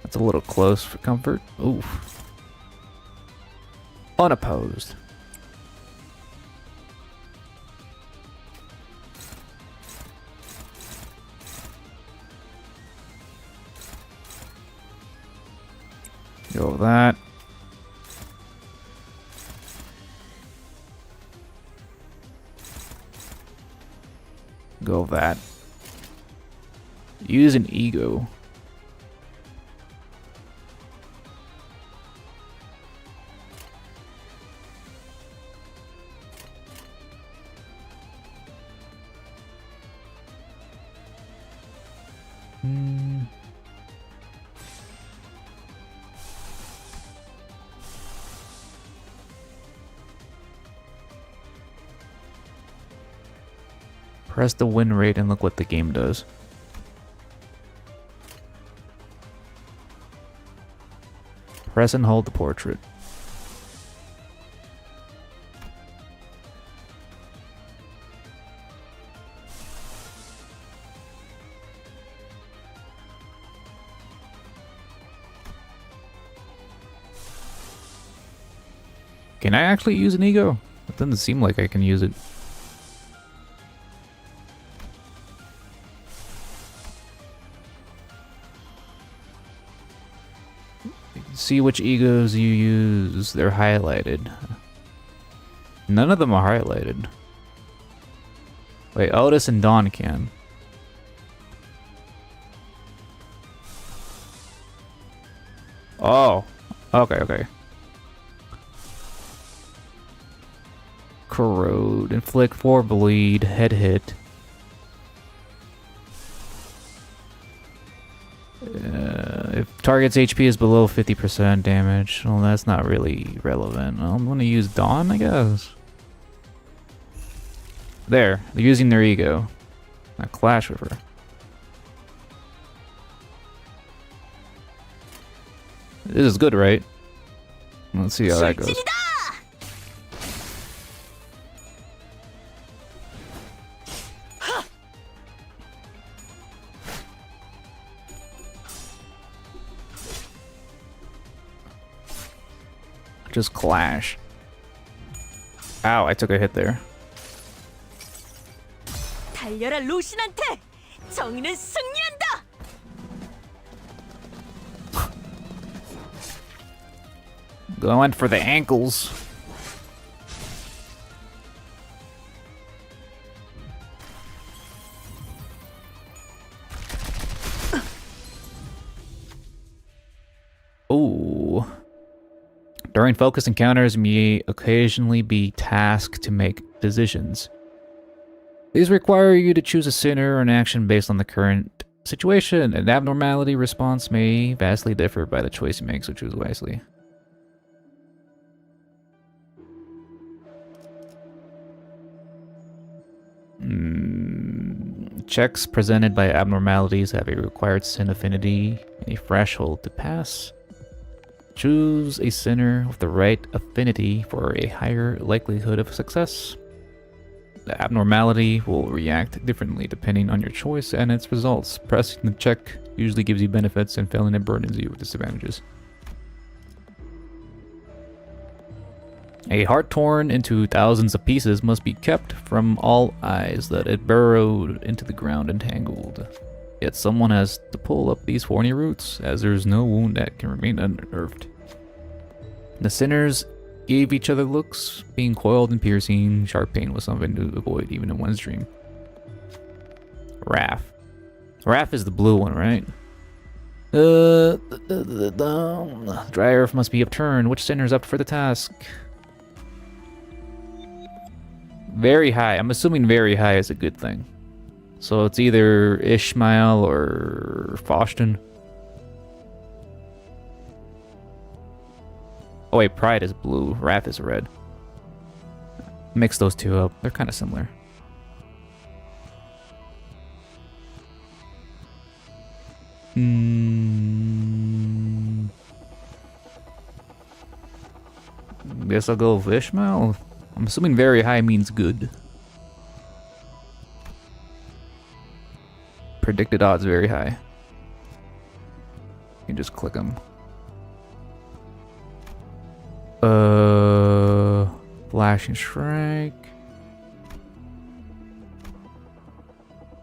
That's a little close for comfort. Oof. Unopposed. Go with that. Go with that. Use an ego. Press the win rate and look what the game does. Press and hold the portrait. Can I actually use an ego? It doesn't seem like I can use it. See which egos you use. They're highlighted. None of them are highlighted. Wait, Otis and Dawn can. Oh. Okay, okay. Corrode. Inflict 4 bleed. Head hit. If target's HP is below 50% damage. Well, that's not really relevant. I'm gonna use Dawn, I guess. There, they're using their ego. I clash with her. This is good, right? Let's see how that goes. Just clash. Ow, I took a hit there. 달려라 루신한테! 정의는 승리한다! Going for the ankles. Ooh. During focus encounters, you may occasionally be tasked to make decisions. These require you to choose a sinner or an action based on the current situation. An abnormality response may vastly differ by the choice you make, so choose wisely. Checks presented by abnormalities have a required sin affinity and a threshold to pass. Choose a sinner with the right affinity for a higher likelihood of success. The abnormality will react differently depending on your choice and its results. Pressing the check usually gives you benefits and failing it burdens you with disadvantages. A heart torn into thousands of pieces must be kept from all eyes that it burrowed into the ground and tangled. Yet someone has to pull up these thorny roots, as there is no wound that can remain unnerved. The sinners gave each other looks, being coiled and piercing. Sharp pain was something to avoid even in one's dream. Wrath. Wrath is the blue one, right? Dry earth must be upturned. Which sinner is up for the task? Very high. I'm assuming very high is a good thing. So it's either Ishmael or Faustin. Oh wait, Pride is blue, Wrath is red. Mix those two up. They're kind of similar. Guess I'll go with Ishmael. I'm assuming very high means good. Predicted odds very high. You can just click them. Flashing Strike.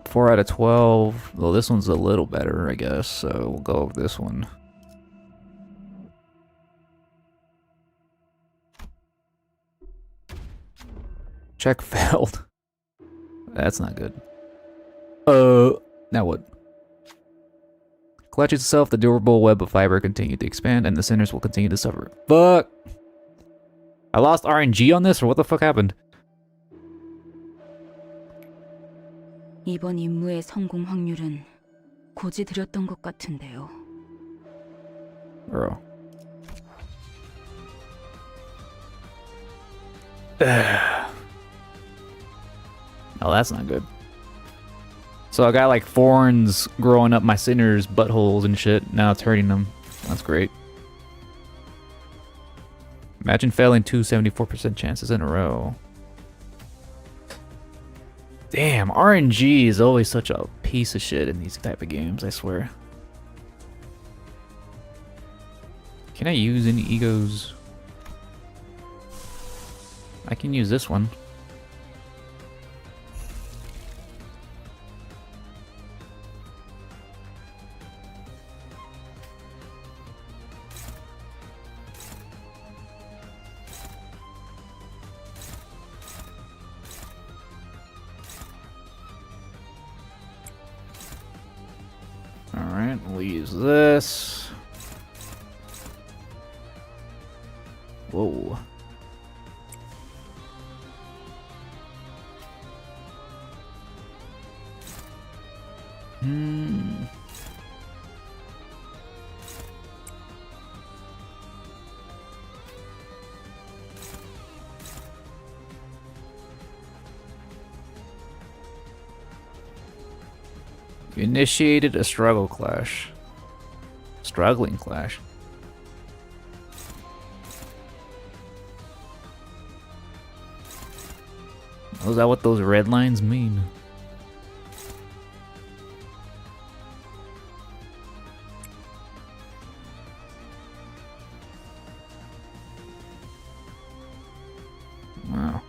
4 out of 12. Well, this one's a little better, I guess, so we'll go with this one. Check failed. That's not good. Now what? Clutches itself, the durable web of fiber continued to expand, and the sinners will continue to suffer. Fuck! I lost RNG on this, or what the fuck happened? 이번 임무의 성공 확률은 고지 드렸던 것 같은데요. Bro. Oh, that's not good. So I got like thorns growing up my sinners' buttholes and shit. Now it's hurting them. That's great. Imagine failing 2 74% chances in a row. Damn, RNG is always such a piece of shit in these type of games, I swear. Can I use any egos? I can use this one. Alright, we'll use this. Whoa. You initiated a struggle clash. Struggling clash. Oh, is that what those red lines mean? Wow.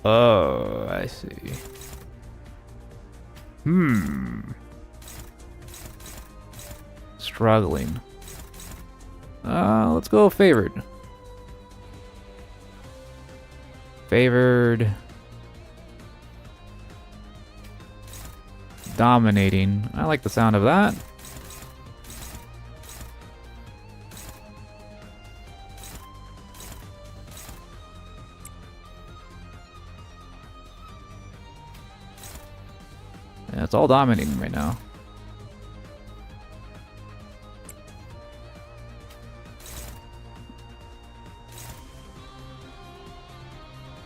Oh, I see. Struggling. Let's go favored. Favored. Dominating. I like the sound of that. Yeah, it's all dominating right now.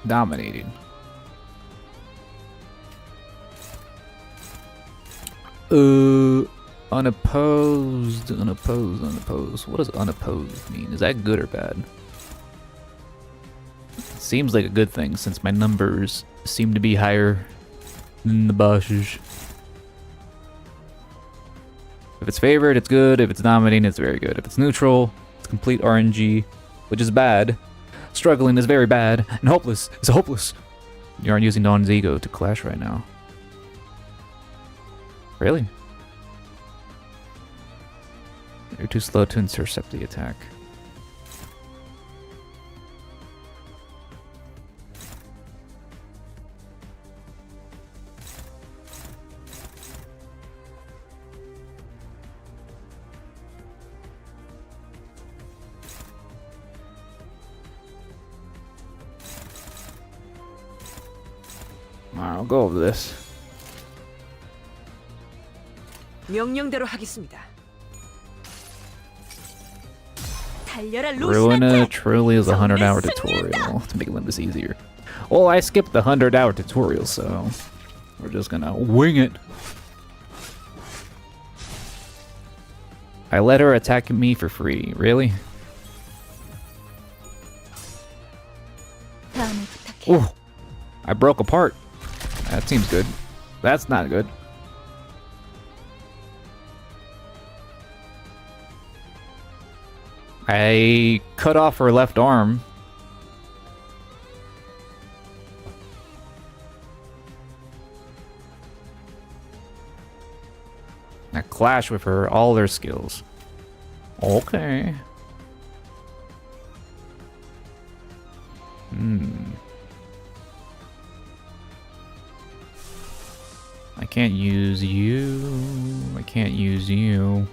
Dominating. Unopposed. What does unopposed mean? Is that good or bad? It seems like a good thing since my numbers seem to be higher than the Bosch's. If it's favored, it's good. If it's dominating, it's very good. If it's neutral, it's complete RNG, which is bad. Struggling is very bad. And hopeless is hopeless. You aren't using Dawn's ego to clash right now. Really? You're too slow to intercept the attack. I'll go over this. 명령대로 하겠습니다. Ruina truly is a 100-hour tutorial to make Limbus easier. Well, I skipped the 100-hour tutorial, so we're just gonna wing it. I let her attack me for free. Really? Oh, I broke apart. That seems good. That's not good. I cut off her left arm. I clash with her, all her skills. Okay. I can't use you. I can't use you.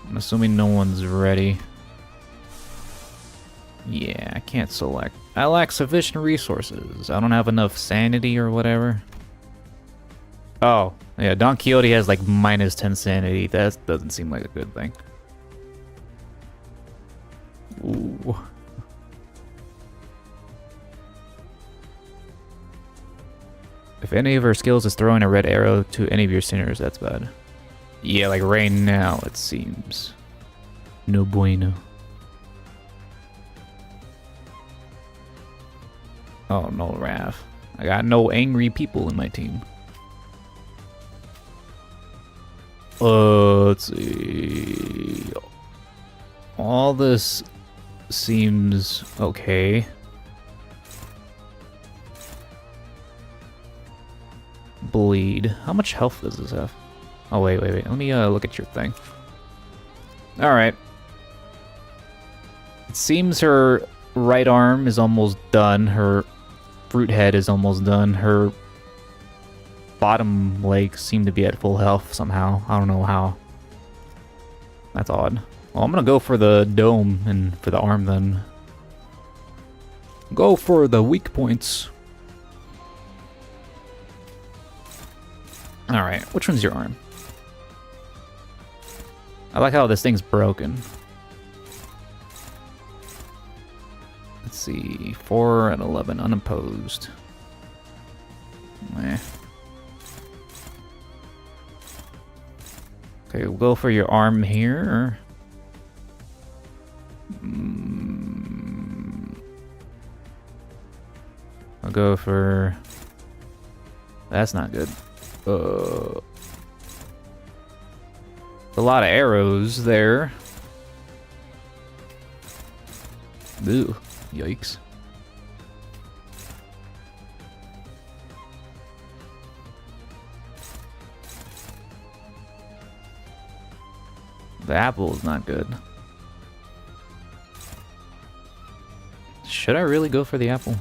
I'm assuming no one's ready. Yeah, I can't select. I lack sufficient resources. I don't have enough sanity or whatever. Oh, yeah, Don Quixote has like -10 sanity. That doesn't seem like a good thing. Ooh. If any of her skills is throwing a red arrow to any of your sinners, that's bad. Yeah, like right now, it seems. No bueno. Oh, no, Raph. I got no angry people in my team. Let's see. All this seems okay. Bleed. How much health does this have? Oh, wait. Let me look at your thing. Alright. It seems her right arm is almost done. Her fruit head is almost done. Her bottom legs seem to be at full health somehow. I don't know how. That's odd. Well, I'm gonna go for the dome and for the arm then. Go for the weak points. Alright, which one's your arm? I like how this thing's broken. Let's see, 4 and 11 unopposed. Meh. Okay, we'll go for your arm here. I'll go for... That's not good. A lot of arrows there. Ooh, yikes. The apple is not good. Should I really go for the apple?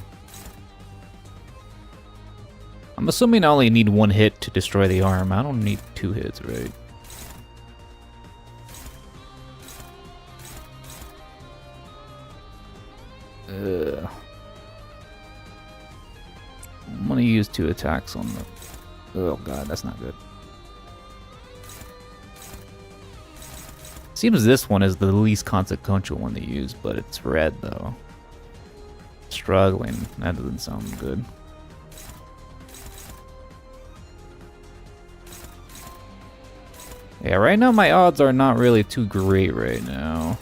I'm assuming I only need 1 hit to destroy the arm. I don't need 2 hits, right? I'm gonna use 2 attacks on the... Oh god, that's not good. Seems this one is the least consequential one to use, but it's red though. Struggling. That doesn't sound good. Yeah, right now my odds are not really too great right now.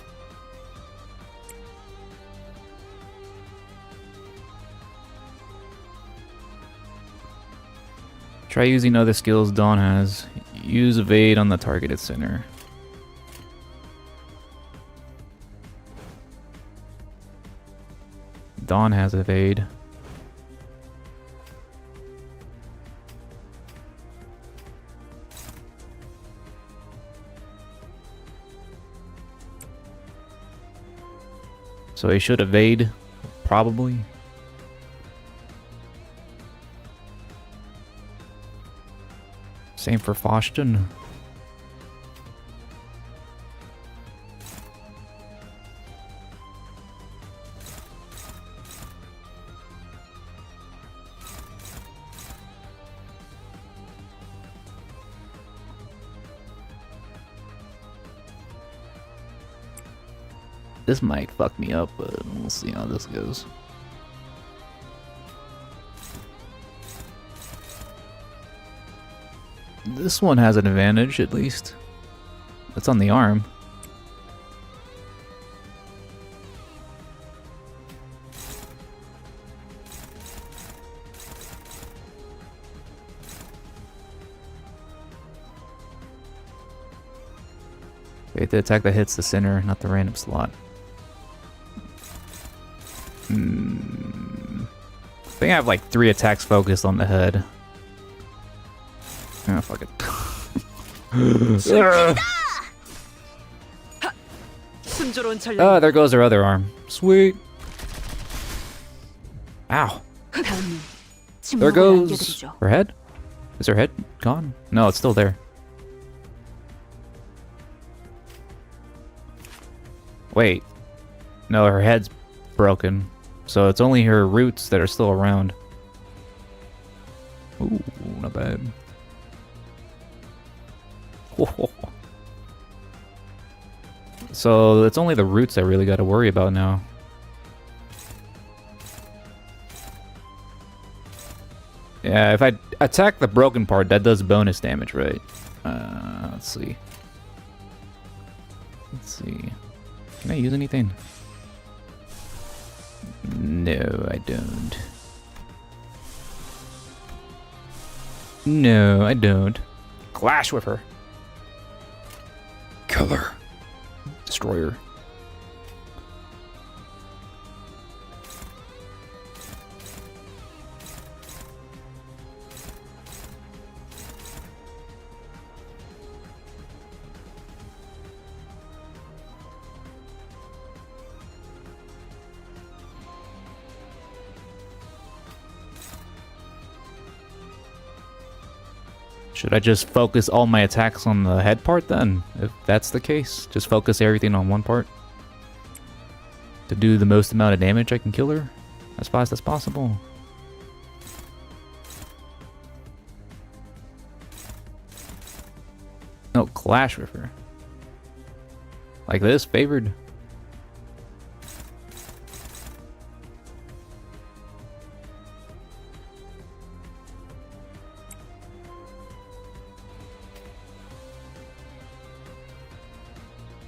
Try using other skills Dawn has. Use evade on the targeted center. Dawn has evade. So he should evade, probably. Same for Faustian. This might fuck me up, but we'll see how this goes. This one has an advantage, at least. It's on the arm. Wait, the attack that hits the center, not the random slot. I think I have like 3 attacks focused on the head. Oh, fuck it. Oh, there goes her other arm. Sweet. Ow. There goes her head? Is her head gone? No, it's still there. Wait. No, her head's broken. So it's only her roots that are still around. Ooh, not bad. So it's only the roots I really got to worry about now. Yeah, if I attack the broken part, that does bonus damage, right? Let's see. Let's see. Can I use anything? No, I don't. No, I don't. Clash with her. Kill her. Destroy her. Should I just focus all my attacks on the head part then? If that's the case, just focus everything on one part to do the most amount of damage I can kill her as fast as possible. No, clash with her. Like this, favored.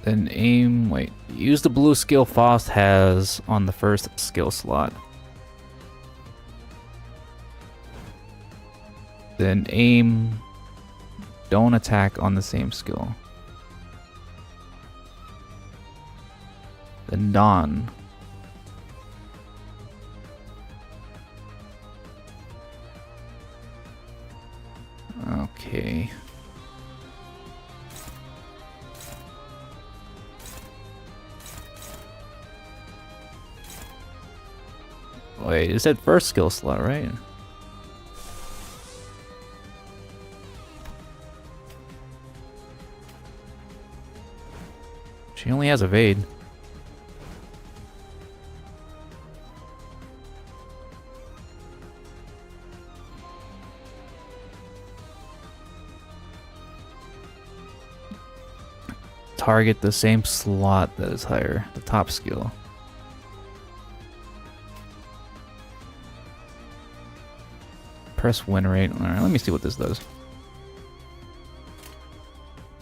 Then aim, wait, use the blue skill Faust has on the first skill slot. Then aim, don't attack on the same skill. Then Dawn. Okay. Wait, it said first skill slot, right? She only has evade. Target the same slot that is higher, the top skill. Press win rate. Alright, let me see what this does.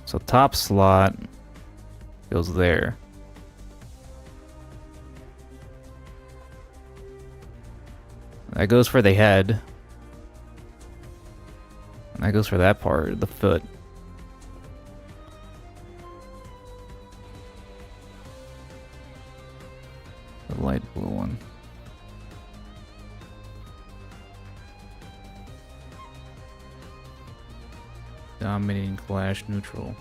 So top slot goes there. That goes for the head. And that goes for that part, the foot. The light blue one. Dominating clash neutral.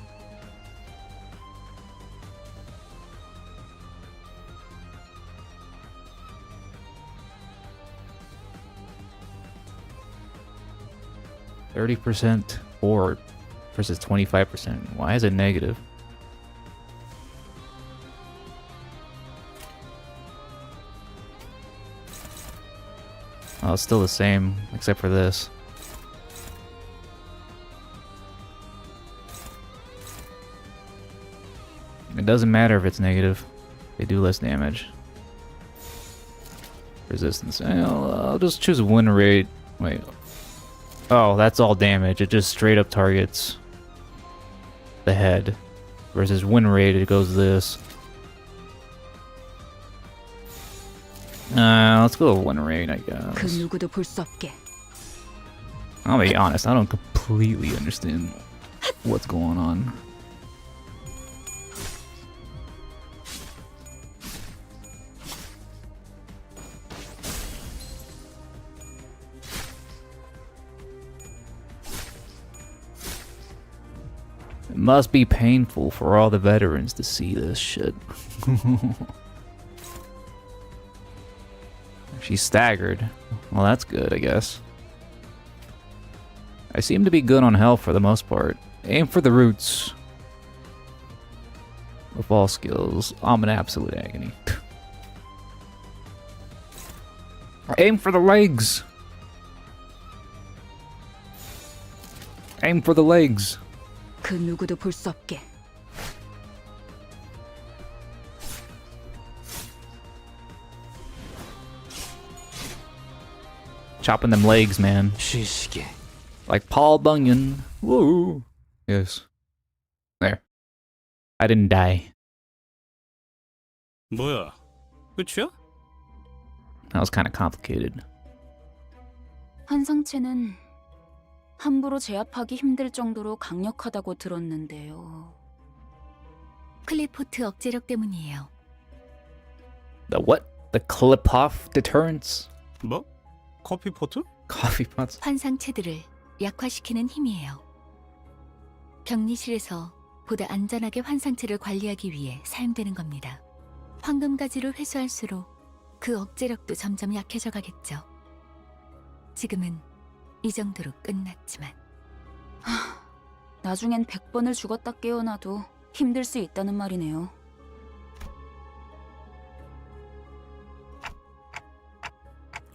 %, or versus 25%. Why is it negative? Oh, it's still the same, except for this. It doesn't matter if it's negative. They do less damage. Resistance. I'll just choose win rate. Wait. Oh, that's all damage. It just straight up targets the head. Versus win rate, it goes this. Let's go with win rate, I guess. I'll be honest, I don't completely understand what's going on. It must be painful for all the veterans to see this shit. She's staggered. Well, that's good, I guess. I seem to be good on health for the most part. Aim for the roots. With all skills, I'm in absolute agony. Aim for the legs. Aim for the legs. 그 누구도 볼 수 없게. Chopping them legs, man. 쉬시게. Like Paul Bunyan. Woo. Yes. There. I didn't die. 뭐야? 끝이야? That was kind of complicated. 환상체는 함부로 제압하기 힘들 정도로 강력하다고 들었는데요. 클리포트 억제력 때문이에요. The what? The clip-off deterrence? 뭐? 커피 포트? Coffee pots? 환상체들을 약화시키는 힘이에요. 격리실에서 보다 안전하게 환상체를 관리하기 위해 사용되는 겁니다. 황금가지를 회수할수록 그 억제력도 점점 약해져 가겠죠. 지금은 이 정도로 끝났지만. 나중엔 100번을 죽었다 깨어나도 힘들 수 있다는 말이네요.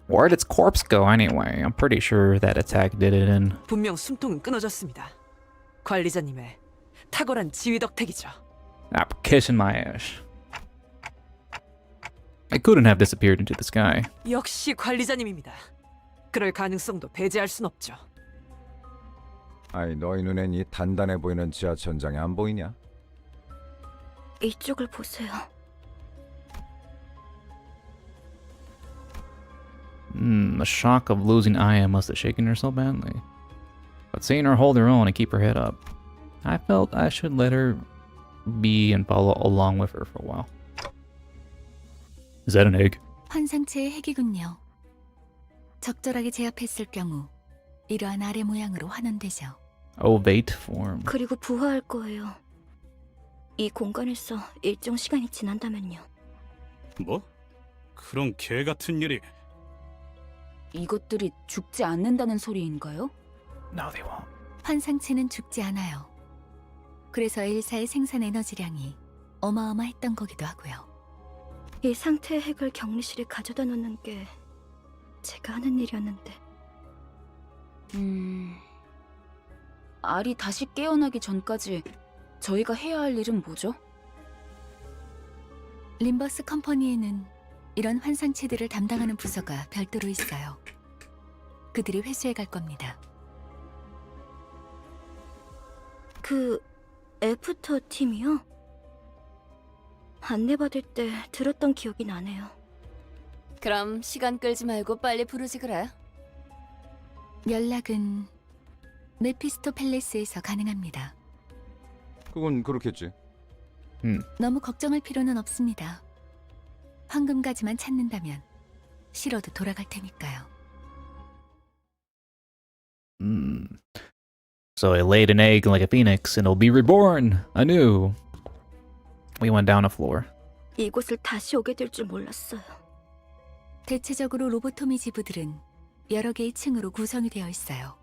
Where'd its corpse go anyway? I'm pretty sure that attack did it in. 분명 숨통은 끊어졌습니다. 관리자님의 탁월한 지휘 덕택이죠. Kissing my ass. It couldn't have disappeared into the sky. 역시 관리자님입니다. 그럴 가능성도 배제할 순 없죠. 아이, 너희 눈엔 이 단단해 보이는 지하천장이 안 보이냐? 이쪽을 보세요. The shock of losing Aya must have shaken her so badly. But seeing her hold her own and keep her head up, I felt I should let her be and follow along with her for a while. Is that an egg? 환상체의 핵이군요. 적절하게 제압했을 경우 이러한 아래 모양으로 환원되죠. Ovate form. 그리고 부화할 거예요. 이 공간에서 일정 시간이 지난다면요. 뭐? 그런 개 같은 일이. 이것들이 죽지 않는다는 소리인가요? No, they won't. 환상체는 죽지 않아요. 그래서 엘사의 생산 에너지량이 어마어마했던 거기도 하고요. 이 상태의 핵을 격리실에 가져다 놓는 게 제가 하는 일이었는데. 알이 다시 깨어나기 전까지 저희가 해야 할 일은 뭐죠? 림버스 컴퍼니에는 이런 환상체들을 담당하는 부서가 별도로 있어요. 그들이 회수해 갈 겁니다. 그 애프터 팀이요? 안내받을 때 들었던 기억이 나네요. 그럼 시간 끌지 말고 빨리 부르지 그래. 연락은 메피스토 팰리스에서 가능합니다. 그건 그렇겠지. 너무 걱정할 필요는 없습니다. 황금가지만 찾는다면 실어도 돌아갈 테니까요. So it laid an egg like a phoenix and it'll be reborn anew. We went down a floor. 이곳을 다시 오게 될 줄 몰랐어요. 대체적으로 로보토미 지부들은 여러 개의 층으로 구성이 되어 있어요.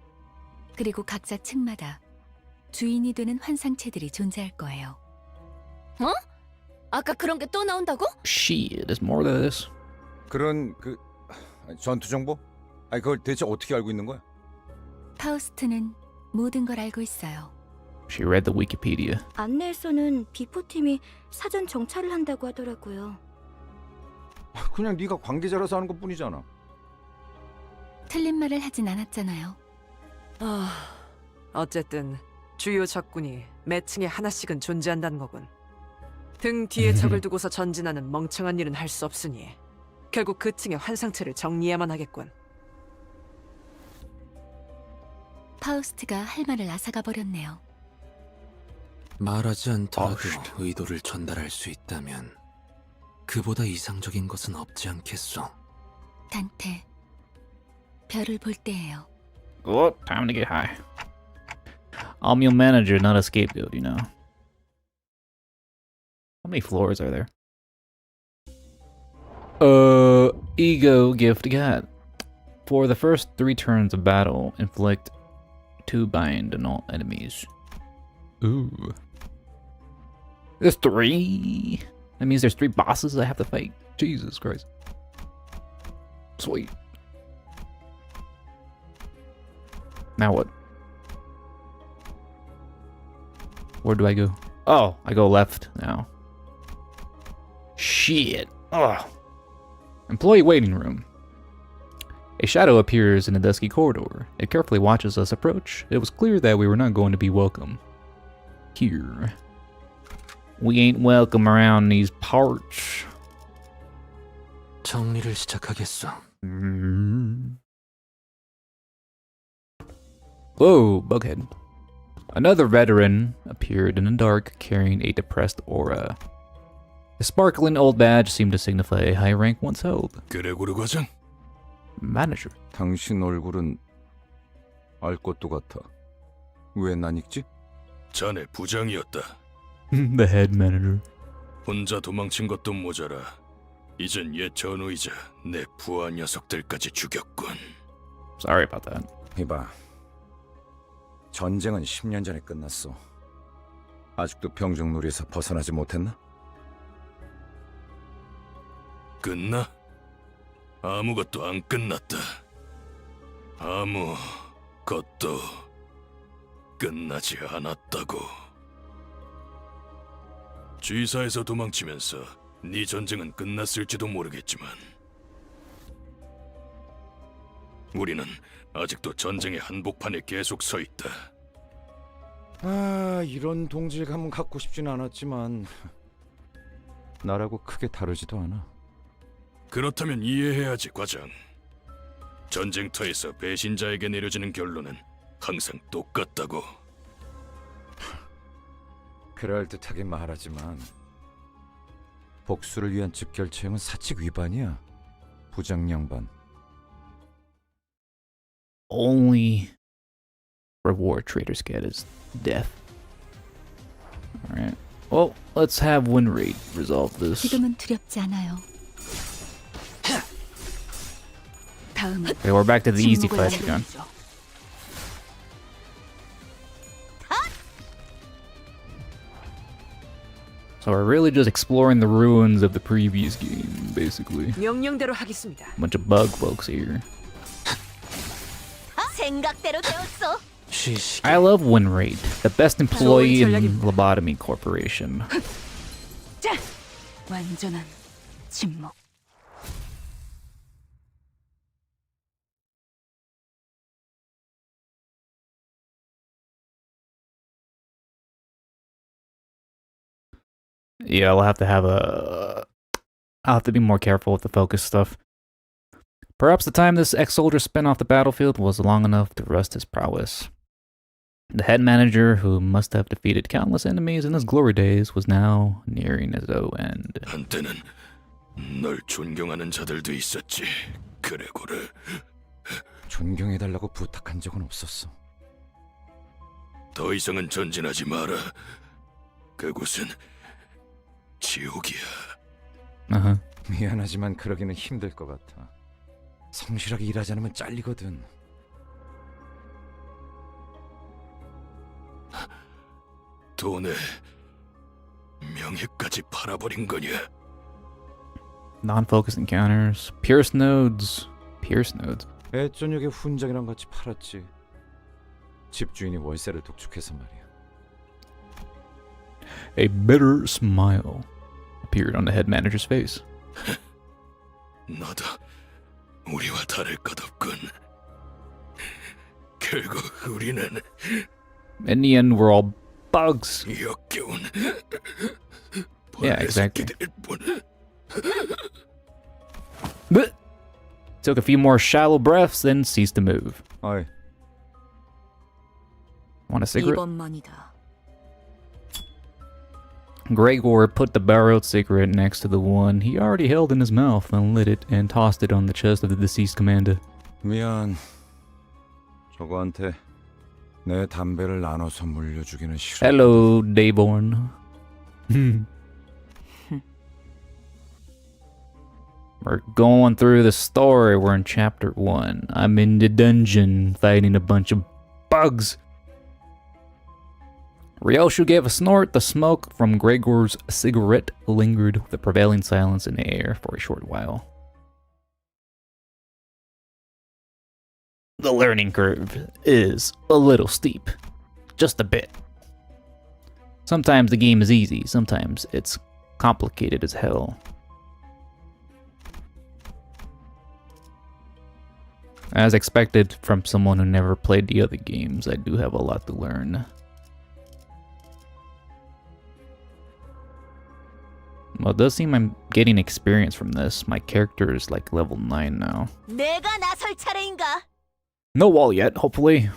그리고 각자 층마다 주인이 되는 환상체들이 존재할 거예요. 어? 아까 그런 게 또 나온다고? Shit, there's more to this. 그런 전투 정보? 아니 그걸 대체 어떻게 알고 있는 거야? 파우스트는 모든 걸 알고 있어요. She read the Wikipedia. 안내에서는 비포팀이 사전 정찰을 한다고 하더라고요. 그냥 네가 관계자라서 하는 것뿐이잖아. 틀린 말을 하진 않았잖아요. 어쨌든 주요 적군이 매 층에 하나씩은 존재한다는 거군. 등 뒤에 적을 두고서 전진하는 멍청한 일은 할 수 없으니 결국 그 층의 환상체를 정리해야만 하겠군. 파우스트가 할 말을 앗아가 버렸네요. 말하지 않더라도 의도를 전달할 수 있다면 그보다 이상적인 것은 없지 않겠소. 단테, 별을 볼 때예요. Oh, time to get high. I'm your manager, not a scapegoat, you know. How many floors are there? Ego gift got. For the first 3 turns of battle, inflict 2 bind on all enemies. Ooh. There's 3? That means there's 3 bosses I have to fight. Jesus Christ. Sweet. Now what? Where do I go? Oh, I go left now. Shit. Ugh. Employee waiting room. A shadow appears in the dusky corridor. It carefully watches us approach. It was clear that we were not going to be welcome here. We ain't welcome around these parts. 정리를 시작하겠소. Whoa, Bughead. Another veteran appeared in the dark, carrying a depressed aura. The sparkling old badge seemed to signify a high rank once held. 그레고르 과장, Manager. 당신 얼굴은 알 것도 같아. 왜 난 읽지? 자네 부장이었다. The head manager. 혼자 도망친 것도 모자라. 이젠 옛 전우이자 내 부하 녀석들까지 죽였군. Sorry about that. 이봐. 전쟁은 10년 전에 끝났어. 아직도 병정놀이에서 벗어나지 못했나? 끝나? 아무것도 안 끝났다. 아무것도 끝나지 않았다고. G사에서 도망치면서 네 전쟁은 끝났을지도 모르겠지만 우리는 아직도 전쟁의 한복판에 계속 서 있다. 이런 동질감은 갖고 싶진 않았지만 나라고 크게 다르지도 않아. 그렇다면 이해해야지, 과장. 전쟁터에서 배신자에게 내려지는 결론은 항상 똑같다고. 그럴듯하게 말하지만 복수를 위한 즉결처형은 사칙 위반이야. 부장 양반. Only reward traders get is death. Alright. Well, let's have win rate resolve this. 지금은 두렵지 않아요. 다음은 Okay, we're back to the easy 침묵을 fights again. 지르죠. So we're really just exploring the ruins of the previous game, basically. 명령대로 하겠습니다. Bunch of bug folks here. 생각대로 되었어. I love win rate, the best employee in Lobotomy Corporation. 자, 완전한 침묵. Yeah, I'll have to be more careful with the focus stuff. Perhaps the time this ex-soldier spent off the battlefield was long enough to rust his prowess. The head manager, who must have defeated countless enemies in his glory days, was now nearing his end. 한때는 널 존경하는 자들도 있었지, 그레고르. 존경해달라고 부탁한 적은 없었어. 더 이상은 전진하지 마라. 그곳은 지옥이야. Uh-huh. 미안하지만 그러기는 힘들 것 같아. 성실하게 일하지 않으면 잘리거든. 돈에 명예까지 팔아버린 거냐? Non-focused encounters. Pierce nodes. Pierce nodes. 애저녁에 훈장이랑 같이 팔았지. 집주인이 월세를 독촉해서 말이야. A bitter smile appeared on the head manager's face. 너도 우리와 다를 것 없군. 결국 우리는 In the end, we're all bugs. 역겨운 Yeah, exactly. 새끼들일 뿐. But took a few more shallow breaths, then ceased to move. 어이, Want a cigarette? 이번만이다. Gregor put the borrowed cigarette next to the one he already held in his mouth and lit it and tossed it on the chest of the deceased commander. 미안. 저거한테 내 담배를 나눠서 물려주기는 싫어. Hello, Dayborn. We're going through the story. We're in chapter 1. I'm in the dungeon fighting a bunch of bugs. Ryoshu gave a snort. The smoke from Gregor's cigarette lingered with the prevailing silence in the air for a short while. The learning curve is a little steep. Just a bit. Sometimes the game is easy, sometimes it's complicated as hell. As expected from someone who never played the other games, I do have a lot to learn. Well, it does seem I'm getting experience from this. My character is like level 9 now. 내가 나설 차례인가? No wall yet, hopefully.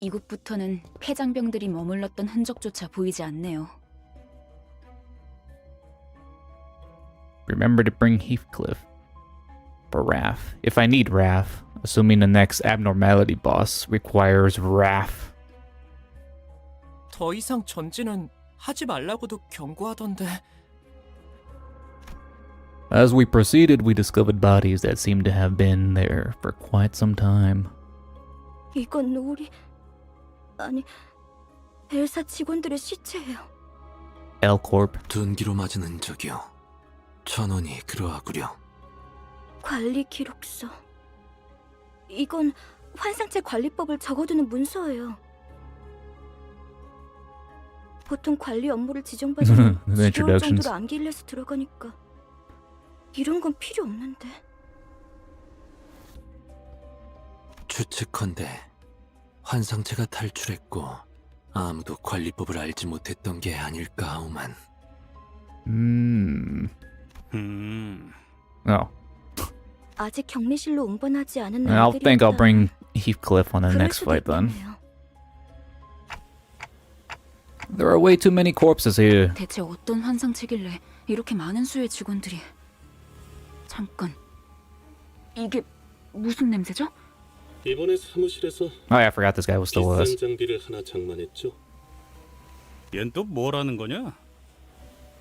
이곳부터는 폐장병들이 머물렀던 흔적조차 보이지 않네요. Remember to bring Heathcliff for Wrath. If I need Wrath, assuming the next Abnormality boss requires Wrath. 더 이상 전진은 하지 말라고도 경고하던데. As we proceeded, we discovered bodies that seemed to have been there for quite some time. 이건 우리 아니 엘사 직원들의 시체예요. L-Corp. 둔기로 맞은 흔적이요. 전원이 그러하구려. 관리 기록서. 이건 환상체 관리법을 적어두는 문서예요. 보통 관리 업무를 지정받으면 The 10개월 introductions. 정도로 암기일에서 들어가니까 이런 건 필요 없는데. 추측컨대 환상체가 탈출했고 아무도 관리법을 알지 못했던 게 아닐까 하오만. Oh. 아직 격리실로 운반하지 않은 I'll think I'll 아이들이었다면 bring Heathcliff on the 그럴 next 수도 fight then. 있겠네요. There are way too many corpses here. 대체 어떤 환상체길래 이렇게 많은 수의 직원들이... 잠깐... 이게 무슨 냄새죠? 이번에 사무실에서 Oh, yeah, I forgot this guy was still with us. 비싼 장비를 하나 장만했죠. 얜 또 뭐라는 거냐?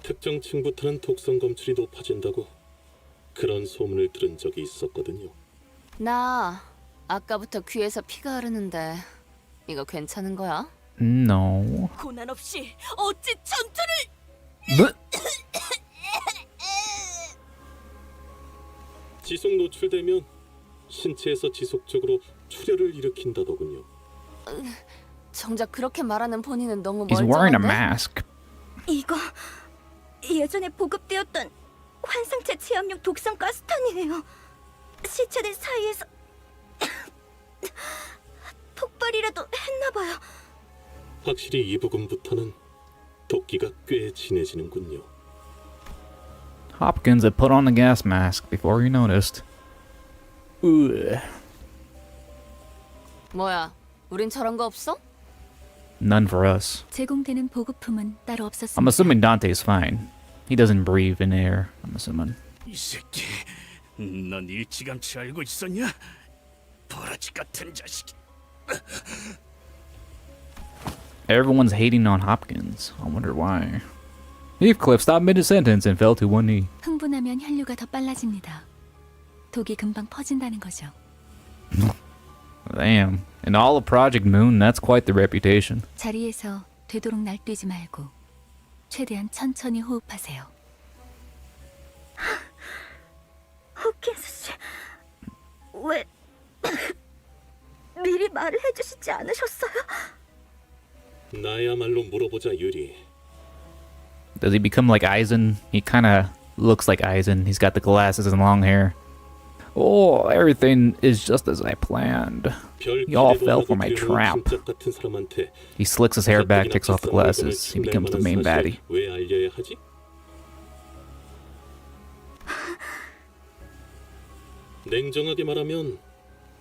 특정 층부터는 독성 검출이 높아진다고 그런 소문을 들은 적이 있었거든요. 나 아까부터 귀에서 피가 흐르는데 이거 괜찮은 거야? No. 고난 없이 어찌 전투를... 지속 노출되면 신체에서 지속적으로 출혈을 일으킨다더군요. 정작 그렇게 말하는 본인은 너무 He's wearing a 멀쩡한데? mask. 이거 예전에 보급되었던 환상체 체험용 독성 가스탄이에요. 시체들 사이에서 폭발이라도 했나봐요. 확실히 이 부근부터는 도끼가 꽤 진해지는군요. Hopkins had put on the gas mask before he noticed. Ugh. 뭐야, 우린 저런 거 없어? None for us. 제공되는 보급품은 따로 없었습니다. I'm assuming Dante's fine. He doesn't breathe in air, I'm assuming. 이 새끼, 넌 일찌감치 알고 있었냐? 버러지 같은 자식. Everyone's hating on Hopkins. I wonder why. Heathcliff stopped mid-sentence and fell to one knee. 흥분하면 혈류가 더 빨라집니다. 독이 금방 퍼진다는 거죠. Damn. In all of Project Moon, that's quite the reputation. 자리에서 되도록 날뛰지 말고 최대한 천천히 호흡하세요. 호킨스 씨, 왜 미리 말을 해주시지 않으셨어요? 나야말로 물어보자 유리. Does he become like Eisen? He kind of looks like Eisen. He's got the glasses and long hair. Oh, everything is just as I planned. Y'all fell for my trap. 같은 사람한테 He slicks his hair back, takes off the glasses. He becomes the main baddie. 왜 알려야 하지? 냉정하게 말하면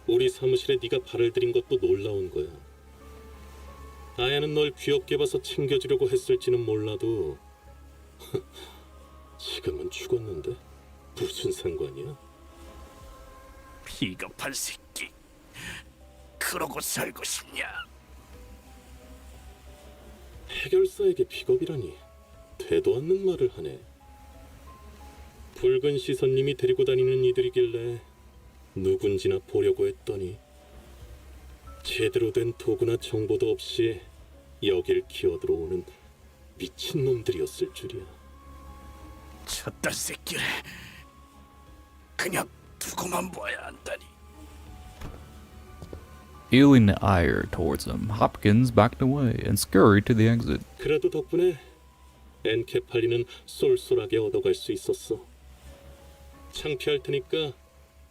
우리 사무실에 네가 발을 들인 것도 놀라운 거야. 아야는 널 귀엽게 봐서 챙겨주려고 했을지는 몰라도 지금은 죽었는데 무슨 상관이야? 비겁한 새끼. 그러고 살고 싶냐? 해결사에게 비겁이라니 되도 않는 말을 하네. 붉은 시선님이 데리고 다니는 이들이길래 누군지나 보려고 했더니 제대로 된 도구나 정보도 없이 여길 기어들어오는 미친놈들이었을 줄이야. 저딴 새끼를 그냥 두고만 봐야 한다니. Feeling the ire towards him, Hopkins backed away and scurried to the exit. 그래도 덕분에 엔케팔리는 쏠쏠하게 얻어갈 수 있었어. 창피할 테니까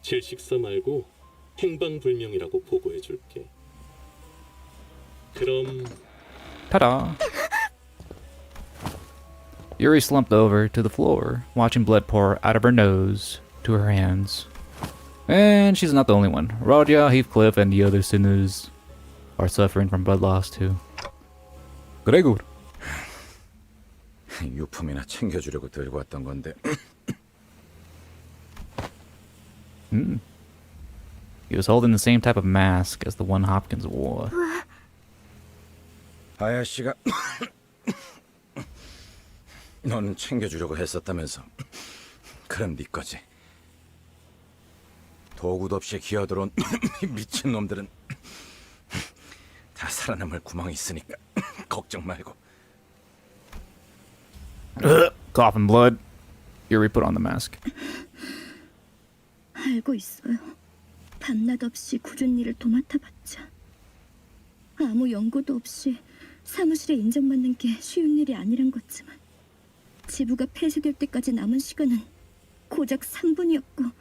질식사 말고 행방불명이라고 보고해줄게. 그럼 Ta-da! Yuri slumped over to the floor, watching blood pour out of her nose to her hands. And she's not the only one. Roger, Heathcliff, and the other sinners are suffering from blood loss too. Gregor. 유품이나 챙겨주려고 들고 왔던 건데. He was holding the same type of mask as the one Hopkins wore. 아야씨가 너는 챙겨주려고 했었다면서. 그럼 네 거지. 도구도 없이 기어들어온 미친놈들은 다 살아남을 구멍이 있으니까 걱정 말고. Coughing blood. Yuri put on the mask. 알고 있어요. 밤낮 없이 굳은 일을 도맡아봤자 아무 연고도 없이 사무실에 인정받는 게 쉬운 일이 아니란 거지만 지부가 폐쇄될 때까지 남은 시간은 고작 3분이었고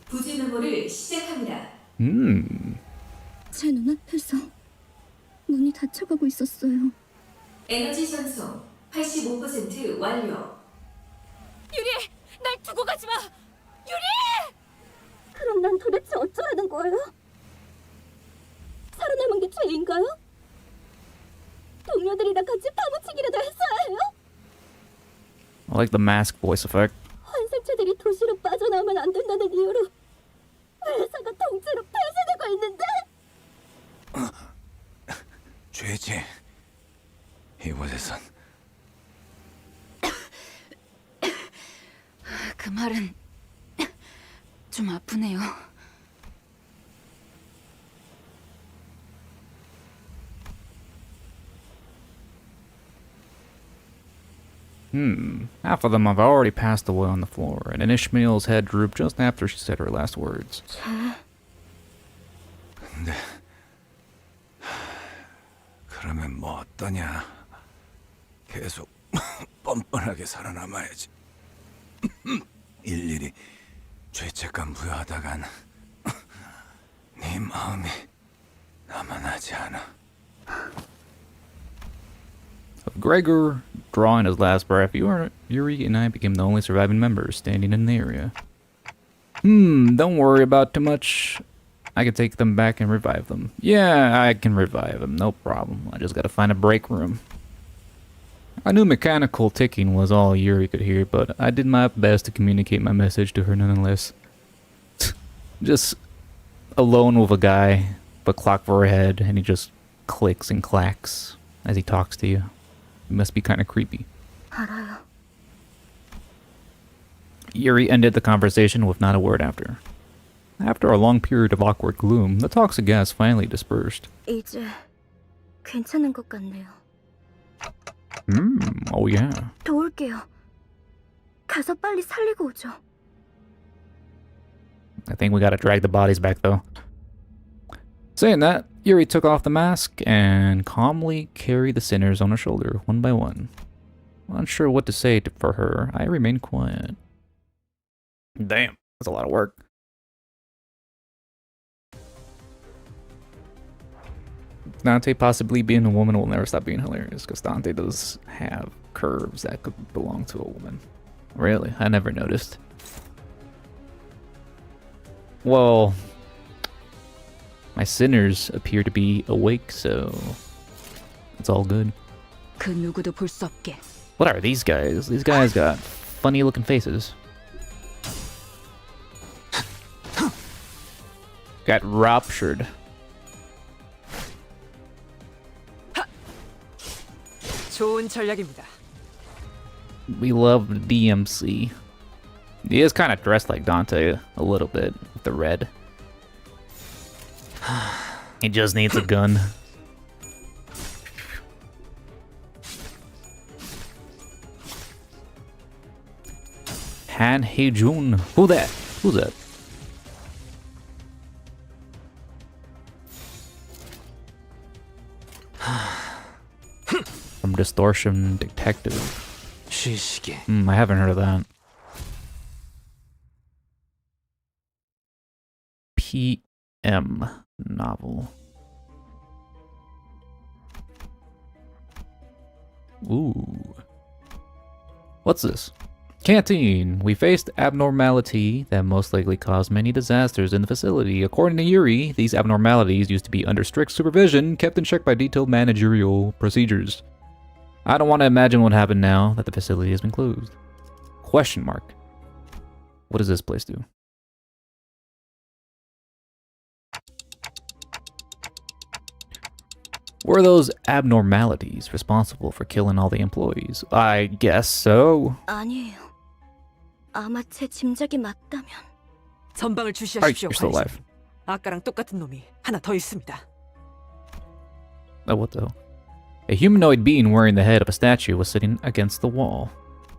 부지 메모를 시작합니다. 제 눈앞에서 문이 닫혀가고 있었어요. 에너지 전송 85% 완료. 하지 마! 유리! 그럼 난 도대체 어쩌라는 거예요? 살아남은 게 죄인가요? 동료들이랑 같이 파묻히기라도 했어야 해요? I like the mask voice effect. 환생체들이 도시로 빠져나오면 안 된다는 이유로 회사가 통째로 폐쇄되고 있는데? 죄지. 이곳에선 그 말은 좀 아프네요. Half of them have already passed away on the floor, and Ishmael's head drooped just after she said her last words. 근데 그러면 뭐 어떠냐? 계속 뻔뻔하게 살아남아야지. 일일이 죄책감 부여하다간 네 마음이 남아나지 않아. Of Gregor drawing his last breath, Yuri and I became the only surviving members standing in the area. Don't worry about too much. I can take them back and revive them. Yeah, I can revive them, no problem. I just gotta find a break room. I knew mechanical ticking was all Yuri could hear, but I did my best to communicate my message to her nonetheless. Just alone with a guy, but clock for her head, and he just clicks and clacks as he talks to you. It must be kind of creepy. 알아요. Yuri ended the conversation with not a word after. After a long period of awkward gloom, the toxic gas finally dispersed. 이제 괜찮은 것 같네요. Oh yeah. 도울게요. 가서 빨리 살리고 오죠. I think we gotta drag the bodies back though. Saying that, Yuri took off the mask and calmly carried the sinners on her shoulder, one by one. Unsure what to say for her, I remained quiet. Damn, that's a lot of work. Dante possibly being a woman will never stop being hilarious, because Dante does have curves that could belong to a woman. Really? I never noticed. Well, my sinners appear to be awake, so it's all good. 그 누구도 볼 수 없게. What are these guys? These guys got funny looking faces. Got ruptured. 좋은 전략입니다. We love the DMC. He is kind of dressed like Dante a little bit with the red. He just needs a gun. Han Hee-jun. Who that? Who's that? From Distortion Detective. 시시게. I haven't heard of that. PM novel. Ooh. What's this? Canteen. We faced abnormality that most likely caused many disasters in the facility. According to Yuri, these abnormalities used to be under strict supervision, kept in check by detailed managerial procedures. I don't want to imagine what happened now that the facility has been closed. Question mark. What does this place do? Were those abnormalities responsible for killing all the employees? I guess so. 아니에요. 아마 제 짐작이 맞다면. 전방을 Are 주시하십시오. you still 관리자. alive? 아까랑 똑같은 놈이 하나 더 있습니다. Oh, what the hell? A humanoid being wearing the head of a statue was sitting against the wall.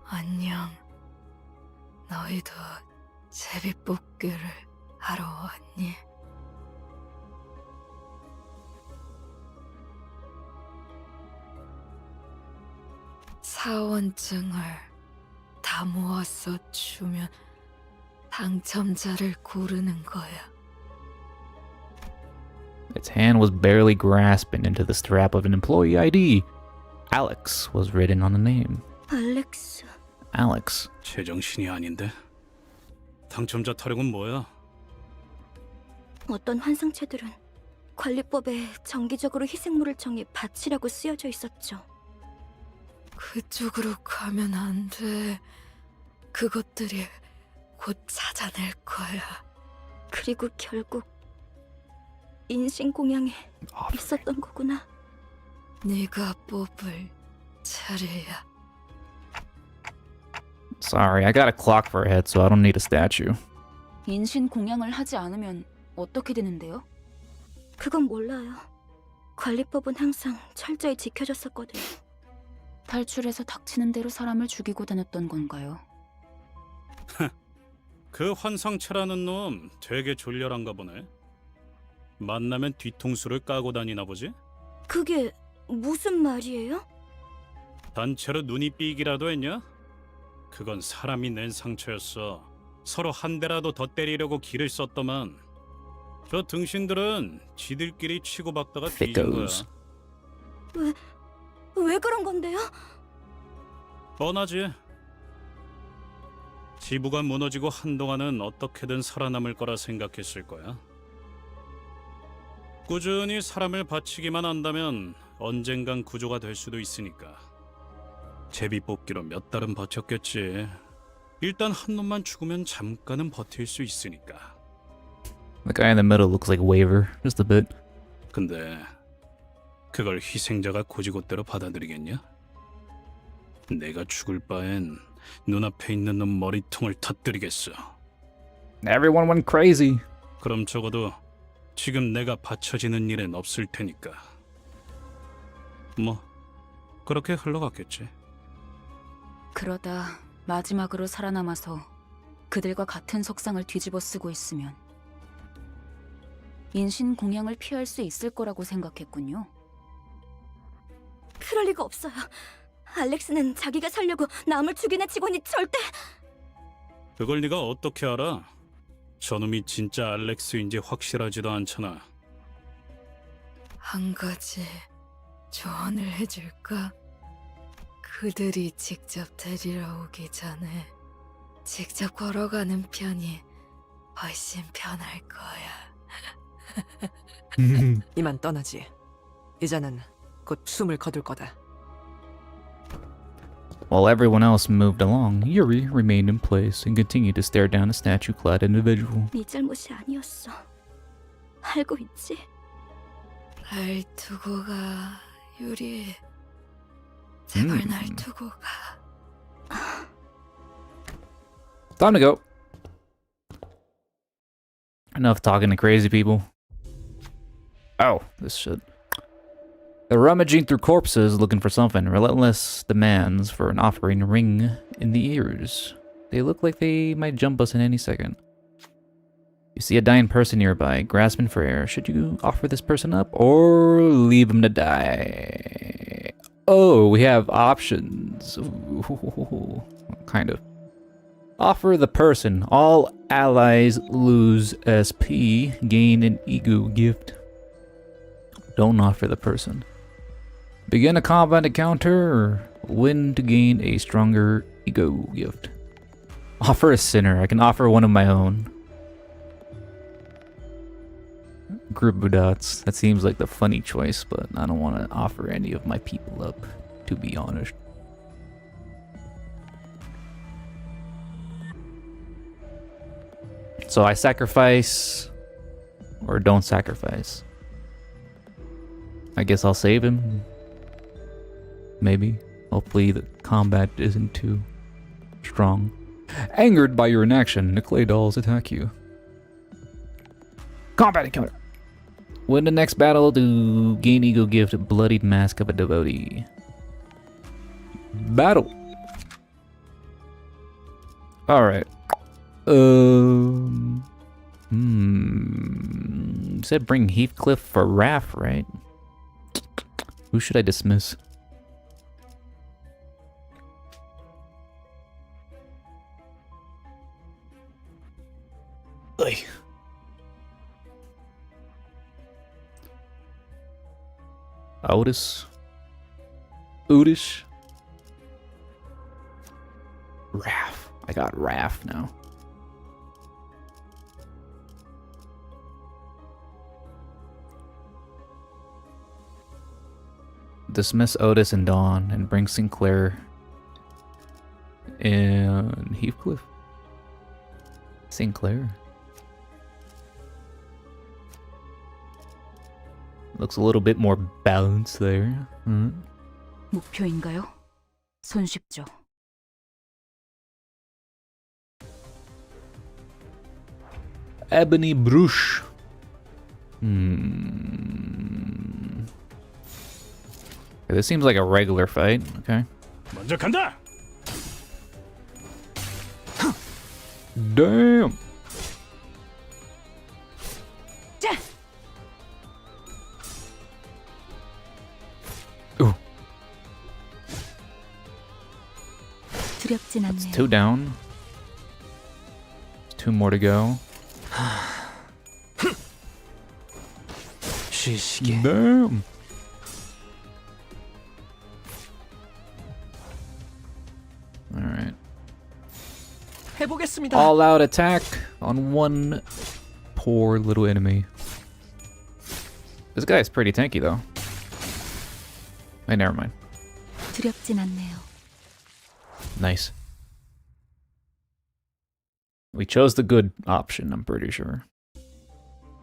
안녕. 너희도 제비뽑기를 하러 왔니? 사원증을 다 모아서 주면 당첨자를 고르는 거야. Its hand was barely grasping into the strap of an employee ID. Alex was written on the name. 알렉스. Alex. 제정신이 아닌데. 당첨자 타령은 뭐야? 어떤 환상체들은 관리법에 정기적으로 희생물을 정해 바치라고 쓰여져 있었죠. 그쪽으로 가면 안 돼. 그것들이 곧 찾아낼 거야. 그리고 결국 인신공양에 있었던 거구나. 네가 뽑을 차례야. Sorry, I got a clock for a head, so I don't need a statue. 인신 공양을 하지 않으면 어떻게 되는데요? 그건 몰라요. 관리법은 항상 철저히 지켜졌었거든요. 탈출해서 닥치는 대로 사람을 죽이고 다녔던 건가요? 그 환상체라는 놈 되게 졸렬한가 보네. 만나면 뒤통수를 까고 다니나 보지? 그게 무슨 말이에요? 단체로 눈이 삐기라도 했냐? 그건 사람이 낸 상처였어. 서로 한 대라도 더 때리려고 기를 썼더만. 저 등신들은 지들끼리 치고받다가 뒤진 거야. 왜 그런 건데요? 뻔하지. 지부가 무너지고 한동안은 어떻게든 살아남을 거라 생각했을 거야. 꾸준히 사람을 바치기만 한다면 언젠간 구조가 될 수도 있으니까. 제비 뽑기로 몇 달은 버텼겠지. 일단 한 놈만 죽으면 잠깐은 버틸 수 있으니까. The guy in the middle looks like Waver, just a bit. 근데 그걸 희생자가 고지고대로 받아들이겠냐? 내가 죽을 바엔 눈앞에 있는 놈 머리통을 터뜨리겠어. Everyone went crazy. 그럼 적어도 지금 내가 받쳐지는 일은 없을 테니까. 뭐 그렇게 흘러갔겠지. 그러다 마지막으로 살아남아서 그들과 같은 석상을 뒤집어 쓰고 있으면 인신 공양을 피할 수 있을 거라고 생각했군요. 그럴 리가 없어요. 알렉스는 자기가 살려고 남을 죽이는 직원이 절대... 그걸 네가 어떻게 알아? 저놈이 진짜 알렉스인지 확실하지도 않잖아. 한 가지 조언을 해줄까? 그들이 직접 데리러 오기 전에 직접 걸어가는 편이 훨씬 편할 거야. 이만 떠나지. 이제는 곧 숨을 거둘 거다. While everyone else moved along, Yuri remained in place and continued to stare down a statue-clad individual. 네 잘못이 아니었어. 알고 있지? 날 두고 가, 유리. 제발 날 두고 가. Time to go. Enough talking to crazy people. Oh, this shit. They're rummaging through corpses looking for something. Relentless demands for an offering ring in the ears. They look like they might jump us in any second. You see a dying person nearby, grasping for air. Should you offer this person up or leave him to die? Oh, we have options. Ooh, kind of. Offer the person. All allies lose SP. Gain an ego gift. Don't offer the person. Begin a combat encounter or win to gain a stronger ego gift. Offer a sinner. I can offer one of my own. Group of dots. That seems like the funny choice, but I don't want to offer any of my people up, to be honest. So I sacrifice or don't sacrifice. I guess I'll save him. Maybe. Hopefully the combat isn't too strong. Angered by your inaction, the clay dolls attack you. Combat encounter. Win the next battle to gain ego gift, bloodied mask of a devotee. Battle. Alright. Said bring Heathcliff for Raph, right? Who should I dismiss? Ugh. Otis. Udish. Raph. I got Raph now. dismiss Otis and Dawn and bring Sinclair and Heathcliff. Sinclair. Looks a little bit more balanced there. 목표인가요? 손쉽죠. Ebony Bruche. This seems like a regular fight. Okay. 먼저 간다. Damn. Ooh. 두렵진 That's 않네요. 2 down. 2 more to go. 쉬시게. Damn. All right. 해보겠습니다. All out attack on one poor little enemy. This guy's pretty tanky though. Hey, never mind. 두렵진 않네요. Nice. We chose the good option, I'm pretty sure.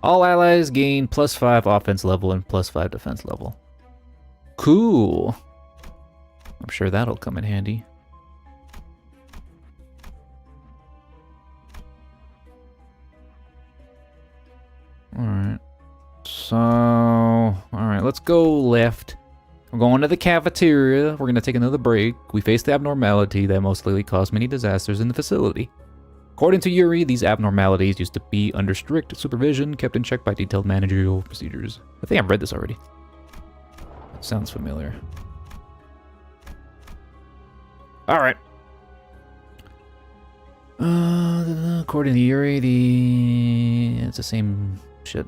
All allies gain +5 offense level and +5 defense level. Cool. I'm sure that'll come in handy. Alright. So, alright, let's go left. We're going to the cafeteria. We're going to take another break. We face the abnormality that most likely caused many disasters in the facility. According to Yuri, these abnormalities used to be under strict supervision, kept in check by detailed managerial procedures. I think I've read this already. It sounds familiar. Alright. According to Yuri, it's the same shit.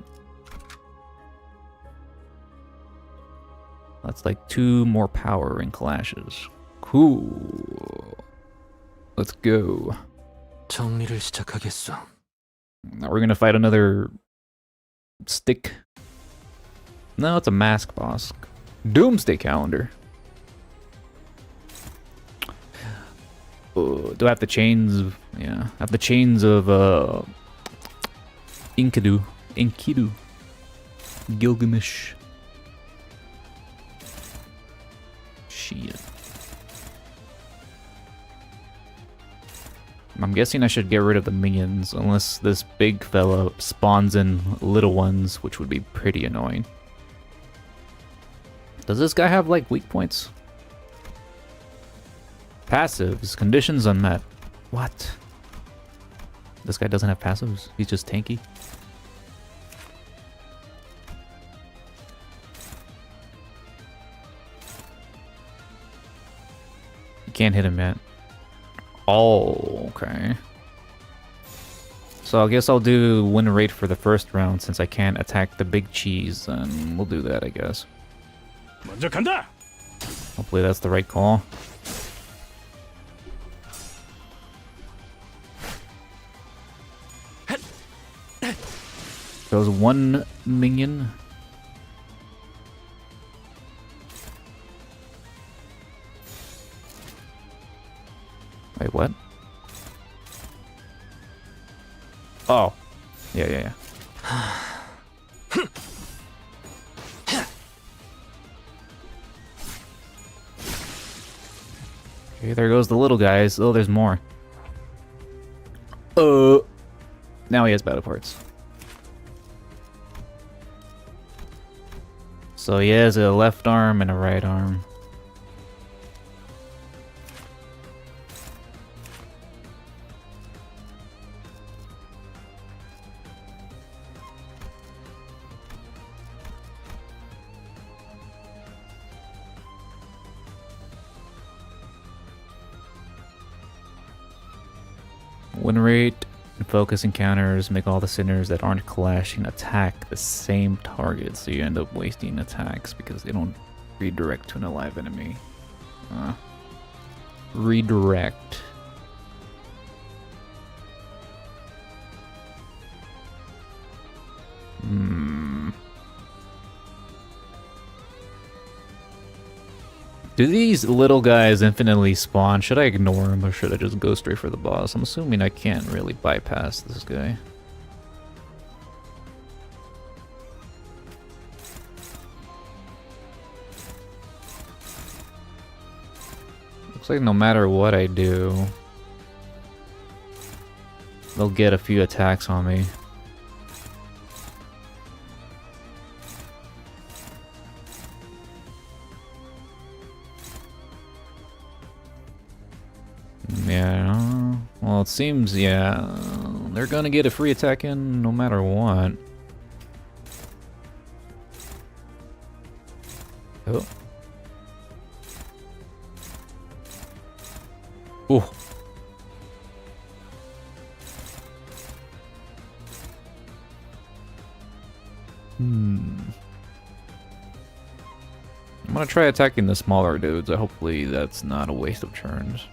That's like 2 more power in clashes. Cool. Let's go. 정리를 시작하겠어. Now we're gonna fight another stick. No, it's a mask boss. Doomsday calendar. Do I have the chains of, yeah, I have the chains of Enkidu. Gilgamesh. Shit. I'm guessing I should get rid of the minions, unless this big fella spawns in little ones, which would be pretty annoying. Does this guy have, like, weak points? Passives, conditions unmet. What? This guy doesn't have passives, he's just tanky. You can't hit him yet. Oh, okay. So I guess I'll do win rate for the first round since I can't attack the big cheese, and we'll do that, I guess. 먼저 간다. Hopefully that's the right call. Goes 1 minion. Wait, what? Oh. Yeah. Okay, there goes the little guys. Oh, there's more. Now he has battle parts. So he has a left arm and a right arm. Win rate and focus encounters make all the sinners that aren't clashing attack the same target, so you end up wasting attacks because they don't redirect to an alive enemy. Redirect. Do these little guys infinitely spawn? Should I ignore them or should I just go straight for the boss? I'm assuming I can't really bypass this guy. Looks like no matter what I do, they'll get a few attacks on me. Yeah, well it seems, yeah, they're gonna get a free attack in no matter what. Oh. Oh. I'm gonna try attacking the smaller dudes. Hopefully that's not a waste of turns.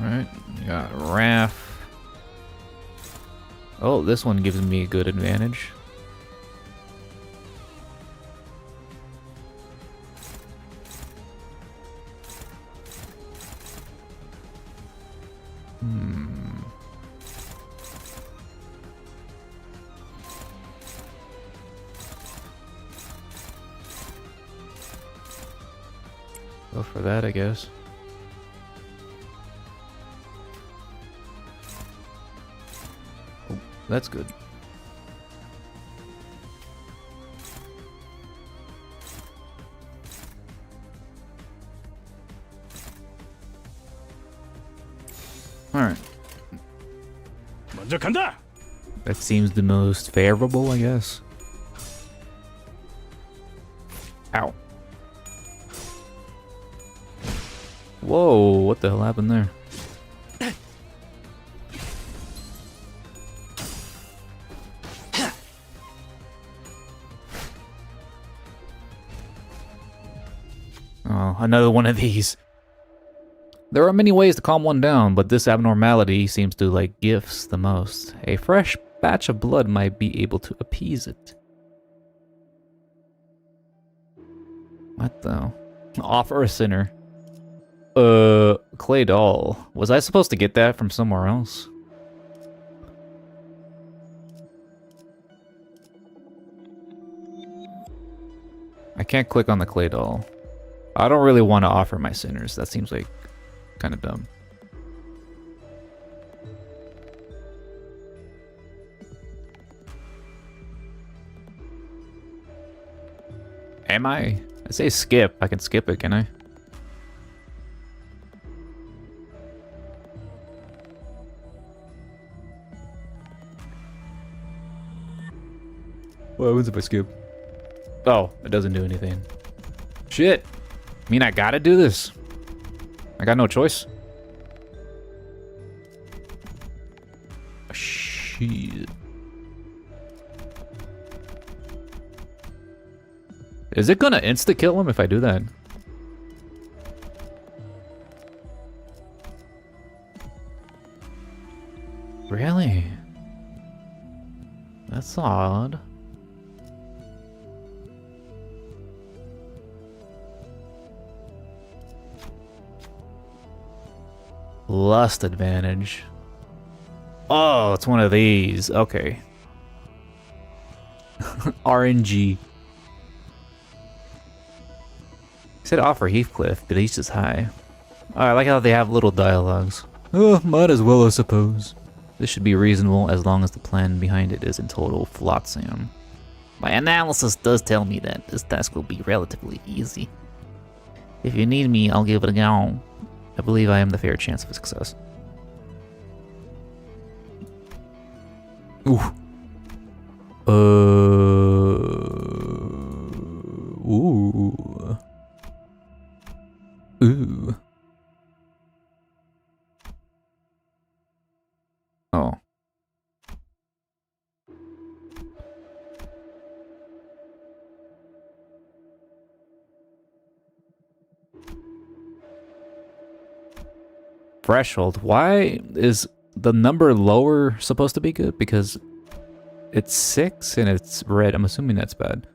Alright, you got Raph. Oh, this one gives me a good advantage. Go for that, I guess. Oh, that's good. Alright. 먼저 간다. That seems the most favorable, I guess. Ow. Whoa, what the hell happened there? Oh, another one of these. There are many ways to calm one down, but this abnormality seems to like gifts the most. A fresh batch of blood might be able to appease it. What the? Offer a sinner. Clay doll. Was I supposed to get that from somewhere else? I can't click on the clay doll. I don't really want to offer my sinners. That seems like kind of dumb. Am I? I say skip. I can skip it, can I? What happens if I skip? Oh, it doesn't do anything. Shit. I mean, I gotta do this. I got no choice. Shit. Is it gonna insta-kill him if I do that? Really? That's odd. Lust advantage. Oh, it's one of these. Okay. RNG. He said offer Heathcliff, but he's just high. Oh, I like how they have little dialogues. Oh, might as well, I suppose. This should be reasonable as long as the plan behind it is in total flotsam. My analysis does tell me that this task will be relatively easy. If you need me, I'll give it a go. I believe I am the fair chance of success. Ooh. Ooh. Ooh. Oh. threshold. Why is the number lower supposed to be good? Because it's 6 and it's red. I'm assuming that's bad.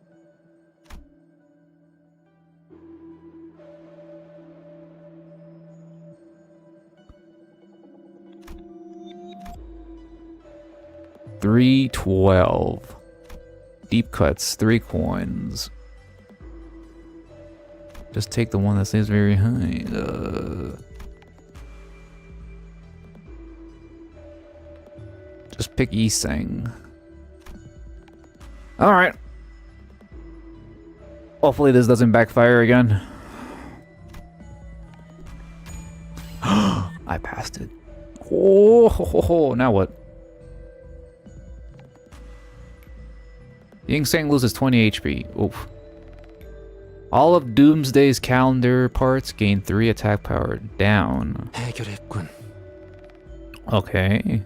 $3.12. Deep cuts, 3 coins. Just take the one that stays very high. Just pick Isang. Alright. Hopefully this doesn't backfire again. I passed it. Oh, now what? Ying Sang loses 20 HP. Oof. All of Doomsday's calendar parts gain 3 attack power down. 해결했군. Okay.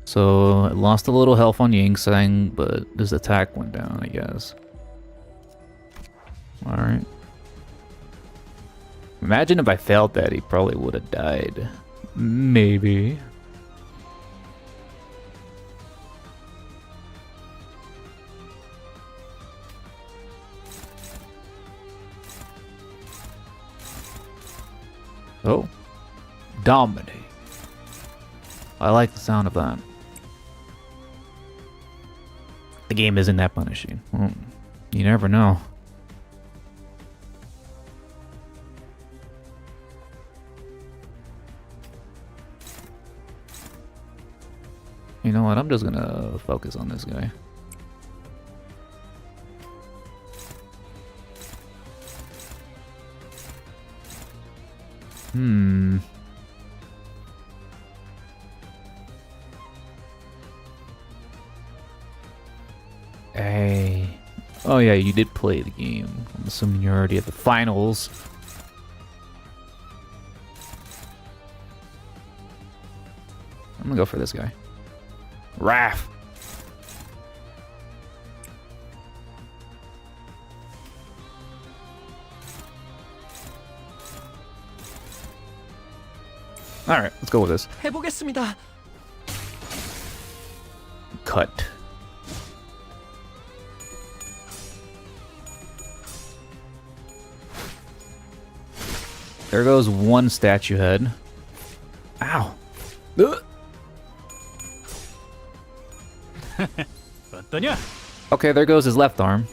So it lost a little health on Ying Sang, but his attack went down, I guess. Alright. Imagine if I failed that, he probably would have died. Maybe. Oh. Dominate. I like the sound of that. The game isn't that punishing. Well, you never know. You know what? I'm just gonna focus on this guy. Hey. Oh yeah, you did play the game. I'm assuming you're already at the finals. I'm gonna go for this guy. Raph. Alright, let's go with this. 해보겠습니다. Cut. There goes one statue head. Ow. 어떠냐? Okay, there goes his left arm.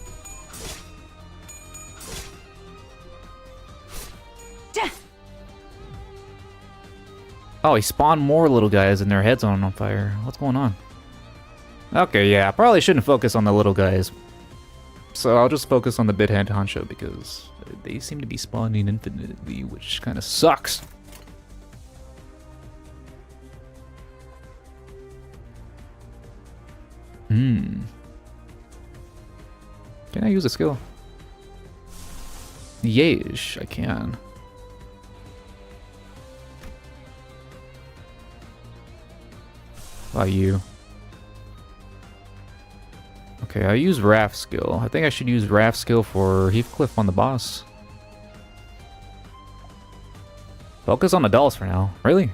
Oh, he spawned more little guys and their heads on fire. What's going on? Okay, yeah, I probably shouldn't focus on the little guys. So I'll just focus on the big head honcho because they seem to be spawning infinitely, which kind of sucks. Can I use a skill? Yeesh, I can. By you. Okay, I use Raft skill. I think I should use Raft skill for Heathcliff on the boss. Focus on the dolls for now. Really?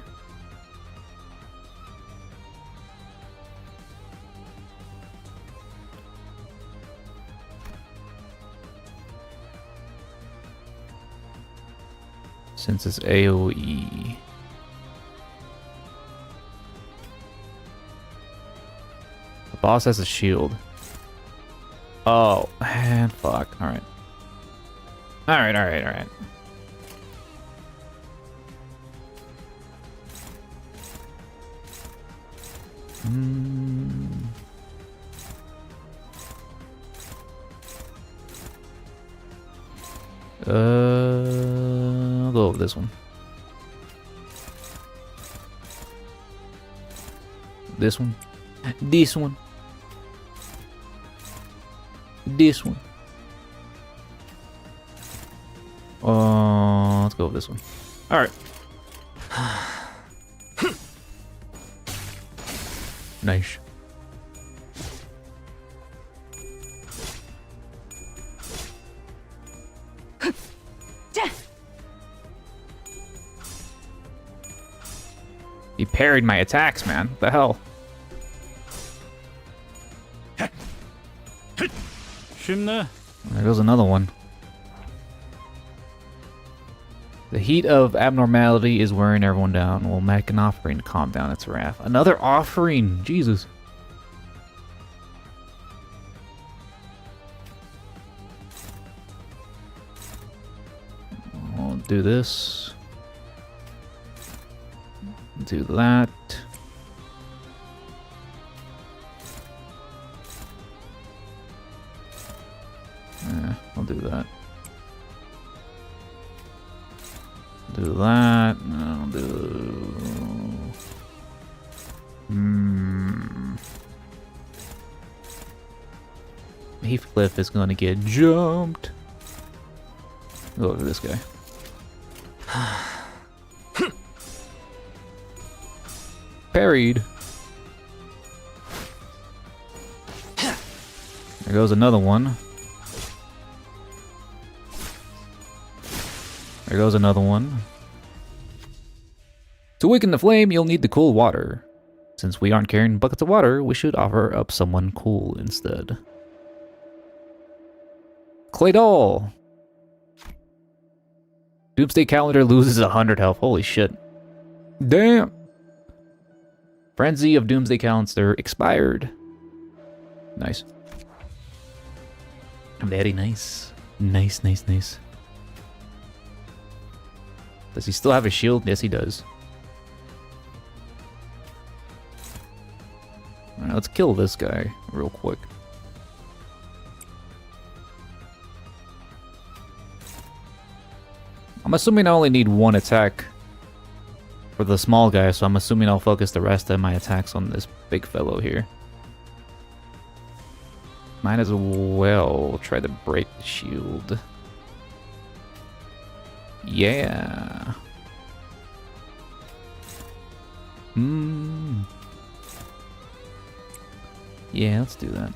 Since it's AoE. The boss has a shield. Oh, man, fuck. Alright. Alright. I'll go with this one. This one. This one. This one. Let's go with this one. Alright. Nice. He parried my attacks, man. What the hell? 쉽네. There goes another one. The heat of abnormality is wearing everyone down. We'll make an offering to calm down its wrath. Another offering! Jesus. I'll do this. Do that. I'll do that. Do that. I'll do. Heathcliff is gonna get jumped. Go over this guy. Parried. There goes another one. There goes another one. To weaken the flame, you'll need the cool water. Since we aren't carrying buckets of water, we should offer up someone cool instead. Claydol! Doomsday Calendar loses 100 health. Holy shit. Damn! Frenzy of Doomsday Calendar expired. Nice. Very nice. Nice, nice, nice. Does he still have a shield? Yes, he does. Alright, let's kill this guy real quick. I'm assuming I only need one attack for the small guy, so I'm assuming I'll focus the rest of my attacks on this big fellow here. Might as well try to break the shield. Yeah. Yeah, let's do that.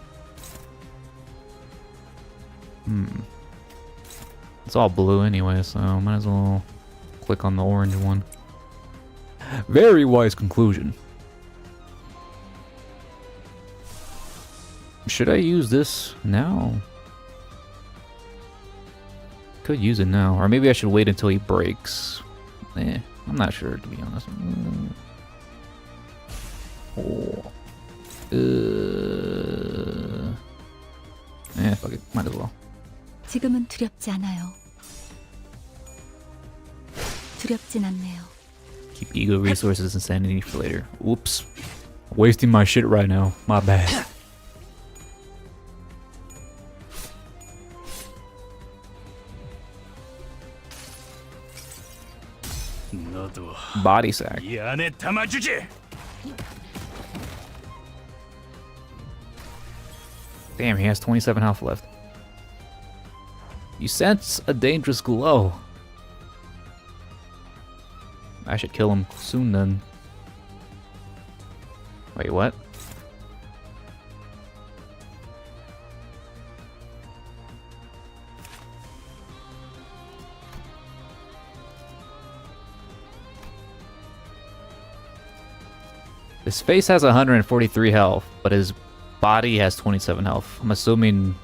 It's all blue anyway, so might as well click on the orange one. Very wise conclusion. Should I use this now? Could use it now, or maybe I should wait until he breaks. I'm not sure, to be honest. Fuck it, might as well. 지금은 두렵지 않아요. 두렵진 않네요. Keep ego resources and sanity for later. Oops. Wasting my shit right now. My bad. Body sack. 이 안에 담아주지. Damn, he has 27 health left. You sense a dangerous glow. I should kill him soon then. Wait, what? His face has 143 health, but his body has 27 health. I'm assuming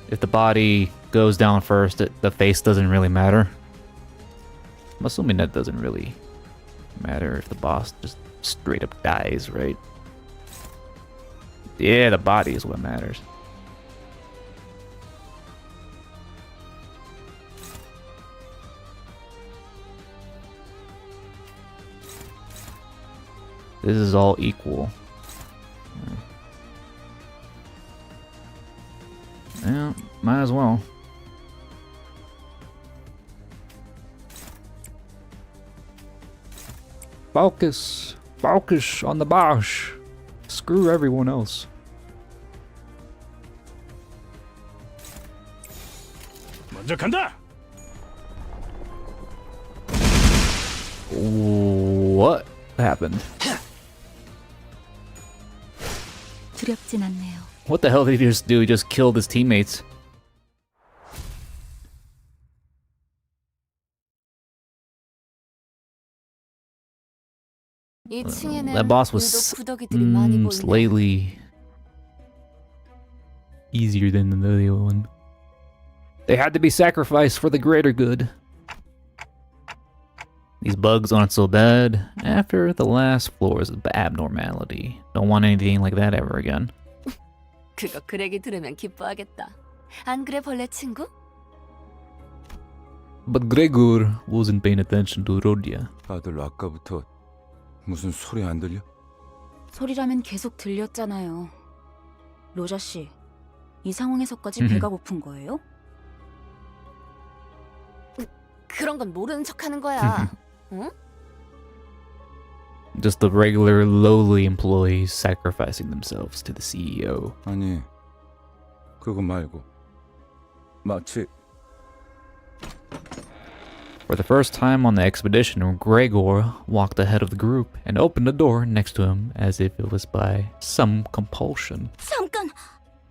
if the body goes down first, the face doesn't really matter. I'm assuming that doesn't really matter if the boss just straight up dies, right? Yeah, the body is what matters. This is all equal. Yeah, might as well. Focus! Focus on the boss! Screw everyone else. 먼저 간다. What happened? 두렵진 않네요. What the hell did he just do? He just killed his teammates. 2층에는 That boss was 유독 구더기들이 많이 보이네. slightly easier than the other one. They had to be sacrificed for the greater good. These bugs aren't so bad after the last floors of Abnormality. Don't want anything like that ever again. 그거 그렉이 들으면 기뻐하겠다. 안 그래 벌레 친구? But Gregor wasn't paying attention to Rodia. 아들 아까부터 무슨 소리 안 들려? 소리라면 계속 들렸잖아요. 로자 씨, 이 상황에서까지 배가 고픈 거예요? 그런 건 모르는 척하는 거야. 응? Just the regular lowly employees sacrificing themselves to the CEO. 아니, 그거 말고 마치 For the first time on the expedition, Gregor walked ahead of the group and opened the door next to him as if it was by some compulsion. 잠깐,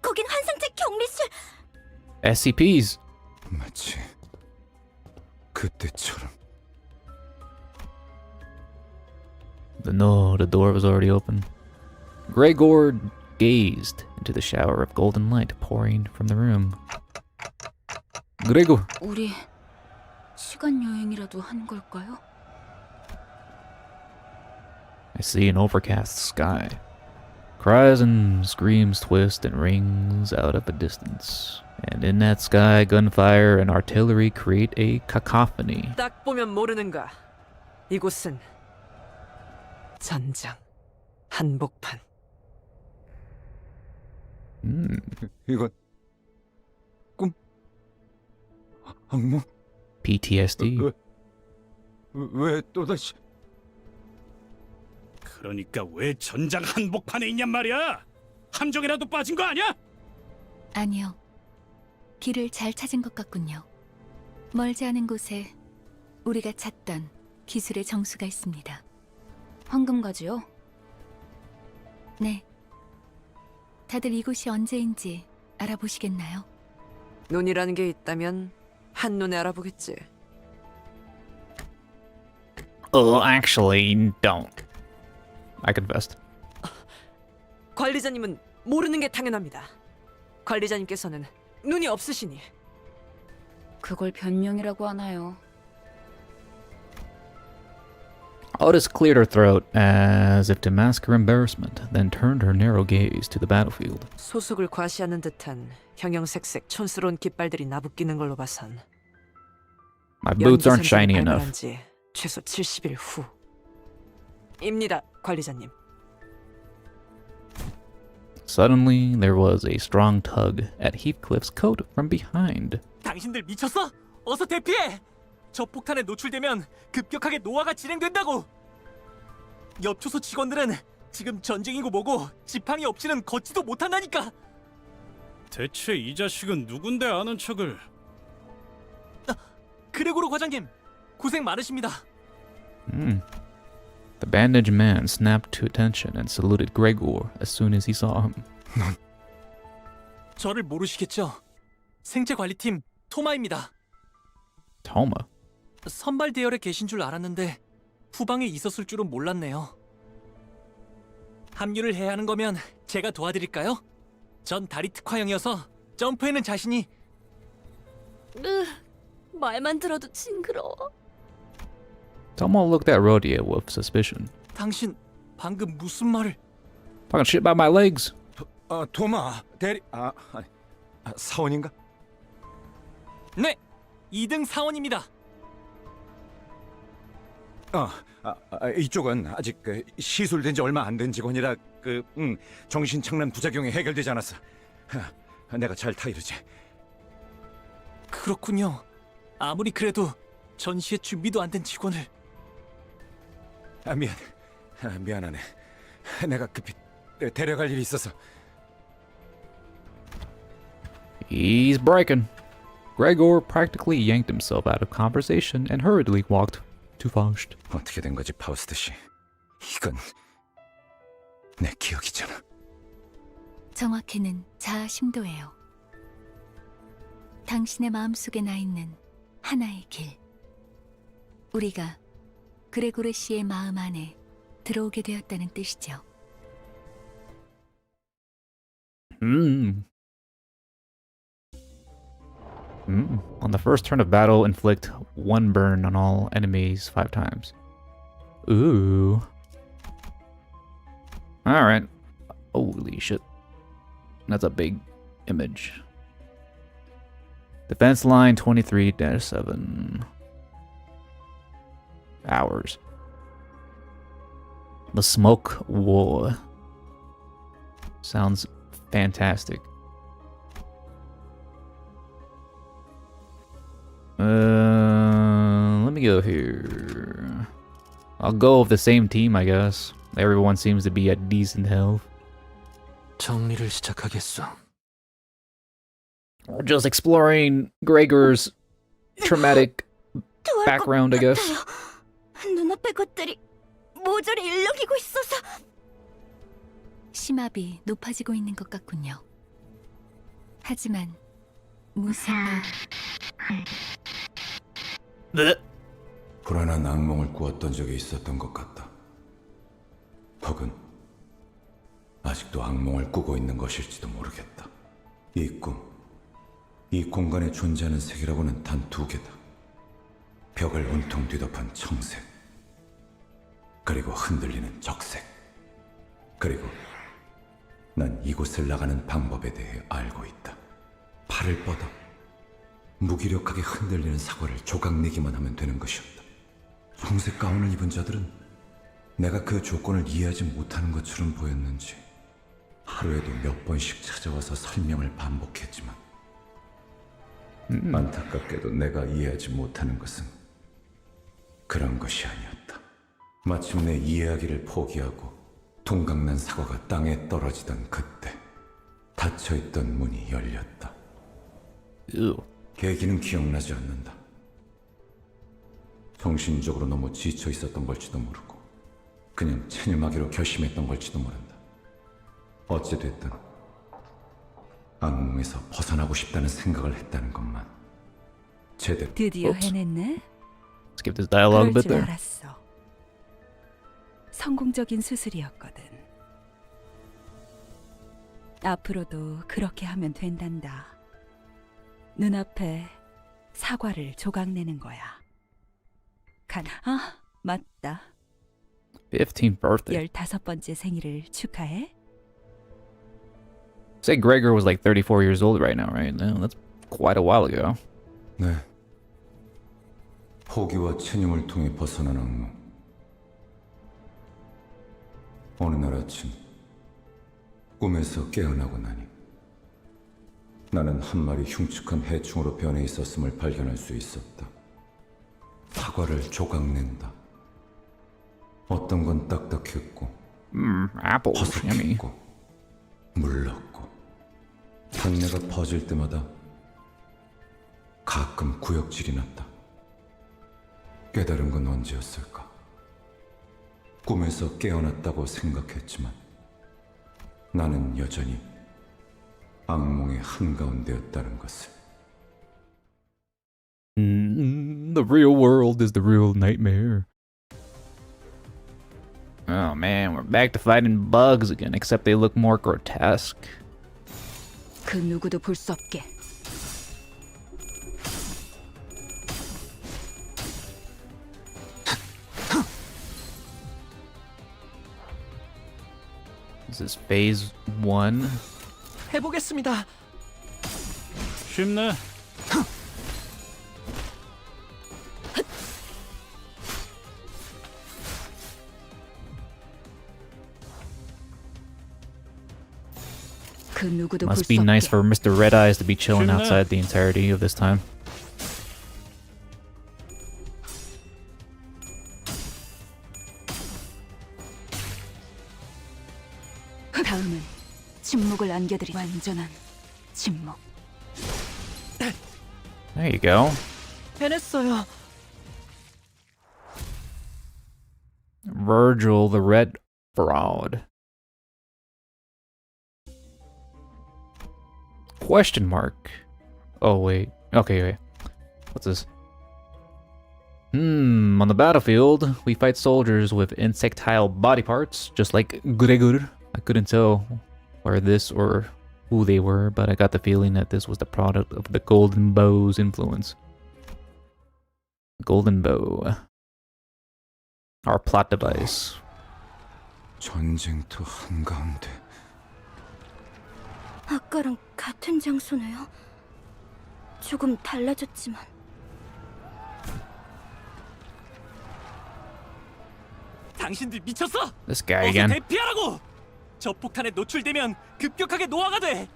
거긴 환상체 격리실. SCPs. 마치 그때처럼. No, the door was already open. Gregor gazed into the shower of golden light pouring from the room. Gregor. 우리 시간 여행이라도 한 걸까요? I see an overcast sky. Cries and screams twist and rings out of a distance. And in that sky, gunfire and artillery create a cacophony. 딱 보면 모르는가. 이곳은 전장 한복판. 이건 꿈? 악몽? PTSD. 왜 또다시? 그러니까 왜 전장 한복판에 있냔 말이야? 함정이라도 빠진 거 아니야? 아니요. 길을 잘 찾은 것 같군요. 멀지 않은 곳에 우리가 찾던 기술의 정수가 있습니다. 황금가지요? 네. 다들 이곳이 언제인지 알아보시겠나요? 눈이라는 게 있다면 한눈에 알아보겠지. Actually, don't. I confessed. 관리자님은 모르는 게 당연합니다. 관리자님께서는 눈이 없으시니. 그걸 변명이라고 하나요? Otis cleared her throat as if to mask her embarrassment, then turned her narrow gaze to the battlefield. 소속을 과시하는 듯한 형형색색 촌스러운 깃발들이 나부끼는 걸로 봐선 My boots aren't shiny enough. 발견한 지 최소 70일 후입니다, 관리자님. Suddenly, there was a strong tug at Heathcliff's coat from behind. 당신들 미쳤어? 어서 대피해! 저 폭탄에 노출되면 급격하게 노화가 진행된다고! 옆 초소 직원들은 지금 전쟁이고 뭐고 지팡이 없이는 걷지도 못한다니까! 대체 이 자식은 누군데 아는 척을... 그레고로 과장님, 고생 많으십니다. The bandaged man snapped to attention and saluted Gregor as soon as he saw him. 저를 모르시겠죠? 생체관리팀 토마입니다. Toma? 선발 대열에 계신 줄 알았는데 후방에 있었을 줄은 몰랐네요. 합류를 해야 하는 거면 제가 도와드릴까요? 전 다리 특화형이어서 점프에는 자신이... 말만 들어도 징그러워. Toma looked at Rodia with suspicion. 당신 방금 무슨 말을... Talking shit about my legs. 도마 대리 사원인가? 네, 2등 사원입니다. 이쪽은 아직 시술된 지 얼마 안 된 직원이라 정신착란 부작용이 해결되지 않았어. 내가 잘 타이르지. 그렇군요. 아무리 그래도 전시에 준비도 안 된 직원을... 미안하네. 내가 급히 데려갈 일이 있어서. He's breaking. Gregor practically yanked himself out of conversation and hurriedly walked to Faust. 어떻게 된 거지, 파우스트 씨? 이건 내 기억이잖아. 정확히는 자아 심도예요. 당신의 마음속에 나 있는 하나의 길. 우리가 그레고르 씨의 마음 안에 들어오게 되었다는 뜻이죠. On the first turn of battle, inflict 1 burn on all enemies 5 times. Ooh. Alright. Holy shit. That's a big image. Defense line 23-7 hours. The Smoke War. Sounds fantastic. Let me go here. I'll go with the same team, I guess. Everyone seems to be at decent health. 정리를 시작하겠어. We're just exploring Gregor's traumatic background, I guess. 눈앞의 것들이 모조리 일렁이고 있어서. 심압이 높아지고 있는 것 같군요. 하지만 무슨 불안한 악몽을 꾸었던 적이 있었던 것 같다. 혹은 아직도 악몽을 꾸고 있는 것일지도 모르겠다. 이 꿈, 이 공간에 존재하는 색이라고는 단 2개다. 벽을 온통 뒤덮은 청색, 그리고 흔들리는 적색, 그리고 난 이곳을 나가는 방법에 대해 알고 있다. 팔을 뻗어 무기력하게 흔들리는 사과를 조각내기만 하면 되는 것이었다. 청색 가운을 입은 자들은 내가 그 조건을 이해하지 못하는 것처럼 보였는지 하루에도 몇 번씩 찾아와서 설명을 반복했지만 안타깝게도 내가 이해하지 못하는 것은 그런 것이 아니었다. 마침내 이해하기를 포기하고 동강난 사과가 땅에 떨어지던 그때 닫혀있던 문이 열렸다. 계기는 기억나지 않는다. 정신적으로 너무 지쳐 있었던 걸지도 모르고 그냥 체념하기로 결심했던 걸지도 모른다. 어찌됐든 악몽에서 벗어나고 싶다는 생각을 했다는 것만 제대로. 드디어 해냈네. Let's skip this dialogue a 그럴 bit 줄 there. 알았어. 성공적인 수술이었거든. 앞으로도 그렇게 하면 된단다. 눈앞에 사과를 조각내는 거야. 아, 맞다. 15th birthday. 15번째 생일을 축하해. Say Gregor was like 34 years old right now, right? No, that's quite a while ago. 네. 포기와 체념을 통해 벗어난 악몽. 어느 날 아침 꿈에서 깨어나고 나니 나는 한 마리 흉측한 해충으로 변해 있었음을 발견할 수 있었다. 사과를 조각낸다. 어떤 건 딱딱했고 apple. 허석했고 물렀고 단내가 퍼질 때마다 가끔 구역질이 났다. 깨달은 건 언제였을까? 꿈에서 깨어났다고 생각했지만 나는 여전히 악몽의 한가운데였다는 것을. The real world is the real nightmare. Oh man, we're back to fighting bugs again, except they look more grotesque. 그 누구도 볼 수 없게. This is phase 1. 해보겠습니다. 쉽네. 그 누구도 볼 Must 수 be nice 없게. for Mr. Red Eyes to be chilling Shouldn't outside the entirety of this time. 다음은 침묵을 안겨드리. 완전한 침묵. There you go. 해냈어요. Virgil the Red Fraud. Question mark. Oh wait. Okay, wait. What's this? On the battlefield, we fight soldiers with insectile body parts, just like Gregor. I couldn't tell where this or who they were, but I got the feeling that this was the product of the Golden Bow's influence. Golden Bow. Our plot device. 전쟁터 한가운데. 아까랑 같은 장소네요. 조금 달라졌지만. 당신들 미쳤어? This guy 어서 again. 대피하라고! 저 폭탄에 노출되면 급격하게 노화가 돼.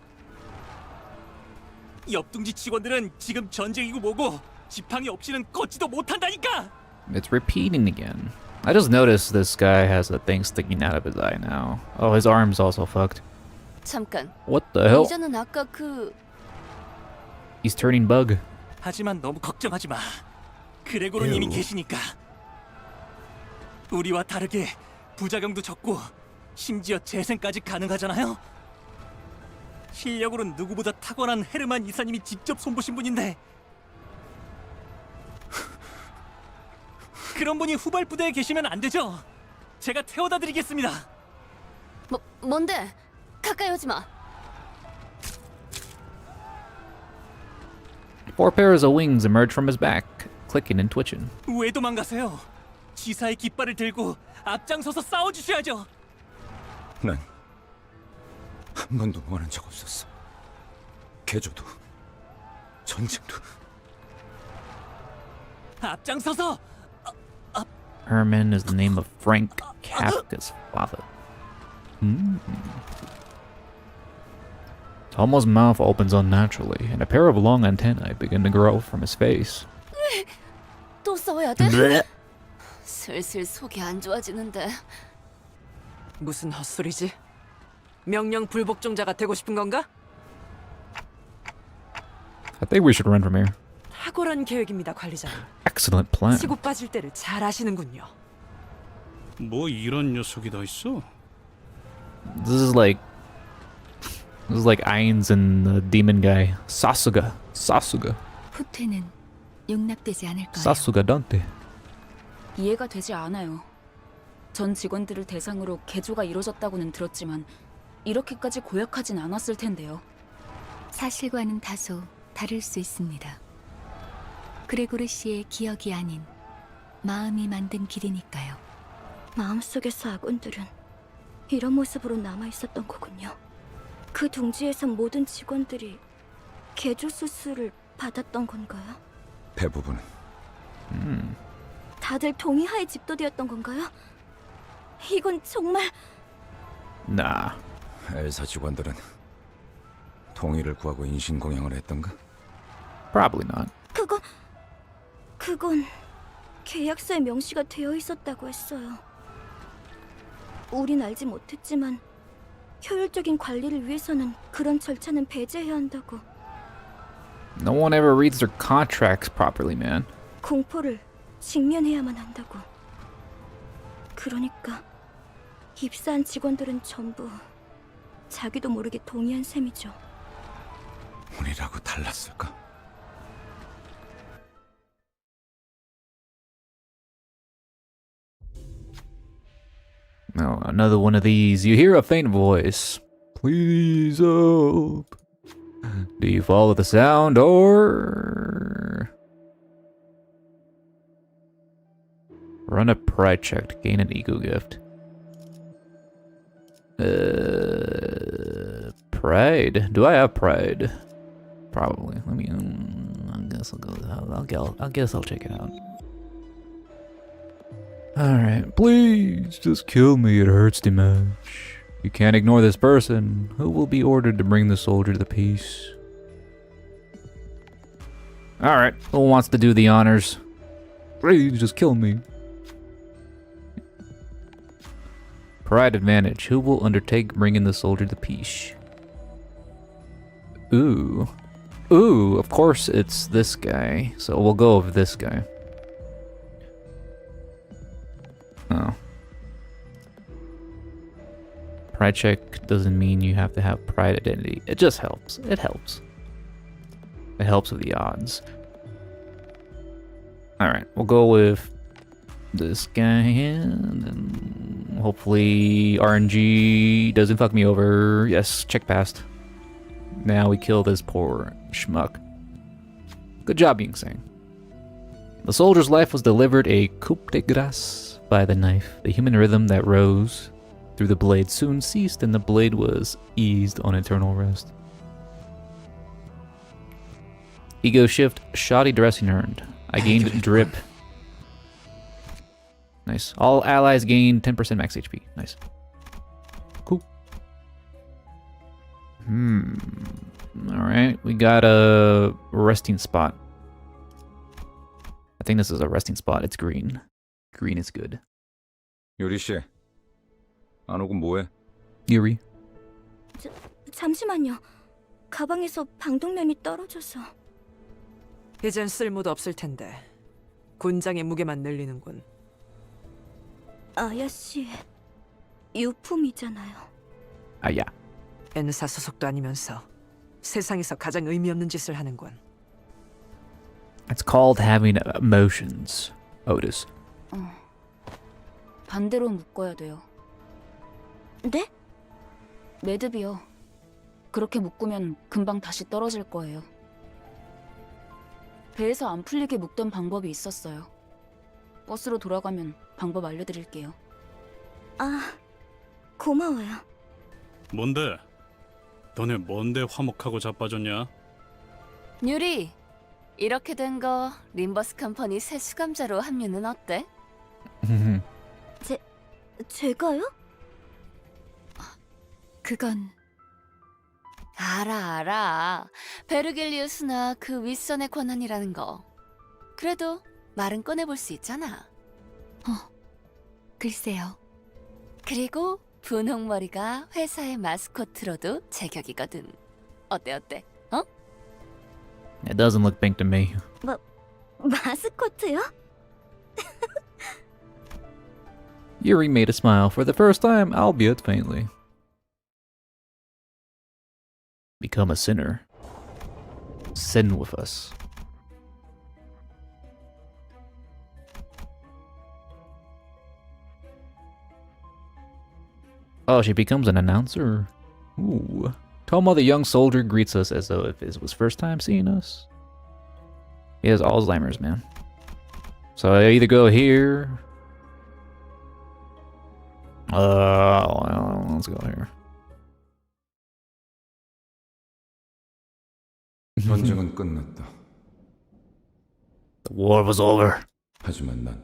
옆둥지 직원들은 지금 전쟁이고 뭐고 지팡이 없이는 걷지도 못한다니까. It's repeating again. I just noticed this guy has a thing sticking out of his eye now. Oh, his arm's also fucked. 잠깐. What the hell? 이전은 아까 그 He's turning bug. 하지만 너무 걱정하지 마. 그레고르님이 계시니까. 우리와 다르게 부작용도 적고 심지어 재생까지 가능하잖아요. 실력으로는 누구보다 탁월한 헤르만 이사님이 직접 손보신 분인데 그런 분이 후발 부대에 계시면 안 되죠? 제가 태워다 드리겠습니다. 뭔데? 가까이 오지 마. 4 pairs of wings emerge from his back, clicking and twitching. 왜 도망가세요? 지사의 깃발을 들고 앞장서서 싸워주셔야죠. 난 한 번도 원한 적 없었어. 개조도 전쟁도. 앞장서서. Herman is the name of Frank Kafka's father. Tomo's mouth opens unnaturally, and a pair of long antennae begin to grow from his face. 또 싸워야 돼? 슬슬 속이 안 좋아지는데. 무슨 헛소리지? 명령 불복종자가 되고 싶은 건가? I think we should run from here. 탁월한 계획입니다, 관리자님. Excellent plan. 치고 빠질 때를 잘 아시는군요. 뭐 이런 녀석이 다 있어? This is like Ainz and the demon guy. Sasuga. 후퇴는 용납되지 않을 거예요. Sasuga Dante. 이해가 되지 않아요. 전 직원들을 대상으로 개조가 이루어졌다고는 들었지만 이렇게까지 고약하진 않았을 텐데요. 사실과는 다소 다를 수 있습니다. 그레고르 씨의 기억이 아닌 마음이 만든 길이니까요. 마음속에서 아군들은 이런 모습으로 남아있었던 거군요. 그 둥지에선 모든 직원들이 개조 수술을 받았던 건가요? 대부분은. 다들 동의하에 집도되었던 건가요? 이건 정말... Nah. 엘사 직원들은 동의를 구하고 인신공양을 했던가? Probably not. 그건 계약서에 명시가 되어 있었다고 했어요. 우린 알지 못했지만 효율적인 관리를 위해서는 그런 절차는 배제해야 한다고. No one ever reads their contracts properly, man. 공포를 직면해야만 한다고. 그러니까 입사한 직원들은 전부 자기도 모르게 동의한 셈이죠. 우리라고 달랐을까? No, another one of these. You hear a faint voice. Please help. Do you follow the sound or... Run a pride check to gain an ego gift. Pride? Do I have pride? Probably. Let me... I guess I'll go... I guess I'll check it out. Alright, please, just kill me, it hurts too much. You can't ignore this person, who will be ordered to bring the soldier to the peace. Alright, who wants to do the honors? Please, just kill me. Pride advantage, who will undertake bringing the soldier to peace? Ooh. Ooh, of course it's this guy, so we'll go with this guy. Oh. Pride check doesn't mean you have to have pride identity. It just helps. It helps. It helps with the odds. Alright, we'll go with this guy here, and then hopefully RNG doesn't fuck me over. Yes, check past. Now we kill this poor schmuck. Good job being sane. The soldier's life was delivered a coup de grace by the knife. The human rhythm that rose through the blade soon ceased, and the blade was eased on eternal rest. Ego shift, shoddy dressing earned. I gained drip. Nice. All allies gain 10% max HP. Nice. Cool. Alright, we got a resting spot. I think this is a resting spot. It's green. Green is good. 요리 씨, 안 오고 뭐해? Yuri. 잠시만요. 가방에서 방독면이 떨어져서. 이젠 쓸모도 없을 텐데 군장의 무게만 늘리는군. 아야씨, 유품이잖아요. 아야. N사 소속도 아니면서 세상에서 가장 의미 없는 짓을 하는군. It's called having emotions, Otis. 반대로 묶어야 돼요. 네? 매듭이요. 그렇게 묶으면 금방 다시 떨어질 거예요. 배에서 안 풀리게 묶던 방법이 있었어요. 버스로 돌아가면 방법 알려드릴게요. 아, 고마워요. 뭔데? 너네 뭔데 화목하고 자빠졌냐? 뉴리, 이렇게 된 거 림버스 컴퍼니 새 수감자로 합류는 어때? 제가요? 그건 알아. 베르길리우스나 그 윗선의 권한이라는 거. 그래도 말은 꺼내볼 수 있잖아. 글쎄요. 그리고 분홍머리가 회사의 마스코트로도 제격이거든. 어때? 어? It doesn't look pink to me. 마스코트요? Yuri made a smile for the first time, albeit faintly. Become a sinner. Sin with us. Oh, she becomes an announcer? Ooh. Tomo the young soldier greets us as though if it was first time seeing us. He has Alzheimer's, man. So I either go here. Well, let's go here. 전쟁은 끝났다. The war was over. 하지만 난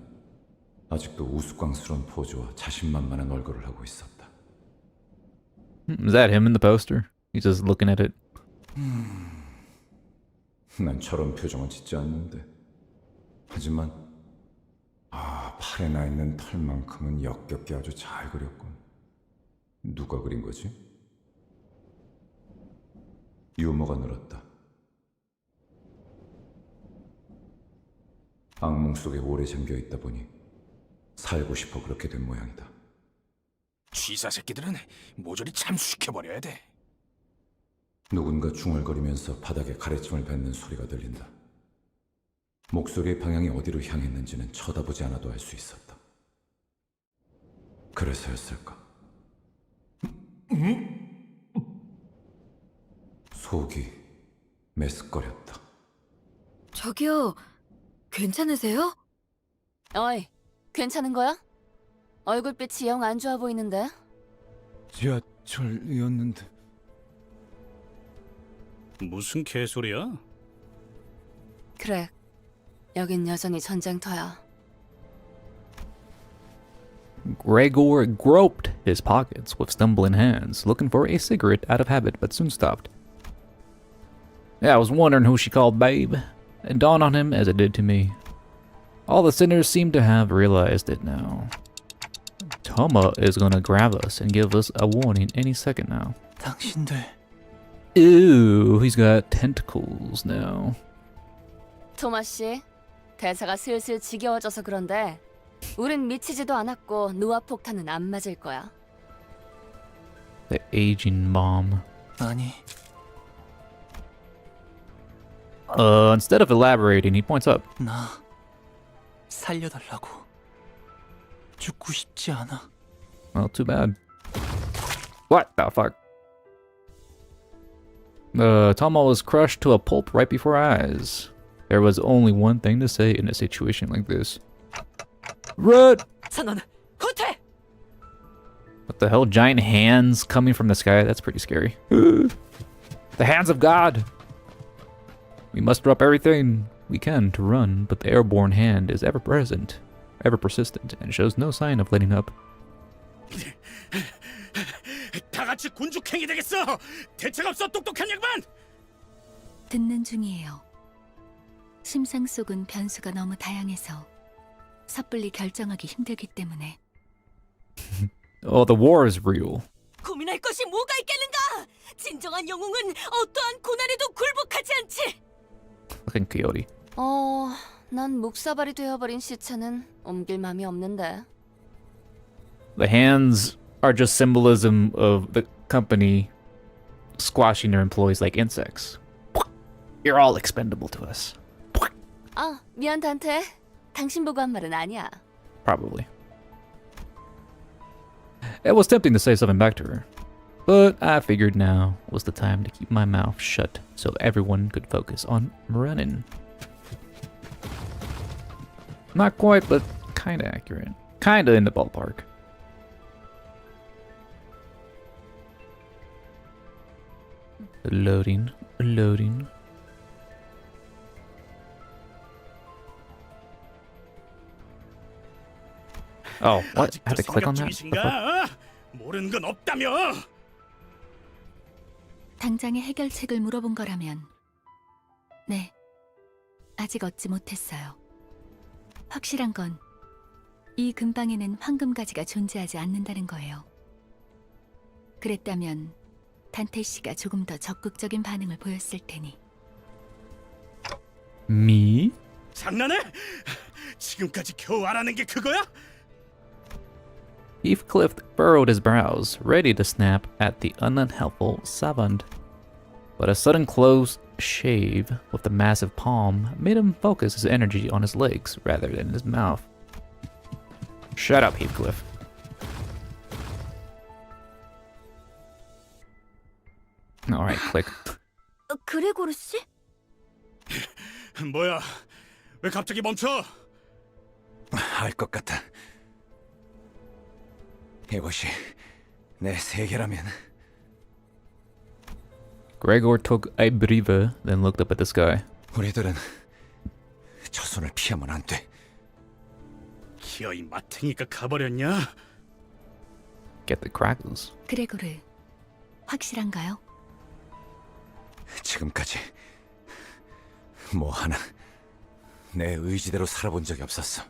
아직도 우스꽝스러운 포즈와 자신만만한 얼굴을 하고 있었다. Is that him in the poster? He's just looking at it. 난 저런 표정은 짓지 않는데. 하지만 팔에 나 있는 털만큼은 역겹게 아주 잘 그렸군. 누가 그린 거지? 유머가 늘었다. 악몽 속에 오래 잠겨 있다 보니 살고 싶어 그렇게 된 모양이다. 쥐사 새끼들은 모조리 참수시켜버려야 돼. 누군가 중얼거리면서 바닥에 가래침을 뱉는 소리가 들린다. 목소리의 방향이 어디로 향했는지는 쳐다보지 않아도 알 수 있었다. 그래서였을까? 속이 메스꺼렸다. 저기요, 괜찮으세요? 어이, 괜찮은 거야? 얼굴빛이 영 안 좋아 보이는데? 지하철이었는데. 무슨 개소리야? 그래, 여긴 여전히 전쟁터야. Gregor groped his pockets with stumbling hands, looking for a cigarette out of habit, but soon stopped. Yeah, I was wondering who she called babe. It dawned on him as it did to me. All the sinners seem to have realized it now. Toma is gonna grab us and give us a warning any second now. 당신들. Ew, he's got tentacles now. 토마 씨, 대사가 슬슬 지겨워져서 그런데 우린 미치지도 않았고 노아 폭탄은 안 맞을 거야. The aging bomb. 아니. Instead of elaborating, he points up. 나 살려달라고. 죽고 싶지 않아. Well, too bad. What the fuck? Tomo was crushed to a pulp right before our eyes. There was only one thing to say in a situation like this. Run! 선원, 후퇴! What the hell? Giant hands coming from the sky? That's pretty scary. The hands of God! We must drop everything we can to run, but the airborne hand is ever present, ever persistent, and shows no sign of letting up. 다 같이 군죽행이 되겠어. 대책 없어 똑똑한 양반. 듣는 중이에요. 심상 속은 변수가 너무 다양해서 섣불리 결정하기 힘들기 때문에. Oh, the war is real. 고민할 것이 뭐가 있겠는가? 진정한 영웅은 어떠한 고난에도 굴복하지 않지. Fucking coyote. 난 묵사발이 되어버린 시체는 옮길 맘이 없는데. The hands are just symbolism of the company squashing their employees like insects. You're all expendable to us. 아, 미안 단테. 당신 보고 한 말은 아니야. Probably. It was tempting to say something back to her, but I figured now was the time to keep my mouth shut so everyone could focus on running. Not quite, but kinda accurate. Kinda in the ballpark. Loading, loading. Oh, what? I have to click on that? What the fuck? 모르는 건 없다며. 당장의 해결책을 물어본 거라면 네, 아직 얻지 못했어요. 확실한 건 이 근방에는 황금가지가 존재하지 않는다는 거예요. 그랬다면 단테 씨가 조금 더 적극적인 반응을 보였을 테니. Me? 장난해? 지금까지 겨우 알아낸 게 그거야? Heathcliff furrowed his brows, ready to snap at the unhelpful savant. But a sudden close shave with the massive palm made him focus his energy on his legs rather than his mouth. Shut up, Heathcliff. Alright, click. 그레고르 씨? 뭐야? 왜 갑자기 멈춰? 알 것 같아. 이것이 내 세계라면. Gregor took a breather, then looked up at the sky. 우리들은 저 손을 피하면 안 돼. 기어이 마탱이가 가버렸냐? Get the crackles. 그레고르, 확실한가요? 지금까지 뭐 하나 내 의지대로 살아본 적이 없었어.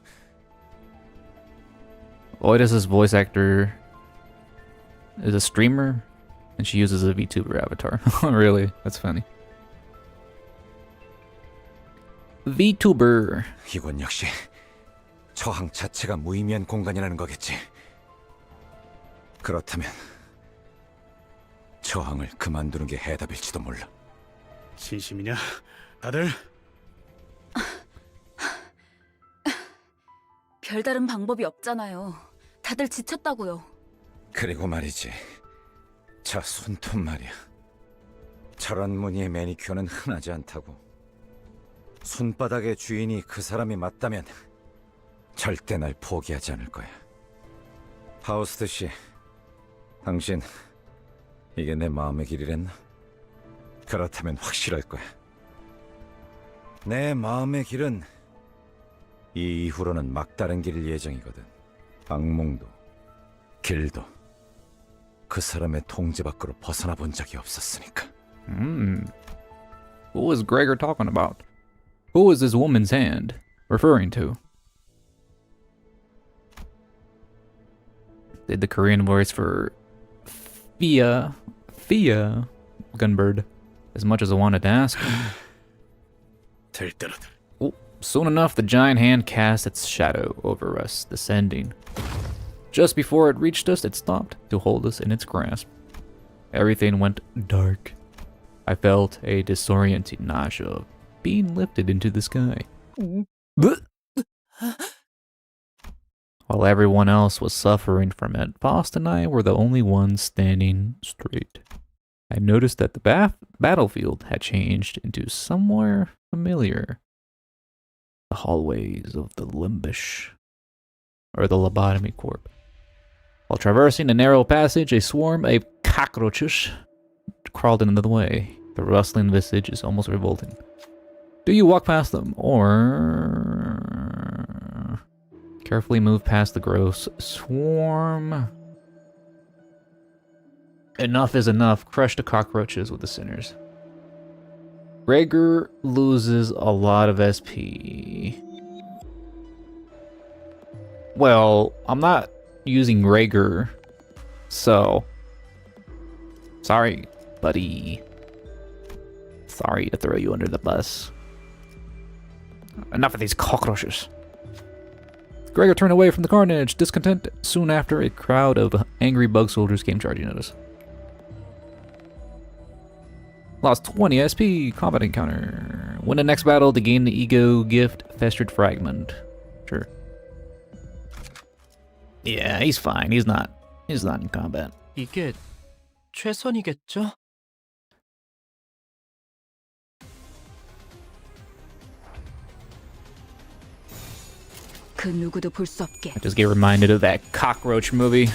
Why does this voice actor is a streamer and she uses a VTuber avatar? Really? That's funny. VTuber. 이건 역시 저항 자체가 무의미한 공간이라는 거겠지. 그렇다면 저항을 그만두는 게 해답일지도 몰라. 진심이냐? 다들? 별다른 방법이 없잖아요. 다들 지쳤다고요. 그리고 말이지, 저 손톱 말이야. 저런 무늬의 매니큐어는 흔하지 않다고. 손바닥의 주인이 그 사람이 맞다면 절대 날 포기하지 않을 거야. 파우스트 씨, 당신 이게 내 마음의 길이랬나? 그렇다면 확실할 거야. 내 마음의 길은 이 이후로는 막다른 길일 예정이거든. 악몽도 길도 그 사람의 통제 밖으로 벗어나 본 적이 없었으니까. Who is Gregor talking about? Who is this woman's hand referring to? Did the Korean voice for Thea Gunbird as much as I wanted to ask. Oh, soon enough, the giant hand cast its shadow over us, descending. Just before it reached us, it stopped to hold us in its grasp. Everything went dark. I felt a disorienting nausea of being lifted into the sky. While everyone else was suffering from it, Faust and I were the only ones standing straight. I noticed that the battlefield had changed into somewhere familiar. The hallways of the Limbus, or the Lobotomy Corp. While traversing a narrow passage, a swarm of cockroaches crawled into the way. The rustling visage is almost revolting. Do you walk past them, or carefully move past the gross swarm? Enough is enough. Crush the cockroaches with the sinners. Gregor loses a lot of SP. Well, I'm not using Gregor, so sorry, buddy. Sorry to throw you under the bus. Enough of these cockroaches. Gregor turned away from the carnage, discontent. Soon after, a crowd of angry bug soldiers came charging at us. Lost 20 SP, combat encounter. Win the next battle to gain the ego gift, festered fragment. Sure. Yeah, he's fine. He's not in combat. 이게 최선이겠죠? 그 누구도 볼 수 없게. I just get reminded of that cockroach movie.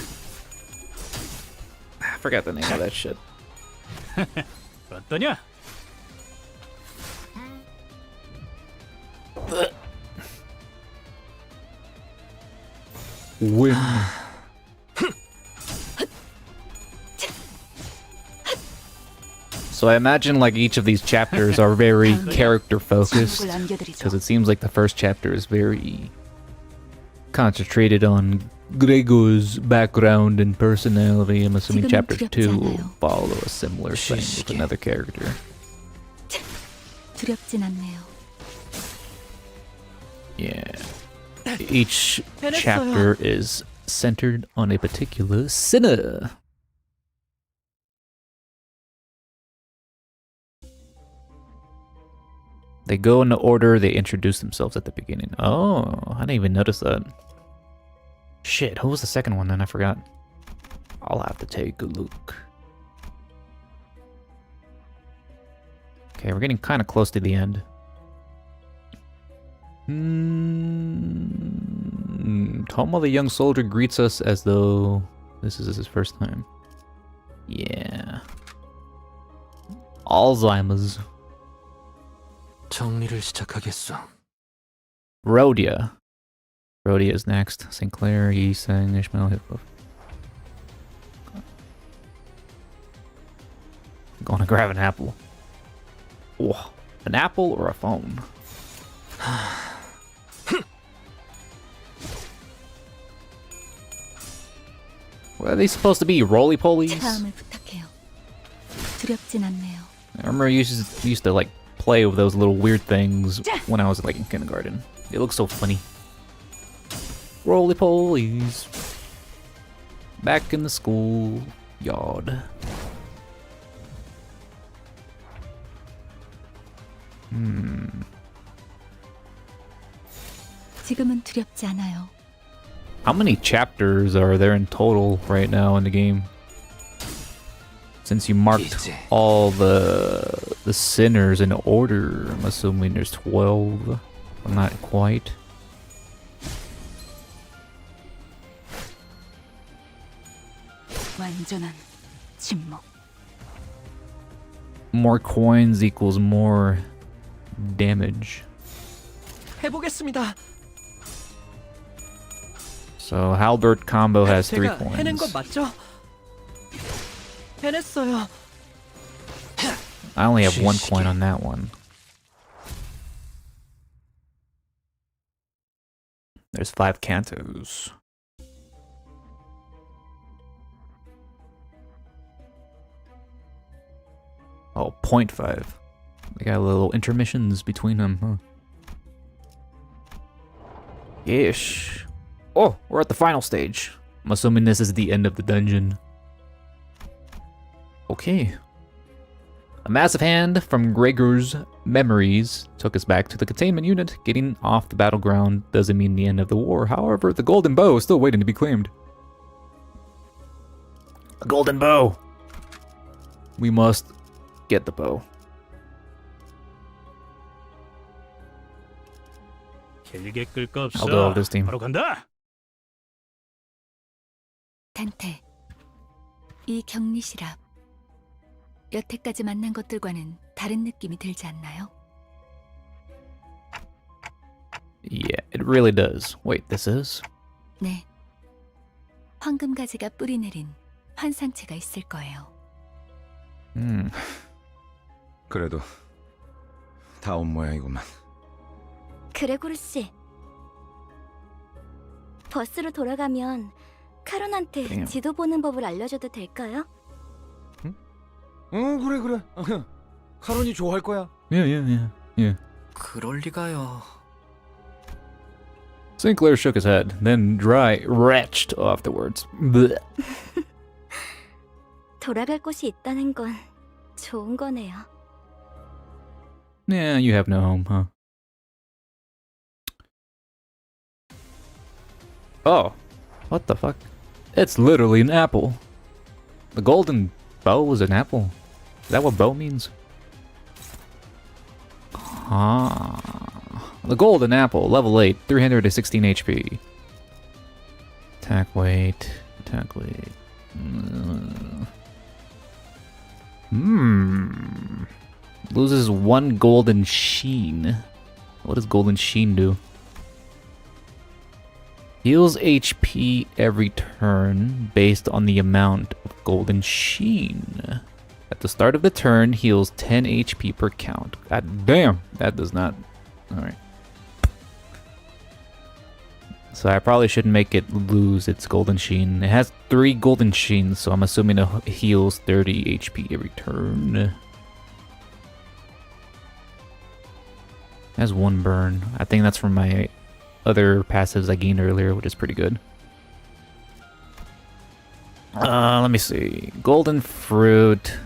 I forgot the name of that shit. 어떠냐? Win. So I imagine like each of these chapters are very character focused, because it seems like the first chapter is very concentrated on Gregor's background and personality. I'm assuming chapter 2 will follow a similar thing with another character. 두렵진 않네요. Yeah. Each chapter is centered on a particular sinner. They go in the order they introduce themselves at the beginning. Oh, I didn't even notice that. Shit, who was the second one then? I forgot. I'll have to take a look. Okay, we're getting kind of close to the end. Tomo the young soldier greets us as though this is his first time. Yeah. Alzheimer's. 정리를 시작하겠어. Rhodia. Rhodia is next. Sinclair, Yisang, Ishmael, Hitler. Going to grab an apple. Oh, an apple or a phone? What are they supposed to be? Roly-polies? 다음을 부탁해요. 두렵진 않네요. I remember I used to like play with those little weird things when I was like in kindergarten. They look so funny. Roly-polies. Back in the school yard. 지금은 두렵지 않아요. How many chapters are there in total right now in the game? Since you marked all the sinners in order, I'm assuming there's 12. Well, not quite. 완전한 침묵. More coins equals more damage. 해보겠습니다. So Halberd combo has 3 제가 해낸 건 coins. 맞죠? 해냈어요. I only have 1 coin on that one. There's 5 cantos. Oh, 0.5. They got little intermissions between them, huh? Ish. Oh, we're at the final stage. I'm assuming this is the end of the dungeon. Okay. A massive hand from Gregor's memories took us back to the containment unit. Getting off the battleground doesn't mean the end of the war. However, the golden bow is still waiting to be claimed. A golden bow! We must get the bow. 길게 끌 거 없어. I'll go with this team. 바로 간다. 단테, 이 격리실압 여태까지 만난 것들과는 다른 느낌이 들지 않나요? Yeah, it really does. Wait, this is? 네. 황금가지가 뿌리내린 환상체가 있을 거예요. 그래도 다 온 모양이구만. 그레고르 씨. 버스로 돌아가면 카론한테 Damn. 지도 보는 법을 알려줘도 될까요? 그래. 카론이 좋아할 거야. Yeah. 그럴 리가요. Sinclair shook his head, then dry retched afterwards. Blech. 돌아갈 곳이 있다는 건 좋은 거네요. Yeah, you have no home, huh? Oh, what the fuck? It's literally an apple. The golden bow was an apple. Is that what bow means? Ah. The golden apple, level 8, 316 HP. Attack weight. Loses 1 golden sheen. What does golden sheen do? Heals HP every turn based on the amount of golden sheen. At the start of the turn, heals 10 HP per count. God damn, that does not... Alright. So I probably shouldn't make it lose its golden sheen. It has 3 golden sheens, so I'm assuming it heals 30 HP every turn. It has 1 burn. I think that's from my other passives I gained earlier, which is pretty good. Let me see. Golden fruit.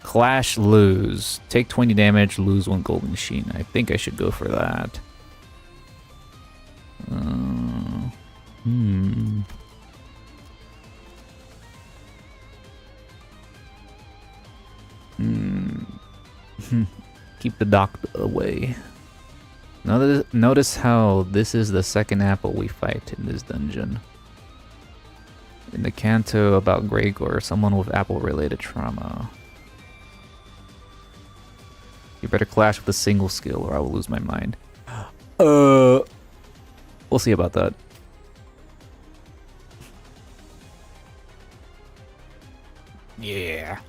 Clash, lose. Take 20 damage, lose 1 golden sheen. I think I should go for that. Keep the dock away. Notice how this is the second apple we fight in this dungeon. In the canto about Gregor, someone with apple-related trauma. You better clash with a single skill or I will lose my mind. We'll see about that. Yeah.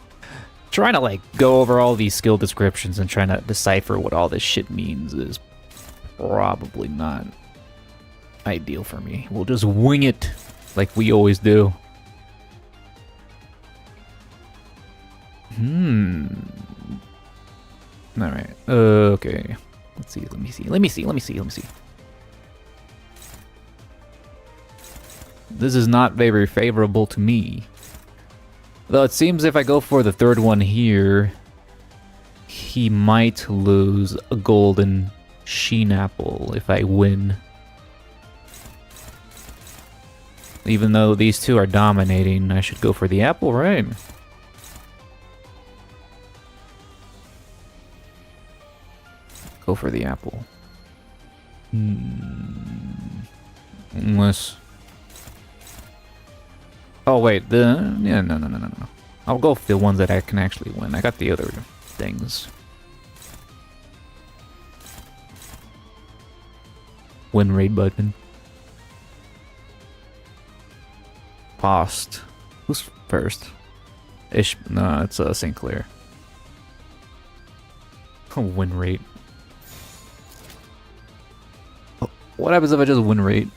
Trying to like go over all these skill descriptions and trying to decipher what all this shit means is probably not ideal for me. We'll just wing it like we always do. Alright. Okay. Let's see. Let me see. This is not very favorable to me. Though it seems if I go for the third one here, he might lose a golden sheen apple if I win. Even though these two are dominating, I should go for the apple, right? Go for the apple. Unless... Oh wait, no. I'll go for the ones that I can actually win. I got the other things. Win rate button. Paused. Who's first? No, it's St. Clair. Win rate. Oh, what happens if I just win rate?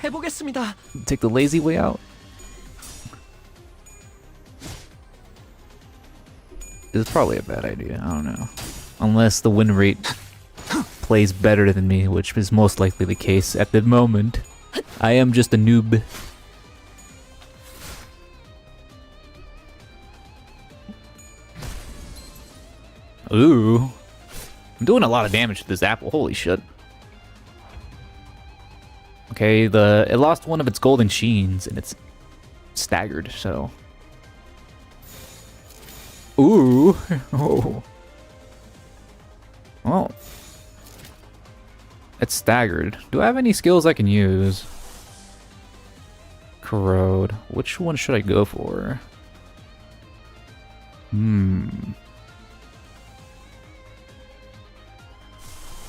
해보겠습니다. Take the lazy way out? It's probably a bad idea, I don't know. Unless the win rate plays better than me, which is most likely the case at the moment. I am just a noob. Ooh. I'm doing a lot of damage to this apple. Holy shit. Okay, it lost one of its golden sheens and it's staggered, so. Ooh. Oh. Oh. It's staggered. Do I have any skills I can use? Corrode. Which one should I go for?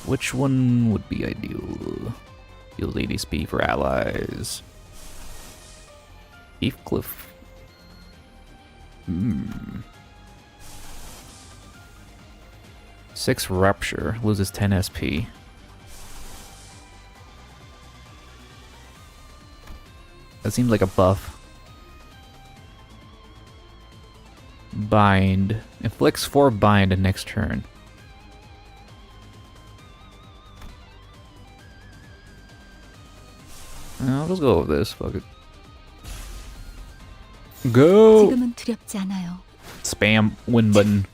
Which one would be ideal? Heals 80 SP for allies. Heathcliff. 6 rupture. Loses 10 SP. That seems like a buff. Bind. Inflicts 4 bind in next turn. I'll just go with this. Fuck it. Go! 지금은 두렵지 않아요. Spam win button.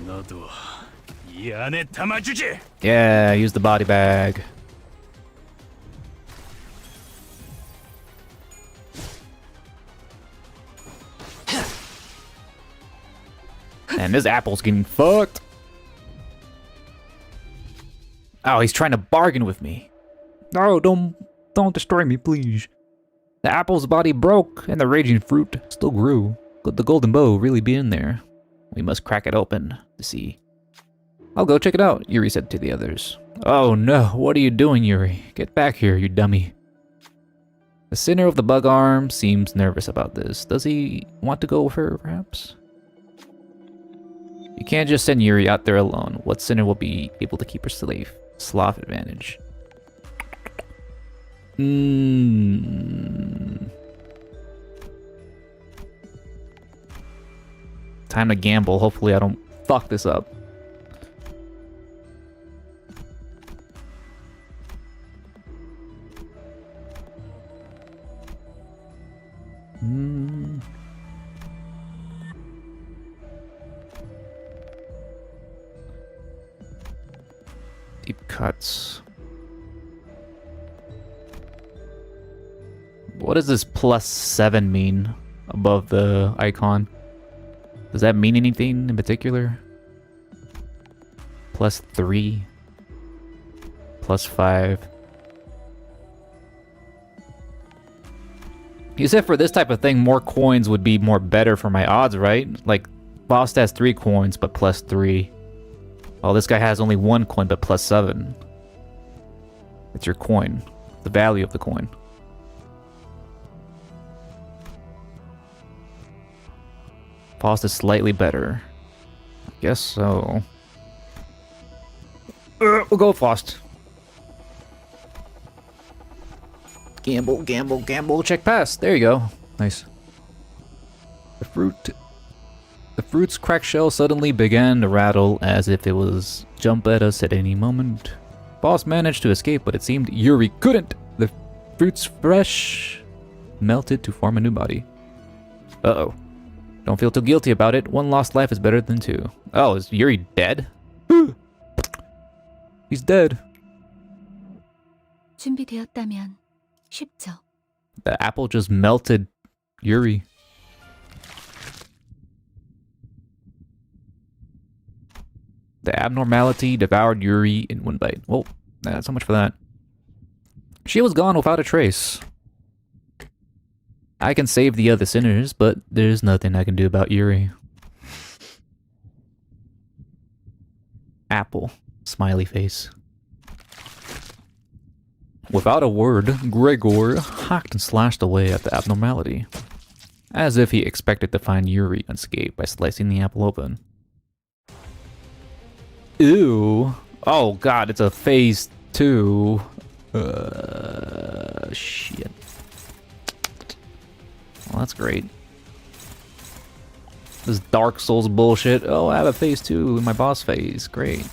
너도 이 안에 담아주지. Yeah, use the body bag. And this apple's getting fucked. Oh, he's trying to bargain with me. No, don't destroy me, please. The apple's body broke, and the raging fruit still grew. Could the golden bow really be in there? We must crack it open to see. I'll go check it out, Yuri said to the others. Oh no, what are you doing, Yuri? Get back here, you dummy. The sinner of the bug arm seems nervous about this. Does he want to go with her, perhaps? You can't just send Yuri out there alone. What sinner will be able to keep her slave? Sloth advantage. Time to gamble. Hopefully I don't fuck this up. Deep cuts. What does this +7 mean above the icon? Does that mean anything in particular? +3. +5. You said for this type of thing, more coins would be more better for my odds, right? Like, Boss has 3 coins, but +3. Oh, this guy has only 1 coin, but +7. It's your coin. The value of the coin. Faust is slightly better. I guess so. We'll go with Faust. Gamble, gamble, gamble. Check pass. There you go. Nice. The fruit's cracked shell suddenly began to rattle as if it was jump at us at any moment. Boss managed to escape, but it seemed Yuri couldn't. The fruit's flesh melted to form a new body. Uh-oh. Don't feel too guilty about it. 1 lost life is better than 2. Oh, is Yuri dead? He's dead. 준비되었다면 쉽죠. The apple just melted Yuri. The abnormality devoured Yuri in 1 bite. Well, that's so much for that. She was gone without a trace. I can save the other sinners, but there's nothing I can do about Yuri. Apple. Smiley face. Without a word, Gregor hacked and slashed away at the abnormality, as if he expected to find Yuri unscathed by slicing the apple open. Ew. Oh god, it's a phase 2. Shit. Well, that's great. This Dark Souls bullshit. Oh, I have a phase 2 in my boss phase. Great.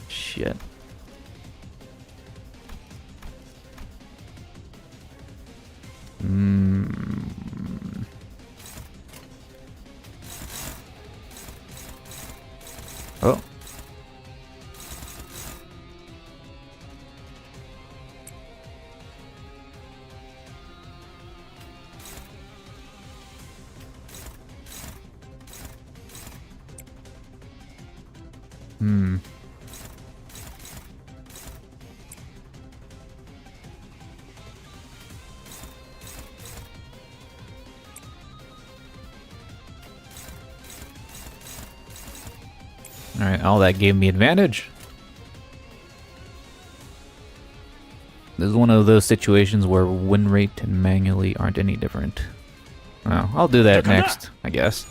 Shit. Alright, all that gave me advantage. This is one of those situations where win rate and manually aren't any different. Well, I'll do that next, I guess.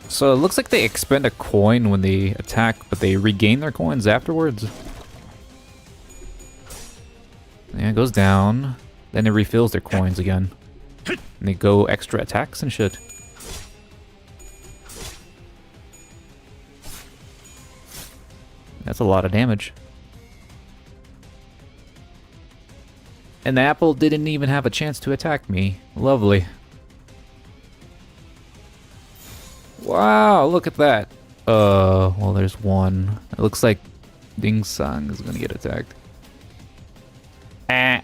So it looks like they expend a coin when they attack, but they regain their coins afterwards. Yeah, it goes down. Then it refills their coins again. And they go extra attacks and shit. That's a lot of damage. And the apple didn't even have a chance to attack me. Lovely. Wow, look at that. Well, there's one. It looks like Ding Song is gonna get attacked. Ah.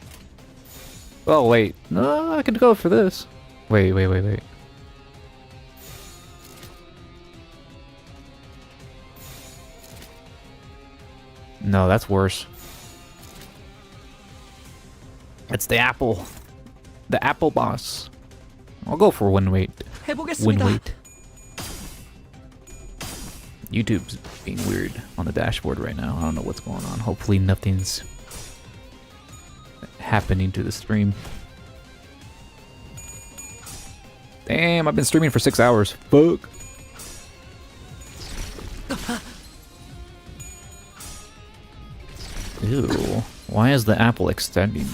Oh, wait. No, I can go for this. Wait. No, that's worse. It's the apple. The apple boss. I'll go for win weight. Win weight. YouTube's being weird on the dashboard right now. I don't know what's going on. Hopefully nothing's happening to the stream. Damn, I've been streaming for 6 hours. Fuck. Ew. Why is the apple extending?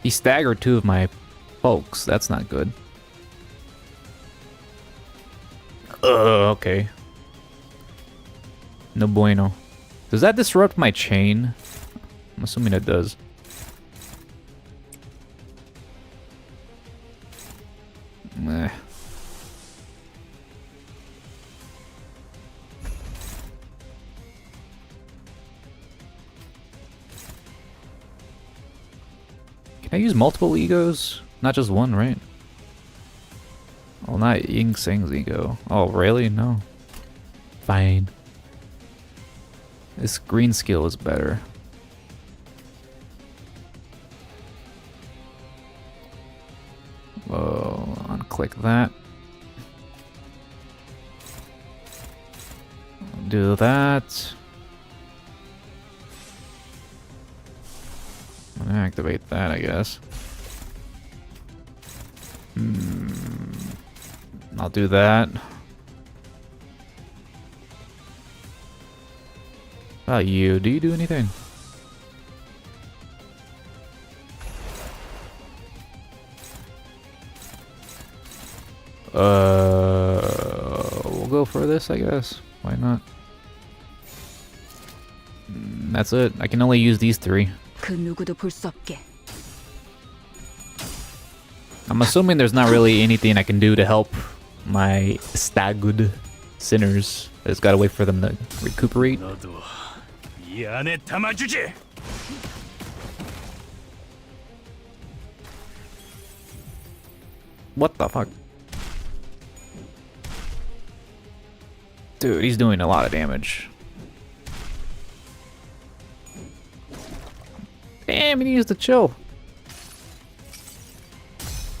He staggered 2 of my folks. That's not good. Okay. No bueno. Does that disrupt my chain? I'm assuming it does. Meh. Can I use multiple egos? Not just one, right? Well, not Ying Seng's ego. Oh, really? No. Fine. This green skill is better. Whoa, unclick that. Do that. I'm gonna activate that, I guess. I'll do that. How about you? Do you do anything? We'll go for this, I guess. Why not? That's it. I can only use these 3. I'm assuming there's not really anything I can do to help my staggered sinners. I just gotta wait for them to recuperate. What the fuck? Dude, he's doing a lot of damage. Damn, he needs to chill.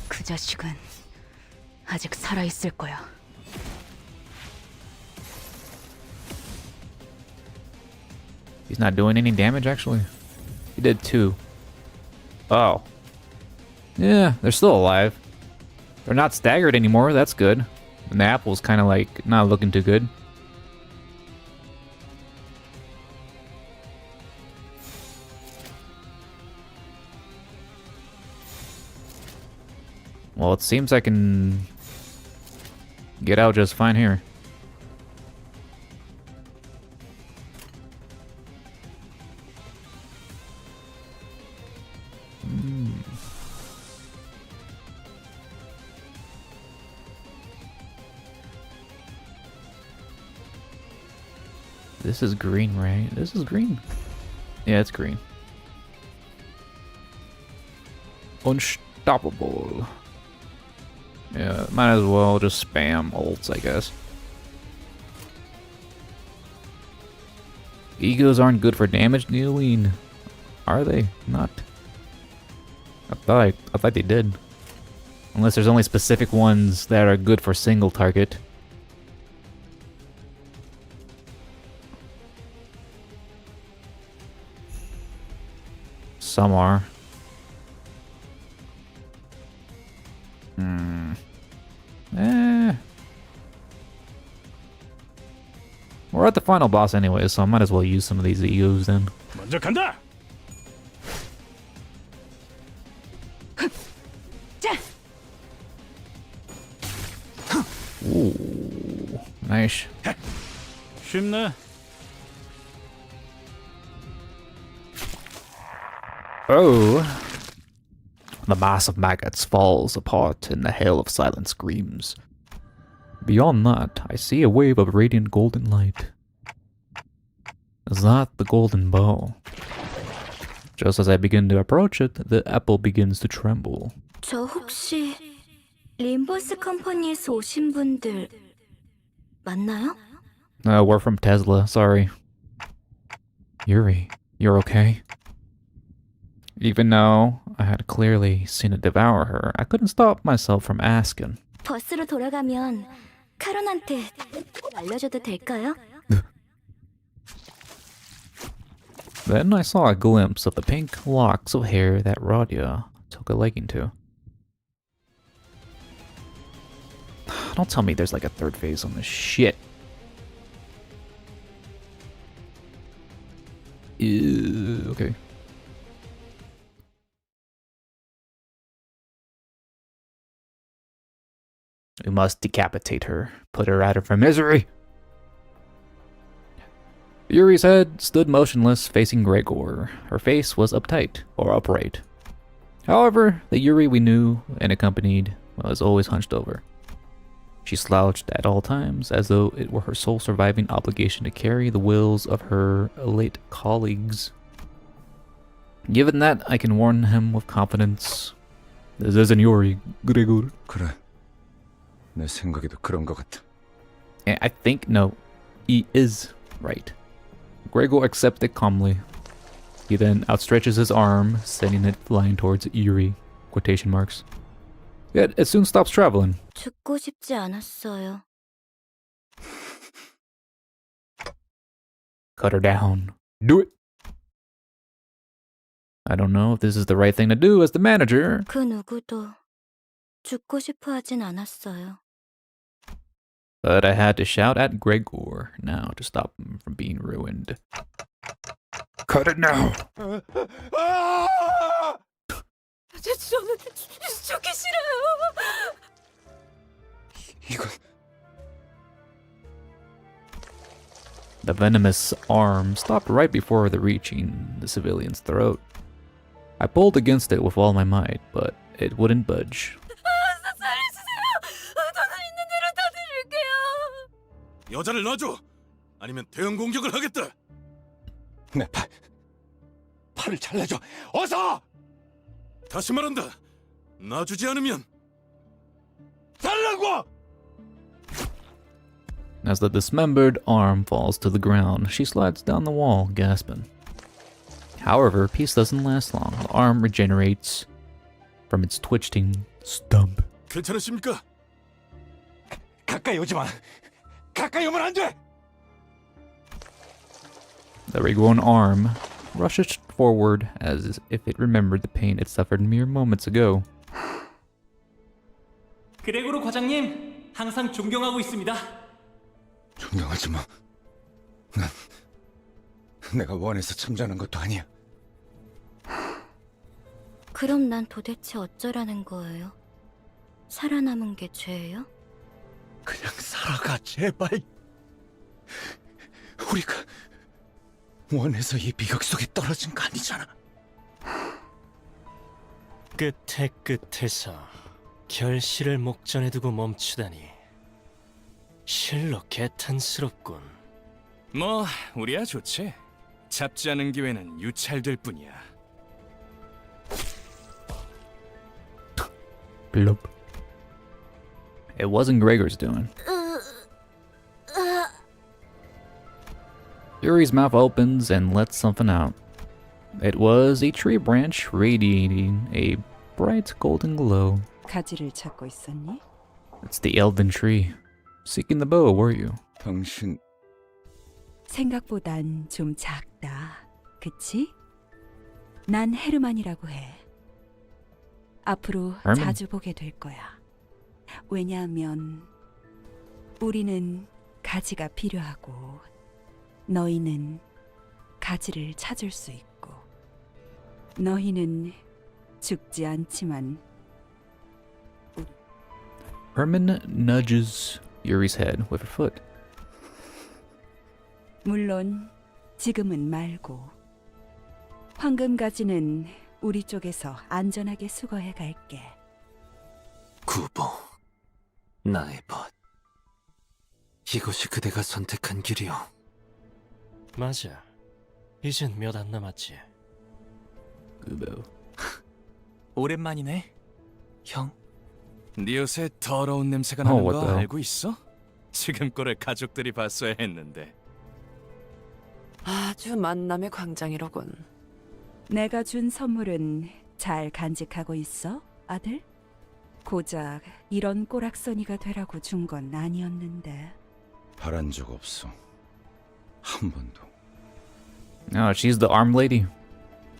그 자식은 아직 살아 있을 거야. He's not doing any damage, actually. He did 2. Oh. Yeah, they're still alive. They're not staggered anymore. That's good. And the apple's kind of like not looking too good. Well, it seems I can get out just fine here. This is green, right? This is green. Yeah, it's green. Unstoppable. Yeah, might as well just spam ults, I guess. Egos aren't good for damage dealing, are they? Not. I thought they did. Unless there's only specific ones that are good for single target. Some are. We're at the final boss anyway, so I might as well use some of these egos then. 먼저 간다. Ooh, nice. 쉽네. Oh. The mass of maggots falls apart in the hail of silent screams. Beyond that, I see a wave of radiant golden light. Is that the golden bow? Just as I begin to approach it, the apple begins to tremble. 저 혹시 림버스 컴퍼니에서 오신 분들 맞나요? We're from Tesla, sorry. Yuri, you're okay? Even though I had clearly seen it devour her, I couldn't stop myself from asking. 버스로 돌아가면 카론한테 알려줘도 될까요? Then I saw a glimpse of the pink locks of hair that Radia took a liking to. Don't tell me there's like a third phase on this shit. Ew, okay. We must decapitate her, put her out of her misery. Yuri's head stood motionless, facing Gregor. Her face was uptight, or upright. However, the Yuri we knew and accompanied was always hunched over. She slouched at all times, as though it were her sole surviving obligation to carry the wills of her late colleagues. Given that, I can warn him with confidence. This isn't Yuri, Gregor. 그래. 내 생각에도 그런 것 같아. And I think, no, he is right. Gregor accepts it calmly. He then outstretches his arm, sending it flying towards Yuri. Quotation marks. Yet it soon stops traveling. 죽고 싶지 않았어요. Cut her down. Do it! I don't know if this is the right thing to do as the manager. 그 누구도 죽고 싶어 하진 않았어요. But I had to shout at Gregor now to stop him from being ruined. Cut it now! 저는 죽기 싫어요. 이건 The venomous arm stopped right before reaching the civilian's throat. I pulled against it with all my might, but it wouldn't budge. 여자를 놔줘. 아니면 대응 공격을 하겠다. 내 팔을 잘라줘. 어서! 다시 말한다. 놔주지 않으면 달라고! As the dismembered arm falls to the ground, she slides down the wall, gasping. However, peace doesn't last long. The arm regenerates from its twitching stump. 괜찮으십니까? 가까이 오지 마. 가까이 오면 안 돼. The regrown arm rushes forward as if it remembered the pain it suffered mere moments ago. 그레고로 과장님, 항상 존경하고 있습니다. 존경하지 마. 난 내가 원해서 참전한 것도 아니야. 그럼 난 도대체 어쩌라는 거예요? 살아남은 게 죄예요? 그냥 살아가, 제발. 우리가 원해서 이 비극 속에 떨어진 거 아니잖아. 끝에 끝에서 결실을 목전에 두고 멈추다니 실로 개탄스럽군. 뭐 우리야 좋지. 잡지 않은 기회는 유찰될 뿐이야. Bloop. It wasn't Gregor's doing. Yuri's mouth opens and lets something out. It was a tree branch radiating a bright golden glow. 가지를 찾고 있었니? It's the elven tree. Seeking the bow, were you? 당신 생각보단 좀 작다. 그치? 난 헤르만이라고 해. 앞으로 헤르만? 자주 보게 될 거야. 왜냐하면 우리는 가지가 필요하고 너희는 가지를 찾을 수 있고 너희는 죽지 않지만 Herman nudges Yuri's head with her foot. 물론 지금은 말고 황금 가지는 우리 쪽에서 안전하게 수거해 갈게. 구보, 나의 벗. 이곳이 그대가 선택한 길이오. 맞아. 이젠 몇 안 남았지. Kubo. 오랜만이네, 형. 네 옷에 더러운 냄새가 나는 what 거 the hell? 알고 있어? 지금 꼴을 가족들이 봤어야 했는데. 아주 만남의 광장이로군. 내가 준 선물은 잘 간직하고 있어, 아들? 고작 이런 꼬락서니가 되라고 준 건 아니었는데. 바란 적 없어. 한 번도. Oh, she's the armed lady.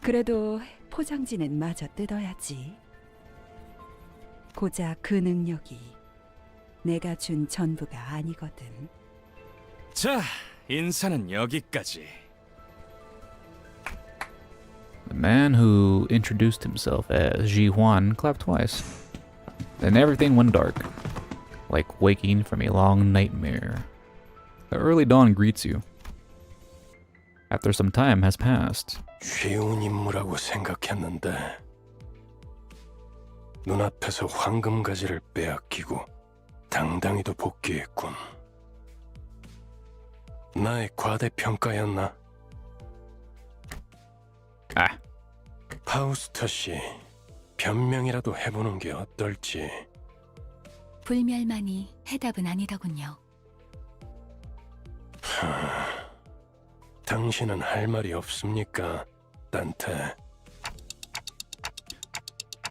그래도 포장지는 마저 뜯어야지. 고작 그 능력이 내가 준 전부가 아니거든. 자, 인사는 여기까지. The man who introduced himself as Ji Huan clapped twice. Then everything went dark, like waking from a long nightmare. The early dawn greets you. After some time has passed. 쉬운 임무라고 생각했는데 눈앞에서 황금 가지를 빼앗기고 당당히도 복귀했군. 나의 과대평가였나? Ah. 파우스터 씨, 변명이라도 해보는 게 어떨지. 불멸만이 해답은 아니더군요. 당신은 할 말이 없습니까, 단테?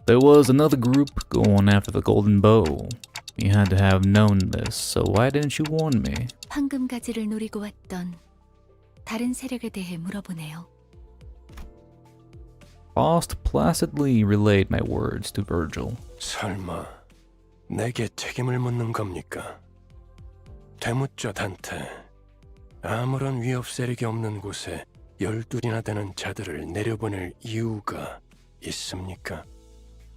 There was another group going after the golden bow. You had to have known this, so why didn't you warn me? 황금 가지를 노리고 왔던 다른 세력에 대해 물어보네요. Faust placidly relayed my words to Virgil. 설마 내게 책임을 묻는 겁니까? 되묻죠, 단테. 아무런 위협 세력이 없는 곳에 12이나 되는 자들을 내려보낼 이유가 있습니까?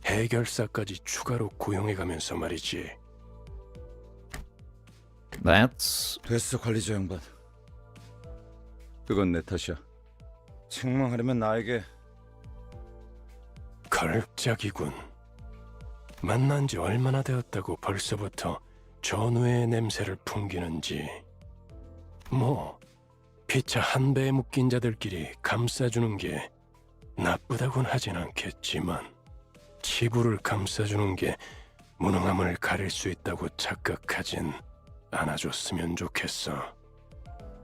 해결사까지 추가로 고용해가면서 말이지. That's... 됐어, 관리자 양반. 그건 내 탓이야. 책망하려면 나에게. 걸작이군. 만난 지 얼마나 되었다고 벌써부터 전우의 냄새를 풍기는지. 뭐 피차 한 배에 묶인 자들끼리 감싸주는 게 나쁘다곤 하진 않겠지만 치부를 감싸주는 게 무능함을 가릴 수 있다고 착각하진 않아줬으면 좋겠어.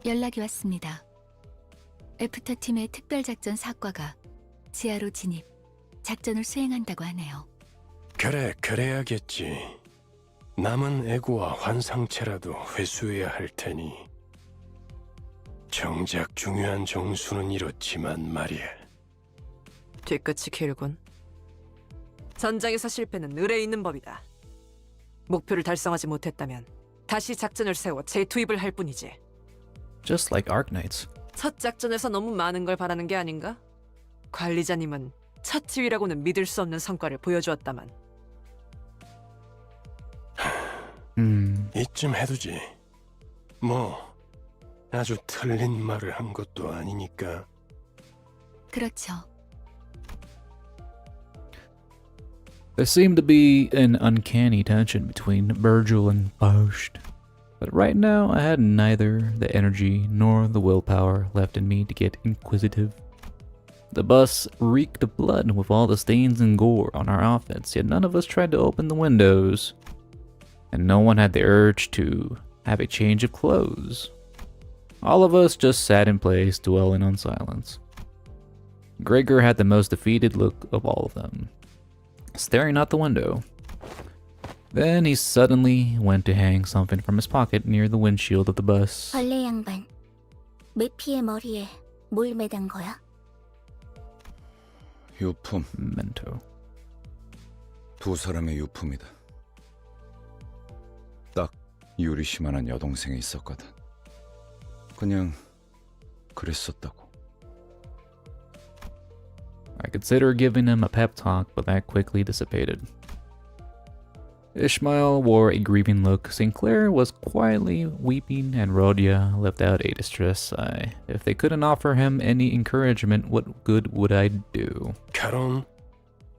연락이 왔습니다. 애프터 팀의 특별작전 사과가 지하로 진입, 작전을 수행한다고 하네요. 그래, 그래야겠지. 남은 애고와 환상체라도 회수해야 할 테니. 정작 중요한 정수는 이렇지만 말이야. 뒤끝이 길군. 전장에서 실패는 을에 있는 법이다. 목표를 달성하지 못했다면 다시 작전을 세워 재투입을 할 뿐이지. just like Arknights. 첫 작전에서 너무 많은 걸 바라는 게 아닌가? 관리자님은 첫 지휘라고는 믿을 수 없는 성과를 보여주었다만. 이쯤 해두지. 뭐 아주 틀린 말을 한 것도 아니니까. 그렇죠. There seemed to be an uncanny tension between Virgil and Faust. But right now, I had neither the energy nor the willpower left in me to get inquisitive. The bus reeked of blood with all the stains and gore on our outfits, yet none of us tried to open the windows. And no one had the urge to have a change of clothes. All of us just sat in place, dwelling on silence. Gregor had the most defeated look of all of them, staring out the window. Then he suddenly went to hang something from his pocket near the windshield of the bus. 벌레 양반, 메피의 머리에 뭘 매단 거야? 유품. Memento. 두 사람의 유품이다. 딱 유리시만한 여동생이 있었거든. 그냥 그랬었다고. I considered giving him a pep talk, but that quickly dissipated. Ishmael wore a grieving look, Sinclair was quietly weeping, and Rhodia left out a distressed sigh. If they couldn't offer him any encouragement, what good would I do? 결혼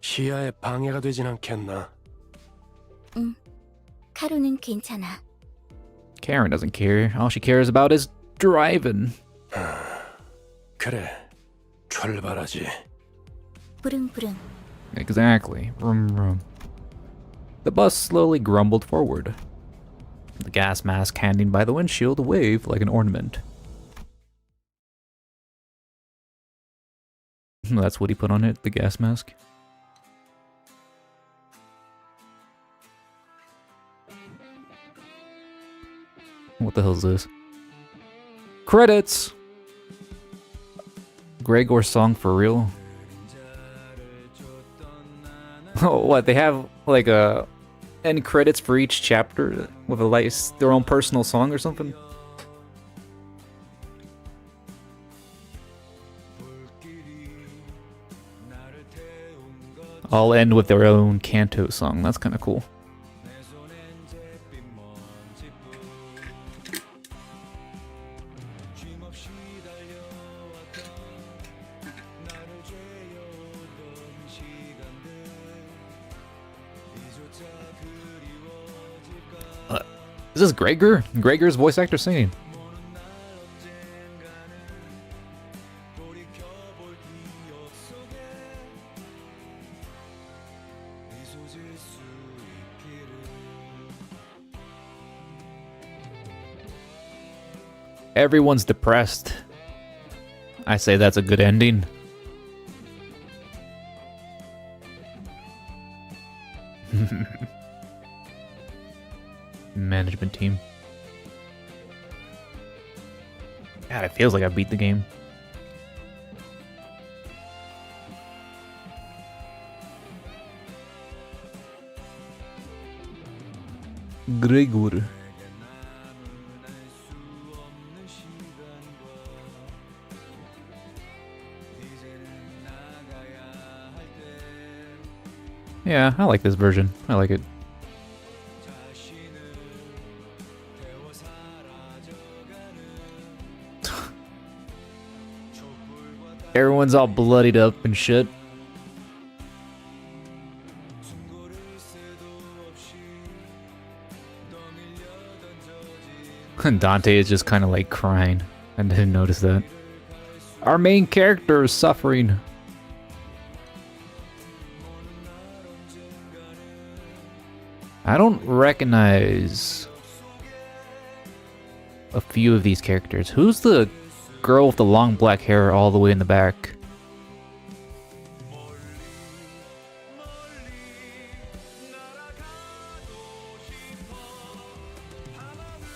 시야에 방해가 되진 않겠나? 응, 카루는 괜찮아. Karen doesn't care. All she cares about is driving. 그래, 출발하지. 부릉부릉. Exactly. Vroom, vroom. The bus slowly grumbled forward. The gas mask hanging by the windshield waved like an ornament. That's what he put on it, the gas mask. What the hell is this? Credits! Gregor's song for real? Oh, what? They have like a end credits for each chapter with a their own personal song or something? All end with their own canto song. That's kind of cool. Is this Gregor? Gregor's voice actor singing. Everyone's depressed. I say that's a good ending. Management team. God, it feels like I beat the game. Gregor. Yeah, I like this version. I like it. Everyone's all bloodied up and shit. And Dante is just kind of like crying. I didn't notice that. Our main character is suffering. I don't recognize a few of these characters. Who's the girl with the long black hair all the way in the back?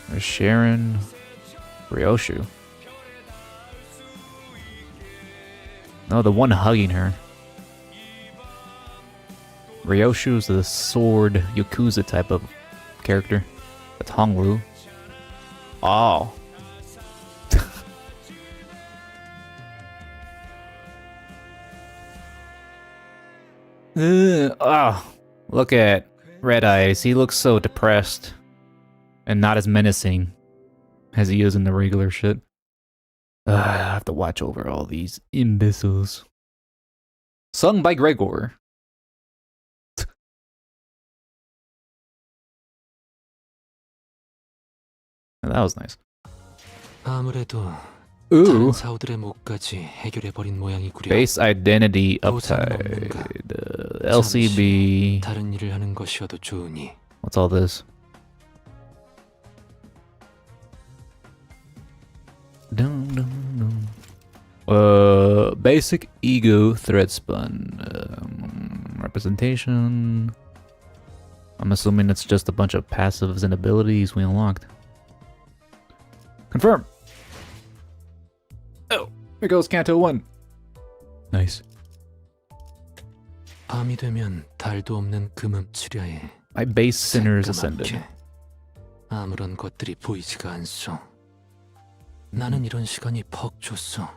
There's Sharon Ryoshu. No, the one hugging her. Ryoshu is the sword Yakuza type of character. That's Honglu. Oh. Oh, look at Red Eyes. He looks so depressed and not as menacing as he is in the regular shit. I have to watch over all these imbeciles. Sung by Gregor. That was nice. 아무래도 Ooh. 다른 사우들의 목까지 해결해 버린 모양이구려. Base identity upside. LCB. 다른 일을 하는 것이어도 좋으니. What's all this? Dun, dun, dun. Basic ego thread spun. Representation. I'm assuming it's just a bunch of passives and abilities we unlocked. Confirm. Oh, here goes Canto 1. Nice. 밤이 되면 달도 없는 금음치려에 My base sinners ascended. 새까맣게 아무런 것들이 보이지가 않소. 나는 이런 시간이 퍽 줬어.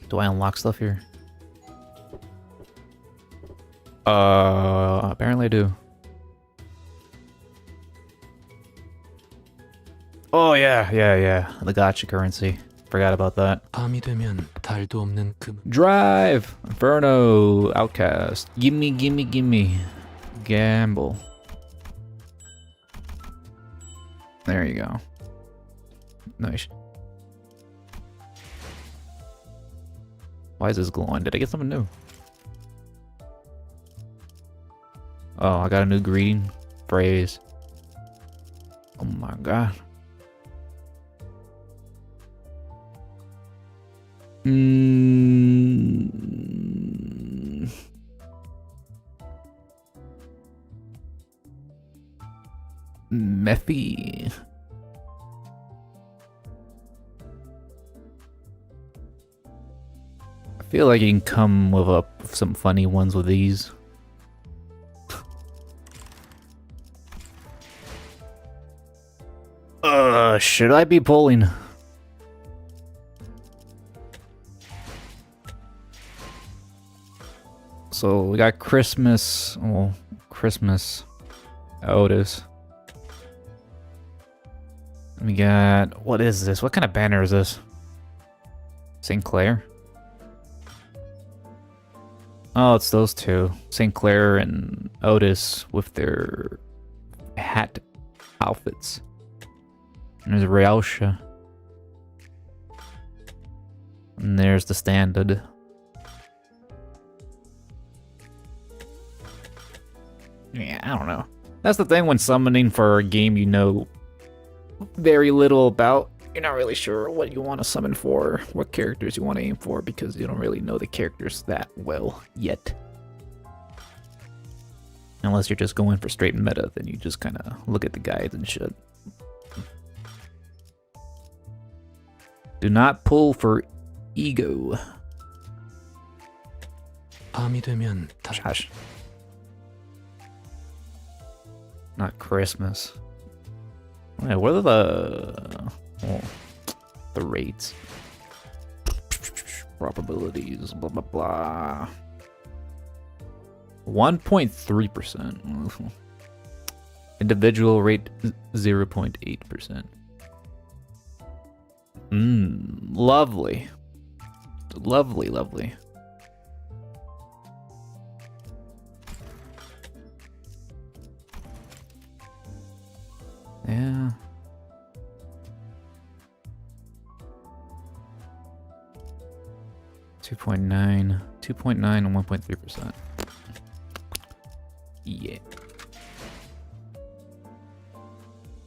Do I unlock stuff here? Apparently I do. Oh yeah. The Gacha currency. Forgot about that. 밤이 되면 달도 없는 금. Drive! Inferno! Outcast. Gimme. Gamble. There you go. Nice. Why is this glowing? Did I get something new? Oh, I got a new greeting phrase. Oh my god. Mephi. I feel like you can come with some funny ones with these. Should I be pulling? So we got Christmas. Oh, Christmas. Otis. We got, what is this? What kind of banner is this? St. Clair? Oh, it's those two. St. Clair and Otis with their hat outfits. And there's Rausha. And there's the standard. Yeah, I don't know. That's the thing when summoning for a game you know very little about. You're not really sure what you want to summon for, what characters you want to aim for, because you don't really know the characters that well yet. Unless you're just going for straight meta, then you just kind of look at the guides and shit. Do not pull for ego. 밤이 되면 Gosh. Not Christmas. Wait, what are the rates? Probabilities, blah blah blah. 1.3%. Individual rate 0.8%. Lovely. Lovely. Yeah. $2.9 and 1.3%. Yeah.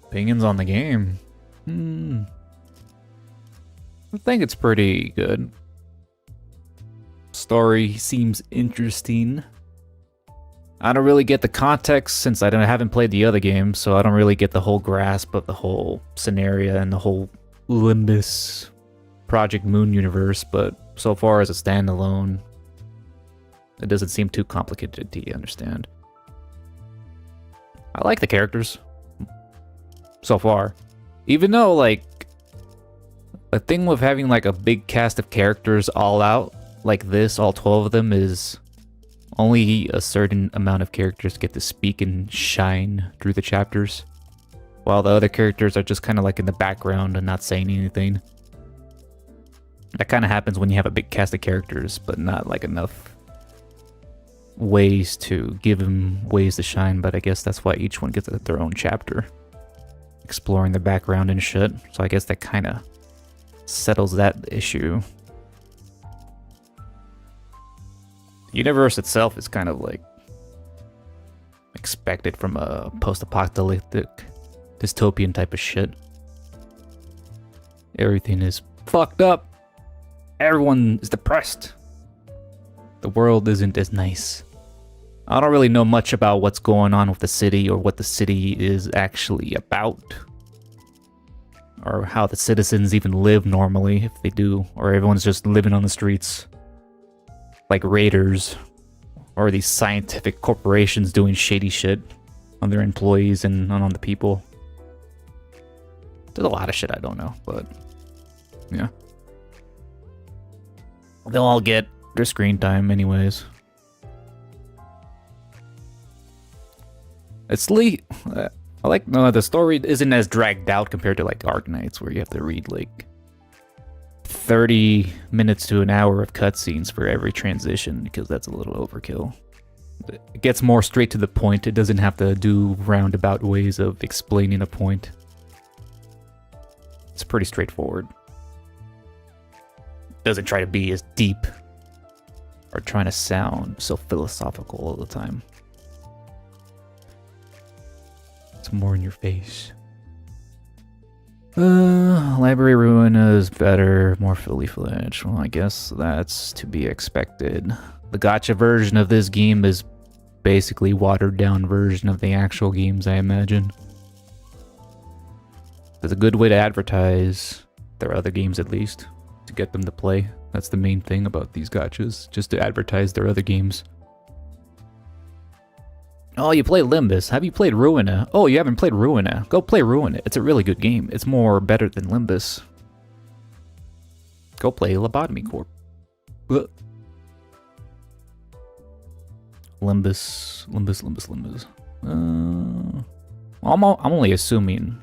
Opinions on the game. I think it's pretty good. Story seems interesting. I don't really get the context since I haven't played the other game, so I don't really get the whole grasp of the whole scenario and the whole Limbus Project Moon universe, but so far as a standalone, it doesn't seem too complicated to understand. I like the characters so far. Even though, like, the thing with having like a big cast of characters all out like this, all 12 of them, is only a certain amount of characters get to speak and shine through the chapters, while the other characters are just kind of like in the background and not saying anything. That kind of happens when you have a big cast of characters, but not like enough ways to give them ways to shine. But I guess that's why each one gets their own chapter, exploring the background and shit. So I guess that kind of settles that issue. The universe itself is kind of like expected from a post-apocalyptic dystopian type of shit. Everything is fucked up. Everyone is depressed. The world isn't as nice. I don't really know much about what's going on with the city or what the city is actually about. Or how the citizens even live normally, if they do. Or everyone's just living on the streets. Like raiders. Or these scientific corporations doing shady shit on their employees and on the people. There's a lot of shit I don't know, but yeah. They'll all get their screen time anyways. It's I like the story isn't as dragged out compared to like Arknights, where you have to read like 30 minutes to an hour of cutscenes for every transition, because that's a little overkill. It gets more straight to the point. It doesn't have to do roundabout ways of explaining a point. It's pretty straightforward. Doesn't try to be as deep or trying to sound so philosophical all the time. It's more in your face. Library Ruina is better, more fully fledged. Well, I guess that's to be expected. The gacha version of this game is basically watered down version of the actual games, I imagine. It's a good way to advertise their other games, at least, to get them to play. That's the main thing about these gachas, just to advertise their other games. Oh, you play Limbus. Have you played Ruina? Oh, you haven't played Ruina. Go play Ruina. It's a really good game. It's more better than Limbus. Go play Lobotomy Corp. Limbus. I'm only assuming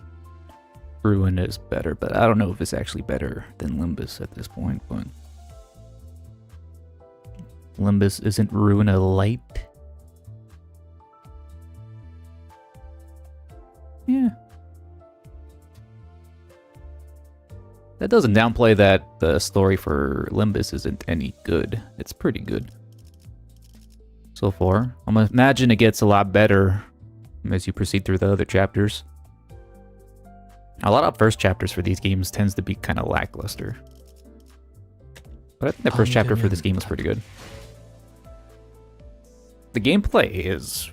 Ruin is better, but I don't know if it's actually better than Limbus at this point, but Limbus isn't Ruina light? Yeah. That doesn't downplay that the story for Limbus isn't any good. It's pretty good so far. I'm gonna imagine it gets a lot better as you proceed through the other chapters. A lot of first chapters for these games tends to be kind of lackluster. But I think the first chapter for this game was pretty good. The gameplay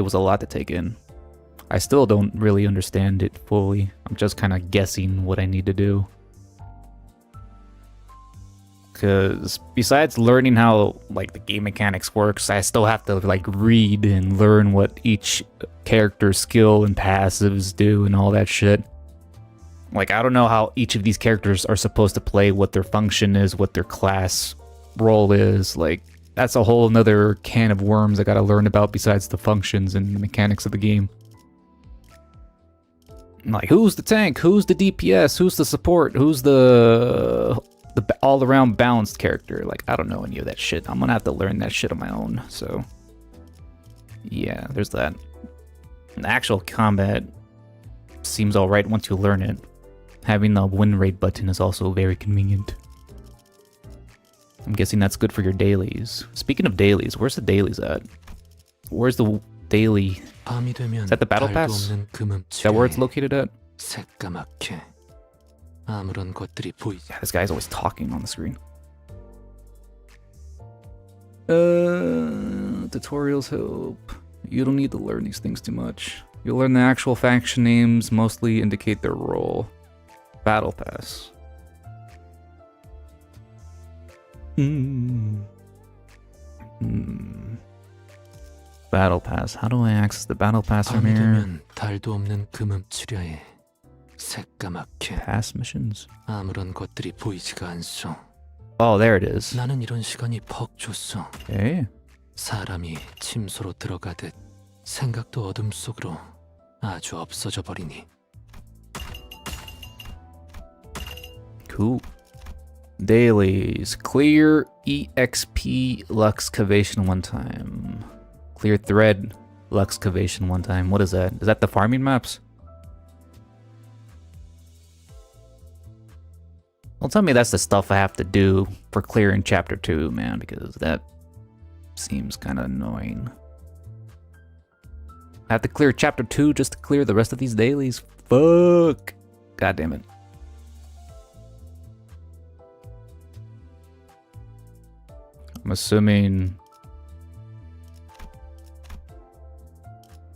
was a lot to take in. I still don't really understand it fully. I'm just kind of guessing what I need to do. Because besides learning how like the game mechanics works, I still have to like read and learn what each character's skill and passives do and all that shit. Like, I don't know how each of these characters are supposed to play, what their function is, what their class role is. Like, that's a whole nother can of worms I gotta learn about besides the functions and the mechanics of the game. Like, who's the tank? Who's the DPS? Who's the support? Who's the all-around balanced character? Like, I don't know any of that shit. I'm gonna have to learn that shit on my own, so yeah, there's that. The actual combat seems alright once you learn it. Having the win rate button is also very convenient. I'm guessing that's good for your dailies. Speaking of dailies, where's the dailies at? Where's the daily? Is that the battle pass? Is that where it's located at? Yeah, this guy's always talking on the screen. Tutorials help. You don't need to learn these things too much. You'll learn the actual faction names, mostly indicate their role. Battle pass. Battle pass. How do I access the battle pass from here? Pass missions. Oh, there it is. Okay. 사람이 침소로 들어가듯 생각도 어둠 속으로 아주 없어져 버리니. Cool. Dailies. Clear EXP Luxcavation one time. Clear Thread Luxcavation one time. What is that? Is that the farming maps? Well, tell me that's the stuff I have to do for clearing Chapter 2, man, because that seems kind of annoying. I have to clear chapter 2 just to clear the rest of these dailies. Fuck. God damn it. I'm assuming...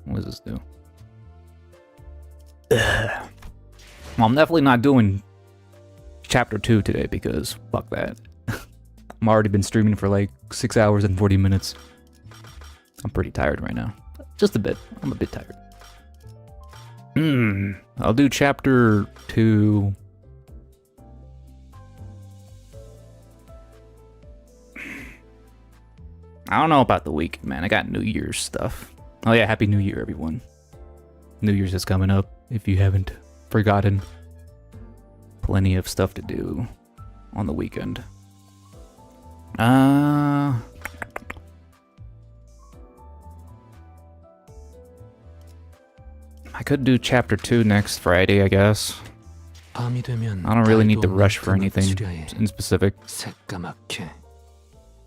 What does this do? Ugh. Well, I'm definitely not doing chapter 2 today because fuck that. I'm already been streaming for like 6 hours and 40 minutes. I'm pretty tired right now. Just a bit. I'm a bit tired. I'll do chapter 2. I don't know about the weekend, man. I got New Year's stuff. Oh yeah, Happy New Year, everyone. New Year's is coming up, if you haven't forgotten. Plenty of stuff to do on the weekend. I could do chapter 2 next Friday, I guess. I don't really need to rush for anything in specific. 새까맣게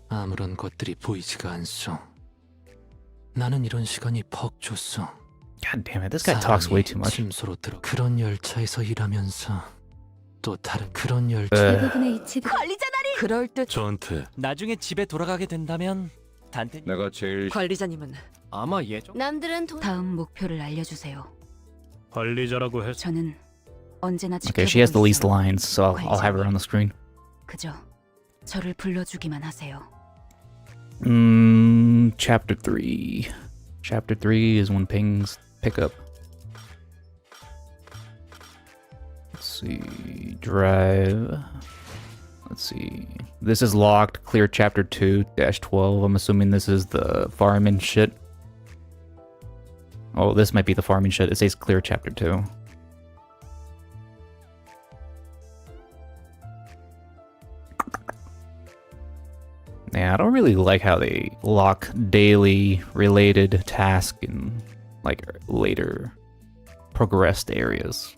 아무런 것들이 보이지가 않소. 나는 이런 시간이 퍽 줬어. God damn it, this guy talks way too much. 침소로 들어 그런 열차에서 일하면서 또 다른 그런 열차. 대부분의 이 집이 관리자다리. 그럴 듯. 저한테 나중에 집에 돌아가게 된다면 단테 내가 제일 관리자님은 아마 예전 남들은 다음 목표를 알려주세요. 관리자라고 했. 저는 언제나 Okay, she has the 지켜보고 least 있어요. lines, so I'll have her on the screen. 그저 저를 불러주기만 하세요. Chapter 3. Chapter 3 is when pings pick up. Let's see. Drive. Let's see. This is locked. Clear chapter 2-12. I'm assuming this is the farming shit. Oh, this might be the farming shit. It says clear chapter 2. Yeah, I don't really like how they lock daily related tasks in like later progressed areas.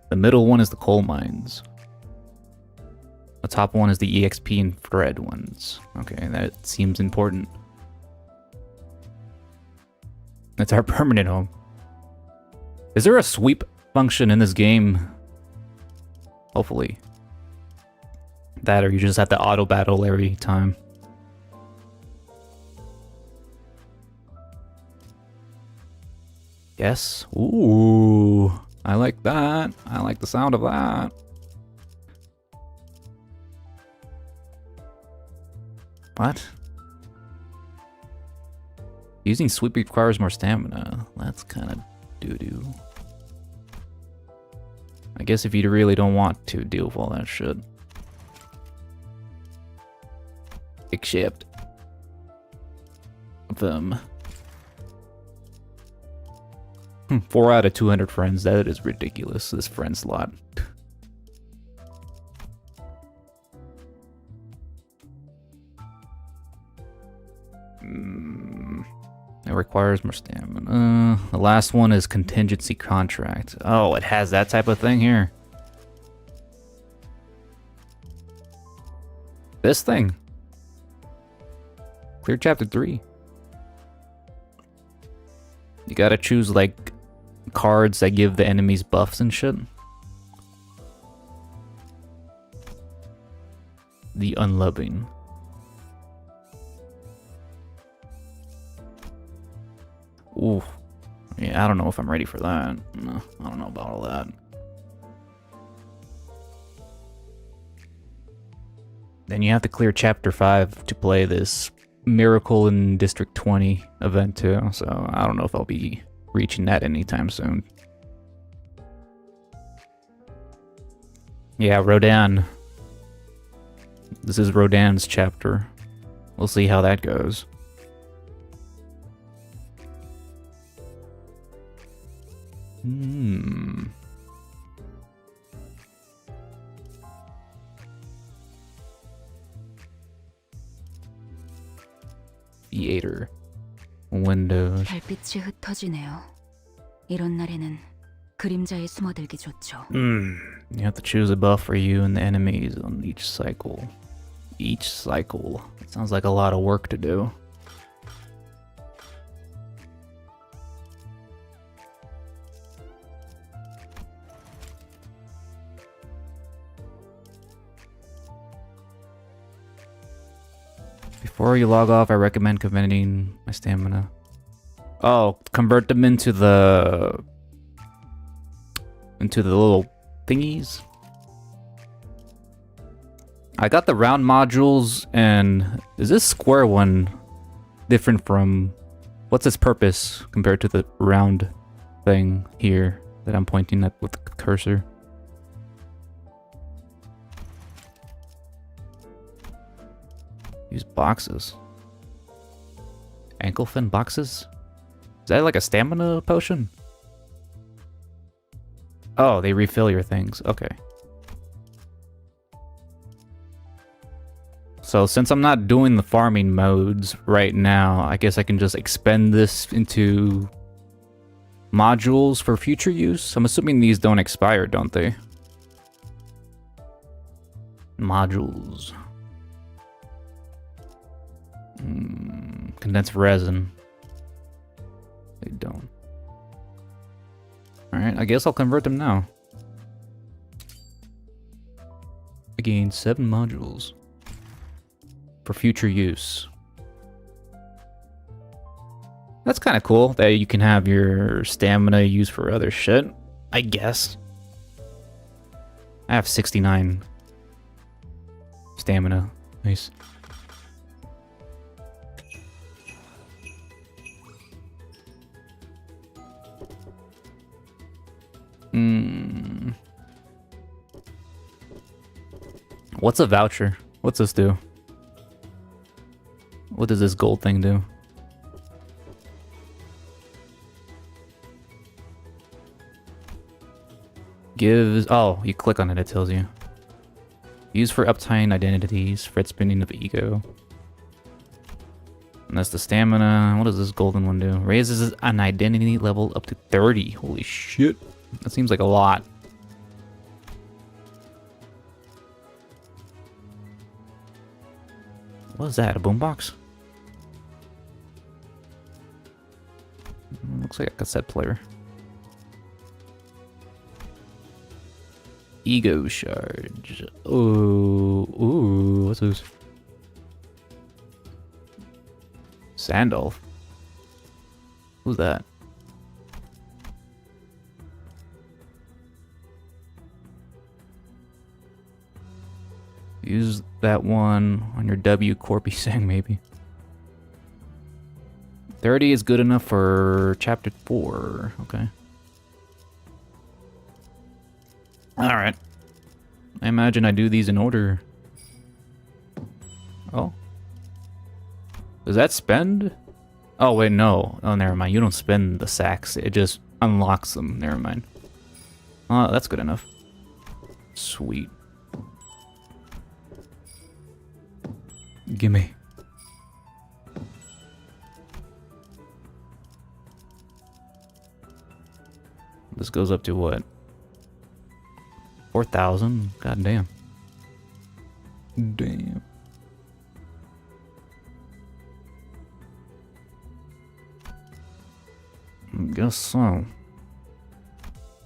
The middle one is the coal mines. The top one is the EXP and thread ones. Okay, that seems important. That's our permanent home. Is there a sweep function in this game? Hopefully. That or you just have to auto battle every time. Yes. Ooh. I like that. I like the sound of that. What? Using sweep requires more stamina. That's kind of doo-doo. I guess if you really don't want to deal with all that shit. Except them. 4 out of 200 friends. That is ridiculous, this friend slot. It requires more stamina. The last one is contingency contract. Oh, it has that type of thing here. This thing. Clear chapter 3. You gotta choose like cards that give the enemies buffs and shit. The unloving. Ooh. Yeah, I don't know if I'm ready for that. No, I don't know about all that. Then you have to clear chapter 5 to play this Miracle in District 20 event too, so I don't know if I'll be reaching that anytime soon. Yeah, Rodan. This is Rodan's chapter. We'll see how that goes. Theater. Windows. 달빛이 흩어지네요. 이런 날에는 그림자에 숨어들기 좋죠. You have to choose a buff for you and the enemies on each cycle. Each cycle. Sounds like a lot of work to do. Before you log off, I recommend converting my stamina. Oh, convert them into the little thingies. I got the round modules, and is this square one different from what's its purpose compared to the round thing here that I'm pointing at with the cursor? Use boxes. Ankle fin boxes? Is that like a stamina potion? Oh, they refill your things. Okay. So since I'm not doing the farming modes right now, I guess I can just expend this into modules for future use. I'm assuming these don't expire, don't they? Modules. Condensed resin. They don't. Alright, I guess I'll convert them now. I gained 7 modules. For future use. That's kind of cool that you can have your stamina used for other shit, I guess. I have 69 stamina. Nice. What's a voucher? What's this do? What does this gold thing do? Gives... Oh, you click on it, it tells you. Used for uptying identities, fret spinning of ego. And that's the stamina. What does this golden one do? Raises an identity level up to 30. Holy shit. That seems like a lot. What is that? A boombox? Looks like a cassette player. Ego charge. Ooh, what's this? Sandolph. Who's that? Use that one on your W Corpy Sang, maybe. 30 is good enough for chapter 4. Okay. Alright. I imagine I do these in order. Oh. Does that spend? Oh, wait, no. Oh, never mind. You don't spend the sacks. It just unlocks them. Never mind. Oh, that's good enough. Sweet. Gimme. This goes up to what? 4,000? God damn. Damn. Guess so.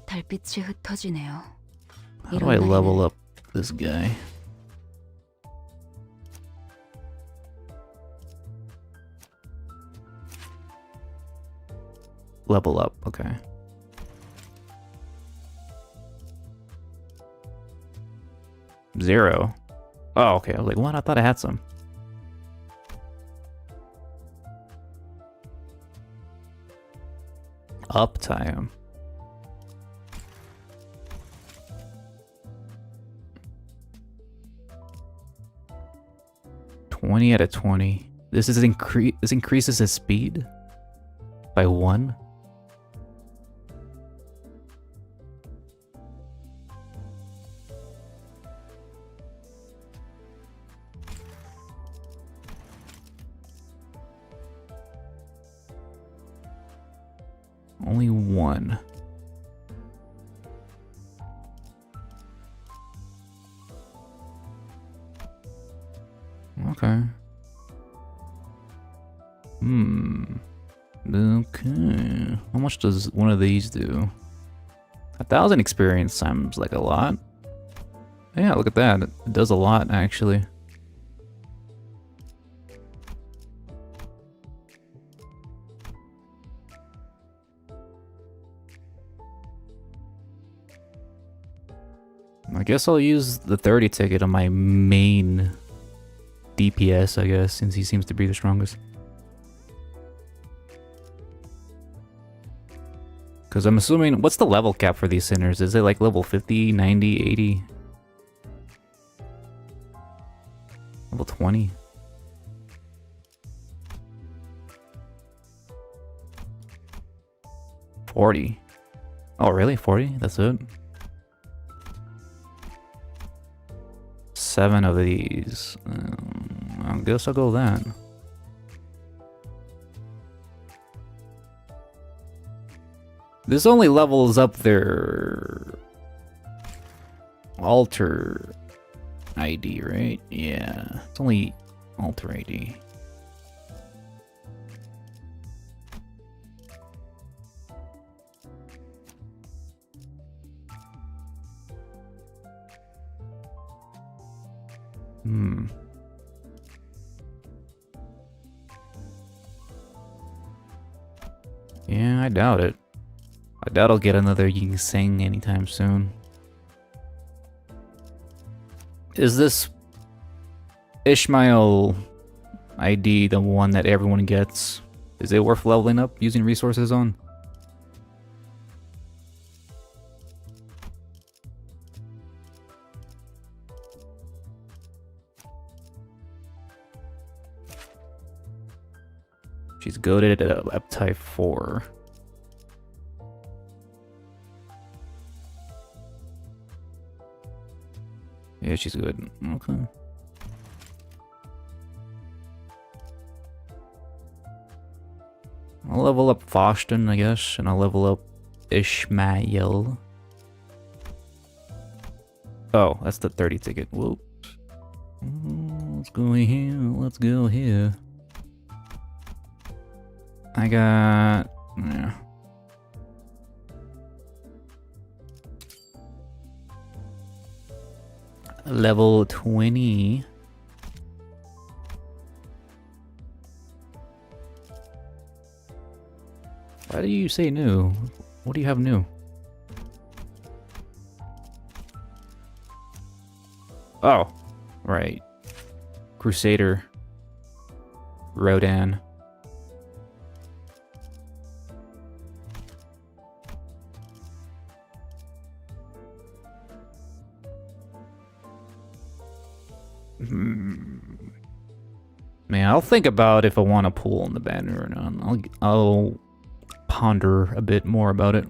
달빛이 흩어지네요. How do I level up this guy? Level up, okay. Zero. Oh, okay. I was like, what? I thought I had some. Uptie him. $20 out of 20. This increases his speed by 1. Only 1. Okay. Okay. How much does one of these do? 1,000 experience sounds like a lot. Yeah, look at that. It does a lot, actually. I guess I'll use the 30 ticket on my main DPS, I guess, since he seems to be the strongest. Because I'm assuming, what's the level cap for these sinners? Is it like level 50, 90, 80? Level 20? $40. Oh, really? 40? That's it? 7 of these. I guess I'll go that. This only levels up their alter ID, right? Yeah, it's only alter ID. Yeah, I doubt it. I doubt I'll get another Ying Seng anytime soon. Is this Ishmael ID the one that everyone gets? Is it worth leveling up using resources on? She's goated at Uptie 4. Yeah, she's good. Okay. I'll level up Foston, I guess, and I'll level up Ishmael. Oh, that's the 30 ticket. Whoops. Let's go here. Let's go here. I got... yeah. Level 20. Why do you say new? What do you have new? Oh, right. Crusader. Rodan. Man, I'll think about if I want to pull on the banner or not. I'll ponder a bit more about it.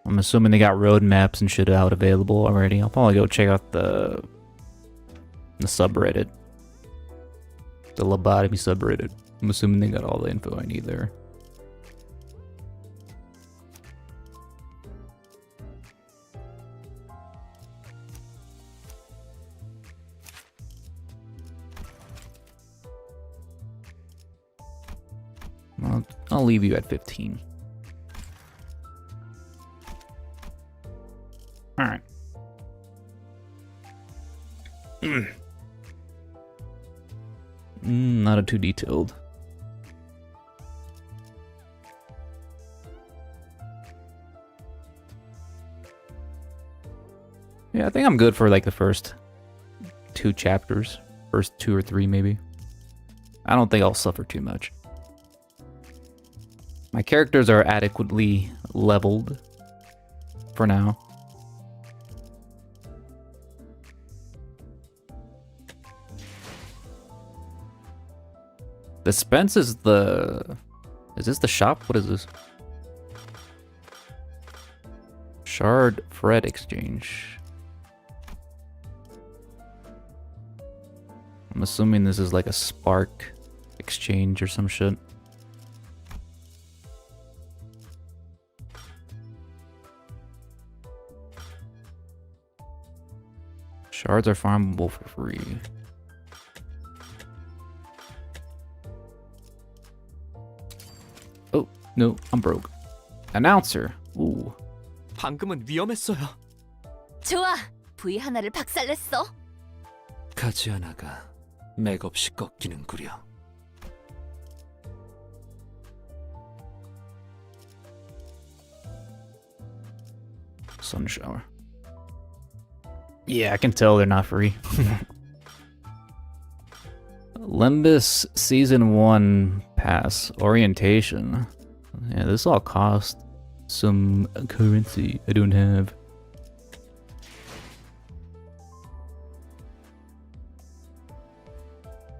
I'm assuming they got road maps and shit out available already. I'll probably go check out the subreddit. The lobotomy subreddit. I'm assuming they got all the info I need there. I'll leave you at 15. Alright. Not a too detailed. Yeah, I think I'm good for like the first 2 chapters. First 2 or 3 maybe. I don't think I'll suffer too much. My characters are adequately leveled for now. The Spence is the... Is this the shop? What is this? Shard Fred Exchange. I'm assuming this is like a Spark exchange or some shit. Shards are farmable for free. Oh, no, I'm broke. Announcer. Ooh. 방금은 위험했어요. 좋아. V 하나를 박살냈어. 가지 하나가 맥없이 꺾이는구려. Sun shower. Yeah, I can tell they're not free. Limbus Season 1 Pass Orientation. Yeah, this all cost some currency I don't have.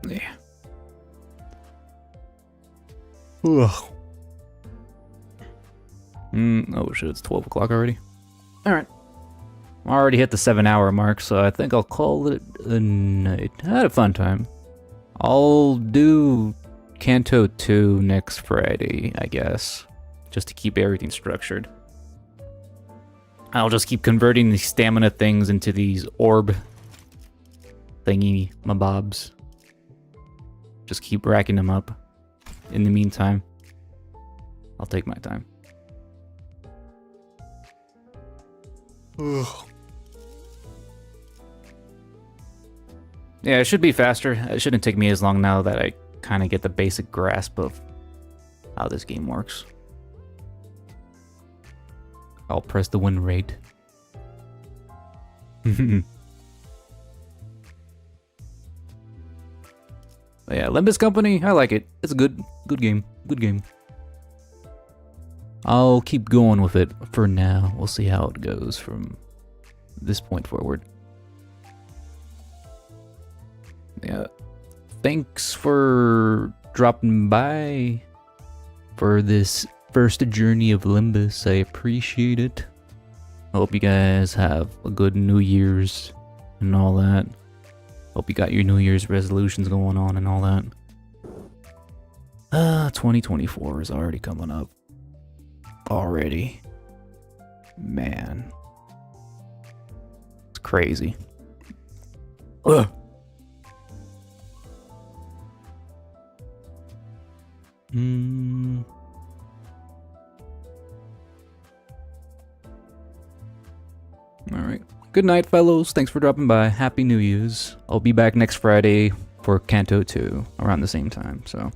Yeah. Ugh. Oh shit, it's 12 o'clock already. Alright. I already hit the 7-hour mark, so I think I'll call it a night. I had a fun time. I'll do Canto 2 next Friday, I guess. Just to keep everything structured. I'll just keep converting these stamina things into these orb thingy mabobs. Just keep racking them up. In the meantime, I'll take my time. Ugh. Yeah, it should be faster. It shouldn't take me as long now that I kind of get the basic grasp of how this game works. I'll press the win rate. But yeah, Limbus Company, I like it. It's a good game. Good game. I'll keep going with it for now. We'll see how it goes from this point forward. Yeah. Thanks for dropping by for this first journey of Limbus. I appreciate it. I hope you guys have a good New Year's and all that. Hope you got your New Year's resolutions going on and all that. 2024 is already coming up. Already. Man. It's crazy. Ugh. Alright. Good night, fellows. Thanks for dropping by. Happy New Year's. I'll be back next Friday for Canto 2 around the same time, so.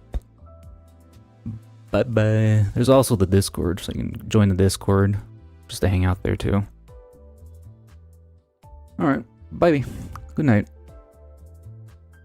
Bye-bye. There's also the Discord, so you can join the Discord just to hang out there, too. Alright. Bye. Good night.